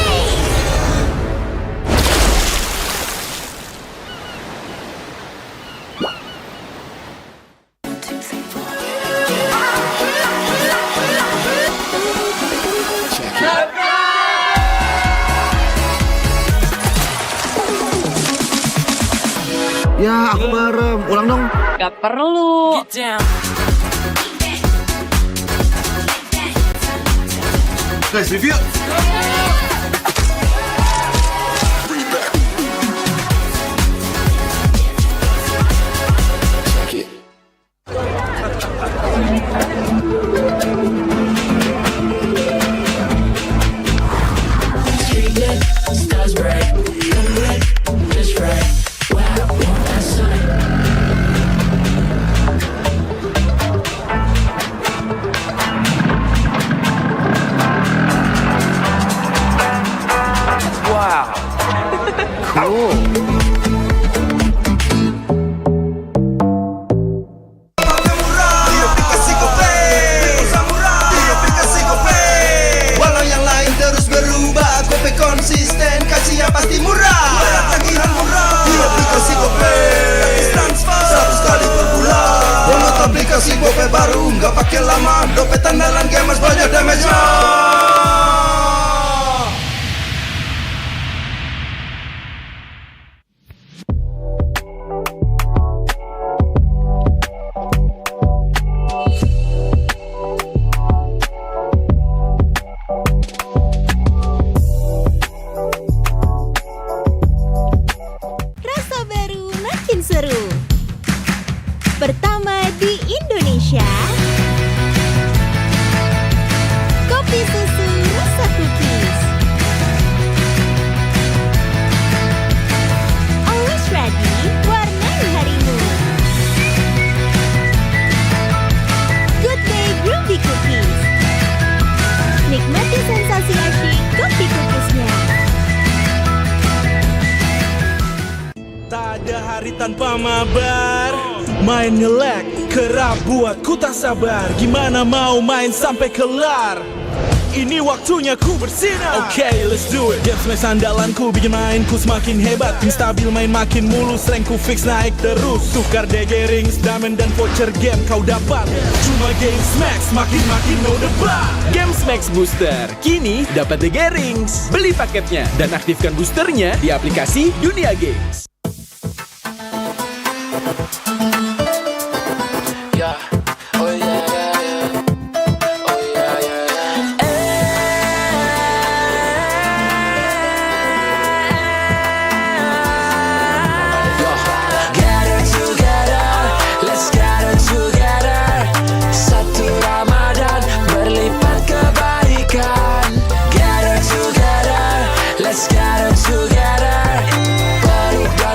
Ya, aku bareng. Ulang dong. Gak perlu. Guys, review. Wow. Cool. Walau yang lain terus berubah, Gope konsisten, kasih yang pasti murah. Tagihan murah di aplikasi Gope, gratis transfer 100 kali per bulan. Download aplikasi Gope baru, nggak pakai lama. Dompet andalan gamers banyak damage-nya. Rasa baru makin seru. pertama di Indonesia. Kopi susu rasa cookies. Always ready, warnai harimu. Good Day Groovy Cookies. Nikmati sensasi asyik kopi cookiesnya. Tak ada hari tanpa mabar. Main nge-lag, kerap buatku tak sabar. Gimana mau main sampai kelar? Ini waktunya ku bersinar. Okay, let's do it. Game smash andalanku bikin mainku semakin hebat. Ping stabil main makin mulus, rankku fix naik terus. Tukar DG rings, diamond dan voucher game kau dapat. Cuma Game Smash makin no debat. Game Max Booster, kini dapat DG Rings. Beli paketnya dan aktifkan boosternya di aplikasi Dunia Games. Yeah, oh yeah, yeah, yeah. Oh yeah, yeah, yeah. Gather together, let's gather together. Satu Ramadan berlipat kebaikan. Gather together, let's gather together. Perubahan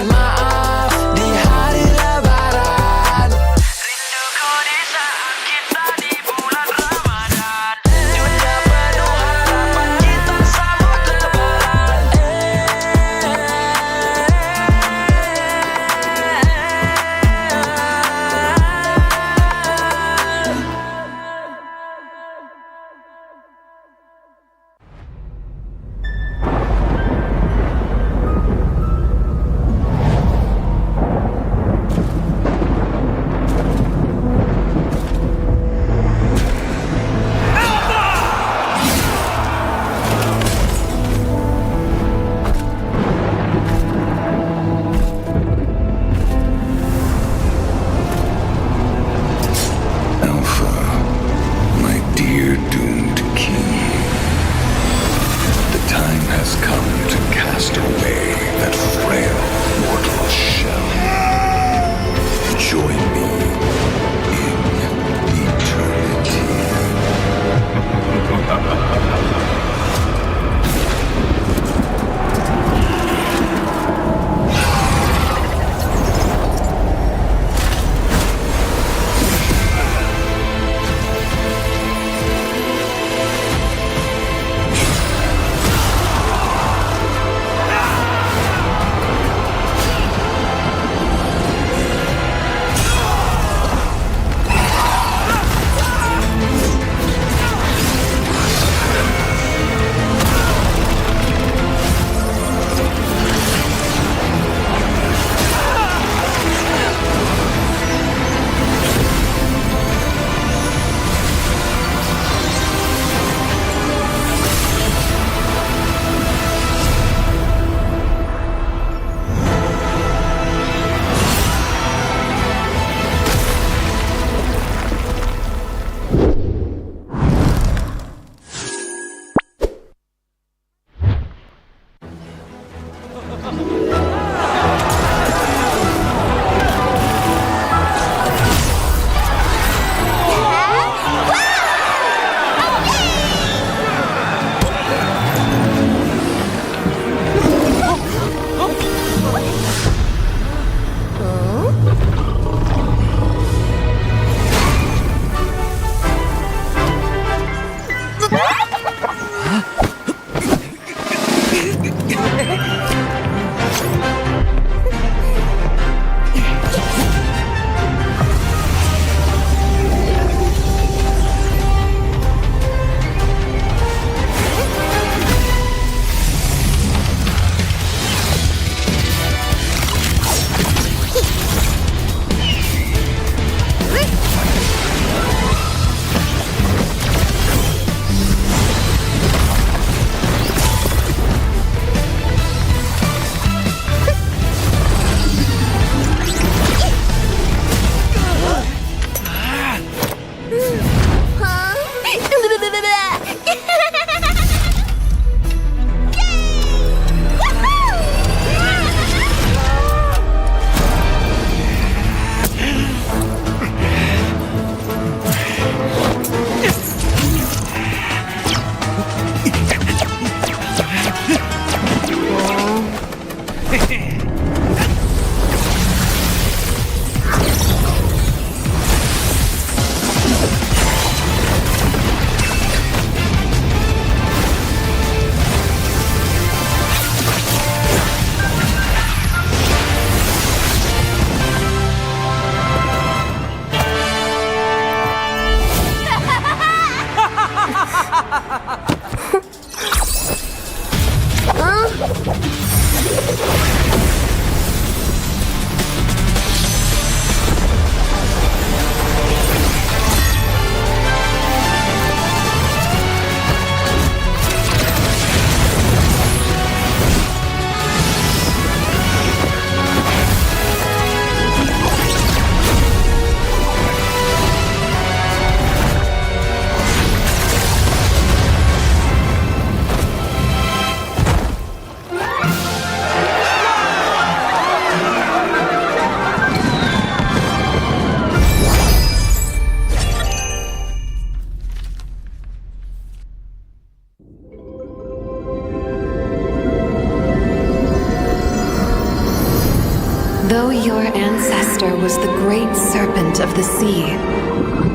was the great serpent of the sea.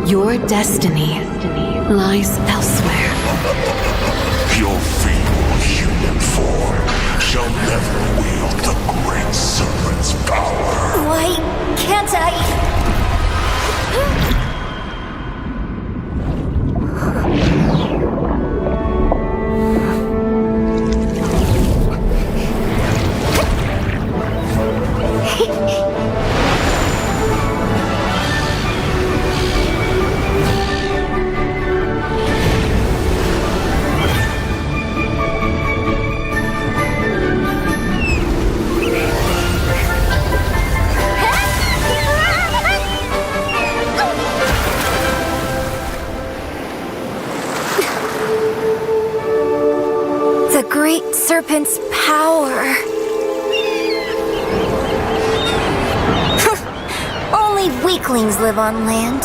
Your destiny lies elsewhere. Your feeble human form shall never wield the great serpent's power. Why can't I? The great serpent's power. Only weaklings live on land.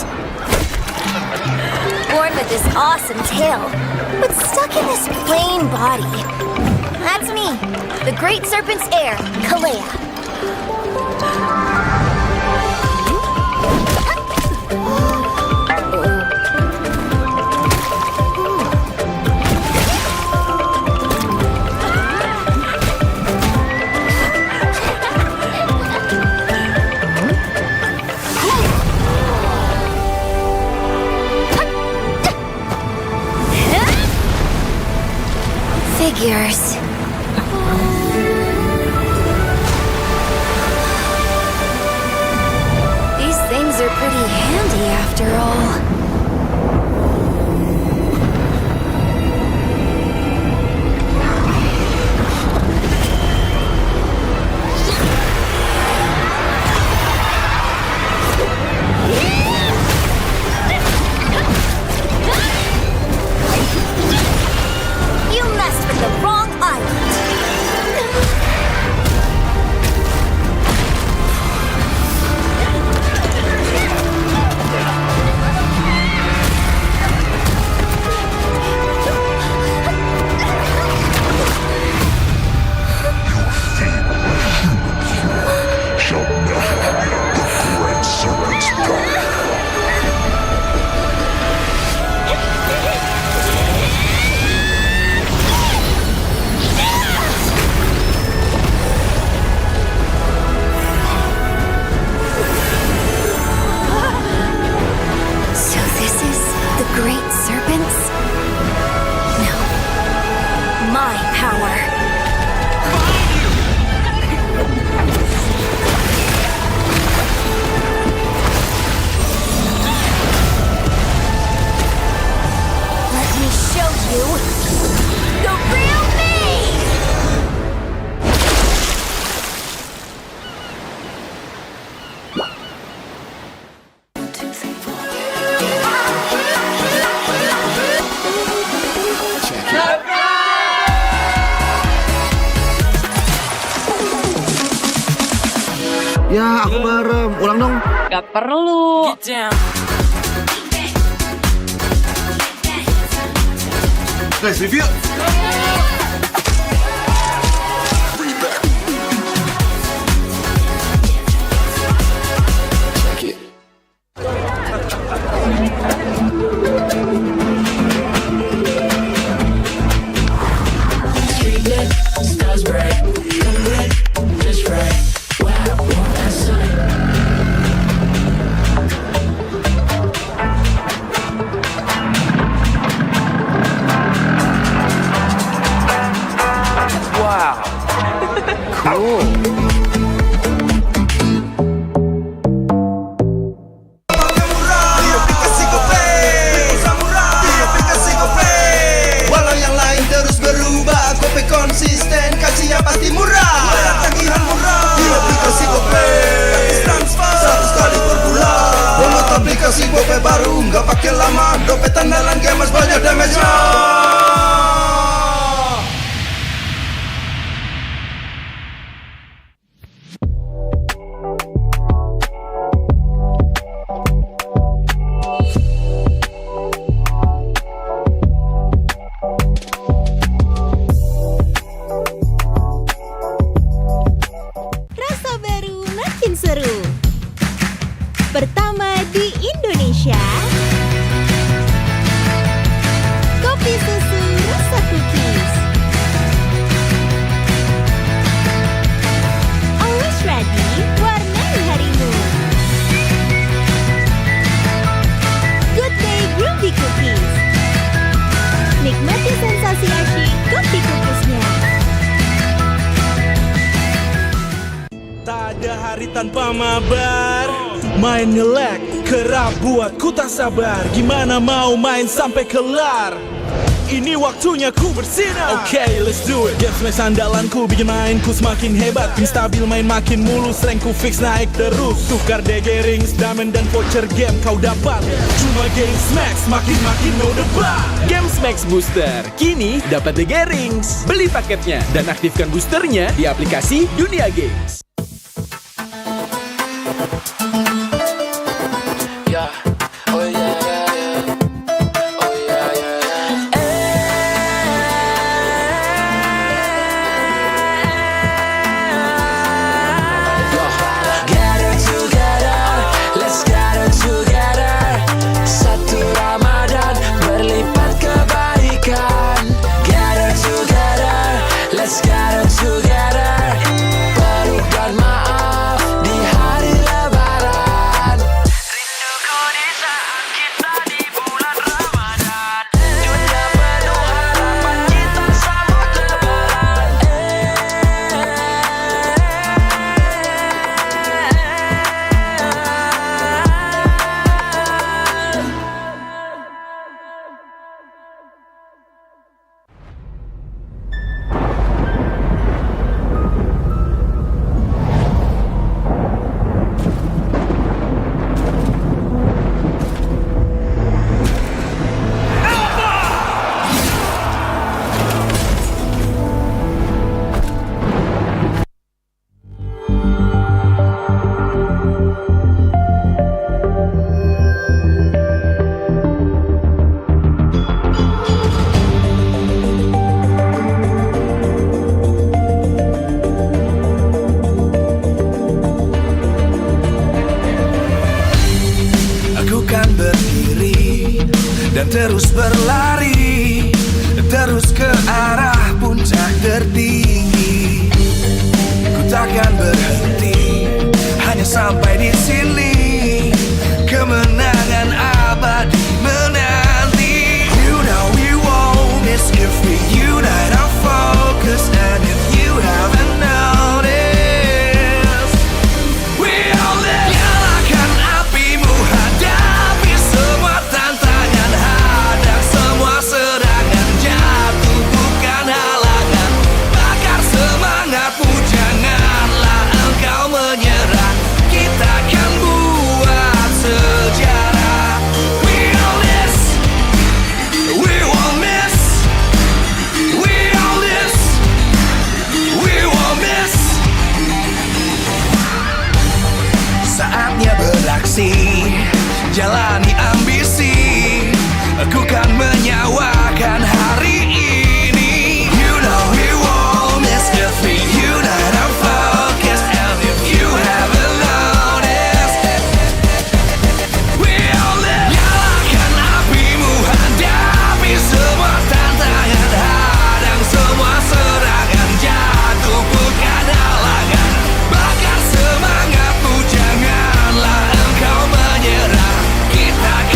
Born with this awesome tail, but stuck in this plain body. That's me, the great serpent's heir, Kalea. Figures. These things are pretty handy after all. You messed with the wrong island. Shall never wield the great serpent's power. So this is the great serpents? No. My power. Let me show you the real me! Ya, aku bareng. Ulang dong. Gak perlu. Guys, review. Walau yang lain terus berubah, Gope konsisten, kasihnya pasti murah. Bayar tagihan murah di aplikasi Gope, transfer 100 kali per bulan. Download aplikasi Gope baru, nggak pakai lama. Dompet andalan gamers banyak damage-nya. Rasa baru makin seru. pertama di Indonesia. Kopi susu rasa cookies. Always ready, warnai harimu. Good Day Groovy Cookies. Nikmati sensasi asyik kopi cookiesnya. Tak ada hari tanpa mabar. Main nge-lag, kerap buatku tak sabar. Gimana mau main sampai kelar? Ini waktunya ku bersinar. Okay, let's do it. Game smash andalanku bikin mainku semakin hebat. Pin stabil main makin mulus, rankku fix naik terus. Tukar DG rings, diamond dan voucher game kau dapat. Cuma Game Smash makin no debat. Game Max Booster, kini dapat DG Rings. Beli paketnya dan aktifkan boosternya di aplikasi Dunia Games. Yeah. Oh yeah, yeah, yeah. Oh yeah, yeah, yeah. Gather together, let's gather together. Satu Ramadan berlipat kebaikan. Gather together, let's gather together. Peluk dan maaf di hari Lebaran. Rinduku di saat kita di bulan Ramadan. Dunia penuh harapan kita sambut Lebaran. Aku kan berdiri dan terus berlari, terus ke arah puncak tertinggi. Ku takkan berhenti, hanya sampai di sini. Kemenangan abadi menanti. You know we won't miss if we unite our focus. And if you haven't noticed, we all live. Nyalakan apimu, hadapi semua tantangan, hadang semua serangan, jatuh bukan halangan. Bakar semangatmu, janganlah engkau menyerah. Kita akan buat sejarah. We all this, we won't miss. We all this, we won't miss. Saatnya beraksi, jalani ambisi. Aku kan menyawakan hari ini. You know we won't miss if we unite our focus. And if you haven't noticed, we all live. Nyalakan apimu, hadapi semua tantangan, hadang semua serangan, jatuh bukan halangan. Bakar semangatmu, janganlah engkau menyerah. Kita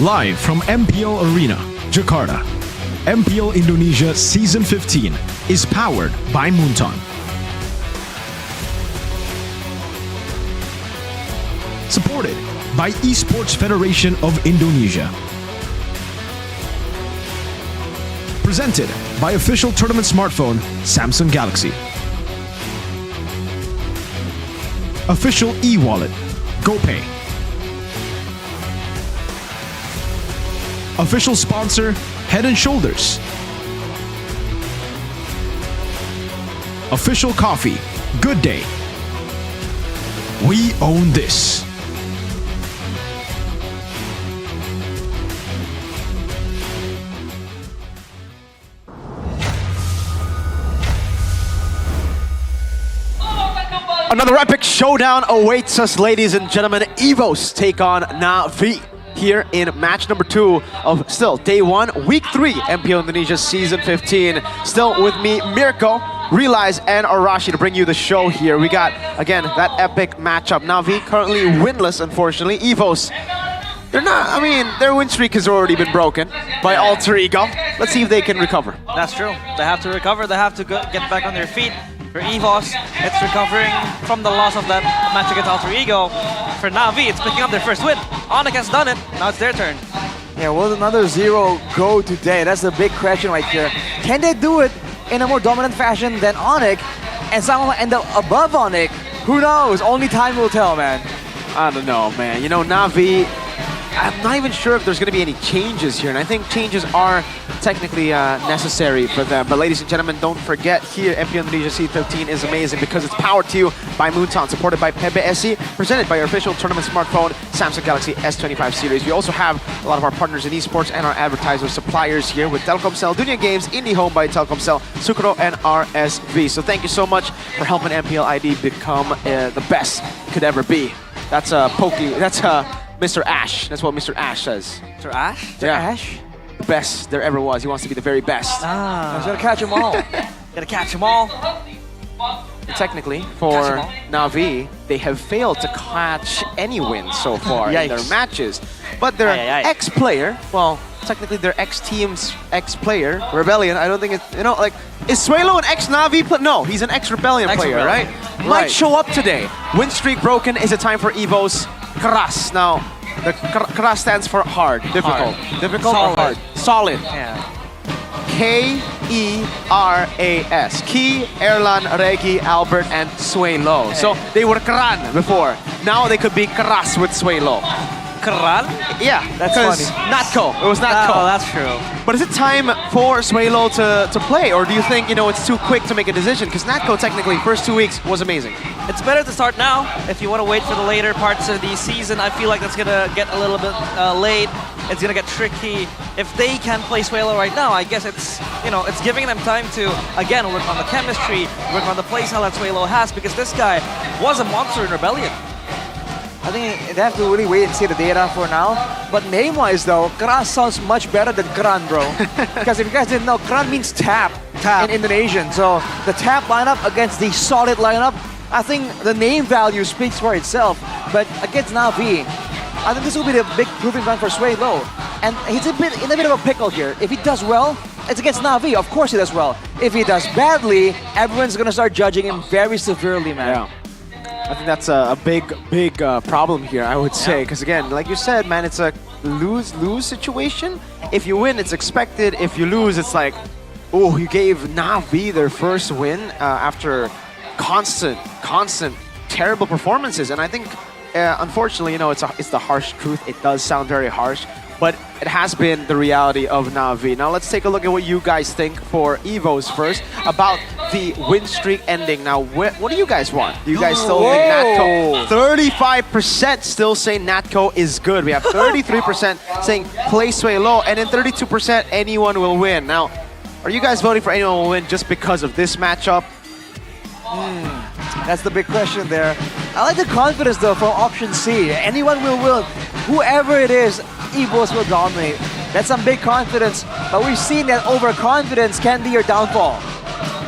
Live from MPL Arena, Jakarta, MPL Indonesia Season 15 is powered by Moonton. Supported by Esports Federation of Indonesia. Presented by official tournament smartphone Samsung Galaxy. Official e-wallet GoPay. Official sponsor Head & Shoulders. Official coffee Good Day. We own this. Another epic showdown awaits us, ladies and gentlemen. EVOS take on Na'Vi here in match number 2 of still day 1, week 3, MPL Indonesia Season 15. Still with me, Mirko, Realize, and Arashi to bring you the show here. We got, again, that epic matchup. Na'Vi currently winless, unfortunately. EVOS, they're not, I mean, their win streak has already been broken by Alter Ego. Let's see if they can recover. That's true. They have to recover. They have to get back on their feet. For EVOS, it's recovering from the loss of that match against Alter Ego. For Na'Vi, it's picking up their first win. Onyx has done it. Now it's their turn. Yeah, will another 0 go today? That's the big question right here. Can they do it in a more dominant fashion than Onyx? And someone might end up above Onyx. Who knows? Only time will tell, man. I don't know, man. You know, Na'Vi, I'm not even sure if there's going to be any changes here, and I think changes are technically necessary for them. But ladies and gentlemen, don't forget here, MPL Indonesia C15 is amazing because it's powered to you by Moonton, supported by PBSI, presented by our official tournament smartphone, Samsung Galaxy S25 series. We also have a lot of our partners in esports and our advertisers, suppliers here with Telkomsel, Dunia Games, Indie Home by Telkomsel, Sukro, and RSV. So thank you so much for helping MPL ID become the best it could ever be. That's Mr. Ash. That's what Mr. Ash says. Mr. Ash? Yeah. Ash? The best there ever was. He wants to be the very best. He's gotta catch them all. Gotta catch them all. Technically, for Na'Vi, they have failed to catch any wins so far in their matches. But their ex-player, well, technically their ex-team's ex-player, Rebellion, I don't think it's, you know, like, is Suelo an ex-Na'Vi player? No, he's an ex-Rebellion player, right? Might show up today. Win streak broken. Is it time for EVOS? Keras. Now, the Keras stands for hard, difficult. Difficult or hard? Solid. Yeah. K-E-R-A-S. Key, Erlan, Regi, Albert, and Suelo. So they were Keran before. Now they could be Keras with Suelo. Keran? Yeah, that's funny. Natco. It was Natco. Oh, that's true. But is it time for Suelo to play, or do you think, you know, it's too quick to make a decision? Because Natco technically first 2 weeks was amazing. It's better to start now. If you want to wait for the later parts of the season, I feel like that's gonna get a little bit late. It's gonna get tricky. If they can play Suelo right now, I guess it's, you know, it's giving them time to again work on the chemistry, work on the playstyle that Suelo has, because this guy was a monster in Rebellion. I think they have to really wait and see the data for now. But name-wise though, Keras sounds much better than Keran, bro. Because if you guys didn't know, Keran means tap in Indonesian. So the tap lineup against the solid lineup, I think the name value speaks for itself. But against Na'Vi, I think this will be the big proving ground for Suelo. And he's in a bit of a pickle here. If he does well, it's against Na'Vi. Of course he does well. If he does badly, everyone's going to start judging him very severely, man. Yeah. I think that's a big problem here, I would say. Because again, like you said, man, it's a lose-lose situation. If you win, it's expected. If you lose, it's like, oh, you gave Na'Vi their first win after constant, terrible performances. And I think, unfortunately, you know, it's the harsh truth. It does sound very harsh. But it has been the reality of Na'Vi. Now let's take a look at what you guys think for EVOS first about the win streak ending. Now, what do you guys want? Do you guys still think Natco? 35% still say Natco is good. We have 33% saying play Suelo, and then 32% anyone will win. Now, are you guys voting for anyone will win just because of this matchup? That's the big question there. I like the confidence though from option C. Anyone will win. Whoever it is, EVOS will dominate. That's some big confidence, but we've seen that overconfidence can be your downfall.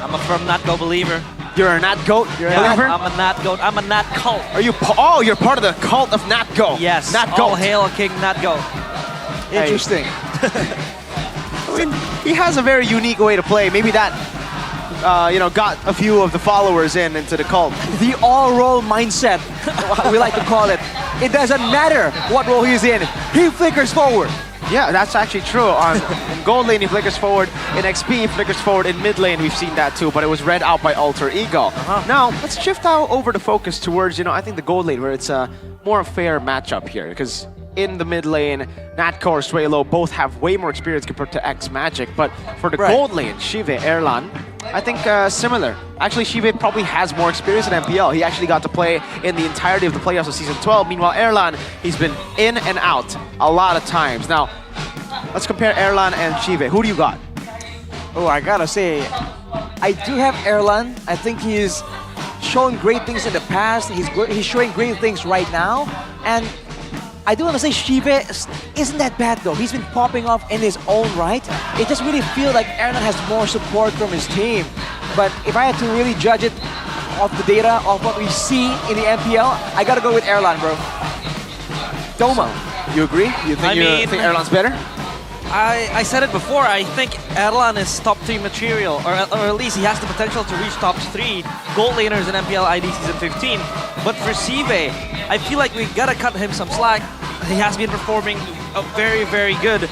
I'm a firm Natco believer. You're a Natco believer? I'm a Natco. I'm a Nat cult. Are you? Oh, you're part of the cult of Natco. Yes. Natco. All hail King Natco. Interesting. I mean, he has a very unique way to play. Maybe that, got a few of the followers into the cult. The all-role mindset, we like to call it. It doesn't matter what role he's in. He flickers forward. Yeah, that's actually true. In gold lane, he flickers forward. In XP, he flickers forward. In mid lane, we've seen that too, but it was read out by Alter Ego. Now, let's shift over the focus towards, I think the gold lane, where it's a more fair matchup here, because in the mid lane, Natco or Swaylo both have way more experience compared to X Magic, but for the gold lane, Shive, Erlan, I think similar. Actually, Shive probably has more experience in MPL. He actually got to play in the entirety of the playoffs of Season 12. Meanwhile, Erlan, he's been in and out a lot of times. Now, let's compare Erlan and Shive. Who do you got? Oh, I gotta say, I do have Erlan. I think he's shown great things in the past. He's showing great things right now. And I do want to say Shive isn't that bad though. He's been popping off in his own right. It just really feels like Erlan has more support from his team. But if I had to really judge it off the data, of what we see in the MPL, I gotta go with Erlan, bro. Doma. You agree? You think Erlan's better? I said it before, I think Erlan is top 3 material, or at least he has the potential to reach top 3 gold laners in MPL ID Season 15. But for Sive, I feel like we gotta cut him some slack. He has been performing very, very good.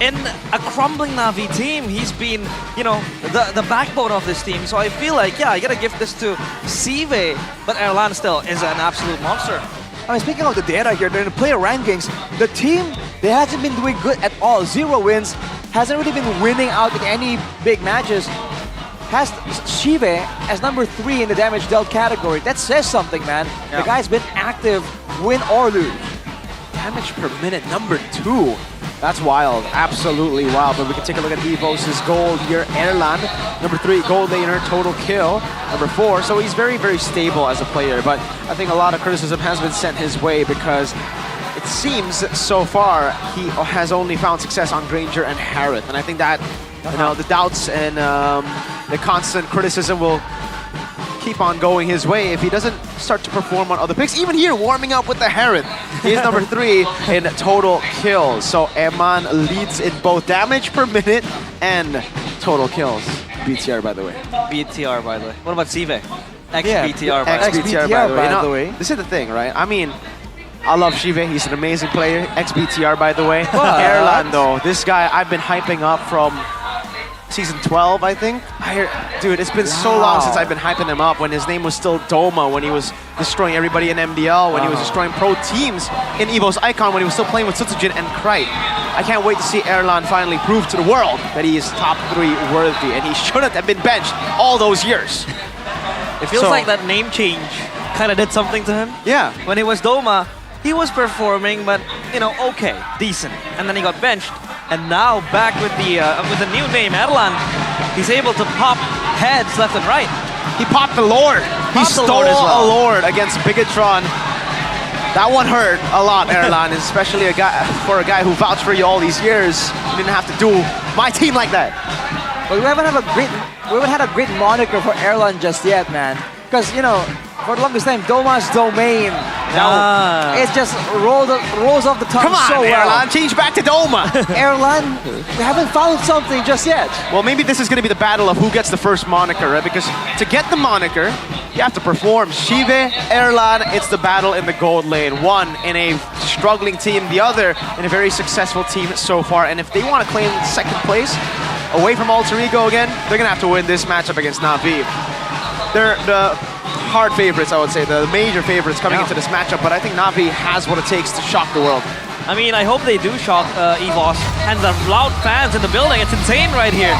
In a crumbling Na'Vi team, he's been, the backbone of this team. So I feel like, I gotta give this to Sive, but Erlan still is an absolute monster. I mean, speaking of the data here, during the player rankings, the team, they hasn't been doing good at all. 0 wins, hasn't really been winning out in any big matches. Has Shive as number 3 in the damage dealt category. That says something, man. The guy's been active, win or lose. Damage per minute, number 2. That's wild, absolutely wild. But we can take a look at Evos' gold here. Erlan, number 3, gold laner, total kill. Number 4, so he's very, very stable as a player. But I think a lot of criticism has been sent his way because it seems so far he has only found success on Granger and Harith. And I think that, the doubts and the constant criticism will keep on going his way if he doesn't start to perform on other picks. Even here, warming up with the Harith. He is number 3 in total kills. So Eman leads in both damage per minute and total kills. BTR, by the way. BTR, by the way. What about Sive? XBTR, by the way. This is the thing, right? I mean, I love Shive. He's an amazing player. XBTR, by the way. Erlan, though, this guy I've been hyping up from Season 12, I think. Dude, it's been so long since I've been hyping him up when his name was still Doma, when he was destroying everybody in MDL, when he was destroying pro teams in EVO's Icon, when he was still playing with Sutsujin and Krite. I can't wait to see Erlan finally prove to the world that he is top 3 worthy, and he shouldn't have been benched all those years. It feels like that name change kind of did something to him. Yeah. When he was Doma, he was performing, but, okay, decent. And then he got benched. And now back with the new name, Erlan, he's able to pop heads left and right. He popped the Lord. He stole a Lord against Bigatron. That one hurt a lot, Erlan, especially for a guy who vouched for you all these years. You didn't have to do my team like that. But we haven't had a great moniker for Erlan just yet, man. Because, for the longest time, Doma's domain. It just rolls off the tongue. Come on, so well. Erlan, change back to Doma. Erlan, we haven't found something just yet. Well, maybe this is going to be the battle of who gets the first moniker, right? Because to get the moniker, you have to perform. Shive, Erlan, it's the battle in the gold lane. One in a struggling team, the other in a very successful team so far. And if they want to claim second place, away from Alter Ego again, they're going to have to win this matchup against Na'Vi. They're the hard favorites, I would say, the major favorites coming into this matchup, but I think Na'Vi has what it takes to shock the world. I mean, I hope they do shock EVOS and the loud fans in the building. It's insane right here.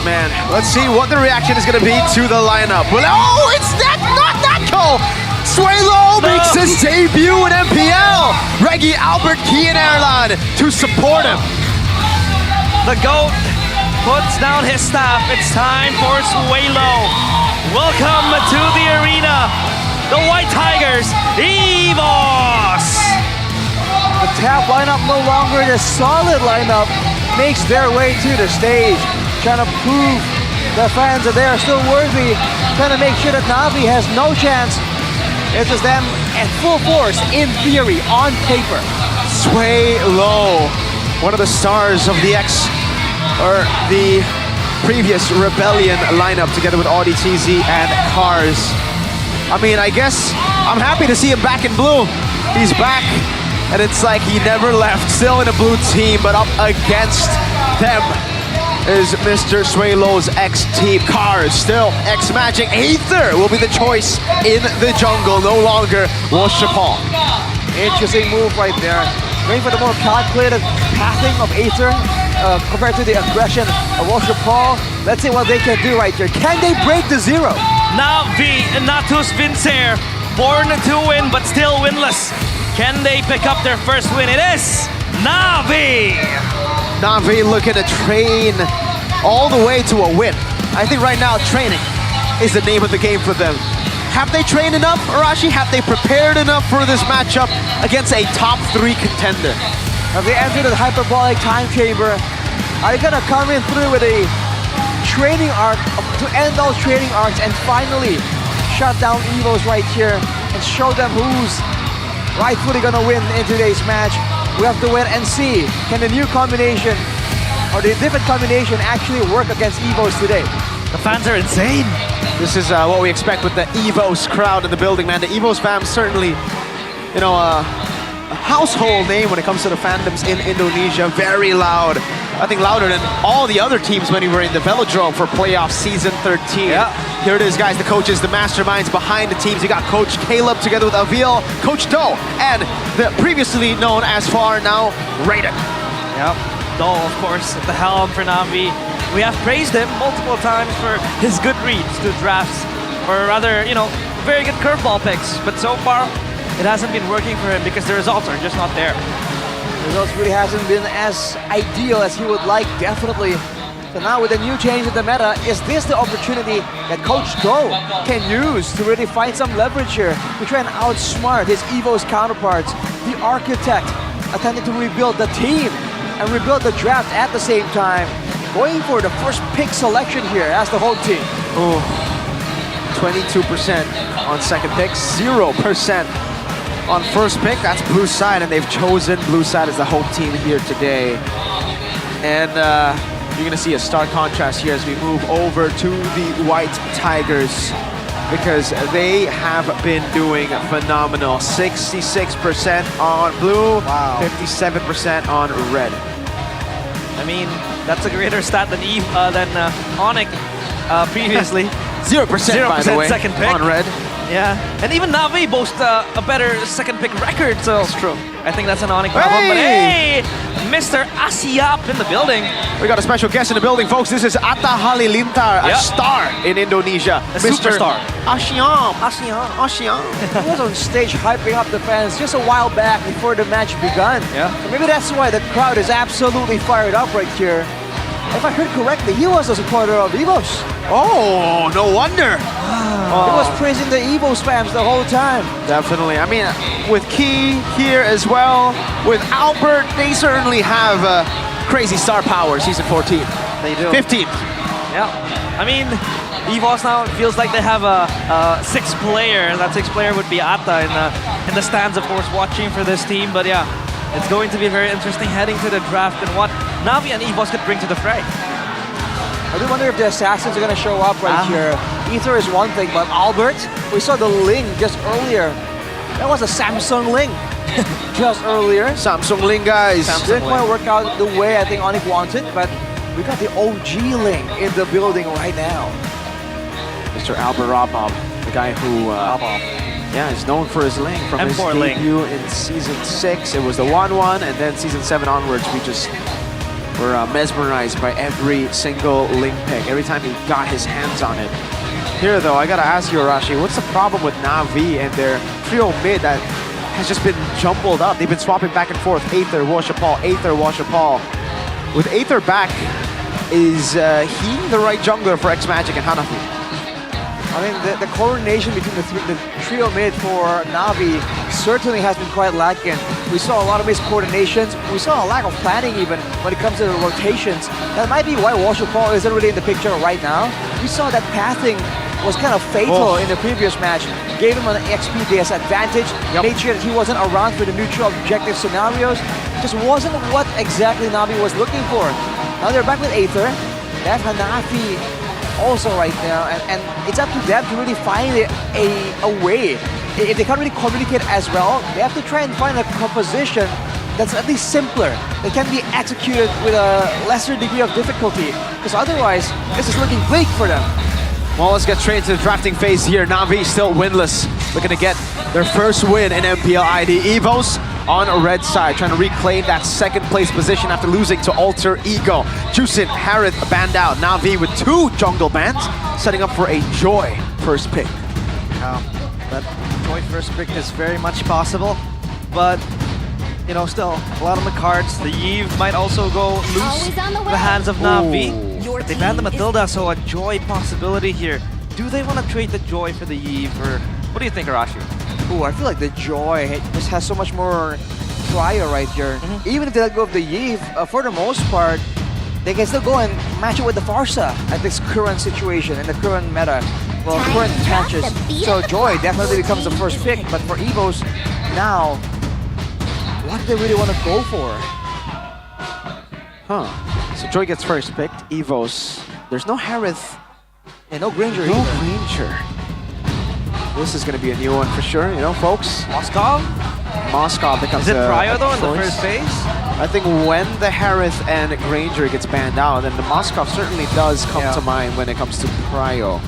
Man, let's see what the reaction is going to be to the lineup. Well, it's not Natco! Swaylo makes his debut in MPL! Reggie, Albert, Key, and Erlan to support him. The GOAT puts down his staff. It's time for Swaylo. Welcome to the arena, the White Tigers, EVOS! The tap lineup no longer the solid lineup makes their way to the stage, trying to prove the fans that they are still worthy, trying to make sure that Na'Vi has no chance. It's just them at full force, in theory, on paper. Swaylo one of the stars of the the previous Rebellion lineup together with Audi TZ and Cars. I mean, I guess I'm happy to see him back in blue. He's back, and it's like he never left. Still in a blue team, but up against them is Mr. Suelo's ex-team. Cars, still ex-Magic. Aether will be the choice in the jungle, no longer Washapal. Interesting move right there. Going for the more calculated pathing of Aether compared to the aggression of Washapal. Let's see what they can do right here. Can they break the zero? Navi and Natus Vincer, born to win but still winless. Can they pick up their first win? It is Navi! Navi looking to train all the way to a win. I think right now training is the name of the game for them. Have they trained enough, Arashi? Have they prepared enough for this matchup against a top 3 contender? Have they entered the hyperbolic time chamber? Are they gonna come in through with a training arc to end those training arcs and finally shut down Evos right here and show them who's rightfully gonna win in today's match? We have to wait and see. Can the new combination or the different combination actually work against Evos today? The fans are insane. This is what we expect with the Evos crowd in the building, man. The Evos fam certainly, you know, a household name when it comes to the fandoms in Indonesia. Very loud. I think louder than all the other teams when we were in the Velodrome for playoff season 13. Yeah. Here it is, guys. The coaches, the masterminds behind the teams. You got Coach Caleb together with Avil, Coach Do, and the previously known as far now Raiden. Yep. Do, of course, at the helm for Navi. We have praised him multiple times for his good reads to drafts, or rather, you know, very good curveball picks. But so far, it hasn't been working for him because the results are just not there. The results really hasn't been as ideal as he would like, definitely. So now with the new change in the meta, is this the opportunity that Coach Do can use to really find some leverage here to try and outsmart his Evo's counterparts? The Architect attempting to rebuild the team and rebuild the draft at the same time. Going for the first pick selection here as the home team. Oh, 22% on second pick, 0% on first pick. That's blue side, and they've chosen blue side as the home team here today. And you're gonna see a stark contrast here as we move over to the White Tigers, because they have been doing phenomenal. 66% on blue, wow. 57% on red. I mean, that's a greater stat than Onyx previously. 0% by the way, second pick. on red. Yeah, and even Navi boasts a better second pick record, so that's true. I think that's an Onyx problem, but hey, Mr. Asiap in the building. We got a special guest in the building, folks. This is Atta Halilintar, a star in Indonesia. A superstar. Asiap. He was on stage hyping up the fans just a while back before the match began. Yeah. So maybe that's why the crowd is absolutely fired up right here. If I heard correctly, he was a supporter of Evos. Oh, no wonder. He was praising the Evos fans the whole time. Definitely. I mean, with Key here as well, with Albert, they certainly have crazy star power, season 14. They do. 15. Yeah. I mean, Evos now feels like they have a sixth player, and that sixth player would be Atta in the stands, of course, watching for this team. But yeah, it's going to be very interesting heading to the draft and what Navi and Evos could bring to the fray. I do wonder if the Assassins are going to show up right here. Aether is one thing, but Albert, we saw the Ling just earlier. That was a Samsung Ling just earlier. Samsung Ling, guys. Didn't quite work out the way I think Onyx wanted, but we got the OG Ling in the building right now. Mr. Albert Robob, the guy who is known for his Ling from his debut in season 6. It was the 1-1, and then season 7 onwards, we just were mesmerized by every single Ling pick, every time he got his hands on it. Here though, I gotta ask you, Arashi, what's the problem with Navi and their trio mid that has just been jumbled up? They've been swapping back and forth, Aether, Washapal, Aether, Washapal. With Aether back, is he the right jungler for X-Magic and Hanafi? I mean, the coordination between the trio mid for Navi certainly has been quite lacking. We saw a lot of miscoordinations. We saw a lack of planning even when it comes to the rotations. That might be why Washapal isn't really in the picture right now. We saw that pathing was kind of fatal in the previous match. Gave him an XP DS advantage, made sure that he wasn't around for the neutral objective scenarios. Just wasn't what exactly Navi was looking for. Now they're back with Aether. They have Hanafi also right now, and it's up to them to really find a way. If they can't really communicate as well, they have to try and find a composition that's at least simpler, that can be executed with a lesser degree of difficulty, because otherwise, this is looking bleak for them. Well, let's get straight into the drafting phase here. Na'Vi still winless, looking to get their first win in MPL ID. Evos on a red side, trying to reclaim that second place position after losing to Alter Ego. Juicin, Harith banned out. Na'Vi with 2 jungle bans, setting up for a Joy first pick. That Joy first pick is very much possible, but you know, still a lot on the cards. The Yve might also go loose in the hands of Na'Vi. They banned the Matilda, so a Joy possibility here. Do they want to trade the Joy for the Yve, or what do you think, Arashi? Ooh, I feel like the Joy just has so much more prior right here. Even if they let go of the Yve, for the most part, they can still go and match it with the Farsa at this current situation, in the current meta. Well, current patches. So Joy definitely becomes the first pick, but for Evos, now, what do they really want to go for? So Joy gets first picked. Evos. There's no Harith. And no Granger No either. Granger. This is going to be a new one for sure, you know, folks. Moskov? Moskov becomes Is it a Prior though in the choice. first phase? I think when the Harith and Granger gets banned out, then the Moskov certainly does come to mind when it comes to Prio.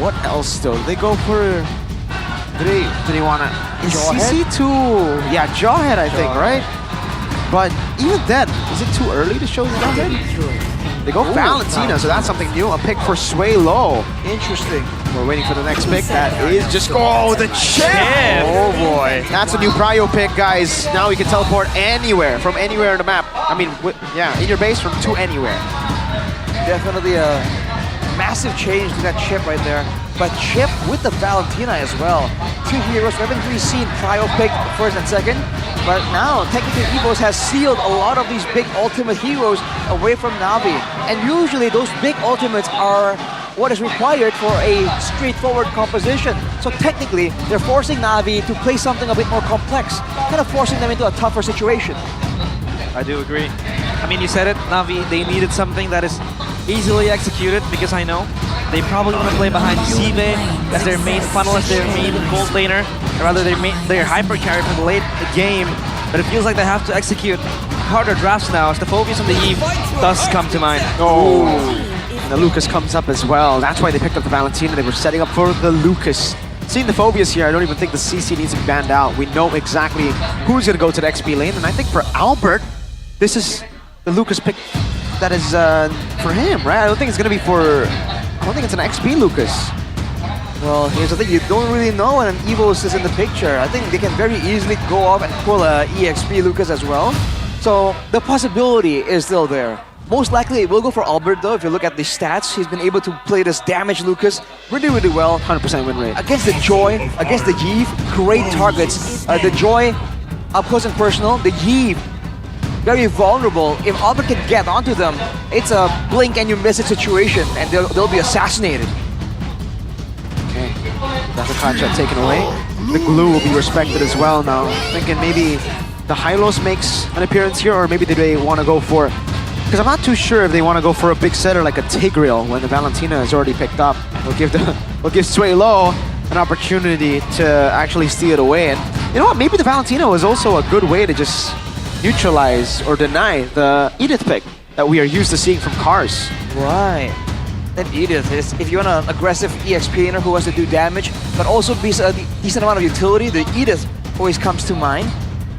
What else still? They go for... Do they want to... CC2? Yeah, Jawhead, I think, right? But even then, is it too early to show Jawhead? They go Valentina, so that's something new. A pick for Sway Low. Interesting. We're waiting for the next pick. That is just... Oh, the chip! Oh boy. That's a new Prio pick, guys. Now you can teleport anywhere, from anywhere on the map. I mean, yeah, in your base from to anywhere. Definitely a massive change to that chip right there. But chip with the Valentina as well. 2 heroes. We haven't really seen Prio pick first and second. But now, technically, Evos has sealed a lot of these big ultimate heroes away from Na'Vi. And usually, those big ultimates are what is required for a straightforward composition. So technically, they're forcing Na'Vi to play something a bit more complex, kind of forcing them into a tougher situation. I do agree. I mean, you said it, Na'Vi, they needed something that is easily executed, because I know they probably want to play behind Zive as their main funnelist, their main gold laner, or rather their hyper carry for the late game. But it feels like they have to execute harder drafts now, as the focus on the Yve does come to mind. Oh, and the Lucas comes up as well. That's why they picked up the Valentina. They were setting up for the Lucas. Seeing the Phobias here, I don't even think the CC needs to be banned out. We know exactly who's going to go to the XP lane. And I think for Albert, this is the Lucas pick that is for him, right? I don't think it's going to be for... I don't think it's an XP Lucas. Well, here's the thing, you don't really know when an Evos is in the picture. I think they can very easily go off and pull a EXP Lucas as well. So the possibility is still there. Most likely it will go for Albert though. If you look at the stats, he's been able to play this damage Lucas really, really well. 100% win rate. Against the Joy, against the Yve, great targets. The Joy, up close and personal. The Yve, very vulnerable. If Albert can get onto them, it's a blink and you miss it situation, and they'll be assassinated. Okay, that's a contract taken away. The glue will be respected as well now. Thinking maybe the Hylos makes an appearance here, or maybe they want to go for... Because I'm not too sure if they want to go for a big setter like a Tigreal when the Valentina is already picked up. We'll give Sway Low an opportunity to actually steal it away. And you know what? Maybe the Valentina was also a good way to just neutralize or deny the Edith pick that we are used to seeing from Cars. Right. Then Edith is, if you want an aggressive EXP laner who wants to do damage, but also be a decent amount of utility, the Edith always comes to mind.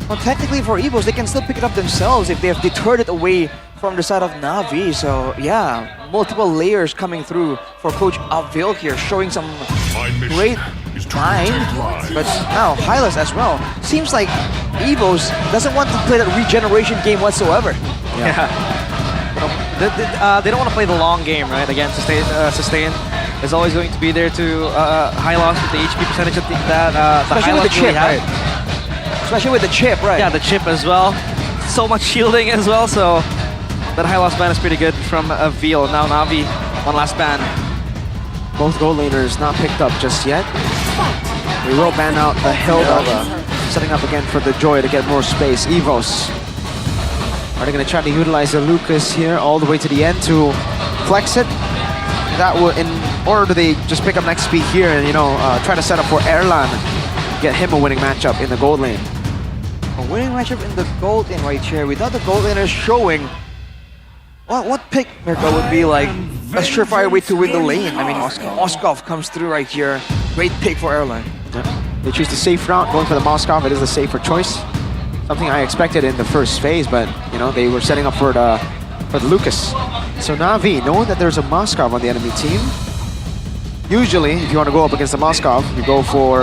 Well, technically for Evos, they can still pick it up themselves if they have deterred it away from the side of Na'Vi. So yeah, multiple layers coming through for Coach Avil here, showing some great mind. But now Hylos as well. Seems like Evos doesn't want to play that regeneration game whatsoever. Yeah. They don't want to play the long game, right? Again, sustain is always going to be there to high loss with the HP percentage of the especially with the chip, right? Especially with the chip, right? Yeah, the chip as well. So much shielding as well, so that high loss ban is pretty good from Veal. Now Na'Vi, one last ban. Both gold laners not picked up just yet. We will ban out the Hilda, setting up again for the Joy to get more space. EVOS. Are they going to try to utilize the Lucas here all the way to the end to flex it? That will, or do they just pick up next speed here and, try to set up for Erlan, get him a winning matchup in the gold lane? A winning matchup in the gold lane right here, without the gold laners showing what pick, Mirko, would be like a surefire way to win the lane. I mean, Moskov comes through right here. Great pick for Erlan. Yeah. They choose the safe route, going for the Moskov. It is the safer choice. Something I expected in the first phase, but they were setting up for the Lucas. So Na'Vi, knowing that there's a Moskov on the enemy team, usually if you want to go up against the Moskov, you go for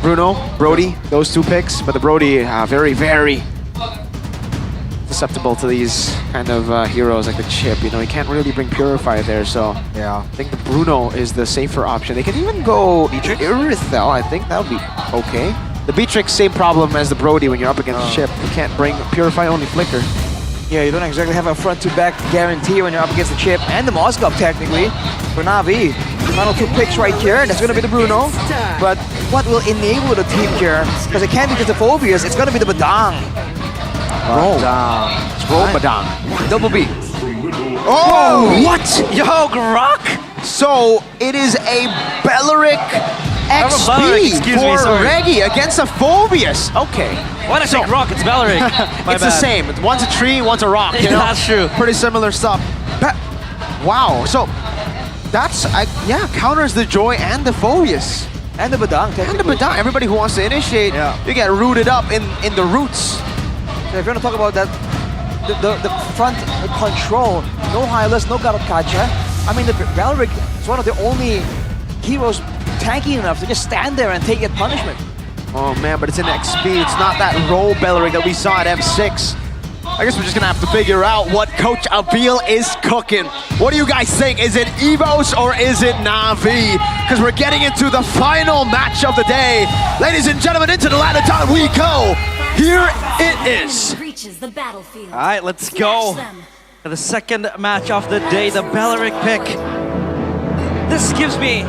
Bruno, Brody, those two picks. But the Brody very, very susceptible to these kind of heroes like the Chip. He can't really bring Purify there, so yeah, I think the Bruno is the safer option. They can even go Irithel. I think that would be okay. The Beatrix, same problem as the Brody when you're up against Chip. You can't bring Purify, only Flicker. Yeah, you don't exactly have a front-to-back guarantee when you're up against the Chip and the Moskov, technically. For Na'Vi, the final two picks right here, that's going to be the Bruno. But what will enable the team here, because it can't be just the Phobias, it's going to be the Badang. It's Roll Badang. Double B. Oh, what? Yo, Grok! So, it is a Belleric XP for Reggie against a Phobias. Okay. When I say rock, it's Belleric. It's the same. One's a tree, one's a rock. That's true. Pretty similar stuff. Wow. So that's counters the Joy and the Phobias. And the Badang, technically. And the Badang. Everybody who wants to initiate, you get rooted up in the roots. So if you want to talk about that, the front control, no Hylas, no Garokacha. I mean, the Belleric is one of the only heroes tanky enough to just stand there and take that punishment. Oh man, but it's in XP. It's not that roll Belleric that we saw at M6. I guess we're just gonna have to figure out what Coach Abil is cooking. What do you guys think? Is it EVOS or is it Na'Vi? Because we're getting into the final match of the day. Ladies and gentlemen, into the ladder time we go. Here it is. All right, let's go. The second match of the day, the Belleric pick. This gives me,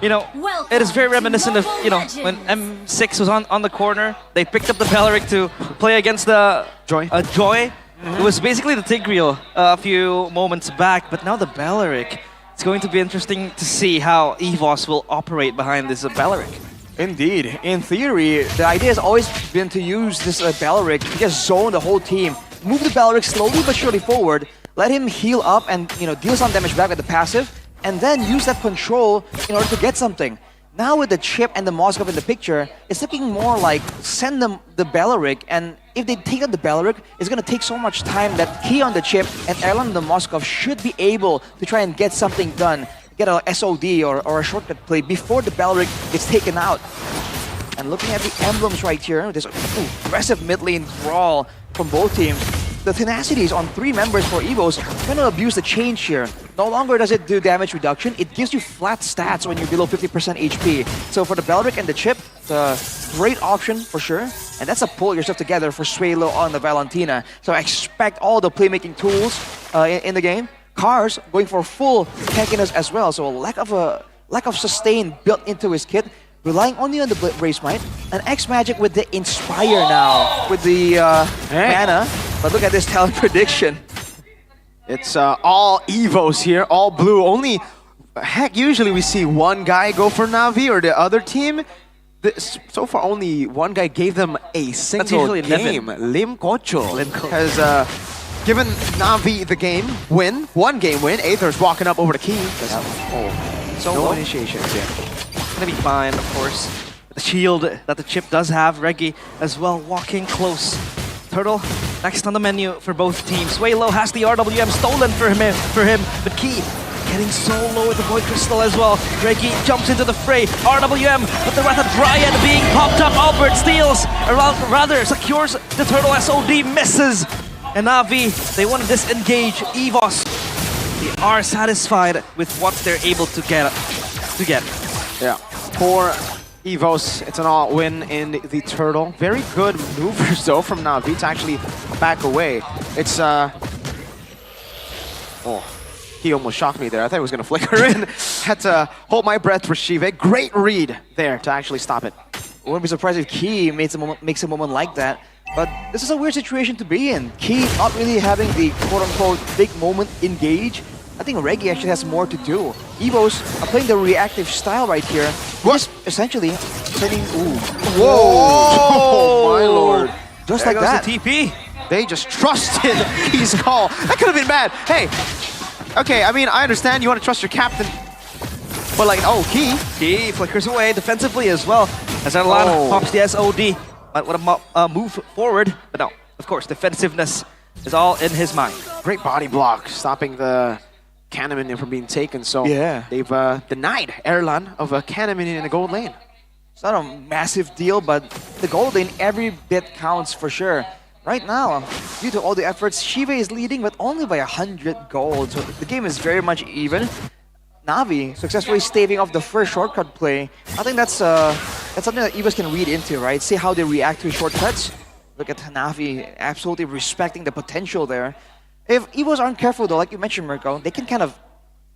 it is very reminiscent of, when M6 was on the corner, they picked up the Belleric to play against the Joy. It was basically the Tigreal a few moments back, but now the Belleric. It's going to be interesting to see how EVOS will operate behind this Belleric. Indeed. In theory, the idea has always been to use this Belleric to just zone the whole team. Move the Belleric slowly but surely forward, let him heal up and deal some damage back with the passive, and then use that control in order to get something. Now with the Chip and the Moskov in the picture, it's looking more like send them the Belleric, and if they take out the Belleric, it's going to take so much time that he on the Chip and Erlan and the Moskov should be able to try and get something done, get a SOD or a shortcut play before the Belleric gets taken out. And looking at the emblems right here, there's an aggressive mid lane brawl from both teams. The tenacities on 3 members for EVOS trying to abuse the change here. No longer does it do damage reduction, it gives you flat stats when you're below 50% HP. So for the Belleric and the Chip, it's a great option for sure. And that's a pull yourself together for Suelo on the Valentina. So expect all the playmaking tools in the game. Cars going for full tankiness as well. So a lack of sustain built into his kit. Relying only on the Brace Might. And X-Magic with the Inspire now. With the mana. But look at this talent prediction. It's all EVOs here, all blue. Only, heck, usually we see one guy go for Na'Vi or the other team. So far, only one guy gave them a single game. Lim Kocho has given Na'Vi the game win, 1 game win. Aether's walking up over the key. So no initiations yet. Gonna be fine, of course. The shield that the Chip does have, Reggie as well walking close. Turtle next on the menu for both teams. Suelo has the RWM stolen for him, but Key getting so low with the Void Crystal as well. Reggie jumps into the fray. RWM, but the Ratha Dryad being popped up. Albert steals, or rather secures the Turtle SOD, misses. And Na'Vi, they want to disengage. EVOS, they are satisfied with what they're able to get. Yeah, for EVOS, it's an all win in the Turtle. Very good maneuvers though from Na'Vi to actually back away. It's oh, he almost shocked me there. I thought he was gonna flicker in. Had to hold my breath for Shive. Great read there to actually stop it. Wouldn't be surprised if Key makes a moment like that. But this is a weird situation to be in. Key not really having the quote-unquote big moment engage. I think Reggie actually has more to do. Evos are playing the reactive style right here. What? Essentially sending... Ooh. Whoa! Oh my lord. Just There like goes that. the TP. They just trusted Key's call. That could have been bad. Hey, okay, I mean, I understand you want to trust your captain. But like, oh, Key flickers away defensively as well. As Erlan pops the SOD. Might want to move forward. But no, of course, defensiveness is all in his mind. Great body block, stopping the cannon minion from being taken. So yeah, they've denied Erlan of a cannon minion in the gold lane. It's not a massive deal, but the gold lane, every bit counts for sure. Right now, due to all the efforts, Shive is leading, but only by 100 gold. So the game is very much even. Na'Vi successfully staving off the first shortcut play. I think that's something that Evos can read into, right? See how they react to shortcuts. Look at Na'Vi absolutely respecting the potential there. If Evos aren't careful though, like you mentioned, Mirko, they can kind of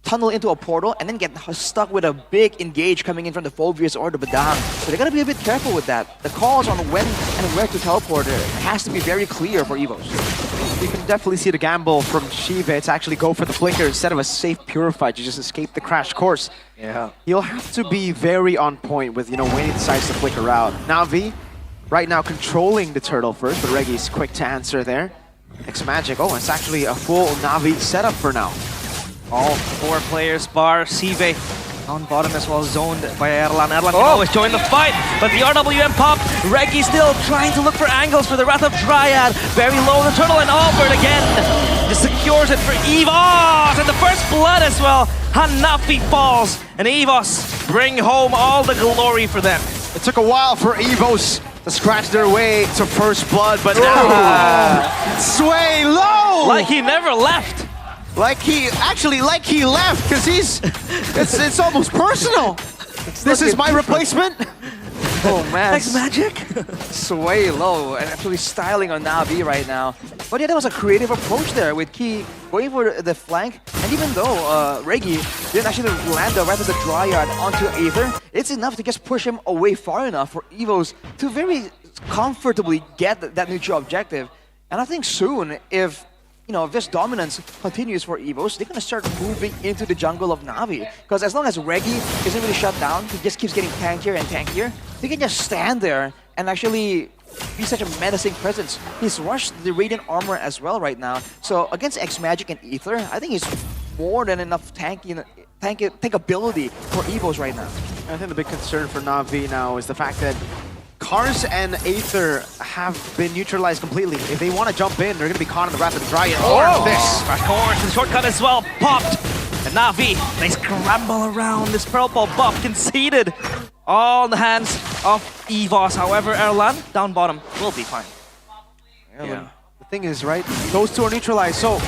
tunnel into a portal and then get stuck with a big engage coming in from the Phobius or the Badang. So they gotta be a bit careful with that. The calls on when and where to teleport has to be very clear for Evos. You can definitely see the gamble from Shive to actually go for the flicker instead of a safe purify to just escape the crash course. Yeah. He'll have to be very on point with, you know, when he decides to flicker out. Na'Vi, right now controlling the turtle first, but Reggie's quick to answer there. X-Magic, oh, it's actually a full Na'Vi setup for now. All four players bar Sive on bottom as well, zoned by Erlan. Erlan can always join the fight, but the RWM pop. Reggie still trying to look for angles for the Wrath of Dryad. Very low, the turtle, and Albert again just secures it for EVOS, and the first blood as well. Hanafi falls, and EVOS bring home all the glory for them. It took a while for EVOS to scratch their way to first blood, but now Sway low! Like he never left. Like he left, because it's almost personal. This is my replacement. Oh man. X-Magic. Sway low and actually styling on Na'Vi right now. But yeah, that was a creative approach there with Key going for the flank. And even though Reggie didn't actually land the Wrath of the Dryad onto Aether, it's enough to just push him away far enough for Evos to very comfortably get that neutral objective. And I think soon, if this dominance continues for Evos, they're going to start moving into the jungle of Na'Vi. Because as long as Reggie isn't really shut down, he just keeps getting tankier and tankier, he can just stand there and actually be such a menacing presence. He's rushed the Radiant Armor as well right now. So against X-Magic and Aether, I think he's more than enough tankability for Evos right now. I think the big concern for Na'Vi now is the fact that Cars and Aether have been neutralized completely. If they want to jump in, they're going to be caught in the Wrath of the Dryad. This crash course and shortcut as well popped. And Na'Vi, they scramble around this purple buff conceded. All in the hands of EVOS. However, Erlan down bottom will be fine. Yeah. The thing is, right, those two are neutralized. So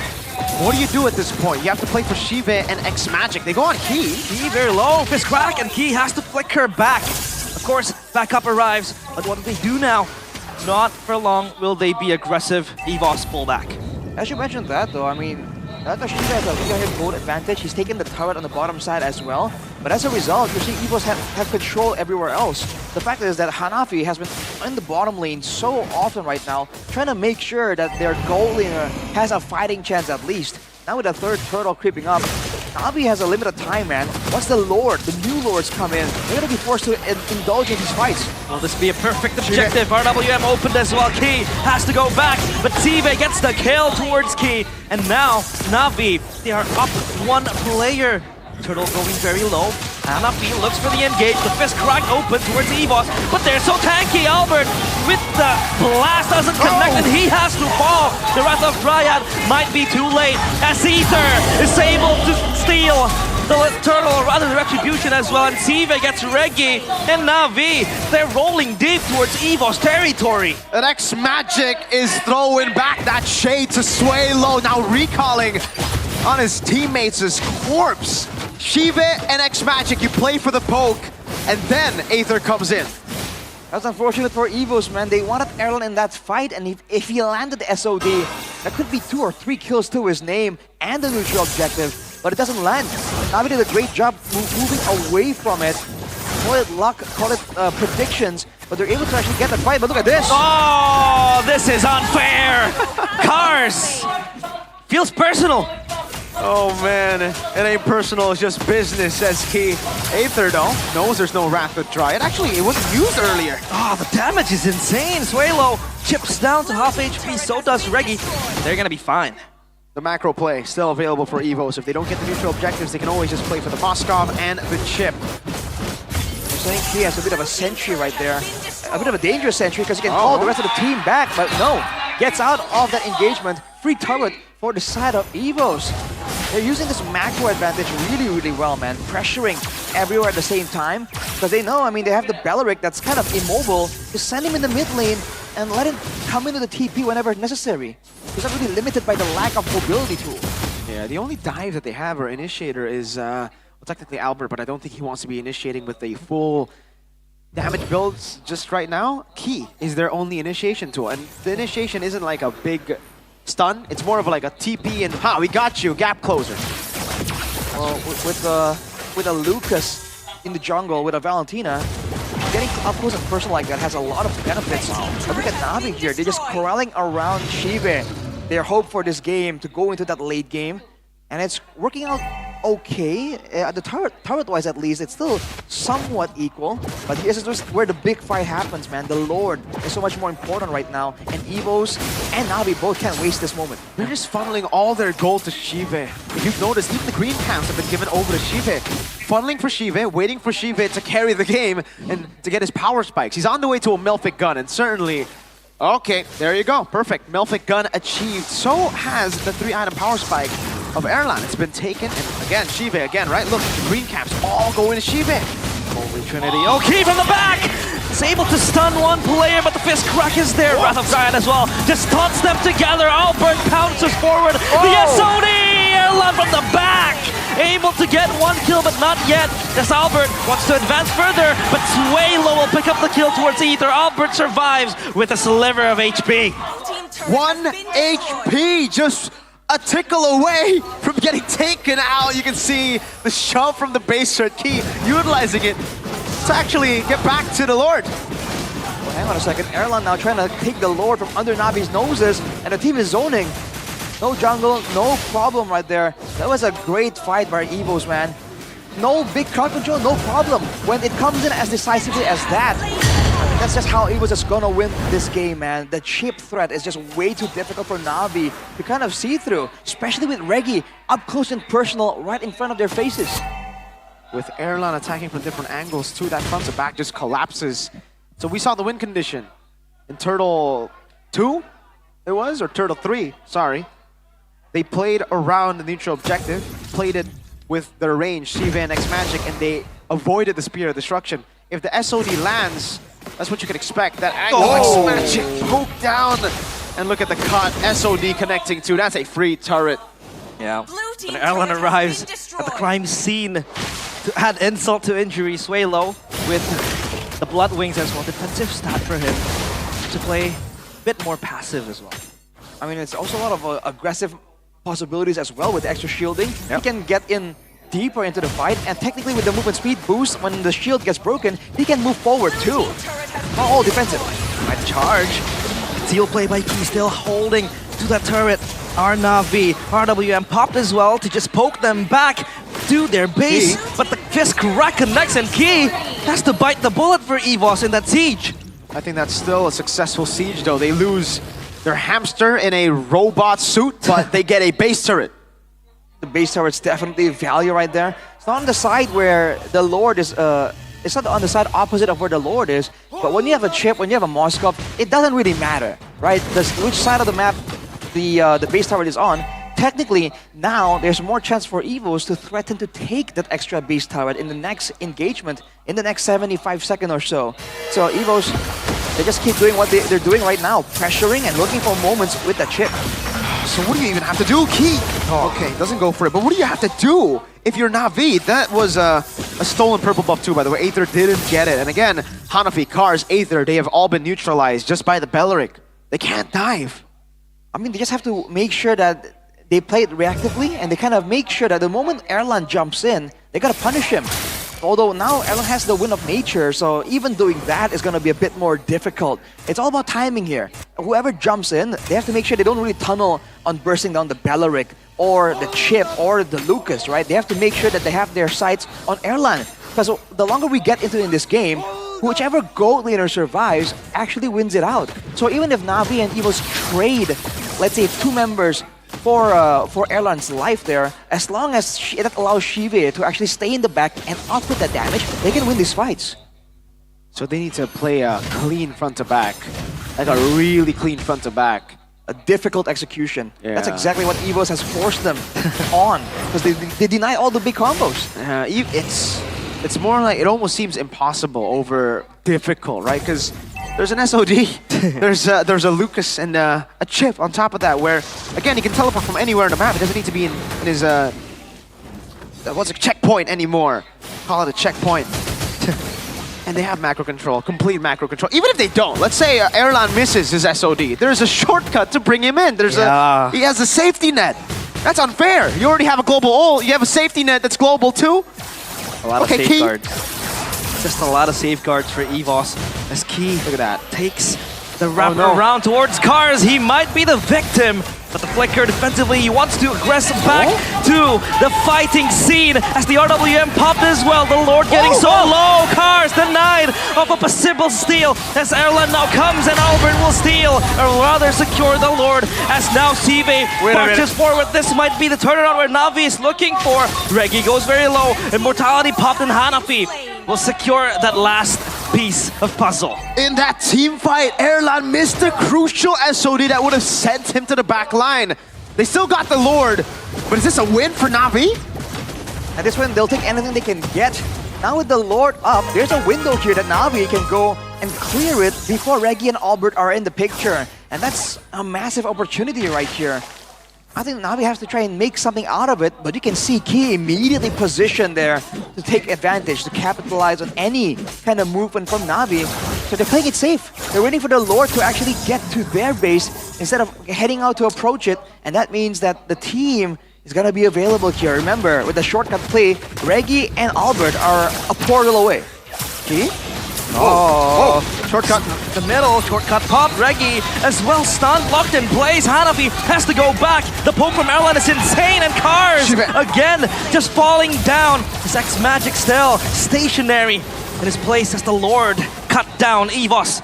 what do you do at this point? You have to play for Shive and X-Magic. They go on Key. Key very low, fist crack, and Key has to flicker back. Of course, backup arrives, but what do they do now? Not for long will they be aggressive. EVOS pull back. As you mentioned that though, I mean, that Shiva has a 300 gold advantage. He's taken the turret on the bottom side as well. But as a result, you see EVOS have control everywhere else. The fact is that Hanafi has been in the bottom lane so often right now, trying to make sure that their gold laner has a fighting chance at least. Now with the third turtle creeping up, Na'Vi has a limited time, man. Once the new lords come in, they're gonna be forced to indulge in these fights. Will this be a perfect objective? RWM opened as well. Key has to go back, but Sive gets the kill towards Key. And now, Na'Vi, they are up one player. Turtle going very low. Hanafi looks for the engage. The fist crack open towards EVOS, but they're so tanky. Albert with the blast doesn't connect, and he has to fall. The Wrath of Dryad might be too late as Aether is able to steal the turtle, or rather the retribution as well, and Sive gets Reggie, and Na'Vi, they're rolling deep towards EVOS territory. And X-Magic is throwing back that shade to Sway low, now recalling on his teammates' corpse. Shive and X-Magic, you play for the poke, and then Aether comes in. That's unfortunate for EVOS, man. They wanted Erlan in that fight, and if he landed the SOD, that could be 2 or 3 kills to his name and the neutral objective, but it doesn't land. Navi did a great job moving away from it. Call it luck, call it predictions, but they're able to actually get the fight. But look at this. Oh, this is unfair. Cars. Feels personal. Oh man, it ain't personal, it's just business, says he. Aether though, knows there's no Wrath of Dry. It wasn't used earlier. Oh, the damage is insane. Suelo chips down to half HP, so does Reggie. They're gonna be fine. The macro play still available for EVOs. If they don't get the neutral objectives, they can always just play for the Moskov and the chip. They're saying he has a bit of a sentry right there. A bit of a dangerous sentry because he can call the rest of the team back, but no. Gets out of that engagement. Free turret for the side of EVOs. They're using this macro advantage really, really well, man. Pressuring everywhere at the same time. Because they know, I mean, they have the Belleric that's kind of immobile. Just send him in the mid lane and let him come into the TP whenever necessary. He's not really limited by the lack of mobility tool. Yeah, the only dive that they have or initiator is, well, technically Albert, but I don't think he wants to be initiating with a full damage builds just right now. Key is their only initiation tool, and the initiation isn't like a big stun. It's more of like a TP and we got you, gap closer. Well, with a Lucas in the jungle, with a Valentina, getting up close and personal like that has a lot of benefits. But look at Navi here. They're just corralling around Shive. Their hope for this game to go into that late game, and it's working out okay. The turret-wise at least, it's still somewhat equal. But this is just where the big fight happens, man. The Lord is so much more important right now, and EVOs and Navi both can't waste this moment. They're just funneling all their gold to Shive. If you've noticed, even the green camps have been given over to Shive. Funneling for Shive, waiting for Shive to carry the game and to get his power spikes. He's on the way to a Melphic gun, and certainly, okay, there you go, perfect. Melphic gun achieved. So has the 3-item power spike of Erlan. It's been taken, and again, Shive again, right? Look, the green caps all going to Shive. Holy Trinity. Okay, from the back! It's able to stun one player, but the fist crack is there. Wrath of Giant as well. Just taunts them together. Albert pounces forward. The SOD! Erlan from the back! Able to get one kill, but not yet. As Albert wants to advance further, but Suelo will pick up the kill towards Aether. Albert survives with a sliver of HP. 1 HP, just a tickle away from getting taken out. You can see the shove from the base threat Key, utilizing it to actually get back to the Lord. Well, hang on a second. Erlan now trying to take the Lord from under Navi's noses, and the team is zoning. No jungle, no problem right there. That was a great fight by EVOs, man. No big crowd control, no problem. When it comes in as decisively as that, that's just how EVOs is gonna win this game, man. The chip threat is just way too difficult for Navi to kind of see through, especially with Reggie up close and personal right in front of their faces. With Erlan attacking from different angles too, that front to back just collapses. So we saw the win condition in Turtle 2, it was, or Turtle 3, sorry. They played around the neutral objective, played it with their range, Shiva and X-Magic, and they avoided the Spear of Destruction. If the SOD lands, that's what you can expect. That angle, X-Magic poked down. And look at the cut, SOD connecting to, that's a free turret. Yeah, when Erlan arrives at the crime scene to add insult to injury, Suelo with the Blood Wings as well. Defensive stat for him to play a bit more passive as well. I mean, it's also a lot of aggressive possibilities as well with extra shielding. He can get in deeper into the fight, and technically with the movement speed boost, when the shield gets broken, he can move forward too. Not all defensive. Might charge. Seal play by Key, still holding to that turret. Navi, RWM popped as well to just poke them back to their base, but the fist crack connects, and Key has to bite the bullet for EVOS in that siege. I think that's still a successful siege though. They lose their hamster in a robot suit, but they get a base turret. The base turret's definitely value right there. It's not on the side where the Lord is, it's not on the side opposite of where the Lord is, but when you have a chip, when you have a Moskov, it doesn't really matter, right? Which side of the map the base turret is on. Technically, now there's more chance for EVOs to threaten to take that extra base turret in the next engagement, in the next 75 seconds or so. So EVOs, they just keep doing what they're doing right now, pressuring and looking for moments with the chip. So what do you even have to do, Key? Okay, doesn't go for it, but what do you have to do if you're Navi? That was a stolen purple buff too, by the way. Aether didn't get it. And again, Hanafi, Cars, Aether, they have all been neutralized just by the Belleric. They can't dive. I mean, they just have to make sure that they play it reactively and they kind of make sure that the moment Erlan jumps in, they gotta punish him. Although now Erlan has the wind of nature, so even doing that is gonna be a bit more difficult. It's all about timing here. Whoever jumps in, they have to make sure they don't really tunnel on bursting down the Belleric or the Chip or the Lucas, right? They have to make sure that they have their sights on Erlan. Because the longer we get into in this game, whichever gold laner survives actually wins it out. So even if Na'Vi and EVOS trade, let's say 2 members for Erlan's life there, as long as that allows Shive to actually stay in the back and output that damage, they can win these fights. So they need to play a clean front to back, like a really clean front to back. A difficult execution. Yeah. That's exactly what EVOS has forced them on, because they deny all the big combos. It's more like, it almost seems impossible over difficult, right? Because there's an SOD, there's a Lucas and a Chip on top of that, where again he can teleport from anywhere on the map. It doesn't need to be in his what's a checkpoint anymore. Call it a checkpoint. And they have macro control, complete macro control. Even if they don't, let's say Erlan misses his SOD, there's a shortcut to bring him in. He has a safety net. That's unfair. You already have a global ult, you have a safety net that's global too. A lot of safeguards. Just a lot of safeguards for EVOS. As Key, look at that, takes the wrap around towards Cars. He might be the victim, but the Flicker defensively, he wants to aggress back to the fighting scene as the RWM popped as well. The Lord getting so low. Cars denied of a possible steal as Erlan now comes and Albert will steal, or rather secure the Lord as now Sive marches forward. This might be the turnaround where Na'Vi is looking for. Reggie goes very low. Immortality popped in Hanafi will secure that last piece of puzzle. In that team fight, Erlan missed the crucial SOD that would have sent him to the back line. They still got the Lord, but is this a win for Na'Vi? At this point, they'll take anything they can get. Now with the Lord up, there's a window here that Na'Vi can go and clear it before Reggie and Albert are in the picture. And that's a massive opportunity right here. I think Na'Vi has to try and make something out of it, but you can see Key immediately positioned there to take advantage, to capitalize on any kind of movement from Na'Vi. So they're playing it safe. They're waiting for the Lord to actually get to their base instead of heading out to approach it, and that means that the team is gonna be available here. Remember, with the shortcut play, Reggie and Albert are a portal away. Key? Shortcut the middle, shortcut pop. Reggie as well stunned, locked in place. Hanafi has to go back. The poke from Erlan is insane, and Cars again just falling down. His X-Magic still stationary in his place as the Lord cut down EVOS.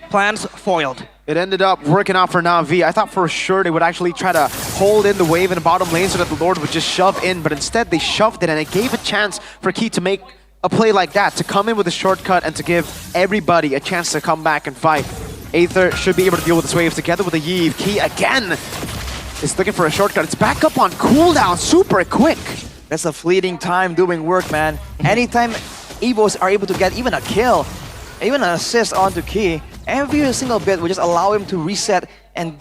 Plans foiled. It ended up working out for Na'Vi. I thought for sure they would actually try to hold in the wave in the bottom lane so that the Lord would just shove in, but instead they shoved it, and it gave a chance for Key to make a play like that, to come in with a shortcut and to give everybody a chance to come back and fight. Aether should be able to deal with this wave together with a Yeve. Key again is looking for a shortcut. It's back up on cooldown super quick. That's a fleeting time doing work, man. Anytime EVOS are able to get even a kill, even an assist onto Key, every single bit will just allow him to reset and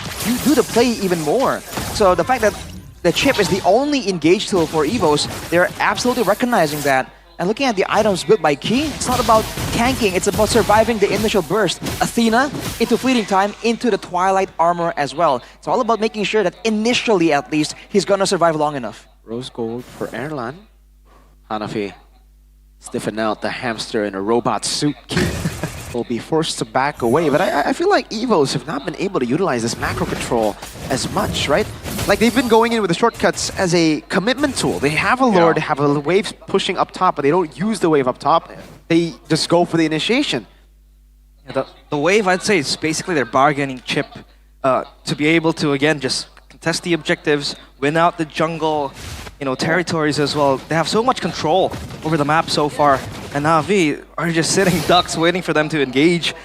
do the play even more. So the fact that the chip is the only engage tool for EVOS, they're absolutely recognizing that. And looking at the items built by Key, it's not about tanking, it's about surviving the initial burst. Athena, into fleeting time, into the Twilight armor as well. It's all about making sure that initially, at least, he's gonna survive long enough. Rose gold for Erlan. Hanafi stiffen out the hamster in a robot suit. Key will be forced to back away, but I feel like EVOS have not been able to utilize this macro control as much, right? Like, they've been going in with the shortcuts as a commitment tool. They have a Lord, they have a wave pushing up top, but they don't use the wave up top. They just go for the initiation. Yeah, the wave, I'd say, is basically their bargaining chip to be able to, again, just contest the objectives, win out the jungle, territories as well. They have so much control over the map so far, and Na'Vi are just sitting ducks waiting for them to engage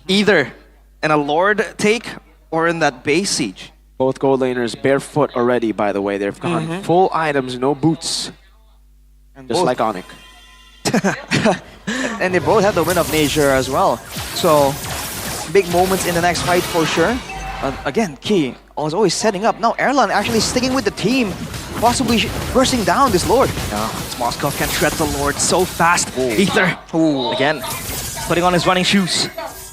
either in a Lord take or in that base siege. Both gold laners barefoot already, by the way. They've gone full items, no boots. And just like Onyx. And they both have the win of nature as well. So, big moments in the next fight for sure. Again, Key was always setting up. Now Erlan actually sticking with the team, possibly bursting down this Lord. Yeah, Moskov can shred the Lord so fast. Aether, again, putting on his running shoes,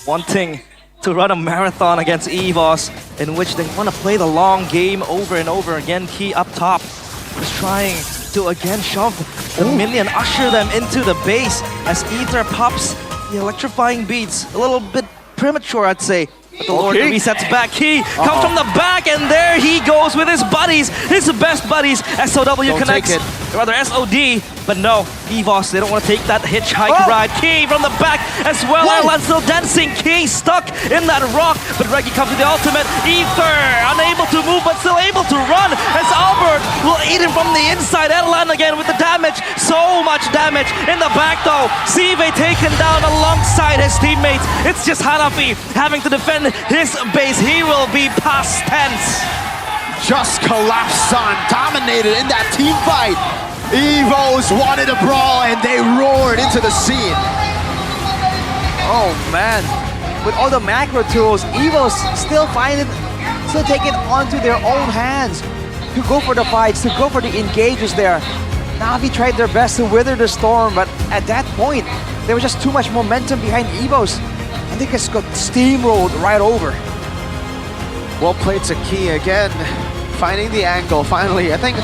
wanting to run a marathon against EVOS in which they want to play the long game over and over again. Key up top is trying to again shove the minion, usher them into the base as Ether pops the electrifying beats. A little bit premature, I'd say. But the Lord resets back. Key comes from the back, and there he goes with his buddies, his best buddies. SOW connects, rather SOD, but no, EVOS, they don't want to take that hitchhike ride. Key from the back as well. Erlan still dancing. Key stuck in that rock, but Reggie comes with the ultimate. Ether unable to move, but still able to run as Albert will eat him from the inside. Erlan again with the damage. So much damage in the back though. Sive taken down alongside his teammates. It's just Hanafi having to defend his base. He will be past tense. Just collapsed, son. Dominated in that team fight. EVOS wanted a brawl and they roared into the scene. Oh man, with all the macro tools, EVOS still take it onto their own hands to go for the fights, to go for the engages there. Na'Vi tried their best to weather the storm, but at that point, there was just too much momentum behind EVOS. I think it's got steamrolled right over. Well played to Key again, finding the angle finally. I think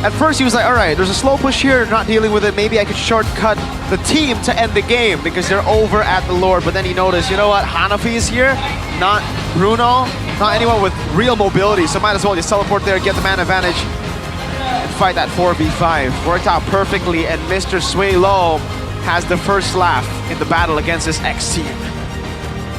at first he was like, all right, there's a slow push here, not dealing with it. Maybe I could shortcut the team to end the game because they're over at the Lord. But then he noticed, you know what, Hanafi is here, not Bruno, not anyone with real mobility. So might as well just teleport there, get the man advantage, and fight that 4v5. Worked out perfectly, and Mr. Sway Low has the first laugh in the battle against his ex-team.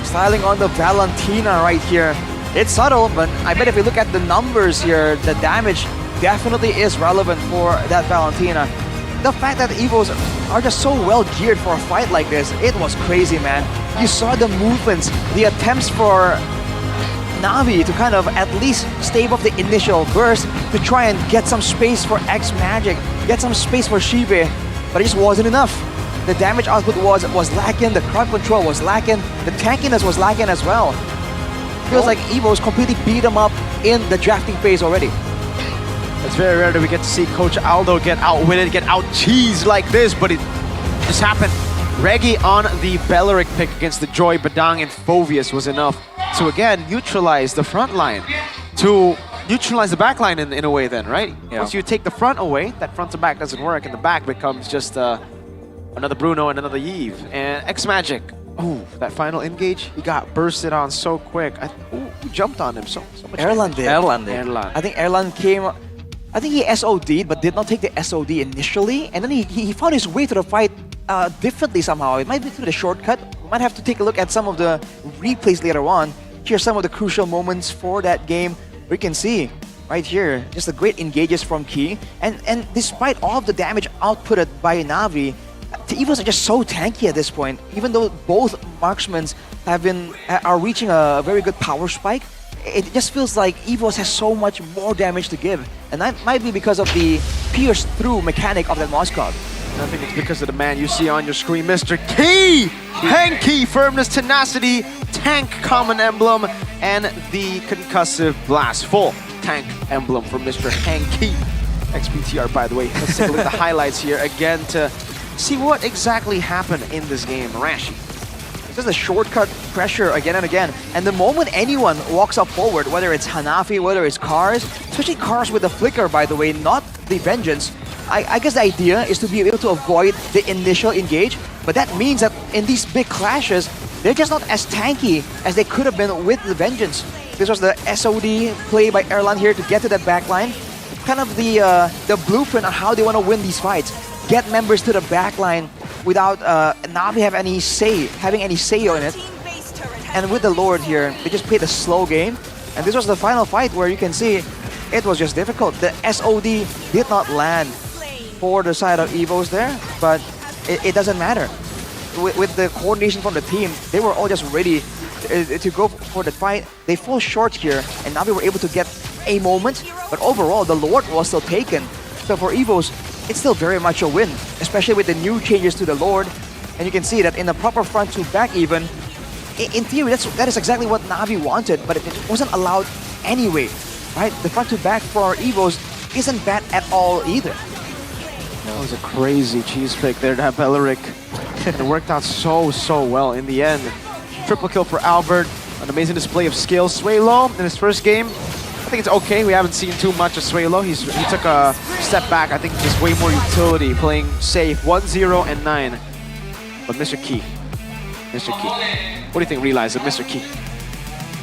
Styling on the Valentina right here. It's subtle, but I bet if you look at the numbers here, the damage definitely is relevant for that Valentina. The fact that EVOS are just so well geared for a fight like this, it was crazy, man. You saw the movements, the attempts for Na'Vi to kind of at least stave off the initial burst to try and get some space for X-Magic, get some space for Shibe, but it just wasn't enough. The damage output was lacking, the crowd control was lacking, the tankiness was lacking as well. Feels like EVOS completely beat them up in the drafting phase already. It's very rare that we get to see Coach Aldo get outwitted, get out-cheesed like this, but it just happened. Reggie on the Belleric pick against the Joy, Badang, and Phovius was enough to again neutralize the front line, to neutralize the back line in a way then, right? Yeah. Once you take the front away, that front to back doesn't work, and the back becomes just another Bruno and another Yves. And X-Magic, ooh, that final engage, he got bursted on so quick. Who jumped on him so much? Erlan did. Erlan. I think Erlan came, I think he SOD'd, but did not take the SOD initially, and then he found his way to the fight differently somehow. It might be through the shortcut. We might have to take a look at some of the replays later on. Here's some of the crucial moments for that game. We can see right here, just the great engages from Key, and despite all of the damage outputted by Na'Vi, the EVOS are just so tanky at this point. Even though both marksmen are reaching a very good power spike, it just feels like EVOS has so much more damage to give, and that might be because of the pierce through mechanic of that Moskov. I think it's because of the man you see on your screen, Mr. Key! Hanky, firmness, tenacity, tank common emblem, and the concussive blast. Full tank emblem for Mr. Hanky. XPTR, by the way. Let's take a look at the highlights here again to see what exactly happened in this game. Rashi. It's just a shortcut pressure again and again. And the moment anyone walks up forward, whether it's Hanafi, whether it's Cars, especially Cars with the flicker, by the way, not the Vengeance, I guess the idea is to be able to avoid the initial engage, but that means that in these big clashes, they're just not as tanky as they could have been with the Vengeance. This was the SOD play by Erlan here to get to that backline. Kind of the blueprint on how they want to win these fights. Get members to the backline without Na'Vi having any say on it. And with the Lord here, they just played a slow game. And this was the final fight where you can see it was just difficult. The SOD did not land for the side of EVOS there, but it doesn't matter. With the coordination from the team, they were all just ready to go for the fight. They fall short here, and Na'Vi were able to get a moment, but overall, the Lord was still taken. So for EVOS, it's still very much a win, especially with the new changes to the Lord. And you can see that in the proper front to back even, in theory, that is exactly what Na'Vi wanted, but it wasn't allowed anyway, right? The front to back for EVOS isn't bad at all either. That was a crazy cheese pick there to have Belleric. It worked out so well in the end. Triple kill for Albert. An amazing display of skill. Suelo in his first game, I think it's okay. We haven't seen too much of Suelo. He took a step back. I think just way more utility, playing safe. 1-0 and 9. But Mr. Key. What do you think, Realize, of Mr. Key?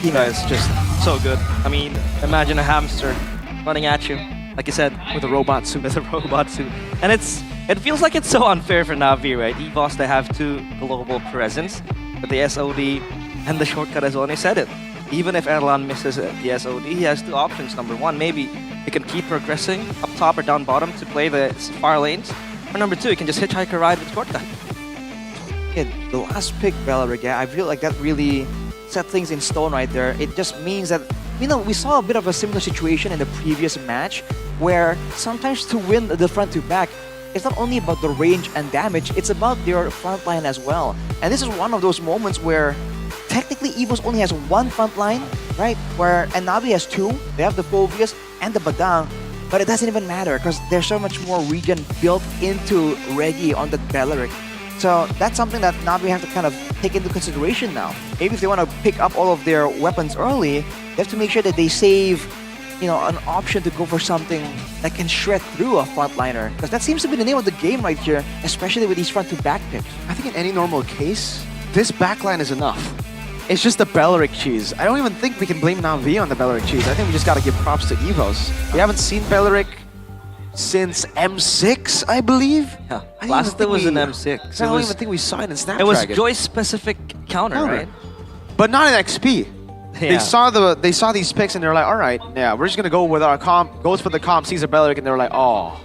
You guys just so good. I mean, imagine a hamster running at you, like you said, with a robot suit. And it feels like it's so unfair for Na'Vi, right? EVOS, they have 2 global presence, but the SOD and the shortcut as well, and they said it. Even if Erlan misses the SOD, he has 2 options. Number 1, maybe he can keep progressing up top or down bottom to play the far lanes. Or number 2, he can just hitchhike a ride with shortcut. Yeah, the last pick, Belleric, I feel like that really set things in stone right there. It just means that, we saw a bit of a similar situation in the previous match where sometimes to win the front to back, it's not only about the range and damage, it's about their front line as well. And this is one of those moments where technically EVOS only has 1 front line, right? And Na'Vi has 2. They have the Phobias and the Badang, but it doesn't even matter because there's so much more regen built into Reggie on the Belleric. So that's something that Na'Vi have to kind of take into consideration now. Maybe if they want to pick up all of their weapons early, they have to make sure that they save, an option to go for something that can shred through a frontliner. Because that seems to be the name of the game right here, especially with these front-to-back picks. I think in any normal case, this backline is enough. It's just the Belleric cheese. I don't even think we can blame Na'Vi on the Belleric cheese. I think we just got to give props to EVOS. We haven't seen Belleric since M6, I believe. Yeah, last it was in M6. I don't even think we saw it in Snapdragon. It was Joyce-specific counter, right? But not in XP. Yeah. They saw these picks and they're like, all right, yeah, we're just gonna go with our comp. Goes for the comp, sees a Belleric, and they're like, oh,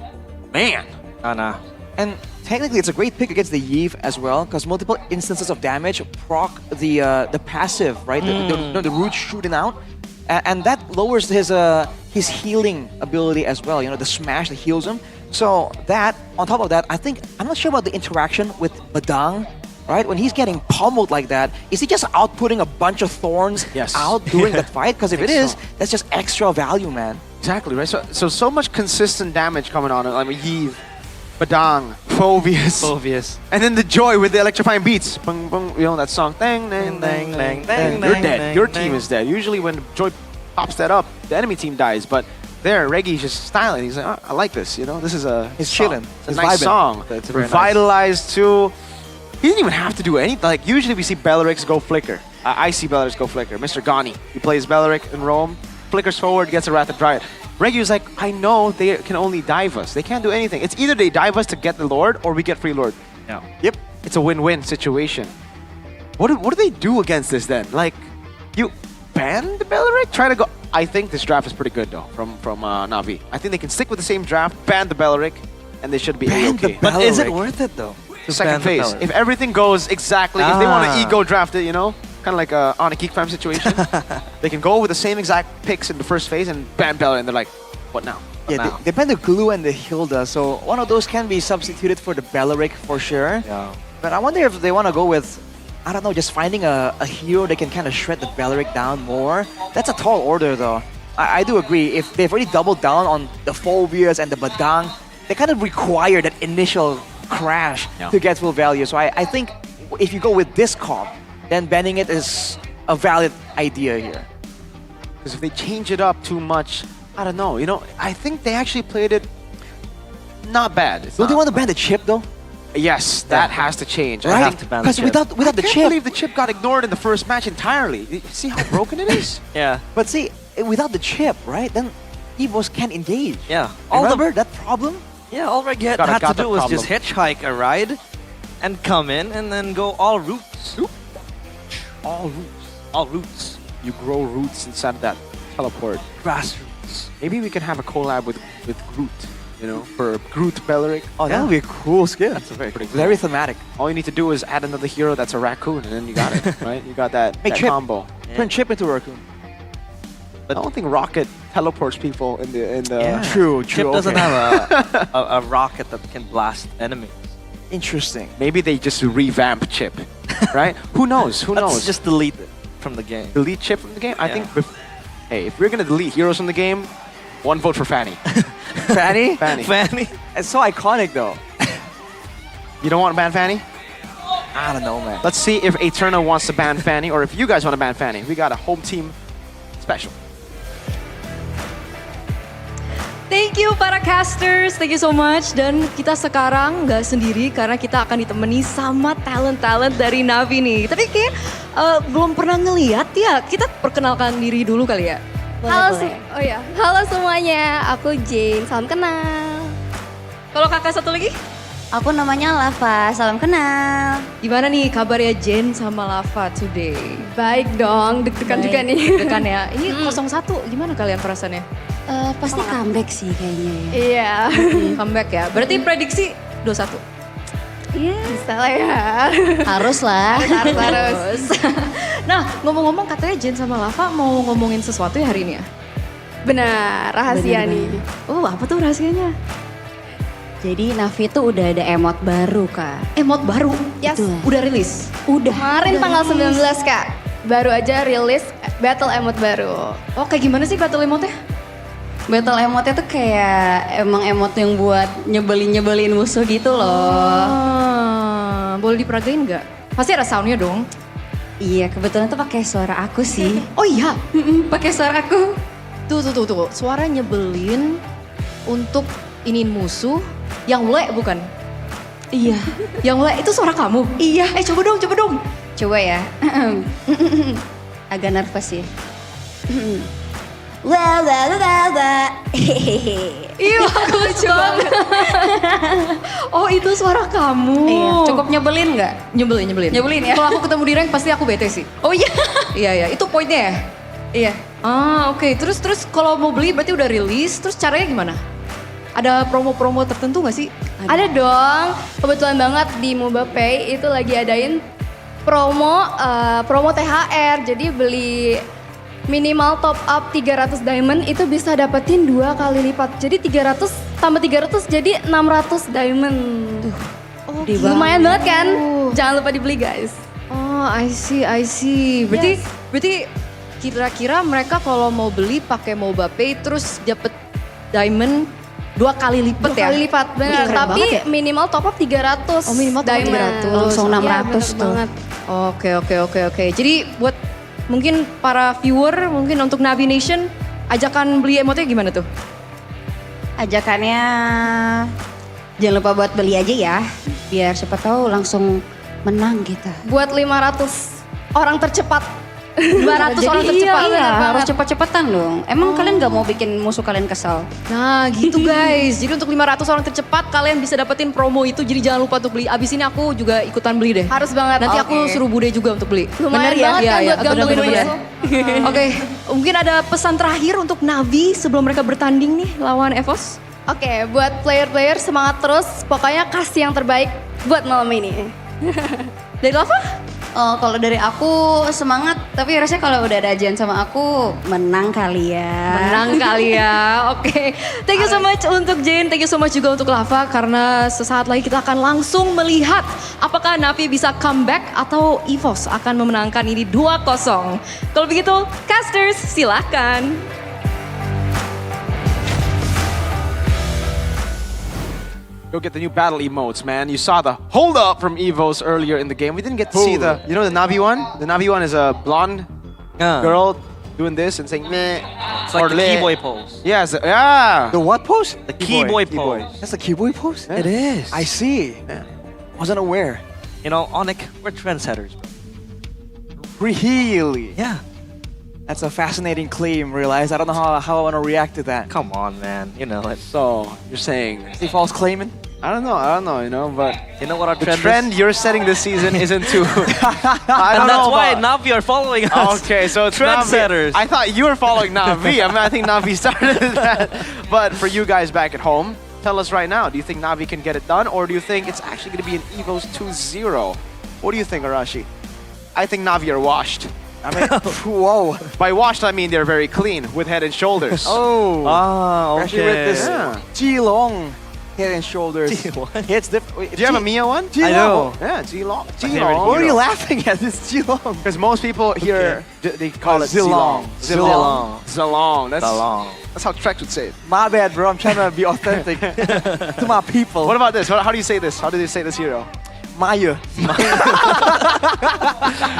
man. Nah. And technically, it's a great pick against the Yve as well, because multiple instances of damage proc the passive, right? The root shooting out, and that lowers his healing ability as well. The smash that heals him. So that, on top of that, I'm not sure about the interaction with Badang, right? When he's getting pummeled like that, is he just outputting a bunch of thorns out during the fight? Because if it is, that's just extra value, man. Exactly, right? So much consistent damage coming on. I mean, Yve, Badang, Phobias. And then the Joy with the electrifying beats. Bung, bung, that song. Dang, dang, dang, dang, dang. You're dead. Your team is dead. Usually when Joy pops that up, the enemy team dies. But there, Reggie's just styling. He's like, I like this, This is He's chilling. It's a nice song. It's revitalized too. He didn't even have to do anything. Like, usually we see Bellerics go flicker. I see Bellerics go flicker. Mr. Ghani, he plays Belleric in Rome, flickers forward, gets a Wrath of Dryad. Reggie was like, I know they can only dive us. They can't do anything. It's either they dive us to get the Lord or we get free Lord. Yeah. Yep. It's a win-win situation. What do they do against this then? Like, you ban the Belleric? Try to go. I think this draft is pretty good though from Na'Vi. I think they can stick with the same draft, ban the Belleric, and they should be okay. But is it worth it though? The second phase. If everything goes exactly, if they want to ego draft it, kind of like on a Geek Fam situation, they can go with the same exact picks in the first phase and ban Belleric, and they're like, what now? They ban the Glue and the Hilda, so one of those can be substituted for the Belleric for sure. Yeah. But I wonder if they want to go with, I don't know, just finding a hero that can kind of shred the Belleric down more. That's a tall order though. I do agree. If they've already doubled down on the Phobias and the Badang, they kind of require that initial crash to get full value. So I think if you go with this comp, then banning it is a valid idea here. Because if they change it up too much, I don't know. I think they actually played it not bad. Don't they want to ban the chip though? Yes, that has to change. Right? Because without the chip, I can't believe the chip got ignored in the first match entirely. You see how broken it is? Yeah. But see, without the chip, right? Then EVOS can't engage. Yeah. Remember that problem? Yeah, all Reggie had to do was just hitchhike a ride and come in and then go all routes. All roots. All roots. You grow roots inside of that teleport. Grassroots. Maybe we can have a collab with Groot, for Groot Belleric. Oh, that would be a cool skill. That's pretty cool. Very thematic. All you need to do is add another hero that's a raccoon, and then you got it, right? You got that combo. Turn Chip into a raccoon. But I don't think Rocket teleports people in the. Yeah. True. Chip doesn't have a rocket that can blast enemies. Interesting. Maybe they just revamp Chip, right? Who knows? Who knows? Let's just delete it from the game. Delete Chip from the game? I think. Hey, if we're gonna delete heroes from the game, one vote for Fanny. Fanny? Fanny. Fanny. It's so iconic though. You don't want to ban Fanny? I don't know, man. Let's see if Eterna wants to ban Fanny or if you guys want to ban Fanny. We got a home team special. Thank you para casters, thank you so much. Dan kita sekarang nggak sendiri karena kita akan ditemani sama talent-talent dari Navi nih. Tapi kayak belum pernah ngeliat ya, kita perkenalkan diri dulu kali ya. Oh ya, halo semuanya, aku Jane, salam kenal. Kalau kakak satu lagi? Aku namanya Lava, salam kenal. Gimana nih kabarnya Jane sama Lava today? Baik dong, deg-degan juga nih. Deg-degan ya. Ini 01, gimana kalian perasaannya? Pasti comeback sih kayaknya ya. Iya. Comeback ya, berarti prediksi 21? Iya. Bisa lah ya. Harus lah. Harus. Nah, ngomong-ngomong katanya Jen sama Lava mau ngomongin sesuatu ya hari ini ya? Benar, rahasia nih. Oh, apa tuh rahasianya? Jadi Navi tuh udah ada emot baru, Kak. Emot baru? Yes. Udah rilis? Udah. Kemarin tanggal 19, Kak. Baru aja rilis battle emot baru. Oh, kayak gimana sih battle emotnya? Battle emotnya tuh kayak emang emot yang buat nyebelin musuh gitu loh. Boleh diperagain nggak? Pasti ada soundnya dong. Iya, kebetulan tuh pakai suara aku sih. Oh iya, pakai suara aku. Tuh. Suara nyebelin untuk iniin musuh yang lek bukan? Iya. Yang lek itu suara kamu? Iya. Coba dong. Coba ya. Agak nervous ya. Wah. Iya, lucu banget. Oh, itu suara kamu. Iya. Cukup nyebelin nggak? Nyebelin. Nyebelin ya? Kalau aku ketemu di rank pasti aku bete sih. Oh iya? Iya, itu poinnya ya? Iya. Oke. Terus kalau mau beli berarti udah rilis, terus caranya gimana? Ada promo-promo tertentu nggak sih? Ada dong. Kebetulan banget di MobaPay itu lagi adain promo THR. Jadi beli minimal top up 300 diamond itu bisa dapetin 2 kali lipat. Jadi 300 tambah 300 jadi 600 diamond. Lumayan banget kan? Jangan lupa dibeli guys. Oh, I see. Berarti kira-kira mereka kalau mau beli pakai MobaPay terus dapet diamond 2 kali lipat ya? 2 kali lipat, benar. Tapi ya? minimal top up 300. Oh, minimal top up 300. Langsung 600 ya, tuh. Banget. Oke. Jadi buat mungkin para viewer, mungkin untuk Navi Nation, ajakan beli emotnya gimana tuh? Ajakannya jangan lupa buat beli aja ya. Biar siapa tahu langsung menang gitu. Buat 500 orang tercepat. 200 orang tercepat. Iya, harus cepet-cepetan dong. Emang kalian gak mau bikin musuh kalian kesel? Nah gitu guys, jadi untuk 500 orang tercepat kalian bisa dapetin promo itu, jadi jangan lupa untuk beli. Abis ini aku juga ikutan beli deh. Harus banget. Nanti aku suruh Bude juga untuk beli. Lumayan banget kan buat gangguin musuh. Oke, mungkin ada pesan terakhir untuk Navi sebelum mereka bertanding nih lawan EVOS? Oke, buat player-player semangat terus. Pokoknya kasih yang terbaik buat malam ini. Dari Lava? Oh, kalau dari aku semangat, tapi rasanya kalau udah ada Jen sama aku menang kali ya. Oke. Thank you so much untuk Jane, thank you so much juga untuk Lava karena sesaat lagi kita akan langsung melihat apakah Navi bisa comeback atau EVOS akan memenangkan ini 2-0. Kalau begitu, casters silahkan. Go get the new battle emotes, man. You saw the hold up from Evos earlier in the game. We didn't get to see the, you know, the Navi one? The Navi one is a blonde girl doing this and saying meh. It's like the keyboy pose. Yeah, yeah. The what pose? The keyboy pose. That's the keyboy pose? Yeah. It is. I see. Yeah. Wasn't aware. You know, Onyx, we're trendsetters. Really? Yeah. That's a fascinating claim, realize. I don't know how I want to react to that. Come on, man. You know it. So, you're saying... Is he false claiming? I don't know, you know, but... You know what our the trend you're setting this season isn't too... I don't and that's know why about... Navi are following us. Okay, so it's trendsetters. I thought you were following Navi. I think Navi started that. But for you guys back at home, tell us right now, do you think Navi can get it done? Or do you think it's actually going to be an EVOS 2-0? What do you think, Arashi? I think Navi are washed. I mean, whoa. By washed, I mean they're very clean with head and shoulders. Oh. Ah, Actually, with okay. this G-Long head and shoulders. It's different. Do you have a Mia one? G-Long. I know. Yeah, G-Long. G-Long. What are you laughing at? This G-Long. Because most people here, they call it Zilong. Zilong. Zilong. That's how Trex would say it. My bad, bro. I'm trying to be authentic to my people. What about this? How do you say this? How do they say this hero? Maya.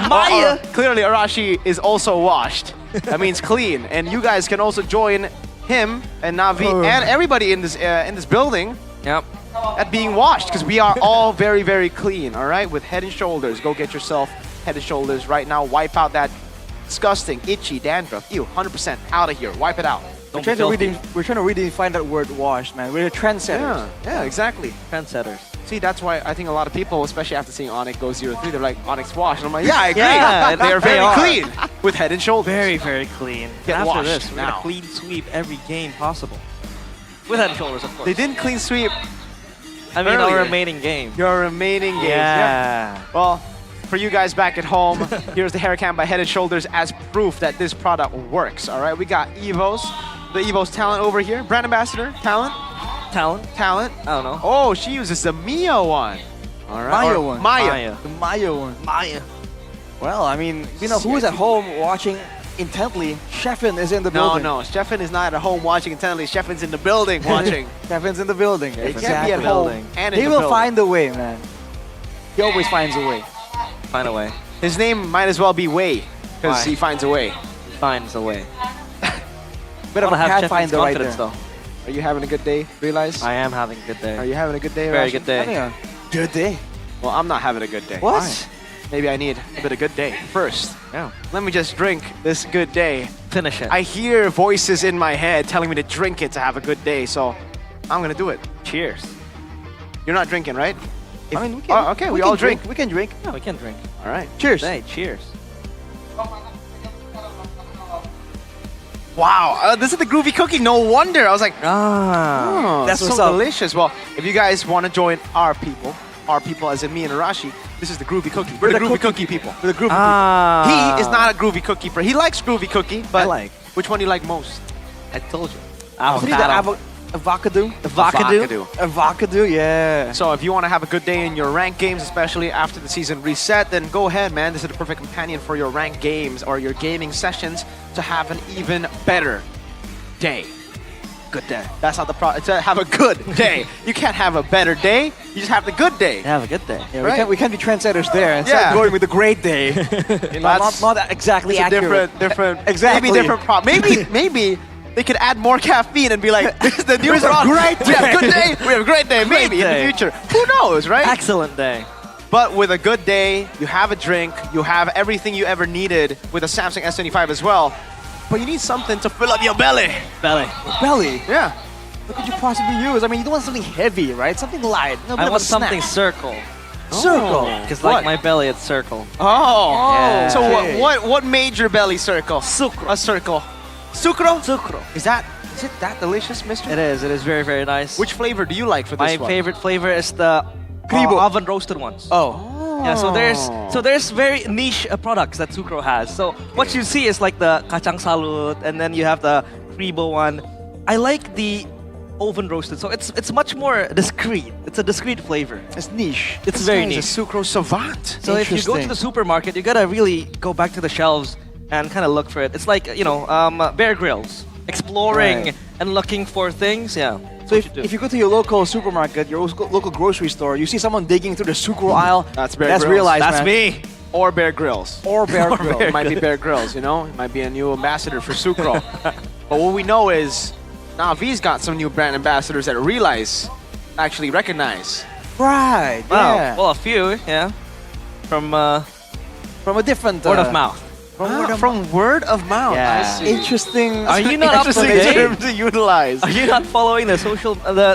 Maya. Clearly, Arashi is also washed. That means clean. And you guys can also join him and Navi and everybody in this building. Yep. At being washed, because we are all very, very clean. All right, with Head and Shoulders. Go get yourself Head and Shoulders right now. Wipe out that disgusting, itchy dandruff. Ew, 100% out of here. Wipe it out. We're trying to redefine that word washed, man. We're trendsetters. Yeah, exactly. Trendsetters. See, that's why I think a lot of people, especially after seeing Onyx go 0-3, they're like, Onyx washed. And I'm like, yeah, I agree. Yeah, they're very clean with Head and Shoulders. Very, very clean. Get After washed this, we're now. gonna clean sweep every game possible. With Head and Shoulders, of course. They didn't clean sweep. I mean, our earlier. remaining game. Your remaining games. Yeah. Well, for you guys back at home, here's the hair cam by Head and Shoulders as proof that this product works. All right, we got Evos, the Evos talent over here. Brand ambassador, talent. Talent? I don't know. Oh, she uses the Mia one. All right. Maya Or one. Maya. The Maya one. Maya. Well, I mean, you know, who's at home watching intently? Sheffin is in the building. No, Stefan is not at home watching intently. Stefan's in the building watching. Sheffin's in the building. He Exactly. can't be at home and in He the will building. find a way, man. He always finds a way. Find a way. His name might as well be Way, because Why? he finds a way. Finds a way. Bit of a have pathfinder Shefflin's right confidence, there. though. Are you having a good day, Realize? I am having a good day. Are you having a good day, Very Rashi? good day. Having a good day. Well, I'm not having a good day. What? Why? Maybe I need a bit of good day first. Yeah. Let me just drink this good day. Finish it. I hear voices in my head telling me to drink it to have a good day, so I'm gonna do it. Cheers. You're not drinking, right? I mean, we can. Oh, okay, we all drink. We can drink. Yeah, we can drink. All right. Cheers. Hey, cheers. Wow, this is the groovy cookie. No wonder. I was like, That's so what's up. delicious. Well, if you guys want to join our people as in me and Arashi, this is the groovy cookie. We're the groovy cookie people. We're the groovy He is not a groovy cookie. He likes groovy cookie, but I like. which one do you like most? I told you. Avocado. Avocado. Avocado, yeah. So if you want to have a good day in your ranked games, especially after the season reset, then go ahead, man. This is the perfect companion for your ranked games or your gaming sessions to have an even better day. Good day. That's how to have a good day. You can't have a better day. You just have the good day. Have a good day. Yeah, Right? we can't be trendsetters there and Yeah. start going with the great day. not exactly It's a accurate. different, Exactly. maybe different problem. Maybe they could add more caffeine and be like, this is the new product. great We have a good day. We have a great day. Great Maybe in day. the future. Who knows, right? Excellent day. But with a good day, you have a drink, you have everything you ever needed with a Samsung S25 as well. But you need something to fill up your belly. Belly. Belly. Yeah. What could you possibly use? I mean, you don't want something heavy, right? Something light. No, I want something circle. circle. Because What? like my belly, it's circle. Oh. Yeah. So Okay. what made your belly circle? Sucro. A circle. Sucro? Sucro. Is it that delicious, mister? It is. It is very, very nice. Which flavor do you like for this My one? favorite flavor is the Gribo. oven roasted ones. Oh. Yeah, so there's very niche products that Sucro has. So what you see is like the kacang salut, and then you have the Gribo one. I like the oven roasted, so it's much more discreet. It's a discreet flavor. It's niche. It's very This niche. is a sucrose savant. So if you go to Interesting. the supermarket, you gotta really go back to the shelves and kind of look for it. It's like Bear Grylls, exploring Right. and looking for things. Yeah. So if you go to your local supermarket, your local grocery store, you see someone digging through the sucro aisle, That's Bear that's Grylls. realized, That's man. me. Or Bear Grylls. Or Bear Grylls. It might be Bear Grylls, you know? It might be a new ambassador for Sucro. But what we know is Navi's got some new brand ambassadors that Realize actually recognize. Right, Wow. yeah. Well, a few, yeah. From From a different... word of mouth. From word of mouth. Yeah. I see. Interesting. Are you not up to Interesting date? term to utilize. Are you not following the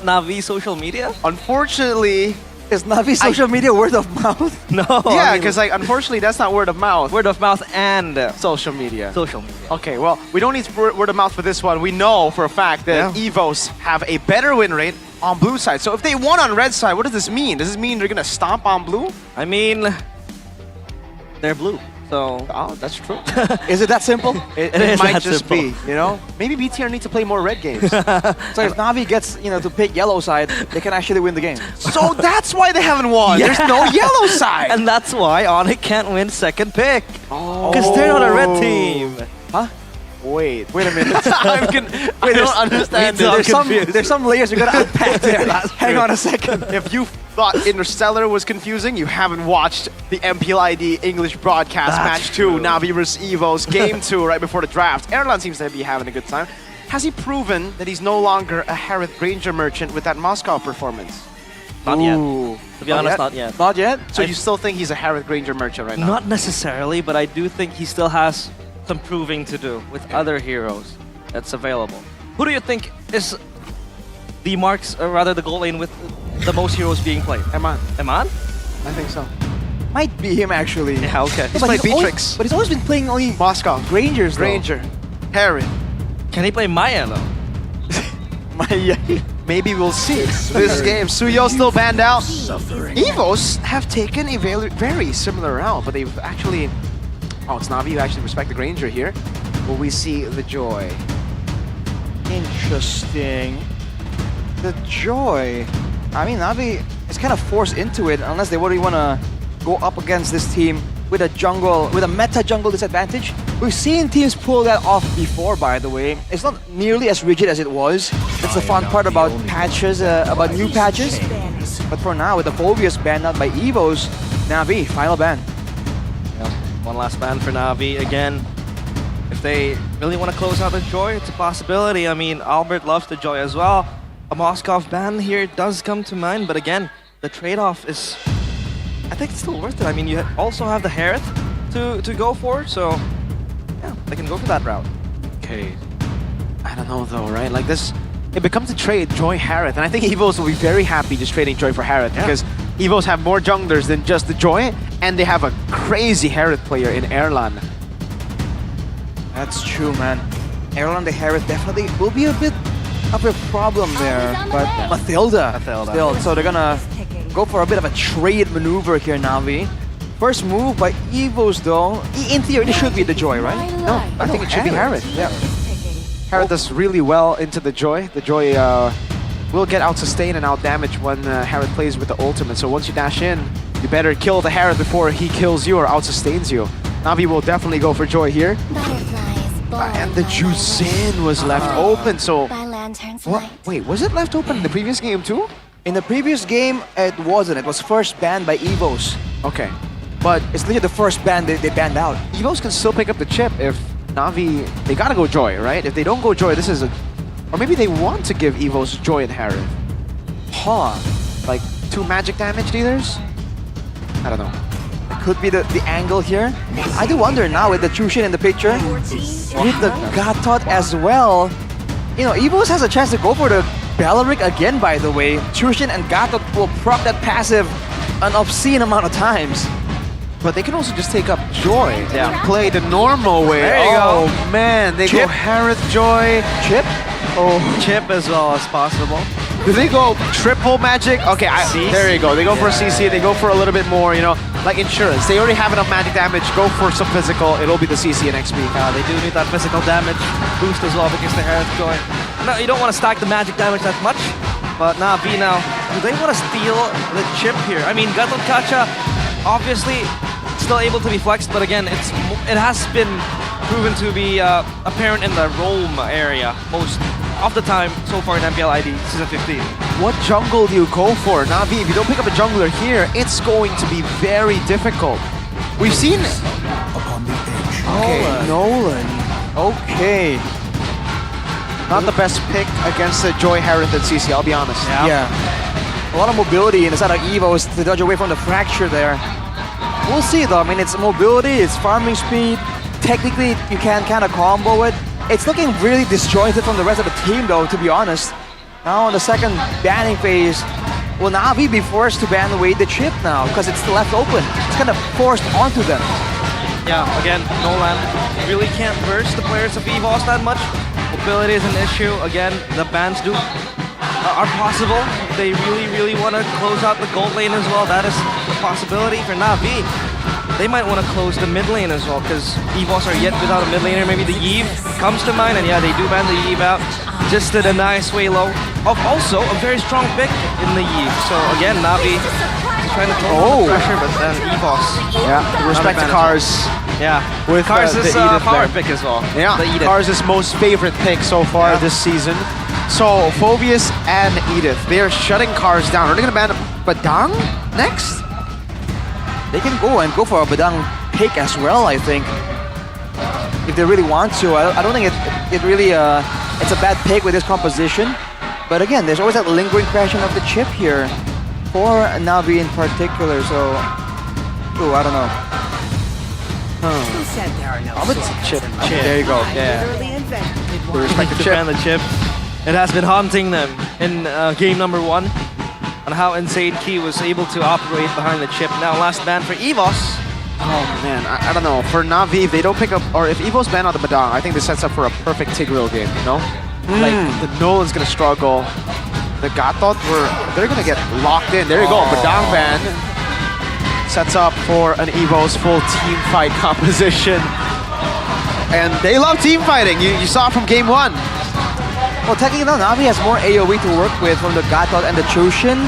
Navi social media? Unfortunately, Is Navi social media word of mouth? No. yeah, because like unfortunately that's not word of mouth. word of mouth and Social media. social media. Okay, well, we don't need word of mouth for this one. We know for a fact that Evos have a better win rate on blue side. So if they won on red side, what does this mean? Does this mean they're gonna stomp on blue? I mean, they're blue. So Oh, that's true. Is it that simple? It is might that just simple. be, you know? Maybe BTR need to play more red games. So if Navi gets, to pick yellow side, they can actually win the game. So that's why they haven't won. Yeah. There's no yellow side. and that's why Onyx can't win second pick. Because they're not a red team. Wait a minute. I don't understand me too. this. I'm confused. There's some layers you gotta unpack there. Hang on a second. If you thought Interstellar was confusing, you haven't watched the MPL ID English broadcast That's match true. 2, Navi vs Evo's game 2 right before the draft. Erlan seems to be having a good time. Has he proven that he's no longer a Harith Ranger merchant with that Moscow performance? Not yet. Ooh. To be honest, not yet. Not yet? So you still think he's a Harith Ranger merchant right now? Not necessarily, but I do think he still has some proving to do with other heroes that's available. Who do you think is the marks, or rather the goal lane with the most heroes being played? Eman. Eman? I think so. Might be him actually. Yeah, okay. He's played Beatrix. But he's always been playing only Moscow. Rangers though. Ranger. Harith. Can he play Maya though? Maya. Maybe we'll see this game. Suyo still banned out. Evos have taken a very similar route, but they've actually... Oh, it's Navi who actually respect the Ranger here. Will we see the Joy? Interesting. The Joy. I mean, Navi is kind of forced into it unless they really want to go up against this team with a jungle, with a meta jungle disadvantage. We've seen teams pull that off before, by the way. It's not nearly as rigid as it was. That's the fun part about patches, about new patches. But for now, with the Phobius banned out by Evos, Navi, final ban. Yeah, one last ban for Navi. Again, if they really want to close out the Joy, it's a possibility. I mean, Albert loves the Joy as well. A Moskov ban here does come to mind, but again, the trade-off is... I think it's still worth it. I mean, you also have the Harith to go for, so yeah, they can go for that route. Okay. I don't know though, right? Like this, it becomes a trade, Joy Harith, and I think Evos will be very happy just trading Joy for Harith because Evos have more junglers than just the Joy, and they have a crazy Harith player in Erlan. That's true, man. Erlan the Harith definitely will be a bit of a problem there, but Mathilda still, so they're gonna go for a bit of a trade maneuver here, Navi. First move by Evos though, in theory it should be the Joy, right? No, I think it should be Harith. Yeah. Harith does really well into the Joy. The Joy will get out sustain and out damage when Harith plays with the ultimate. So once you dash in, you better kill the Harith before he kills you or out sustains you. Navi will definitely go for Joy here. And the Juzin was left open, so... What? Wait, was it left open in the previous game too? In the previous game, it wasn't. It was first banned by Evos. Okay. But it's literally the first ban they banned out. Evos can still pick up the chip if Navi... They gotta go Joy, right? If they don't go Joy, this is a... Or maybe they want to give Evos Joy and Harith. Huh. Like 2 magic damage dealers? I don't know. It could be the angle here. I do wonder now with the Chushin in the picture, with the Gatot as well. You know, Evos has a chance to go for the Balaric again, by the way. Chushin and Gatot will proc that passive an obscene amount of times. But they can also just take up Joy and play the normal way. There you go. Man, they go Harith, Joy, Chip. Oh, Chip as well as possible. Do they go triple magic? Okay, there you go. They go for CC, they go for a little bit more, you know, like insurance. They already have enough magic damage, go for some physical, it'll be the CC and XP. They do need that physical damage boost as well because they have Joy. No, you don't want to stack the magic damage that much, but Navi now, do they want to steal the chip here? I mean, Gatot Kacha, obviously, still able to be flexed, but again, it has been proven to be apparent in the Rome area most of the time so far in MPL ID Season 15. What jungle do you go for? Navi, if you don't pick up a jungler here, it's going to be very difficult. We've seen... Okay, Nolan. Okay. Not the best pick against the Joy, Harith, and CC, I'll be honest. Yeah. A lot of mobility inside of Evos to dodge away from the fracture there. We'll see though, I mean, it's mobility, it's farming speed. Technically, you can kind of combo it. It's looking really disjointed from the rest of the team though, to be honest. Now on the second banning phase, will Navi be forced to ban away the chip now because it's left open? It's kind of forced onto them. Yeah, again, Nolan really can't burst the players of EVOS that much. Mobility is an issue. Again, the bans are possible. They really want to close out the gold lane as well. That is a possibility for Navi. They might want to close the mid lane as well because EVOS are yet without a mid laner. Maybe the Eve comes to mind, and yeah, they do ban the Eve out just to deny Swaylo of also a very strong pick in the Eve. So again, Navi is trying to throw the pressure, but then EVOS. Yeah, respect to Cars. Yeah, with Cars' the power pick as well. Yeah, Cars' most favorite pick so far this season. So Phobius and Edith, they are shutting cars down. Are they gonna ban Badang next? They can go for a Badang pick as well, I think. If they really want to. I don't think it really it's a bad pick with this composition. But again, there's always that lingering question of the chip here for Na'Vi in particular. So, I don't know. Who said there are no Chip. There you go. Yeah. We respect the chip. And the chip. It has been haunting them in game number 1 on how insane Key was able to operate behind the chip. Now last ban for EVOS. Oh man, I don't know. For Na'Vi, if they don't pick up, or if Evo's ban on the Badang, I think this sets up for a perfect Tigreal game, you know? Like, the Nolan's gonna struggle. The Gatot, they're gonna get locked in. There you go, Badang ban. Sets up for an Evo's full team fight composition. And they love team fighting. You saw it from game 1. Well, technically now, Na'Vi has more AoE to work with from the Gatot and the Chushin.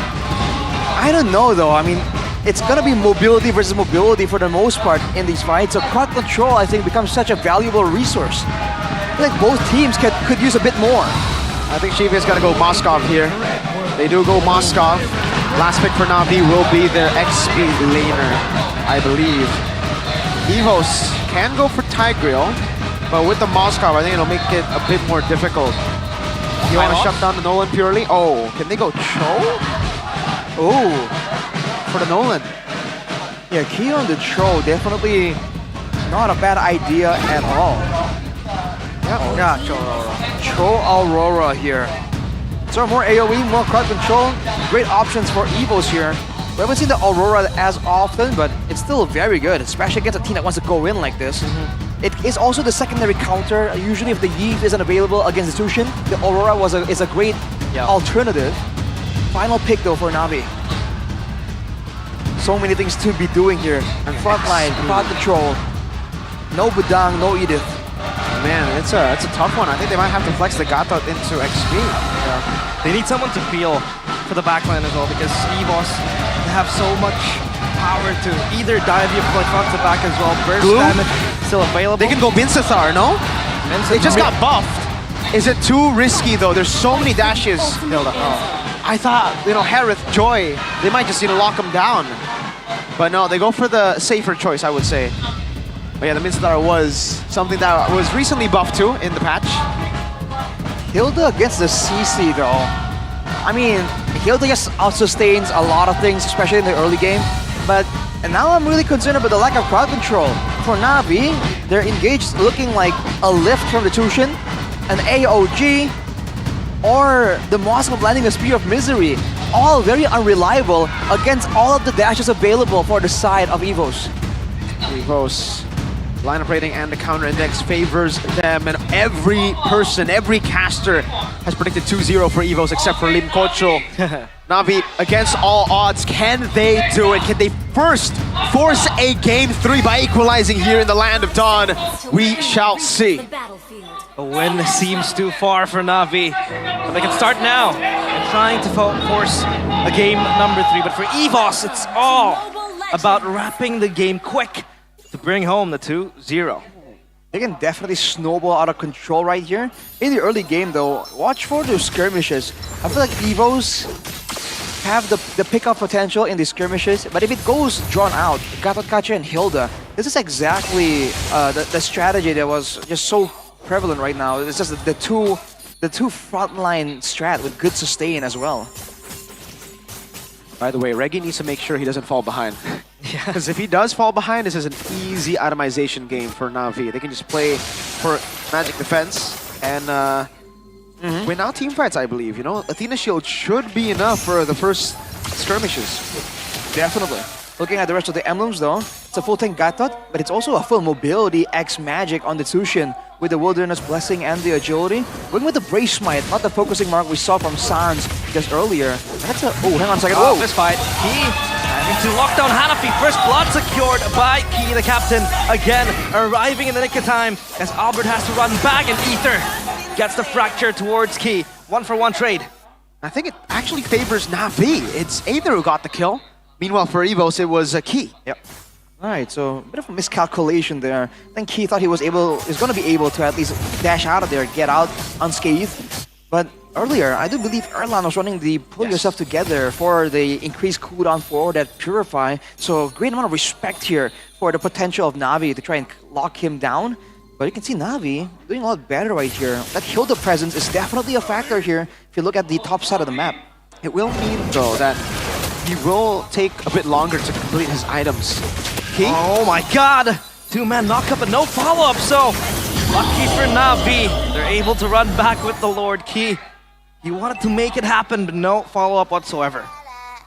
I don't know though, I mean, it's gonna be mobility versus mobility for the most part in these fights. So crowd control, I think, becomes such a valuable resource. I feel like both teams could use a bit more. I think Shiva is gonna go Moskov here. They do go Moskov. Last pick for Na'Vi will be their XP laner, I believe. EVOS can go for Tigreal, but with the Moskov, I think it'll make it a bit more difficult. You want to shut down the Nolan purely? Oh, can they go Cho? Oh, for the Nolan. Yeah, Key on the Cho, definitely not a bad idea at all. Yeah, Cho Aurora. Cho Aurora here. So more AoE, more crowd control, great options for Evos here. We haven't seen the Aurora as often, but it's still very good, especially against a team that wants to go in like this. It is also the secondary counter. Usually if the Yeeve isn't available against the Tushin, the Aurora is a great alternative. Final pick though for Na'Vi. So many things to be doing here. Frontline, crowd control, no Badang, no Edith. Man, it's a tough one. I think they might have to flex the Gatot into XP. They need someone to peel for the backline as well, because EVOS have so much power to either dive you from front to back as well. Burst damage still available. They can go Minsathar, no? They just got buffed. Is it too risky though? There's so many dashes. I thought, Harith, Joy, they might just lock them down. But no, they go for the safer choice, I would say. But yeah, the Minsathar was something that was recently buffed too in the patch. Hilda against the CC though. I mean, Hilda just out-sustains a lot of things, especially in the early game. And now I'm really concerned about the lack of crowd control. For Na'Vi, they're engaged looking like a lift from the Tushin, an AOG, or the Moskov landing a Spear of Misery. All very unreliable against all of the dashes available for the side of EVOS. EVOS. Lineup rating and the counter index favors them, and every person, every caster has predicted 2-0 for EVOS except for Lim Kocho. Na'Vi, against all odds, can they do it? Can they first force a Game 3 by equalizing here in the Land of Dawn? We shall see. A win seems too far for Na'Vi, but they can start now and trying to force a game number 3. But for EVOS, it's all about wrapping the game quick to bring home the 2-0. They can definitely snowball out of control right here. In the early game though, watch for those skirmishes. I feel like EVOS have the pickup potential in the skirmishes, but if it goes drawn out, Gatot Kacha and Hilda, this is exactly the strategy that was just so prevalent right now. It's just the two frontline strat with good sustain as well. By the way, Reggie needs to make sure he doesn't fall behind. Because if he does fall behind, this is an easy itemization game for Na'Vi. They can just play for magic defense and win out team fights, I believe. Athena Shield should be enough for the first skirmishes. Definitely. Looking at the rest of the emblems though, it's a full tank Gatot, but it's also a full mobility X magic on the Tushin with the Wilderness Blessing and the agility. Going with the Brave Smite, not the focusing mark we saw from Sans just earlier. That's a hang on a second. Whoa, this fight. Key having to lock down Hanafi. First blood secured by Key, the captain. Again, arriving in the nick of time as Albert has to run back, and Ether gets the fracture towards Key. 1-for-1 trade. I think it actually favors Na'Vi. It's Aether who got the kill. Meanwhile, for EVOS, it was Key. Yep. Alright, so a bit of a miscalculation there. I think Key thought he was going to be able to at least dash out of there, get out unscathed. But earlier, I do believe Erlan was running the pull yourself together for the increased cooldown for that Purify. So great amount of respect here for the potential of Na'Vi to try and lock him down. But you can see Na'Vi doing a lot better right here. That Hilda presence is definitely a factor here if you look at the top side of the map. It will mean, though, that he will take a bit longer to complete his items. Oh my god! Two-man knock-up and no follow-up, so lucky for Na'Vi. They're able to run back with the Lord Key. He wanted to make it happen, but no follow-up whatsoever.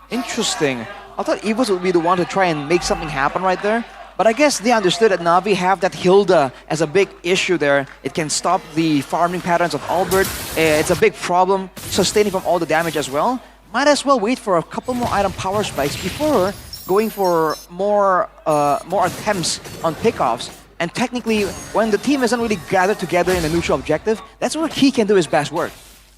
Interesting. I thought Evos would be the one to try and make something happen right there. But I guess they understood that Na'Vi have that Hilda as a big issue there. It can stop the farming patterns of Albert. It's a big problem, sustaining from all the damage as well. Might as well wait for a couple more item power spikes before going for more attempts on pickoffs. And technically, when the team isn't really gathered together in a neutral objective, that's where he can do his best work.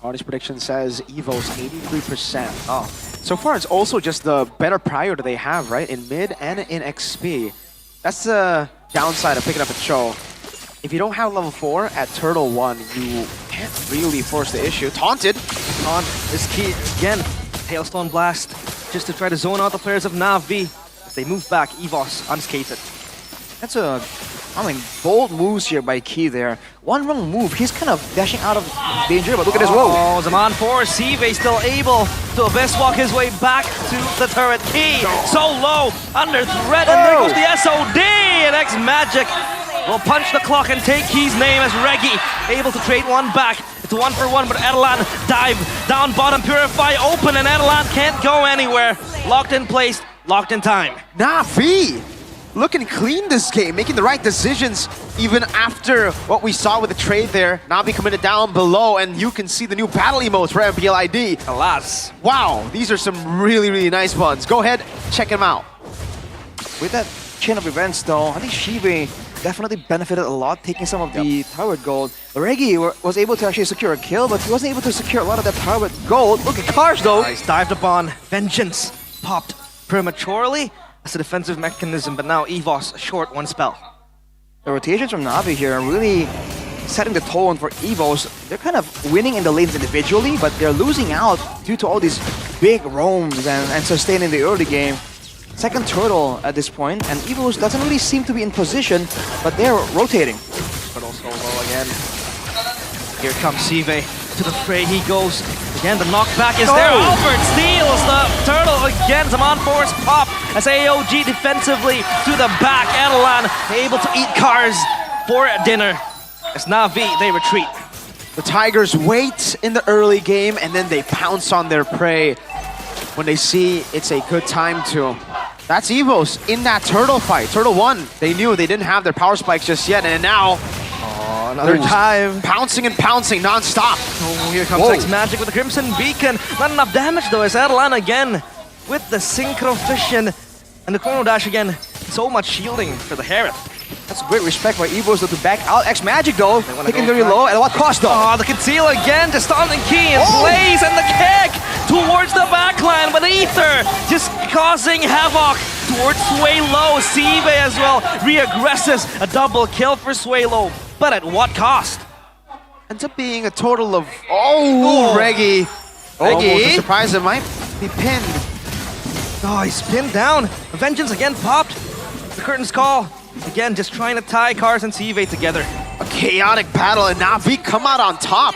Artist prediction says Evo's 83%. Oh, so far it's also just the better priority they have, right? In mid and in XP. That's the downside of picking up a Cho. If you don't have level 4 at Turtle 1, you can't really force the issue. Taunted! Taunt is key again. Hailstone Blast, just to try to zone out the players of Na'Vi. As they move back, Evos unscathed. That's bold moves here by Key there. One wrong move, he's kind of dashing out of danger, but look at this, whoa! Oh, Zaman 4, Sive still able to Abyss walk his way back to the turret. Key, so low, under threat, and there goes the SOD! And X-Magic will punch the clock and take Key's name as Reggie, able to trade one back. It's 1-for-1, but Erlan dive down bottom, Purify open, and Erlan can't go anywhere. Locked in place, locked in time. Na'Vi looking clean this game, making the right decisions even after what we saw with the trade there. Na'Vi committed down below, and you can see the new battle emotes for MPL ID. Alas. Wow, these are some really, really nice ones. Go ahead, check them out. With that chain of events though, I think Shive definitely benefited a lot taking some of the turret gold. Reggie was able to actually secure a kill, but he wasn't able to secure a lot of that turret gold. Look at Cars though! Nice, dived upon. Vengeance popped prematurely as a defensive mechanism, but now Evos short one spell. The rotations from Na'Vi here are really setting the tone for Evos. They're kind of winning in the lanes individually, but they're losing out due to all these big roams and sustain in the early game. Second turtle at this point, and Evos doesn't really seem to be in position, but they're rotating. Turtle solo again. Here comes Sive to the fray. He goes again. The knockback is there. Albert steals the turtle again. Zaman Force pop as AOG defensively to the back. Erlan able to eat cars for dinner. As Na'Vi, they retreat. The Tigers wait in the early game, and then they pounce on their prey when they see it's a good time to. That's Evos in that turtle fight. Turtle 1, they knew they didn't have their power spikes just yet, and now another dive. Pouncing and pouncing non-stop. Oh, here comes X-Magic with the Crimson Beacon. Not enough damage though, as Erlan again with the Synchro Fission and the Chrono Dash again. So much shielding for the Hereth. That's great respect by Evos to back out X-Magic though. Taking very low, at what cost though? Oh, the conceal again, just on the key and plays, and the kick towards the backline, but Ether just causing havoc towards Swaylo. Sive as well re-aggresses, a double kill for Swaylo, but at what cost? Ends up being a total of, Reggie. Almost a surprise, it might be pinned. Oh, he's pinned down. Vengeance again popped. The curtains call. Again, just trying to tie Cars and Sive together. A chaotic battle, and Na'Vi come out on top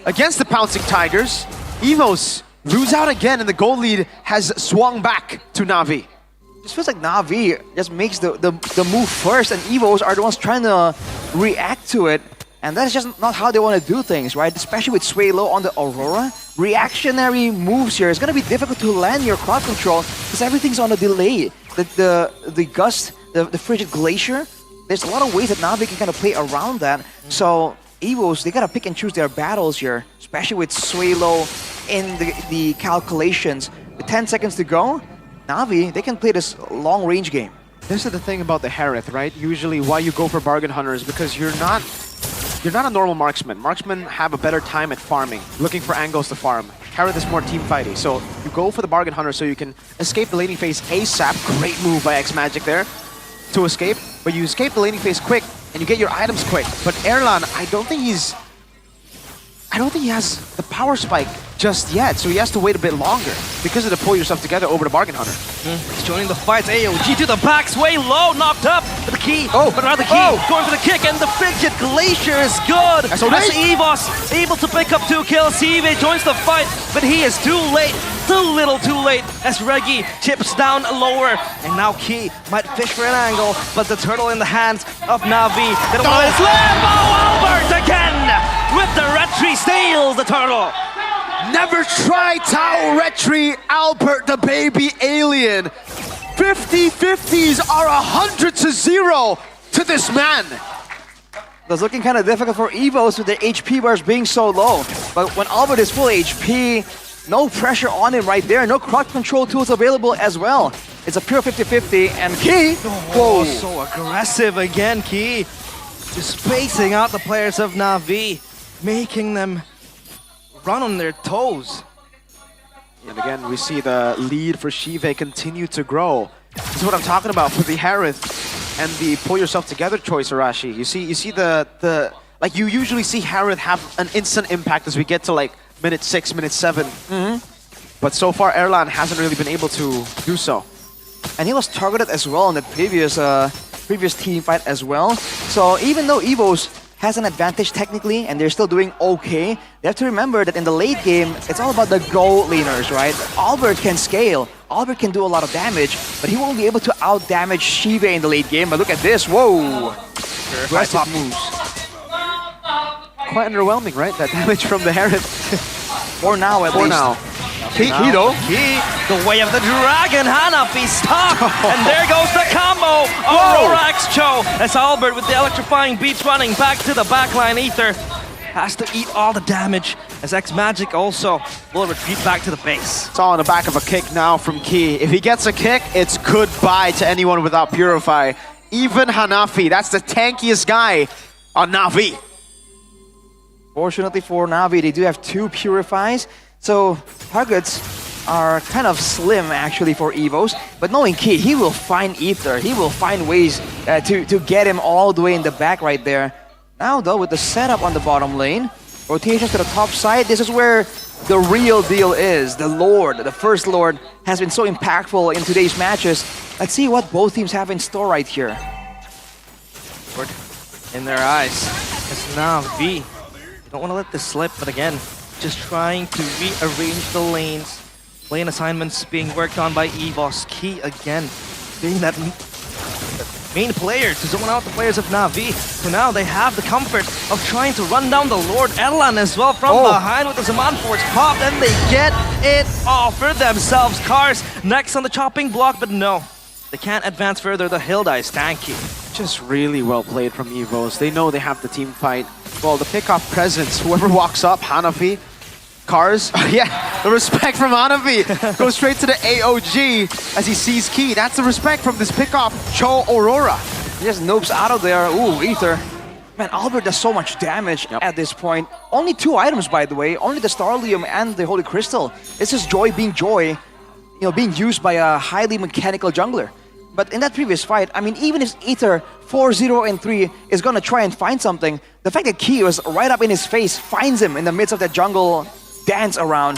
against the Pouncing Tigers. Evos lose out again, and the goal lead has swung back to Na'Vi. It feels like Na'Vi just makes the move first, and Evos are the ones trying to react to it. And that's just not how they want to do things, right? Especially with Swaylo on the Aurora. Reactionary moves here. It's going to be difficult to land your crowd control because everything's on a delay. The Gust, the Frigid Glacier, there's a lot of ways that Na'Vi can kind of play around that. So Evos, they got to pick and choose their battles here, especially with Swaylo in the calculations. With 10 seconds to go, Na'Vi, they can play this long-range game. This is the thing about the Hereth, right? Usually why you go for Bargain Hunters, because you're not a normal marksman. Marksmen have a better time at farming, looking for angles to farm. Hereth is more team fighting, so you go for the Bargain Hunter so you can escape the laning phase ASAP. Great move by X-Magic there to escape, but you escape the laning phase quick and you get your items quick. But Erlan, I don't think he's I don't think he has the power spike just yet, so he has to wait a bit longer because of the pull yourself together over the Bargain Hunter. He's joining the fight. AOG to the back, sway low, knocked up. But the key, but rather key, going for the kick, and the Frigid Glacier is good. As Evos able to pick up 2 kills. Sive joins the fight, but he is too late. Too little, too late, as Reggie chips down lower. And now Key might fish for an angle, but the turtle in the hands of Na'Vi. They don't want his Lambo. Albert again with the retry steals the turtle. Never try Tao Retry, Albert the baby alien. 50-50s are 100-0 to this man. It's looking kind of difficult for Evos with their HP bars being so low. But when Albert is full HP, no pressure on him right there. No crowd control tools available as well. It's a pure 50-50 and Key. Whoa, so aggressive again, Key. Just spacing out the players of Na'Vi, making them run on their toes. And again, we see the lead for Shive continue to grow. This is what I'm talking about for the Harith and the pull yourself together choice, Arashi. You see the like you usually see Harith have an instant impact as we get to like minute 6, minute 7. But so far, Erlan hasn't really been able to do so. And he was targeted as well in the previous team fight as well. So even though Evos has an advantage technically and they're still doing okay, they have to remember that in the late game, it's all about the go laners, right? Albert can scale, Albert can do a lot of damage, but he won't be able to out-damage Shive in the late game. But look at this, whoa! Aggressive moves. Quite underwhelming, right? That damage from the Harith. For now, at least. Now. Key, the way of the dragon, Hanafi stuck, and there goes the combo. Aurora X-Cho as Albert with the electrifying beats running back to the backline. Ether has to eat all the damage as X-Magic also will retreat back to the base. It's all on the back of a kick now from Key. If he gets a kick, it's goodbye to anyone without Purify. Even Hanafi, that's the tankiest guy on Na'Vi. Fortunately for Na'Vi, they do have 2 Purifies. So targets are kind of slim actually for Evos, but knowing Key, he will find Ether. He will find ways to get him all the way in the back right there. Now though, with the setup on the bottom lane, rotations to the top side, this is where the real deal is. The Lord, the First Lord, has been so impactful in today's matches. Let's see what both teams have in store right here. In their eyes, it's Na'Vi. Don't want to let this slip, but again, just trying to rearrange the lanes. Lane assignments being worked on by Evos. Key again, being that main player to zone out the players of Na'Vi. So now they have the comfort of trying to run down the Lord Erlan as well from behind with the Zaman Force pop, and they get it all for themselves. Cars next on the chopping block, but no, they can't advance further. The Hilda is tanky. Just really well played from Evos. They know they have the team fight. Well, the pickoff presence, whoever walks up, Hanafi, Cars, yeah, the respect from Hanafi goes straight to the AOG as he sees Key. That's the respect from this pickoff, Cho Aurora. He just nopes out of there. Ooh, Ether. Man, Albert does so much damage at this point. Only 2 items, by the way. Only the Starlium and the Holy Crystal. It's just Joy, you know, being used by a highly mechanical jungler. But in that previous fight, I mean, even if Ether 4-0 and 3 is gonna try and find something, the fact that Key was right up in his face, finds him in the midst of that jungle dance around,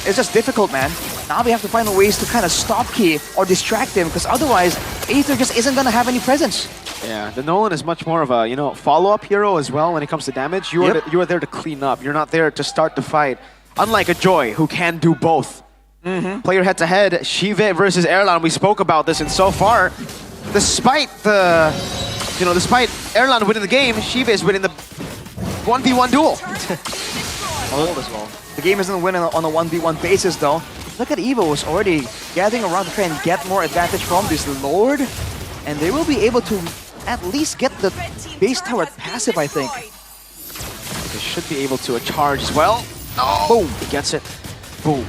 it's just difficult, man. Now we have to find ways to kind of stop Key or distract him, because otherwise, Ether just isn't gonna have any presence. Yeah, the Nolan is much more of a, you know, follow-up hero as well when it comes to damage. You are there to clean up. You're not there to start the fight. Unlike a Joy, who can do both. Player head-to-head, Shive versus Erlan. We spoke about this, and so far, despite Erlan winning the game, Shive is winning the 1v1 duel. The game isn't winning on a 1v1 basis, though. Look at Evos already gathering around to try and get more advantage from this Lord, and they will be able to at least get the base tower passive, I think. They should be able to charge as well. Oh, boom! He gets it. Boom.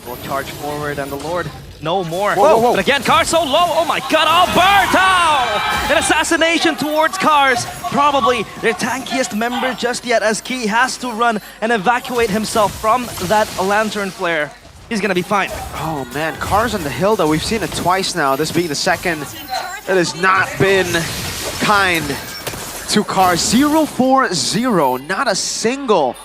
Will charge forward, and the Lord no more. But again, Cars so low. Oh my god, Alberto! An assassination towards Cars. Probably their tankiest member just yet, as Key has to run and evacuate himself from that lantern flare. He's gonna be fine. Oh man, Cars on the Hilda, we've seen it twice now, this being the second. It has not been kind to Cars. 0-4-0, not a single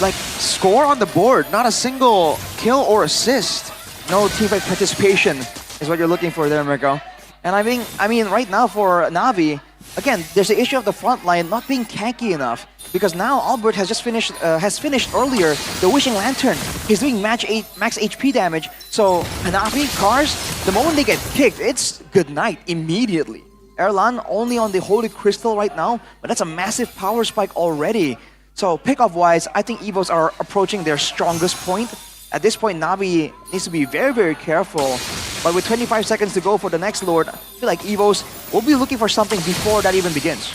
like score on the board, not a single kill or assist. No teamfight participation is what you're looking for there, Mirko. And I mean, right now for Na'Vi, again, there's the issue of the front line not being tanky enough. Because now Albert has just finished earlier the Wishing Lantern. He's doing max HP damage. So Hanafi, Cars, the moment they get kicked, it's good night immediately. Erlan only on the Holy Crystal right now, but that's a massive power spike already. So pick-off wise, I think Evos are approaching their strongest point. At this point, Na'Vi needs to be very, very careful. But with 25 seconds to go for the next Lord, I feel like Evos will be looking for something before that even begins.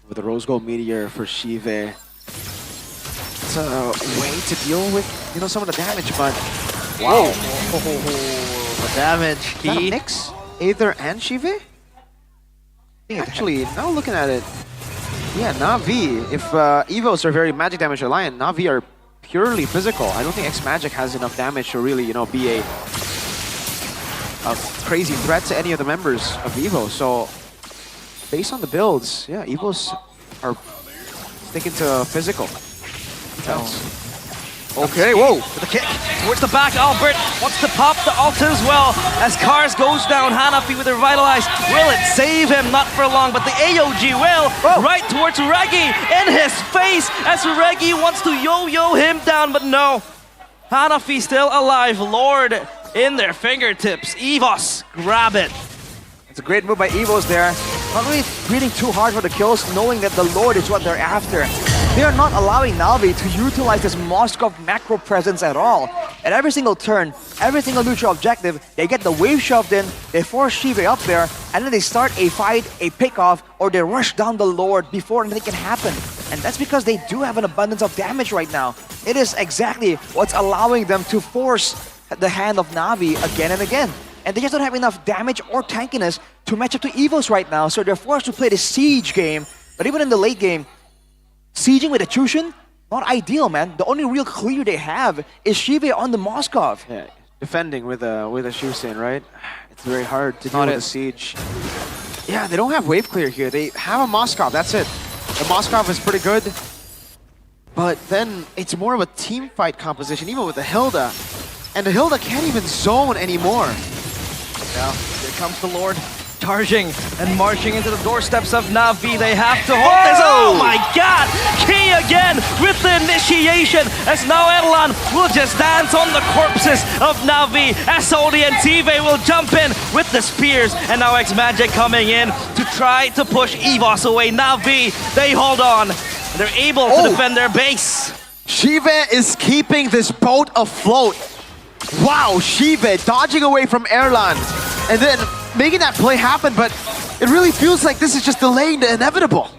With the Rose Gold Meteor for Shive, it's a way to deal with, you know, some of the damage, but wow, the damage. Is that a mix? Aether and Shive? Actually, now looking at it, yeah, Na'Vi. If Evos are very magic damage reliant, Na'Vi are purely physical. I don't think X-Magic has enough damage to really, you know, be a crazy threat to any of the members of Evo. So based on the builds, yeah, Evos are sticking to physical. Okay, whoa, with the kick towards the back. Albert wants to pop the ult as well. As Cars goes down, Hanafi with the Revitalize. Will it save him? Not for long, but the AOG will. Right towards Reggie, in his face, as Reggie wants to yo-yo him down, but no. Hanafi still alive. Lord in their fingertips. Evos, grab it. It's a great move by Evos there. Not really breathing too hard for the kills, knowing that the Lord is what they're after. They are not allowing Na'Vi to utilize this Moskov macro presence at all. At every single turn, every single neutral objective, they get the wave shoved in, they force Shive up there, and then they start a fight, a pick-off, or they rush down the Lord before anything can happen. And that's because they do have an abundance of damage right now. It is exactly what's allowing them to force the hand of Na'Vi again and again. And they just don't have enough damage or tankiness to match up to Evos right now, so they're forced to play the siege game. But even in the late game, sieging with Attrition, not ideal, man. The only real clear they have is Shive on the Moskov. Yeah, defending with a Shusen, right? It's very hard to deal with the siege. Yeah, they don't have wave clear here. They have a Moskov, that's it. The Moskov is pretty good, but then it's more of a team fight composition, even with the Hilda. And the Hilda can't even zone anymore. Yeah, here comes the Lord, charging and marching into the doorsteps of Na'Vi. They have to hold this. Oh my god! Key again with the initiation, as now Erlan will just dance on the corpses of Na'Vi. SOD and TV will jump in with the spears, and now X-Magic coming in to try to push Evos away. Na'Vi, they hold on. They're able to defend their base. Shive is keeping this boat afloat. Wow, Shive dodging away from Erlan and then making that play happen, but it really feels like this is just delaying the inevitable.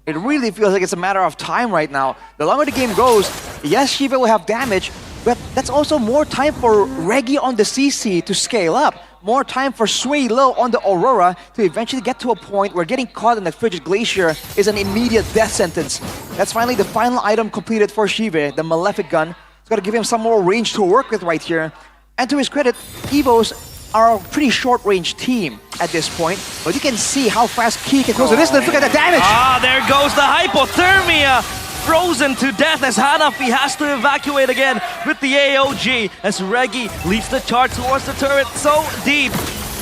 It really feels like it's a matter of time right now. The longer the game goes, yes, Shive will have damage, but that's also more time for Reggie on the CC to scale up. More time for Sway Low on the Aurora to eventually get to a point where getting caught in the Frigid Glacier is an immediate death sentence. That's finally the final item completed for Shive, the Malefic Gun. It's got to give him some more range to work with right here. And to his credit, Evos are a pretty short-range team at this point, but you can see how fast Key can close the distance. Look at the damage! Ah, there goes the hypothermia! Frozen to death as Hanafi has to evacuate again with the AOG as Reggie leads the charge towards the turret so deep.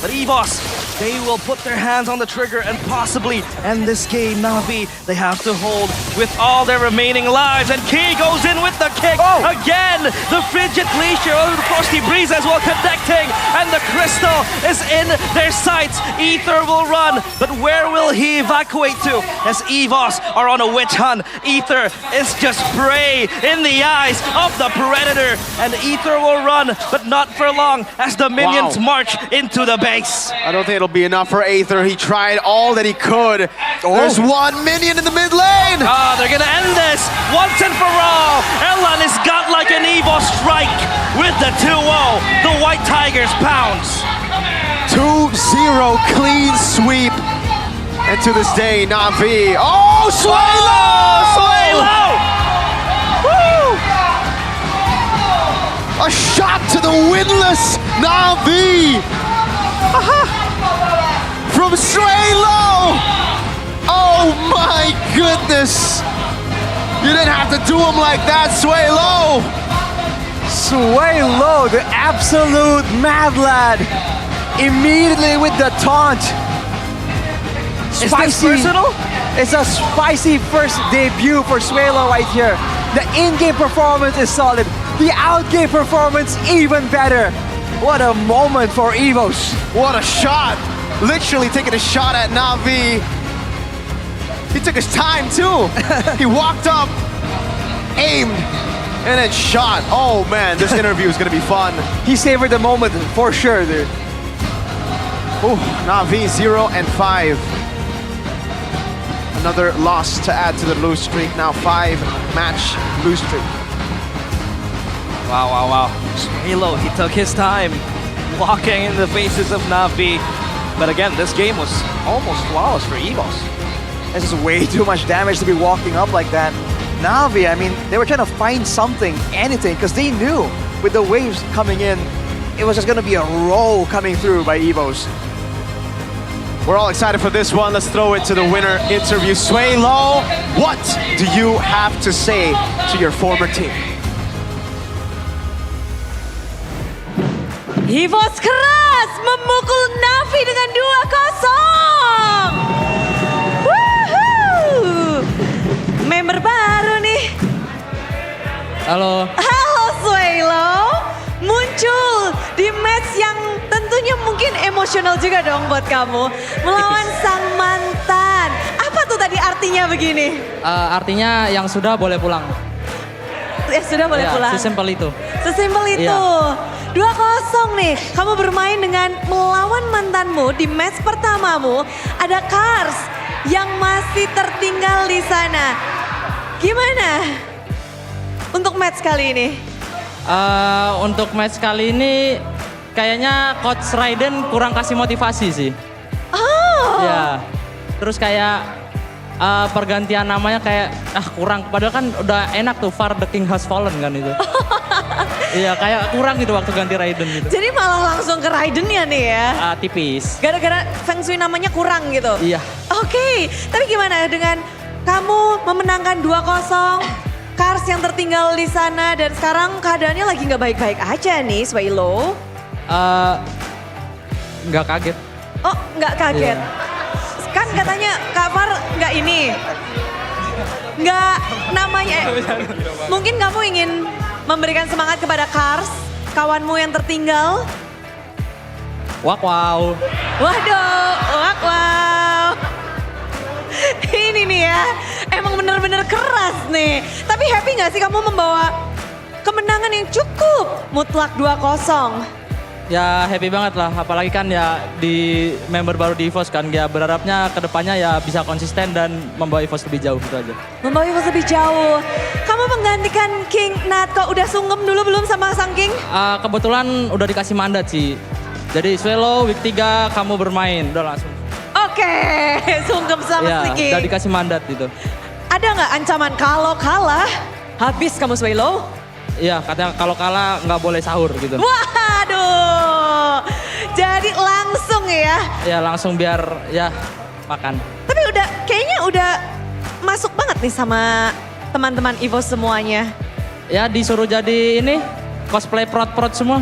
But Evos, they will put their hands on the trigger and possibly end this game. Na'Vi, they have to hold with all their remaining lives. And Key goes in with the kick again. The Frigid Glacier over the Frosty Breeze as well connecting. And the crystal is in their sights. Aether will run, but where will he evacuate to? As Evos are on a witch hunt. Aether is just prey in the eyes of the Predator. And Aether will run, but not for long as the minions march into the base. I don't think it'll be enough for Aether. He tried all that he could. There's one minion in the mid lane. Ah, they're gonna end this once and for all. Erlan has got like an Evo strike with the 2-0. The White Tigers pounds. 2-0 clean sweep. And to this day, Na'Vi. Oh, Swaylo! Swaylo! Woo! A shot to the winless Na'Vi. From Swaylo! Oh my goodness! You didn't have to do him like that, Sway Low. Sway Low, the absolute mad lad. Immediately with the taunt. Is this personal? It's a spicy first debut for Sway Low right here. The in-game performance is solid. The out-game performance even better. What a moment for Evos. What a shot. Literally taking a shot at Na'Vi. He took his time too. He walked up, aimed, and then shot. Oh man, this interview is gonna be fun. He savored the moment for sure, dude. Ooh, Na'Vi 0-5. Another loss to add to the lose streak. Now 5-match lose streak. Wow. Halo, he took his time walking in the faces of Na'Vi. But again, this game was almost flawless for Evos. This is way too much damage to be walking up like that. Na'Vi, I mean, they were trying to find something, anything, because they knew with the waves coming in, it was just going to be a roll coming through by Evos. We're all excited for this one. Let's throw it to the winner interview. Sway Low, what do you have to say to your former team? Evos keras memukul Na'Vi dengan 2-0. Woohoo! Member baru nih. Halo. Halo Swaylo. Muncul di match yang tentunya mungkin emosional juga dong buat kamu. Melawan sang mantan. Apa tuh tadi artinya begini? Artinya yang sudah boleh pulang. Ya sudah boleh pulang. Sesimpel itu. Sesimpel itu. Iya. 2-0 nih, kamu bermain dengan melawan mantanmu di match pertamamu. Ada Cars yang masih tertinggal di sana. Gimana untuk match kali ini? Untuk match kali ini kayaknya Coach Raiden kurang kasih motivasi sih. Oh. Ya, terus kayak pergantian namanya kayak kurang. Padahal kan udah enak tuh, Far the King Has Fallen kan itu. Iya, kayak kurang gitu waktu ganti Raiden gitu. Jadi malah langsung ke Raiden-nya nih ya? Tipis. Gara-gara Feng Shui namanya kurang gitu? Iya. Oke, tapi gimana dengan kamu memenangkan 2-0, Cars yang tertinggal di sana dan sekarang keadaannya lagi nggak baik-baik aja nih, Swaylo? Nggak kaget. Oh, nggak kaget? Iya. Kan katanya Kak Far nggak ini, nggak namanya, mungkin kamu ingin memberikan semangat kepada Cars, kawanmu yang tertinggal. Wow. Waduh, wow. Ini nih ya, emang bener-bener keras nih. Tapi happy gak sih kamu membawa kemenangan yang cukup mutlak 2-0? Ya happy banget lah, apalagi kan ya di member baru di EVOS kan, ya berharapnya kedepannya ya bisa konsisten dan membawa EVOS lebih jauh gitu aja. Membawa EVOS lebih jauh. Kamu menggantikan King Nat, kok udah sungkem dulu belum sama sang King? Kebetulan udah dikasih mandat sih. Jadi Swallow week 3 kamu bermain, udah langsung. Oke, sungkem sama ya, si King. Udah dikasih mandat gitu. Ada nggak ancaman kalau kalah habis kamu Swallow? Iya, katanya kalau kalah nggak boleh sahur gitu. Waduh, jadi langsung ya? Ya langsung biar ya makan. Tapi kayaknya udah masuk banget nih sama teman-teman EVOS semuanya. Ya disuruh jadi ini cosplay prot-prot semua.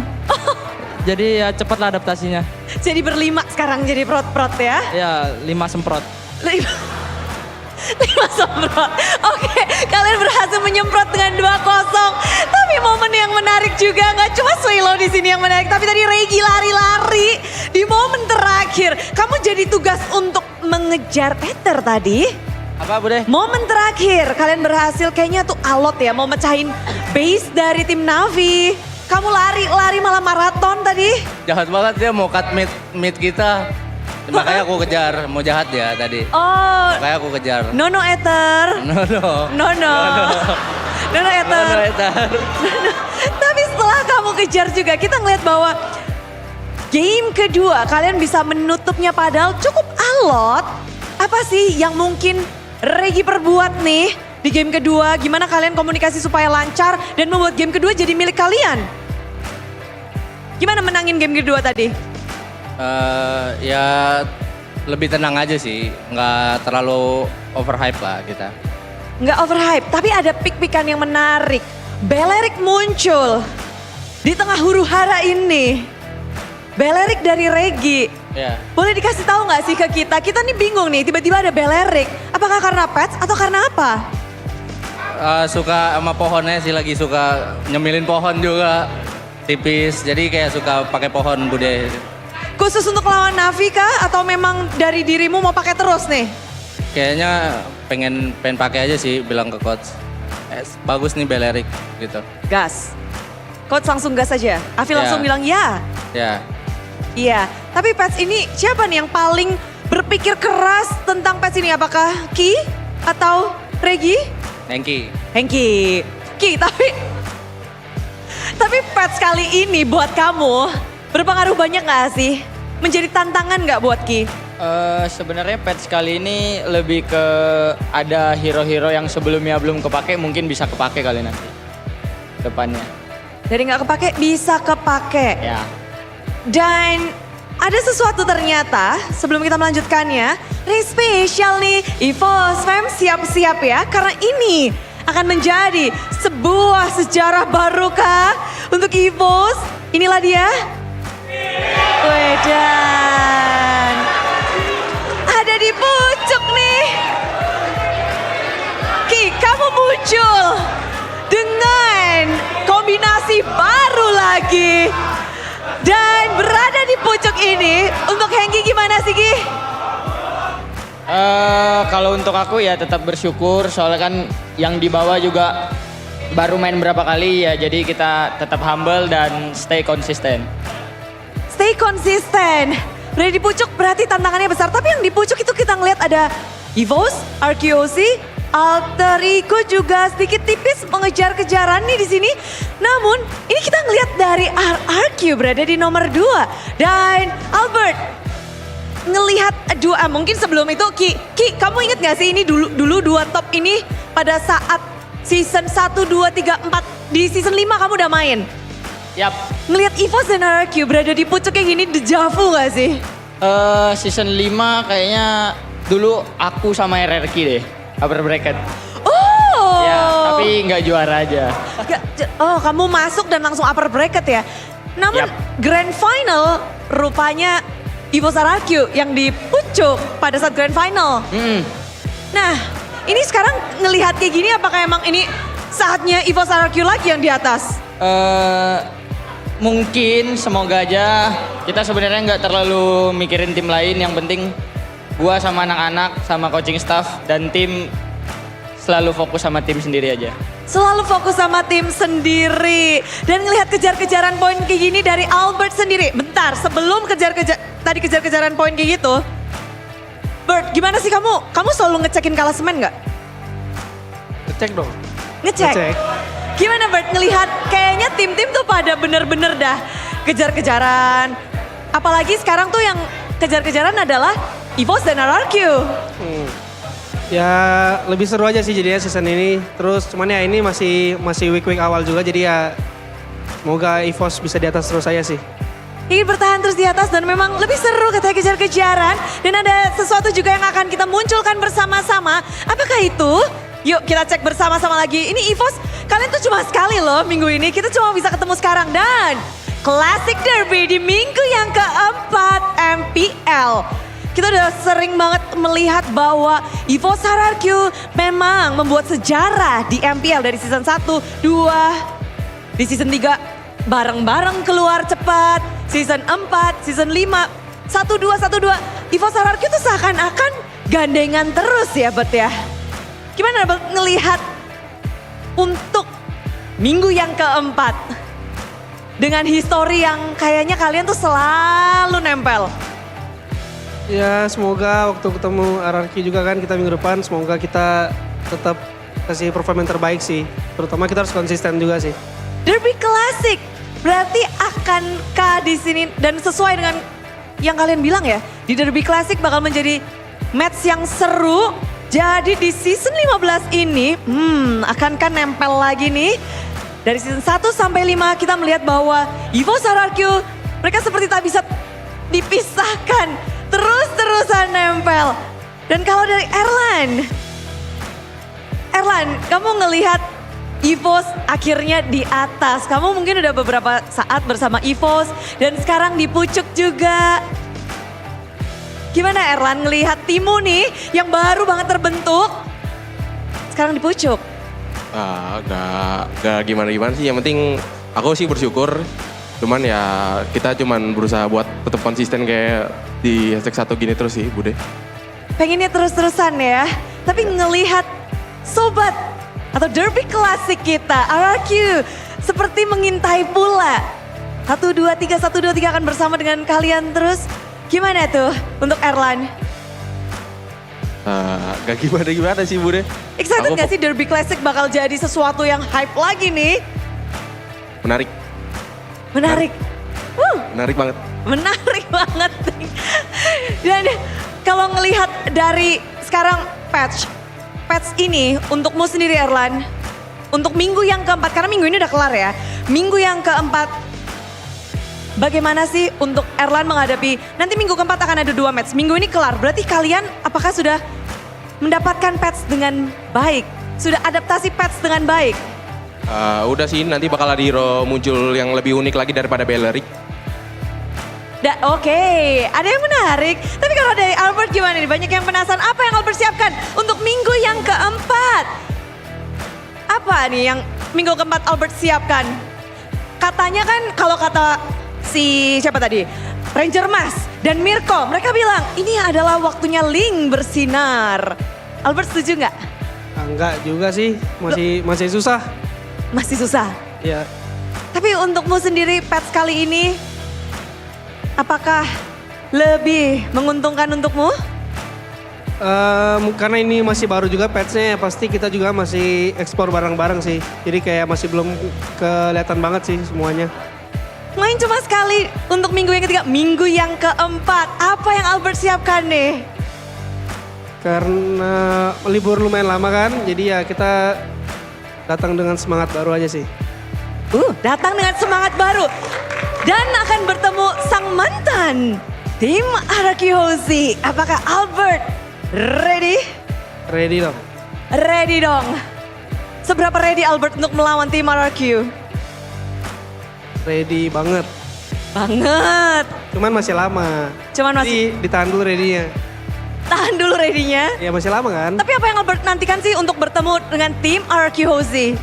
Jadi ya cepatlah adaptasinya. Jadi berlima sekarang jadi prot-prot ya? Ya 5 semprot. 5 semprot. Oke, kalian berhasil menyemprot dengan 2-0. Tapi momen yang menarik juga, nggak cuma Swallow di sini yang menarik, tapi tadi Regi lari-lari di momen terakhir. Kamu jadi tugas untuk mengejar Ether tadi. Apa Bude? Momen terakhir, kalian berhasil kayaknya tuh alot ya, mau mecahin base dari tim Na'Vi. Kamu lari malah maraton tadi. Jahat banget dia mau cut mid kita. Makanya aku kejar, mau jahat ya tadi. Oh. Makanya aku kejar. No Ether. No Ether. Tapi setelah kamu kejar juga, kita ngeliat bahwa game kedua kalian bisa menutupnya padahal cukup alot. Apa sih yang mungkin Regi perbuat nih di game kedua? Gimana kalian komunikasi supaya lancar dan membuat game kedua jadi milik kalian? Gimana menangin game kedua tadi? Ya lebih tenang aja sih, nggak terlalu overhype lah kita. nggak overhype, tapi ada pik-pikan yang menarik. Belerik muncul di tengah huru hara ini. Belerik dari Regi. Ya. Boleh dikasih tahu nggak sih ke kita? Kita nih bingung nih, tiba-tiba ada Belerik. Apakah karena pets atau karena apa? Suka sama pohonnya sih, lagi suka nyemilin pohon juga. Tipis, jadi kayak suka pakai pohon bude. Khusus untuk lawan Navi kah? Atau memang dari dirimu mau pakai terus nih? Kayaknya pengen pakai aja sih, bilang ke coach. Bagus nih Belerik gitu. Gas. Coach langsung gas aja. Afi langsung bilang ya. Ya. Iya, tapi pets ini siapa nih yang paling berpikir keras tentang pets ini? Apakah Ki atau Regi? Hengki. Ki, tapi pets kali ini buat kamu berpengaruh banyak gak sih? Menjadi tantangan gak buat Ki? Sebenarnya patch kali ini lebih ke ada hero-hero yang sebelumnya belum kepake, mungkin bisa kepake kali nanti depannya. Dari nggak kepake bisa kepake. Ya. Dan ada sesuatu ternyata sebelum kita melanjutkannya, ini spesial nih, EVOS fam siap-siap ya karena ini akan menjadi sebuah sejarah baru kah untuk EVOS. Inilah dia. Wedan. Ada di pucuk nih. Ki, kamu muncul dengan kombinasi baru lagi. Dan berada di pucuk ini, untuk Hengki gimana sih Ki? Kalau untuk aku ya tetap bersyukur, soalnya kan yang dibawa juga baru main berapa kali ya, jadi kita tetap humble dan stay konsisten. Stay konsisten. Berada di pucuk berarti tantangannya besar. Tapi yang di pucuk itu kita ngeliat ada EVOS, RQOC, Alter Ego juga sedikit tipis mengejar-kejaran nih di sini. Namun ini kita ngeliat dari RRQ berada di nomor 2. Dan Albert ngelihat dua, mungkin sebelum itu Ki kamu inget gak sih ini dulu dua top ini pada saat season 1, 2, 3, 4 di season 5 kamu udah main? Yap. Ngelihat EVOS dan RRQ berada di pucuk kayak gini dejavu gak sih? Season 5 kayaknya dulu aku sama RRQ deh, upper bracket. Oh. Ya, tapi nggak juara aja. Oh, kamu masuk dan langsung upper bracket ya? Namun grand final rupanya EVOS RRQ yang di pucuk pada saat grand final. Nah, ini sekarang ngelihat kayak gini apakah emang ini saatnya EVOS RRQ lagi yang di atas? Mungkin, semoga aja. Kita sebenarnya nggak terlalu mikirin tim lain, yang penting gua sama anak-anak, sama coaching staff dan tim selalu fokus sama tim sendiri aja. Selalu fokus sama tim sendiri. Dan ngelihat kejar-kejaran poin kayak gini dari Albert sendiri. Bentar, sebelum kejar-kejaran poin kayak gitu. Bert, gimana sih kamu? Kamu selalu ngecekin klasemen nggak? Ngecek dong. Ngecek. Gimana Bert ngelihat kayaknya tim-tim tuh pada bener-bener dah kejar-kejaran. Apalagi sekarang tuh yang kejar-kejaran adalah EVOS dan RRQ. Ya lebih seru aja sih jadinya season ini. Terus cuman ya ini masih week awal juga, jadi ya semoga EVOS bisa di atas terus saya sih. Ingin bertahan terus di atas dan memang lebih seru katanya kejar-kejaran. Dan ada sesuatu juga yang akan kita munculkan bersama-sama. Apakah itu? Yuk kita cek bersama-sama lagi. Ini EVOS, kalian tuh cuma sekali loh minggu ini. Kita cuma bisa ketemu sekarang. Dan Classic Derby di minggu yang keempat MPL. Kita udah sering banget melihat bahwa EVOS RRQ memang membuat sejarah di MPL dari season 1, 2, di season 3 bareng-bareng keluar cepat, season 4, season 5, 1-2, 1-2. EVOS RRQ tuh seakan-akan gandengan terus ya Bet ya. Gimana Bet ngelihat untuk minggu yang keempat dengan histori yang kayaknya kalian tuh selalu nempel? Ya semoga waktu ketemu RRQ juga kan kita minggu depan, semoga kita tetap kasih performa yang terbaik sih. Terutama kita harus konsisten juga sih. Derby Classic, berarti akankah di sini dan sesuai dengan yang kalian bilang ya, di Derby Classic bakal menjadi match yang seru. Jadi di season 15 ini, akankah nempel lagi nih? Dari season 1 sampai 5 kita melihat bahwa EVOS RRQ mereka seperti tak bisa dipisahkan. Terus-terusan nempel. Dan kalau dari Erlan, Erlan, kamu ngelihat EVOS akhirnya di atas. Kamu mungkin udah beberapa saat bersama EVOS dan sekarang di pucuk juga. Gimana Erlan ngelihat timmu nih yang baru banget terbentuk, sekarang di pucuk? Gak gimana-gimana sih, yang penting aku sih bersyukur. Cuman ya kita cuman berusaha buat tetap konsisten kayak di hashtag 1 gini terus sih Bude. Pengennya terus-terusan ya, tapi ngelihat sobat atau derby klasik kita, RRQ, seperti mengintai pula. 1, 2, 3, 1, 2, 3 akan bersama dengan kalian terus. Gimana tuh untuk Erlan? Gak gimana-gimana sih Bude. Excited gak sih derby klasik bakal jadi sesuatu yang hype lagi nih? Menarik. Menarik. Menarik banget. Menarik banget. Dan kalau ngelihat dari sekarang patch ini untukmu sendiri Erlan, untuk minggu yang keempat, karena minggu ini udah kelar ya. Minggu yang keempat, bagaimana sih untuk Erlan menghadapi, nanti minggu keempat akan ada 2 match. Minggu ini kelar, berarti kalian apakah sudah mendapatkan patch dengan baik? Sudah adaptasi patch dengan baik? Udah sih, nanti bakal ada hero muncul yang lebih unik lagi daripada Beleric. Oke, ada yang menarik. Tapi kalau dari Albert gimana nih? Banyak yang penasaran apa yang Albert siapkan untuk minggu yang keempat? Apa nih yang minggu keempat Albert siapkan? Katanya kan kalau kata siapa tadi? Ranger Mas dan Mirko, mereka bilang ini adalah waktunya Link bersinar. Albert setuju nggak? Enggak juga sih, masih susah. Masih susah? Iya. Tapi untukmu sendiri patch kali ini, apakah lebih menguntungkan untukmu? Karena ini masih baru juga patchnya, pasti kita juga masih ekspor barang-barang sih. Jadi kayak masih belum kelihatan banget sih semuanya. Main cuma sekali untuk minggu yang ketiga, minggu yang keempat. Apa yang Albert siapkan nih? Karena libur lumayan lama kan, jadi ya kita datang dengan semangat baru aja sih. Datang dengan semangat baru. Dan akan bertemu sang mantan tim RRQ Hozi. Apakah Albert ready? Ready dong. Ready dong. Seberapa ready Albert untuk melawan tim RRQ? Ready banget. Banget. Cuman masih lama. Jadi ditahan dulu ready-nya. Tahan dulu ready-nya? Ya masih lama kan. Tapi apa yang Albert nantikan sih untuk bertemu dengan tim RRQ Hozi?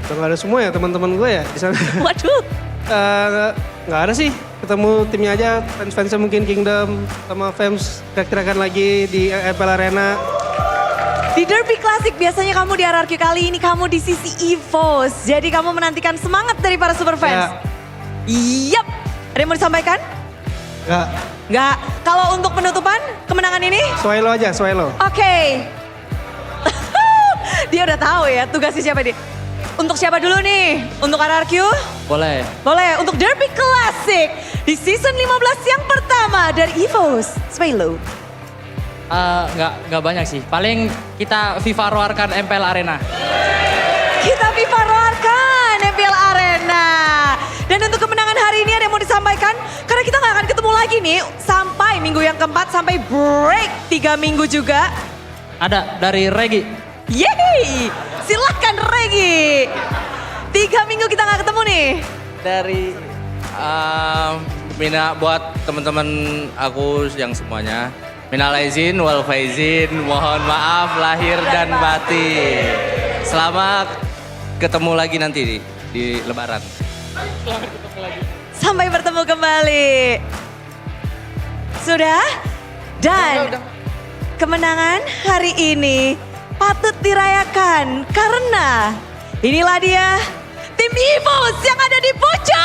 Udah gak ada semua ya teman-teman gue ya di sana. Waduh. Gak ada sih. Ketemu timnya aja, fans-fansnya mungkin Kingdom sama fans kira-kira lagi di MPL Arena. Di Derby Classic biasanya kamu di RRQ, kali ini kamu di sisi EVOS. Jadi kamu menantikan semangat dari para super fans. Yap. Ada yang mau disampaikan? Nggak. Kalau untuk penutupan kemenangan ini? Swelo aja, Swelo. Oke. Dia udah tahu ya tugasnya siapa dia. Untuk siapa dulu nih? Untuk RRQ? Boleh. Boleh. Untuk Derby Classic di season 15 yang pertama dari EVOS. Swelo. Nggak banyak sih. Paling kita FIFA roarkan MPL Arena. Kita FIFA roarkan MPL Arena. Dan untuk kemenangan hari ini ada yang mau disampaikan? Karena kita nggak akan ketemu lagi nih sampai minggu yang keempat, sampai break 3 minggu juga. Ada dari Regi. Yeay, silahkan Regi. 3 minggu kita nggak ketemu nih. Dari Mina buat teman-teman aku yang semuanya. Minal aizin wal faizin, mohon maaf lahir dan batin. Selamat ketemu lagi nanti di Lebaran. Sampai bertemu kembali. Sudah? Dan kemenangan hari ini patut dirayakan karena inilah dia tim EVOS yang ada di pucuk.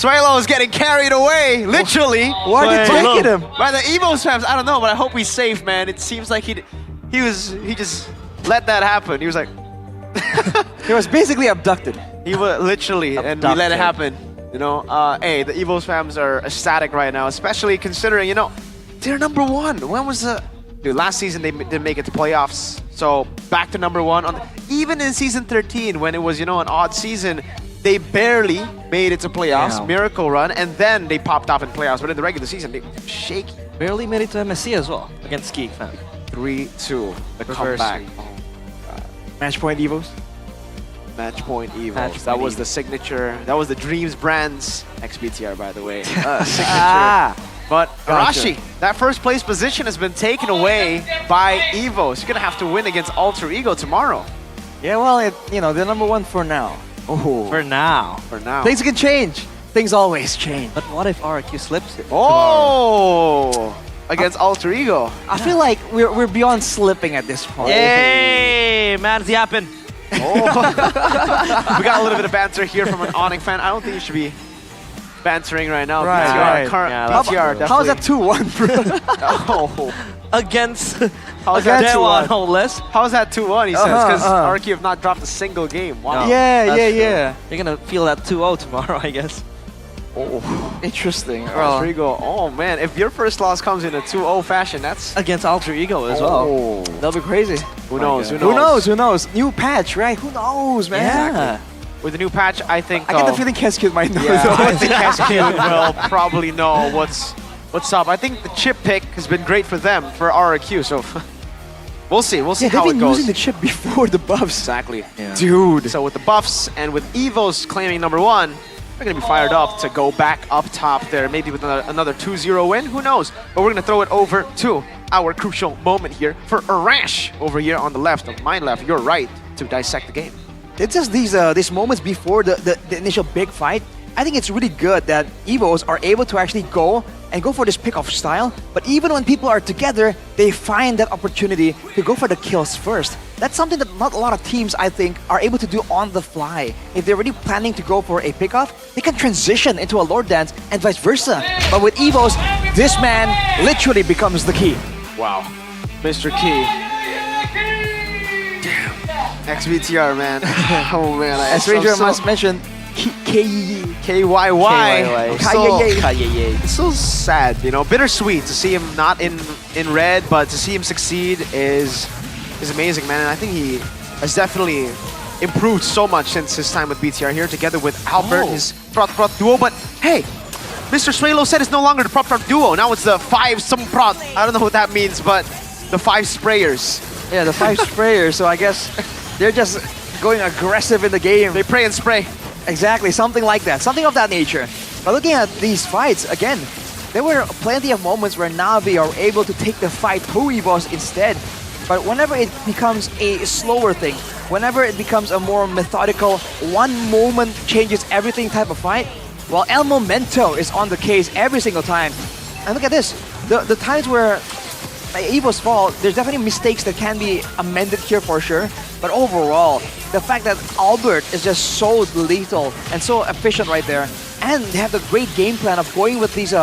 Swalo is getting carried away, literally. Why are they taking him? By the EVOS fans, I don't know, but I hope he's safe, man. It seems like he just let that happen. He was like, He was basically abducted. He was literally, and we let it happen. You know, hey, the Evos fans are ecstatic right now, especially considering, you know, they're number one. When was the... Dude, last season they didn't make it to playoffs. So back to number one. Even in season 13, when it was, you know, an odd season, they barely made it to playoffs, Yeah. miracle run, and then they popped off in playoffs. But in the regular season, they were shaky. Barely made it to MSC as well against Ski fan. 3-2, the Reverse comeback. sweep. Match point Evos. Match point Evos. Match That point was Evos. the signature. That was the Dreams Brands XBTR, by the way. Signature. Ah. But Gotcha. Arashi, that first place position has been taken away by Evos. You're gonna have to win against Alter Ego tomorrow. Yeah, well, they're number one for now. Oh. For now. For now. Things can change. Things always change. But what if RQ slips it? Oh! Against Alter Ego. I feel like we're beyond slipping at this point. Yay! Man's yapping. Oh. We got a little bit of banter here from an Onyx fan. I don't think you should be bantering right now. Right, BTR, right. current Yeah, BTR, how's that definitely. 2-1, bro? Oh. Against How's that Dewan 2-1? Homeless. How's that 2-1, he says? Uh-huh, Because uh-huh. RQ have not dropped a single game. Wow. Yeah, That's yeah, true. yeah. You're gonna feel that 2-0 tomorrow, I guess. Oh. Interesting. Alter Ego. Oh, man. If your first loss comes in a 2-0 fashion, that's... Against Alter Ego as well. Oh. That'll be crazy. Who knows? God. Who knows? Who knows? New patch, right? Who knows, man? Yeah. With the new patch, I think... I get the feeling Keskid might know. Yeah, though. I think Cascade will probably know what's up. I think the chip pick has been great for them, for RRQ, so... We'll see. We'll see Yeah, how they've it been goes. using the chip before the buffs. Exactly. Dude. So with the buffs and with Evos claiming number one, they're going to be fired up to go back up top there, maybe with another 2-0 win. Who knows? But we're going to throw it over to our crucial moment here for Arash over here on the left, of my left, your right, to dissect the game. It's just these moments before the initial big fight. I think it's really good that Evos are able to actually go for this pick-off style. But even when people are together, they find that opportunity to go for the kills first. That's something that not a lot of teams, I think, are able to do on the fly. If they're already planning to go for a pick-off, they can transition into a Lord Dance and vice versa. But with Evos, this man literally becomes the key. Wow. Mr. Key. Damn. XBTR, man. Oh, man. As Ranger must mention, KYY. KYY. KYY. It's so sad, you know, bittersweet to see him not in red, but to see him succeed is amazing, man. And I think he has definitely improved so much since his time with BTR here, together with Albert, his prot duo. But hey, Mr. Swalo said it's no longer the prot duo. Now it's the 5 some prot. I don't know what that means, but the 5 sprayers. Yeah, the 5 sprayers. So I guess they're just going aggressive in the game. They pray and spray. Exactly, something like that, something of that nature. But looking at these fights, again, there were plenty of moments where Navi are able to take the fight to Evos instead. But whenever it becomes a slower thing, whenever it becomes a more methodical, one moment changes everything type of fight, well, El Momento is on the case every single time. And look at this, the times where Evos fall, there's definitely mistakes that can be amended here for sure. But overall, the fact that Albert is just so lethal and so efficient right there, and they have the great game plan of going with these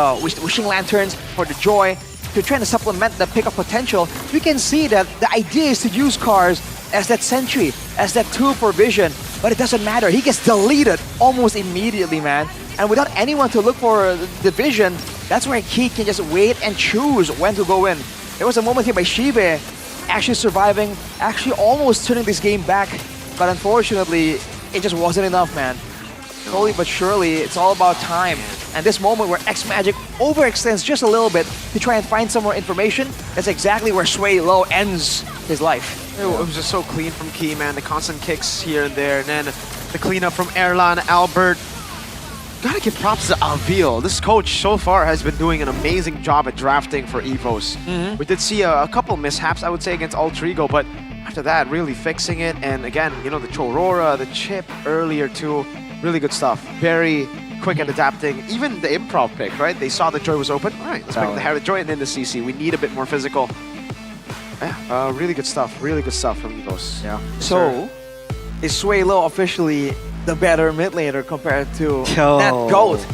wishing lanterns for the joy to try to supplement the pickup potential, we can see that the idea is to use cars as that sentry, as that tool for vision, but it doesn't matter. He gets deleted almost immediately, man. And without anyone to look for the vision, that's where he can just wait and choose when to go in. There was a moment here by Shibe actually surviving, actually almost turning this game back, but unfortunately, it just wasn't enough, man. Slowly but surely, it's all about time. And this moment where X-Magic overextends just a little bit to try and find some more information, that's exactly where Sway Low ends his life. It was just so clean from Key, man. The constant kicks here and there, and then the cleanup from Erlan, Albert. Gotta give props to Avil. This coach so far has been doing an amazing job at drafting for Evos. We did see a couple mishaps, I would say, against Alter Ego, but after that, really fixing it. And again, you know, the Chorora, the chip earlier too, really good stuff. Very quick at adapting. Even the improv pick, right? They saw the Joy was open. All right, let's pick the hair of the Joy and then the CC. We need a bit more physical. Yeah, really good stuff. Really good stuff from Evos. Yeah. So, is Sway Low officially the better mid laner compared to Nat Goat?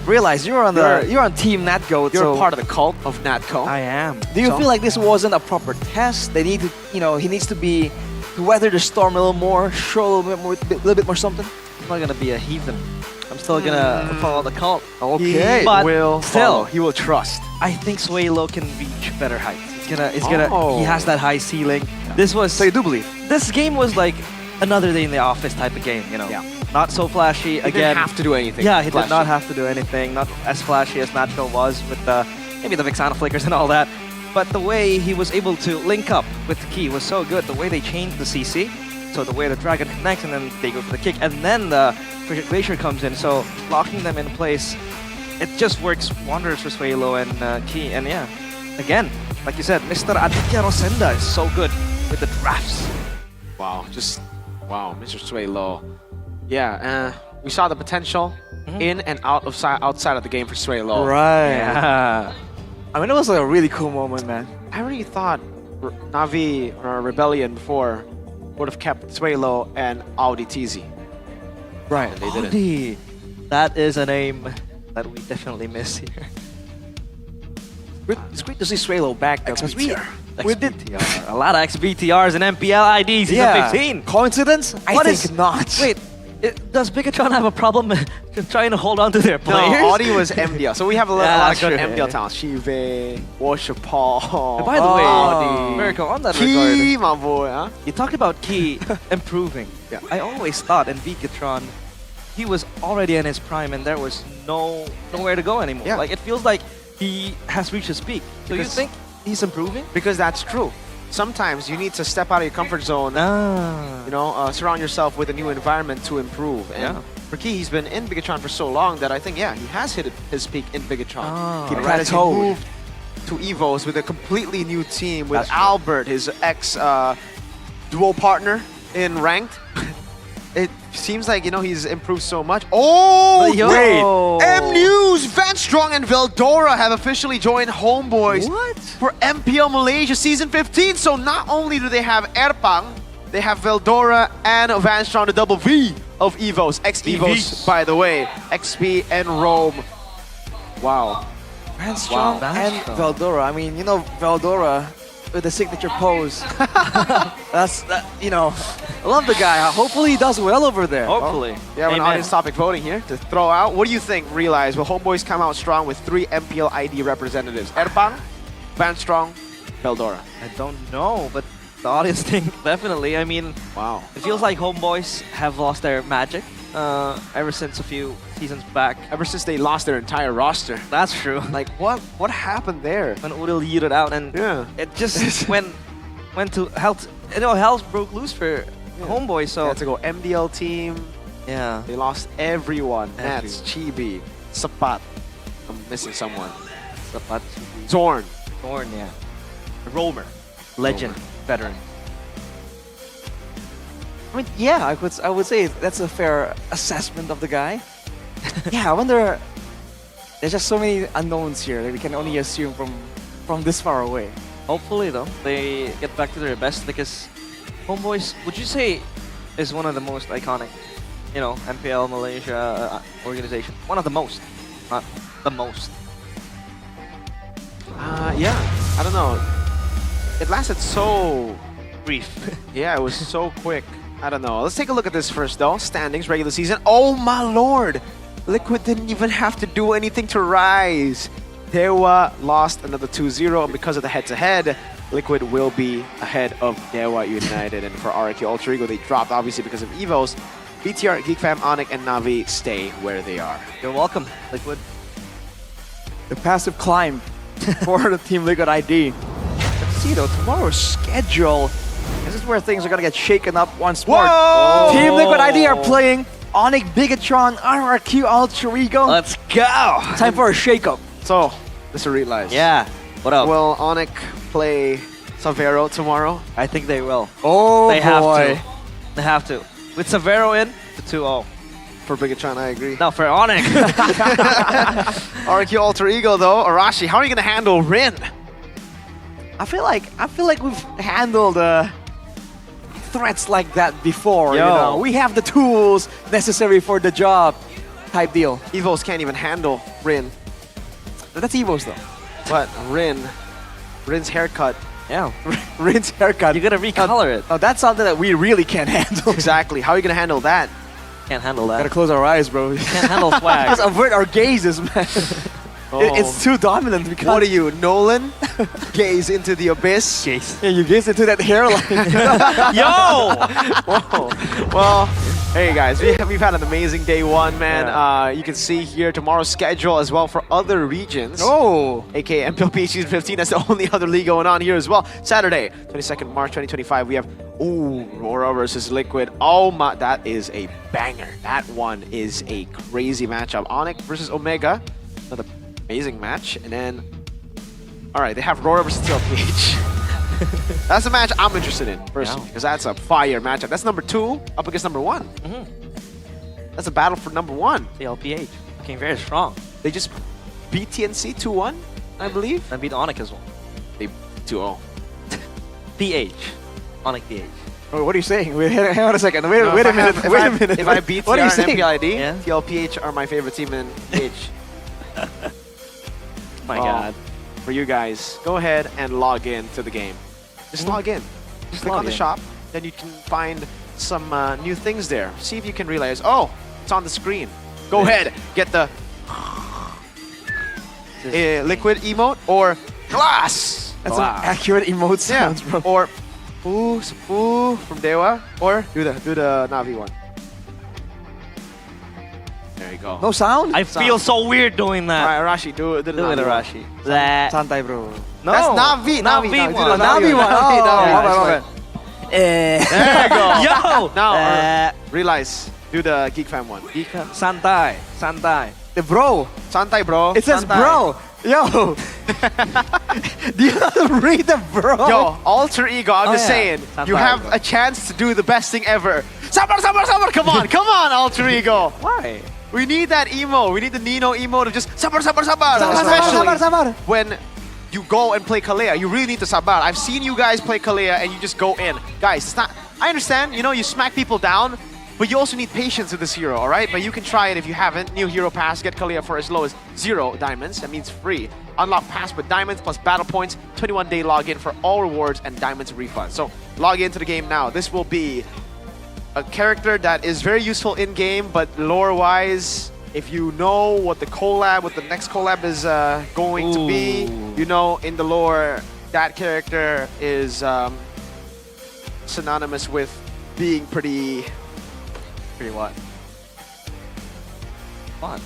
Realize you're on Team Nat Goat. You're so part of the cult of Nat Goat. I am. Do you feel like this wasn't a proper test? They need to, he needs to be to weather the storm a little more, show a little bit more something? I'm not gonna be a heathen. I'm still gonna follow the cult. Okay. But will still, he will trust. I think Suelo can reach better heights. He has that high ceiling. So you do believe? This game was like another day in the office type of game, you know. Yeah. Not so flashy. He Again, didn't have to do anything. Yeah, he flashy. did not have to do anything. Not as flashy as Natural was with maybe the Vixana flickers and all that. But the way he was able to link up with the key was so good. The way they changed the CC, so the way the dragon connects and then they go for the kick, and then the Frigid Glacier comes in. So locking them in place, it just works wonders for Suelo and Key. And yeah, again, like you said, Mr. Aditya Rosenda is so good with the drafts. Wow, Mr. Suelo. Yeah, we saw the potential in and outside of the game for Suelo. Right. Yeah. I mean, it was like a really cool moment, man. I really thought Navi or Rebellion before would have kept Suelo and Audi TZ. Right. And they didn't. Audi. That is a name that we definitely miss here. It's great to see Suelo back though, because we did A lot of XBTRs and MPL ID Season 15. Coincidence? I think not. Wait, does Bigatron have a problem trying to hold on to their players? No, Audi was MDL. So we have a lot of good sure. MDL talents. Shive, Washapal. And by the way, Audi. Miracle, on that Key, regard, my boy, huh? you talked about Key improving. Yeah. I always thought in Bigatron, he was already in his prime and there was nowhere to go anymore. Yeah. Like, it feels like he has reached his peak. So you Because- think he's improving? Because that's true. Sometimes you need to step out of your comfort zone. You know, surround yourself with a new environment to improve. And Yeah. for Key, he's been in Bigatron for so long that I think, yeah, he has hit his peak in Bigatron. He Right as he plateaued. moved to Evos with a completely new team with That's true. Albert, his ex duo partner in ranked. It seems like, you know, he's improved so much. Oh, Yo. wait. M News, Van Strong and Veldora have officially joined Homeboys for MPL Malaysia Season 15. So not only do they have Erpang, they have Veldora and Van Strong, the double V of Evos. Ex-Evos, by the way. XP and Rome. Wow. Van Strong and Veldora. I mean, you know, Veldora with the signature pose. You know, I love the guy. Hopefully he does well over there. Hopefully. We have an Amen. audience topic voting here to throw out. What do you think, Realize? Will Homeboys come out strong with 3 MPL ID representatives? Erpang, Van Strong, Veldora. I don't know, but the audience think definitely. I mean, wow. It feels like Homeboys have lost their magic ever since a few seasons back. Ever since they lost their entire roster. That's true. Like, what happened there? When Udil yeeted out and it just went to health. You know, health broke loose for Homeboys. So They had to go MDL team. yeah, They lost everyone. Nats, Chibi, Sapat. I'm missing someone. Sapat, Zorn. Thorn, yeah, Romer, legend, veteran. I mean, yeah, I would say that's a fair assessment of the guy. Yeah, I wonder. There's just so many unknowns here that we can only assume from this far away. Hopefully, though, they get back to their best because Homeboys, would you say, is one of the most iconic, you know, MPL Malaysia organization? One of the most, not the most. Yeah, I don't know. It lasted so brief. Yeah, it was so quick. I don't know. Let's take a look at this first, though. Standings, regular season. Oh, my lord. Liquid didn't even have to do anything to rise. Dewa lost another 2-0, and because of the head-to-head, Liquid will be ahead of Dewa United. And for RQ Alter Ego, they dropped, obviously, because of Evos. BTR, GeekFam, Onic, and Navi stay where they are. You're welcome, Liquid. The passive climb for the Team Liquid ID. Let's see, though, tomorrow's schedule. This is where things are going to get shaken up once more. Whoa! Team Liquid ID are playing Onic, Bigatron, RRQ, Alter Ego. Let's go! Time for a shake-up. So, Mr. Realize. Yeah, what up? Will Onic play Savero tomorrow? I think they will. Oh, they boy. have to. They have to. With Savero in, the 2-0. For Bigatron, I agree. No, for Onic. RQ Alter Ego, though. Arashi, how are you going to handle Rin? I feel like we've handled threats like that before. You Yo. know, we have the tools necessary for the job, type deal. Evos can't even handle Rin. That's Evos though. But Rin's haircut Yeah. Rinse haircut. You gotta recolor it. Now that's something that we really can't handle. Exactly. How are you gonna handle that? Can't handle that. Gotta close our eyes, bro. Can't handle swag. Just avert our gazes, man. It's too dominant. We can't. What are you, Nolan? Gaze into the abyss. Yeah, you gaze into that hairline. Yo! Whoa. Well, hey guys, we've had an amazing day one, man. You can see here tomorrow's schedule as well for other regions. Oh! AKA MPL Season 15, that's the only other league going on here as well. Saturday, 22nd March 2025, we have Aurora versus Liquid. Oh my, that is a banger. That one is a crazy matchup. Onyx versus Omega, another amazing match. And then, all right, they have Aurora versus TLPH. That's a match I'm interested in, personally, because that's a fire matchup. That's number 2 up against number 1. That's a battle for number 1. TLPH, looking very strong. They just beat TNC 2-1, I believe. And beat Onyx as well. They 2-0. PH. Onyx PH. Oh, what are you saying? Wait, hang on a second. Wait a minute. If I beat what TR are you and saying? MPL ID, TLPH are my favorite team in PH. My God. For you guys, go ahead and log in to the game. Just log in. Just click log on the in. shop, then you can find some new things there. See if you can realize, oh, it's on the screen. Go ahead, get the liquid emote or glass. That's an accurate emote sounds, bro. Or Fu from Dewa, or do the Navi one. There you go. No sound? I feel so weird doing that. All right, Arashi, do the Do it, Navi one. Arashi. That. Santai, bro. No. That's Navi. Navi one. one. Navi one. Navi. There you go. Yo! Now, realize, do the Geek Fam one. Santai. Santai. The bro. Santai, bro. It says Santai. bro. Yo. Do you have to read the bro? Yo, alter ego, I'm just saying. Santai, You have bro. a chance to do the best thing ever. Sabar, sabar, sabar. Come on, alter ego. Why? We need that emo. We need the Nino emo to just sabar, sabar, sabar. Sabar, Especially sabar, sabar. when you go and play Kalea. You really need to sabar. I've seen you guys play Kalea and you just go in. Guys, it's not, I understand, you know, you smack people down, but you also need patience with this hero, all right? But you can try it if you haven't. New hero pass, get Kalea for as low as 0 diamonds. That means free. Unlock pass with diamonds plus battle points, 21-day login for all rewards and diamonds refund. So log into the game now. This will be a character that is very useful in-game, but lore-wise, if you know what the next collab is going to be, you know in the lore, that character is synonymous with being pretty what? What?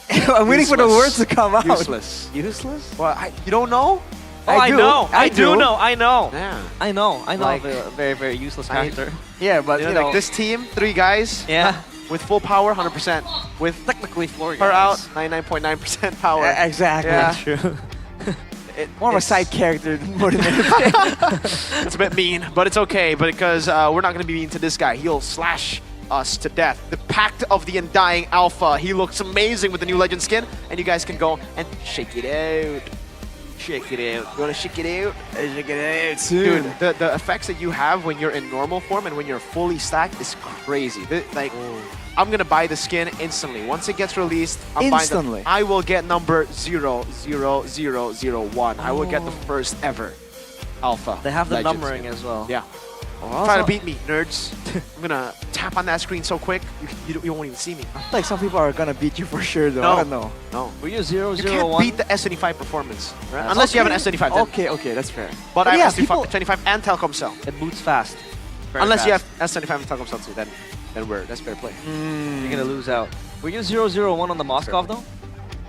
I'm waiting for the words to come out. Useless. Useless? Well, you don't know? Oh, I know. I do know. Yeah. I know. Like- A very, very useless character. Yeah, but You you know, know, like this team, 3 guys, Yeah. with full power, 100%. With Technically 4 her out, guys. 99.9% power. Exactly. Yeah. True. More of a side character more than anything. It's a bit mean, but it's okay because we're not going to be mean to this guy. He'll slash us to death. The Pact of the Undying Alpha. He looks amazing with the new Legend skin, and you guys can go and shake it out. Shake it out. You want to shake it out? Shake it out soon. Dude, the effects that you have when you're in normal form and when you're fully stacked is crazy. Like, I'm going to buy the skin instantly. Once it gets released, I'm Instantly? buying the, I will get number 00001. I will get the first ever alpha. They have the Legends numbering skin. as well. Yeah. Oh, Try to also- beat me, nerds. I'm gonna tap on that screen so quick, you won't even see me. Like some people are gonna beat you for sure though. No. I don't know. No. Were you You 001? can't beat the S25 performance. Right? Unless you have an S25. Then. Okay, that's fair. But I yeah, have people- S25 and Telkomsel. It boots fast. Very Unless you have fast. S25 and Telkomsel too, then that's fair play. You're gonna lose out. Were you 001 on the Moskov though?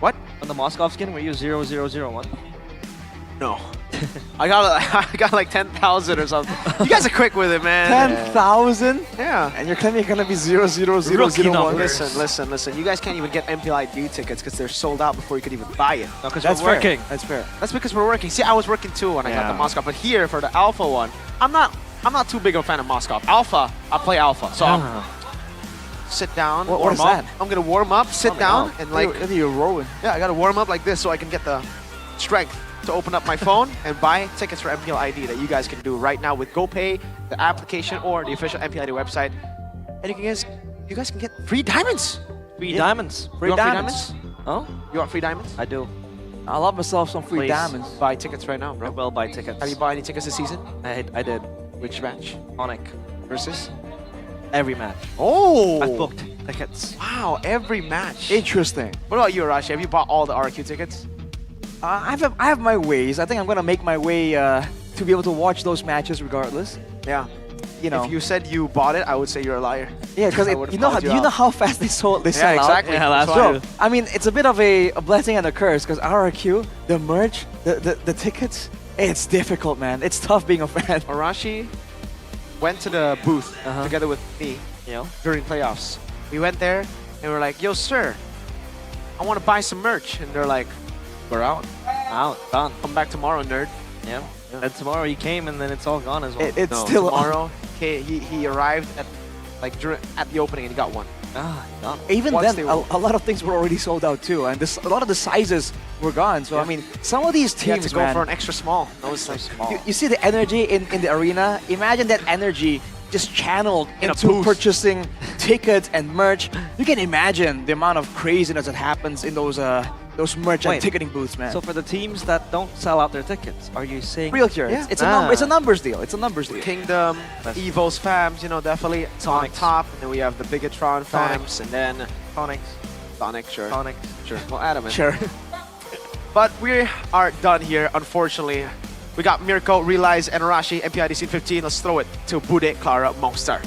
What? On the Moskov skin, were you 0001? No. I got like 10,000 or something. You guys are quick with it, man. 10,000? Yeah. And you're claiming you're gonna be 00001. Listen. You guys can't even get MPL ID tickets because they're sold out before you could even buy it. No, because That's we're fair. working. That's fair. That's because we're working. See, I was working too when I got Yeah. the Moscow, but here for the Alpha one, I'm not too big of a fan of Moscow. Alpha, I play Alpha, so I'm sit down, What warm is up. that? I'm gonna warm up, sit down, and like you're rolling. yeah, I gotta warm up like this so I can get the strength to open up my phone and buy tickets for MPL ID that you guys can do right now with GoPay, the application, or the official MPL ID website, and you guys can get free diamonds. Free diamonds. You want free diamonds? Oh? You want free diamonds? I do. I love myself some free Please diamonds. buy tickets right now, bro. I will buy tickets. Have you bought any tickets this season? I did. Which match? Onyx. Versus? Every match. Oh! I've booked tickets. Wow, every match. Interesting. What about you, Arashi? Have you bought all the RQ tickets? I have my ways. I think I'm gonna make my way to be able to watch those matches regardless. Yeah. You know. If you said you bought it, I would say you're a liar. Yeah, because I would've you know called you know out. how fast they sell Yeah, out. exactly. Yeah, that's Bro, true. I mean, it's a bit of a blessing and a curse because RRQ, the merch, the tickets, it's difficult, man. It's tough being a fan. Arashi went to the booth together with me during playoffs. We went there and we're like, yo, sir, I want to buy some merch. And they're like, we're out. Out, done. Come back tomorrow, nerd. Yeah. And tomorrow he came and then it's all gone as well. It's No, still tomorrow. He arrived at at the opening and he got one. Done. Even Once then, they a lot of things were already sold out too, and a lot of the sizes were gone. So I mean, some of these You had teams, to go man, for an extra small. That was like small. you see the energy in the arena. Imagine that energy just channeled In a into booth. purchasing tickets and merch. You can imagine the amount of craziness that happens in those merch and Wait, ticketing booths, man. So for the teams that don't sell out their tickets, are you saying? Real here, Yeah. it's a numbers deal. It's a numbers deal. Kingdom, Evo's fams, definitely on Sonics. top. And then we have the Bigatron fams, and then Sonics. Sonic, sure. Sonics. Sure. Well, Adam. Sure. But we are done here, unfortunately. We got Mirko, Realize, and Arashi, MPL ID S15. Let's throw it to Bude, Clara, Monster.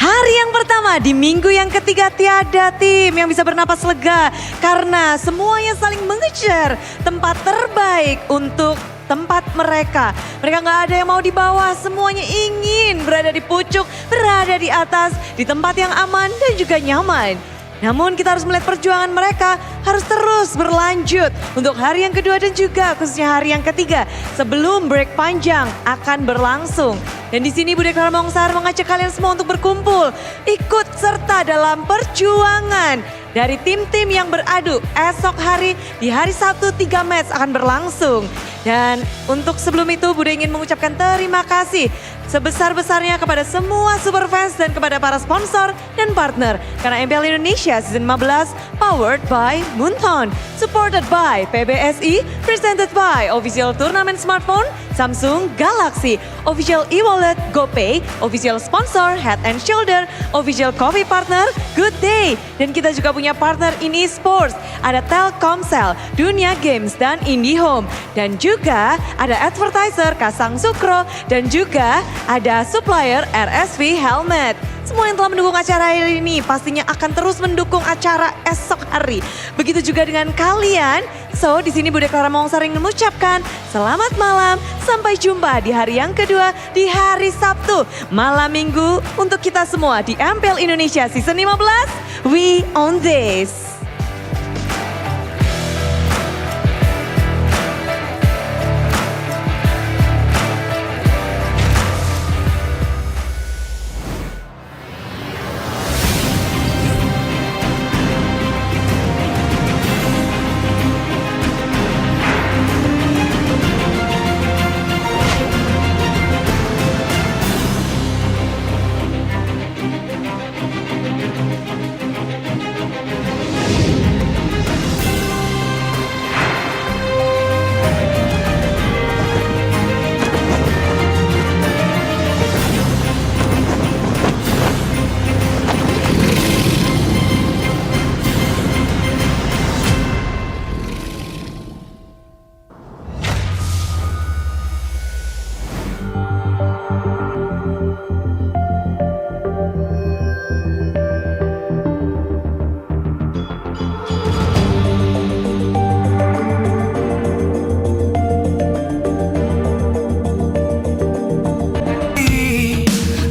Hari yang pertama di minggu yang ketiga tiada tim yang bisa bernapas lega karena semuanya saling mengejar tempat terbaik untuk tempat mereka. Mereka nggak ada yang mau di bawah, semuanya ingin berada di pucuk, berada di atas, di tempat yang aman dan juga nyaman. Namun kita harus melihat perjuangan mereka harus terus berlanjut untuk hari yang kedua dan juga khususnya hari yang ketiga sebelum break panjang akan berlangsung. Dan di sini Bude Clara Mongsar mengajak kalian semua untuk berkumpul, ikut serta dalam perjuangan dari tim-tim yang beradu esok hari di hari Sabtu 3 match akan berlangsung. Dan untuk sebelum itu Bude ingin mengucapkan terima kasih sebesar-besarnya kepada semua superfans dan kepada para sponsor dan partner. Karena MPL Indonesia Season 15 powered by Moonton, supported by PBSI, presented by Official Turnamen Smartphone, Samsung Galaxy, Official e-wallet GoPay, Official Sponsor Head and Shoulder, Official Coffee Partner Good Day. Dan kita juga punya partner in esports, ada Telkomsel, Dunia Games dan IndiHome. Dan juga ada advertiser Kasang Sukro dan juga ada supplier RSV Helmet. Semua yang telah mendukung acara hari ini pastinya akan terus mendukung acara esok hari. Begitu juga dengan kalian. So, di sini Bude Clara Mongsar ingin mengucapkan selamat malam. Sampai jumpa di hari yang kedua di hari Sabtu, malam Minggu untuk kita semua di MPL Indonesia Season 15. We on this.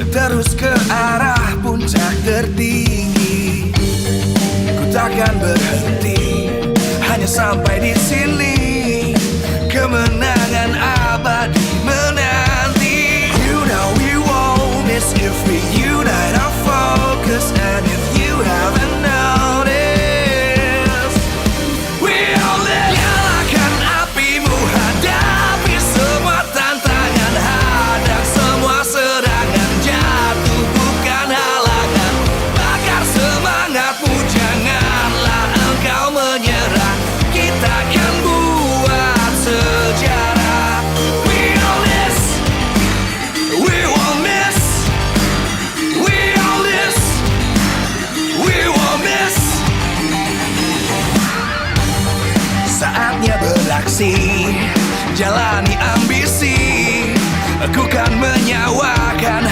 Terus ke arah puncak tertinggi, ku takkan berhenti hanya sampai di sini. Kemenangan abadi menanti. You know we won't miss if we unite our focus. And if you haven't noticed, we all live. Nyalakan apimu, hadapi semua tantangan, hadang semua serangan, jatuh bukan halangan. Bakar semangatmu, janganlah engkau prestasi, jalani ambisi, aku kan menyawakan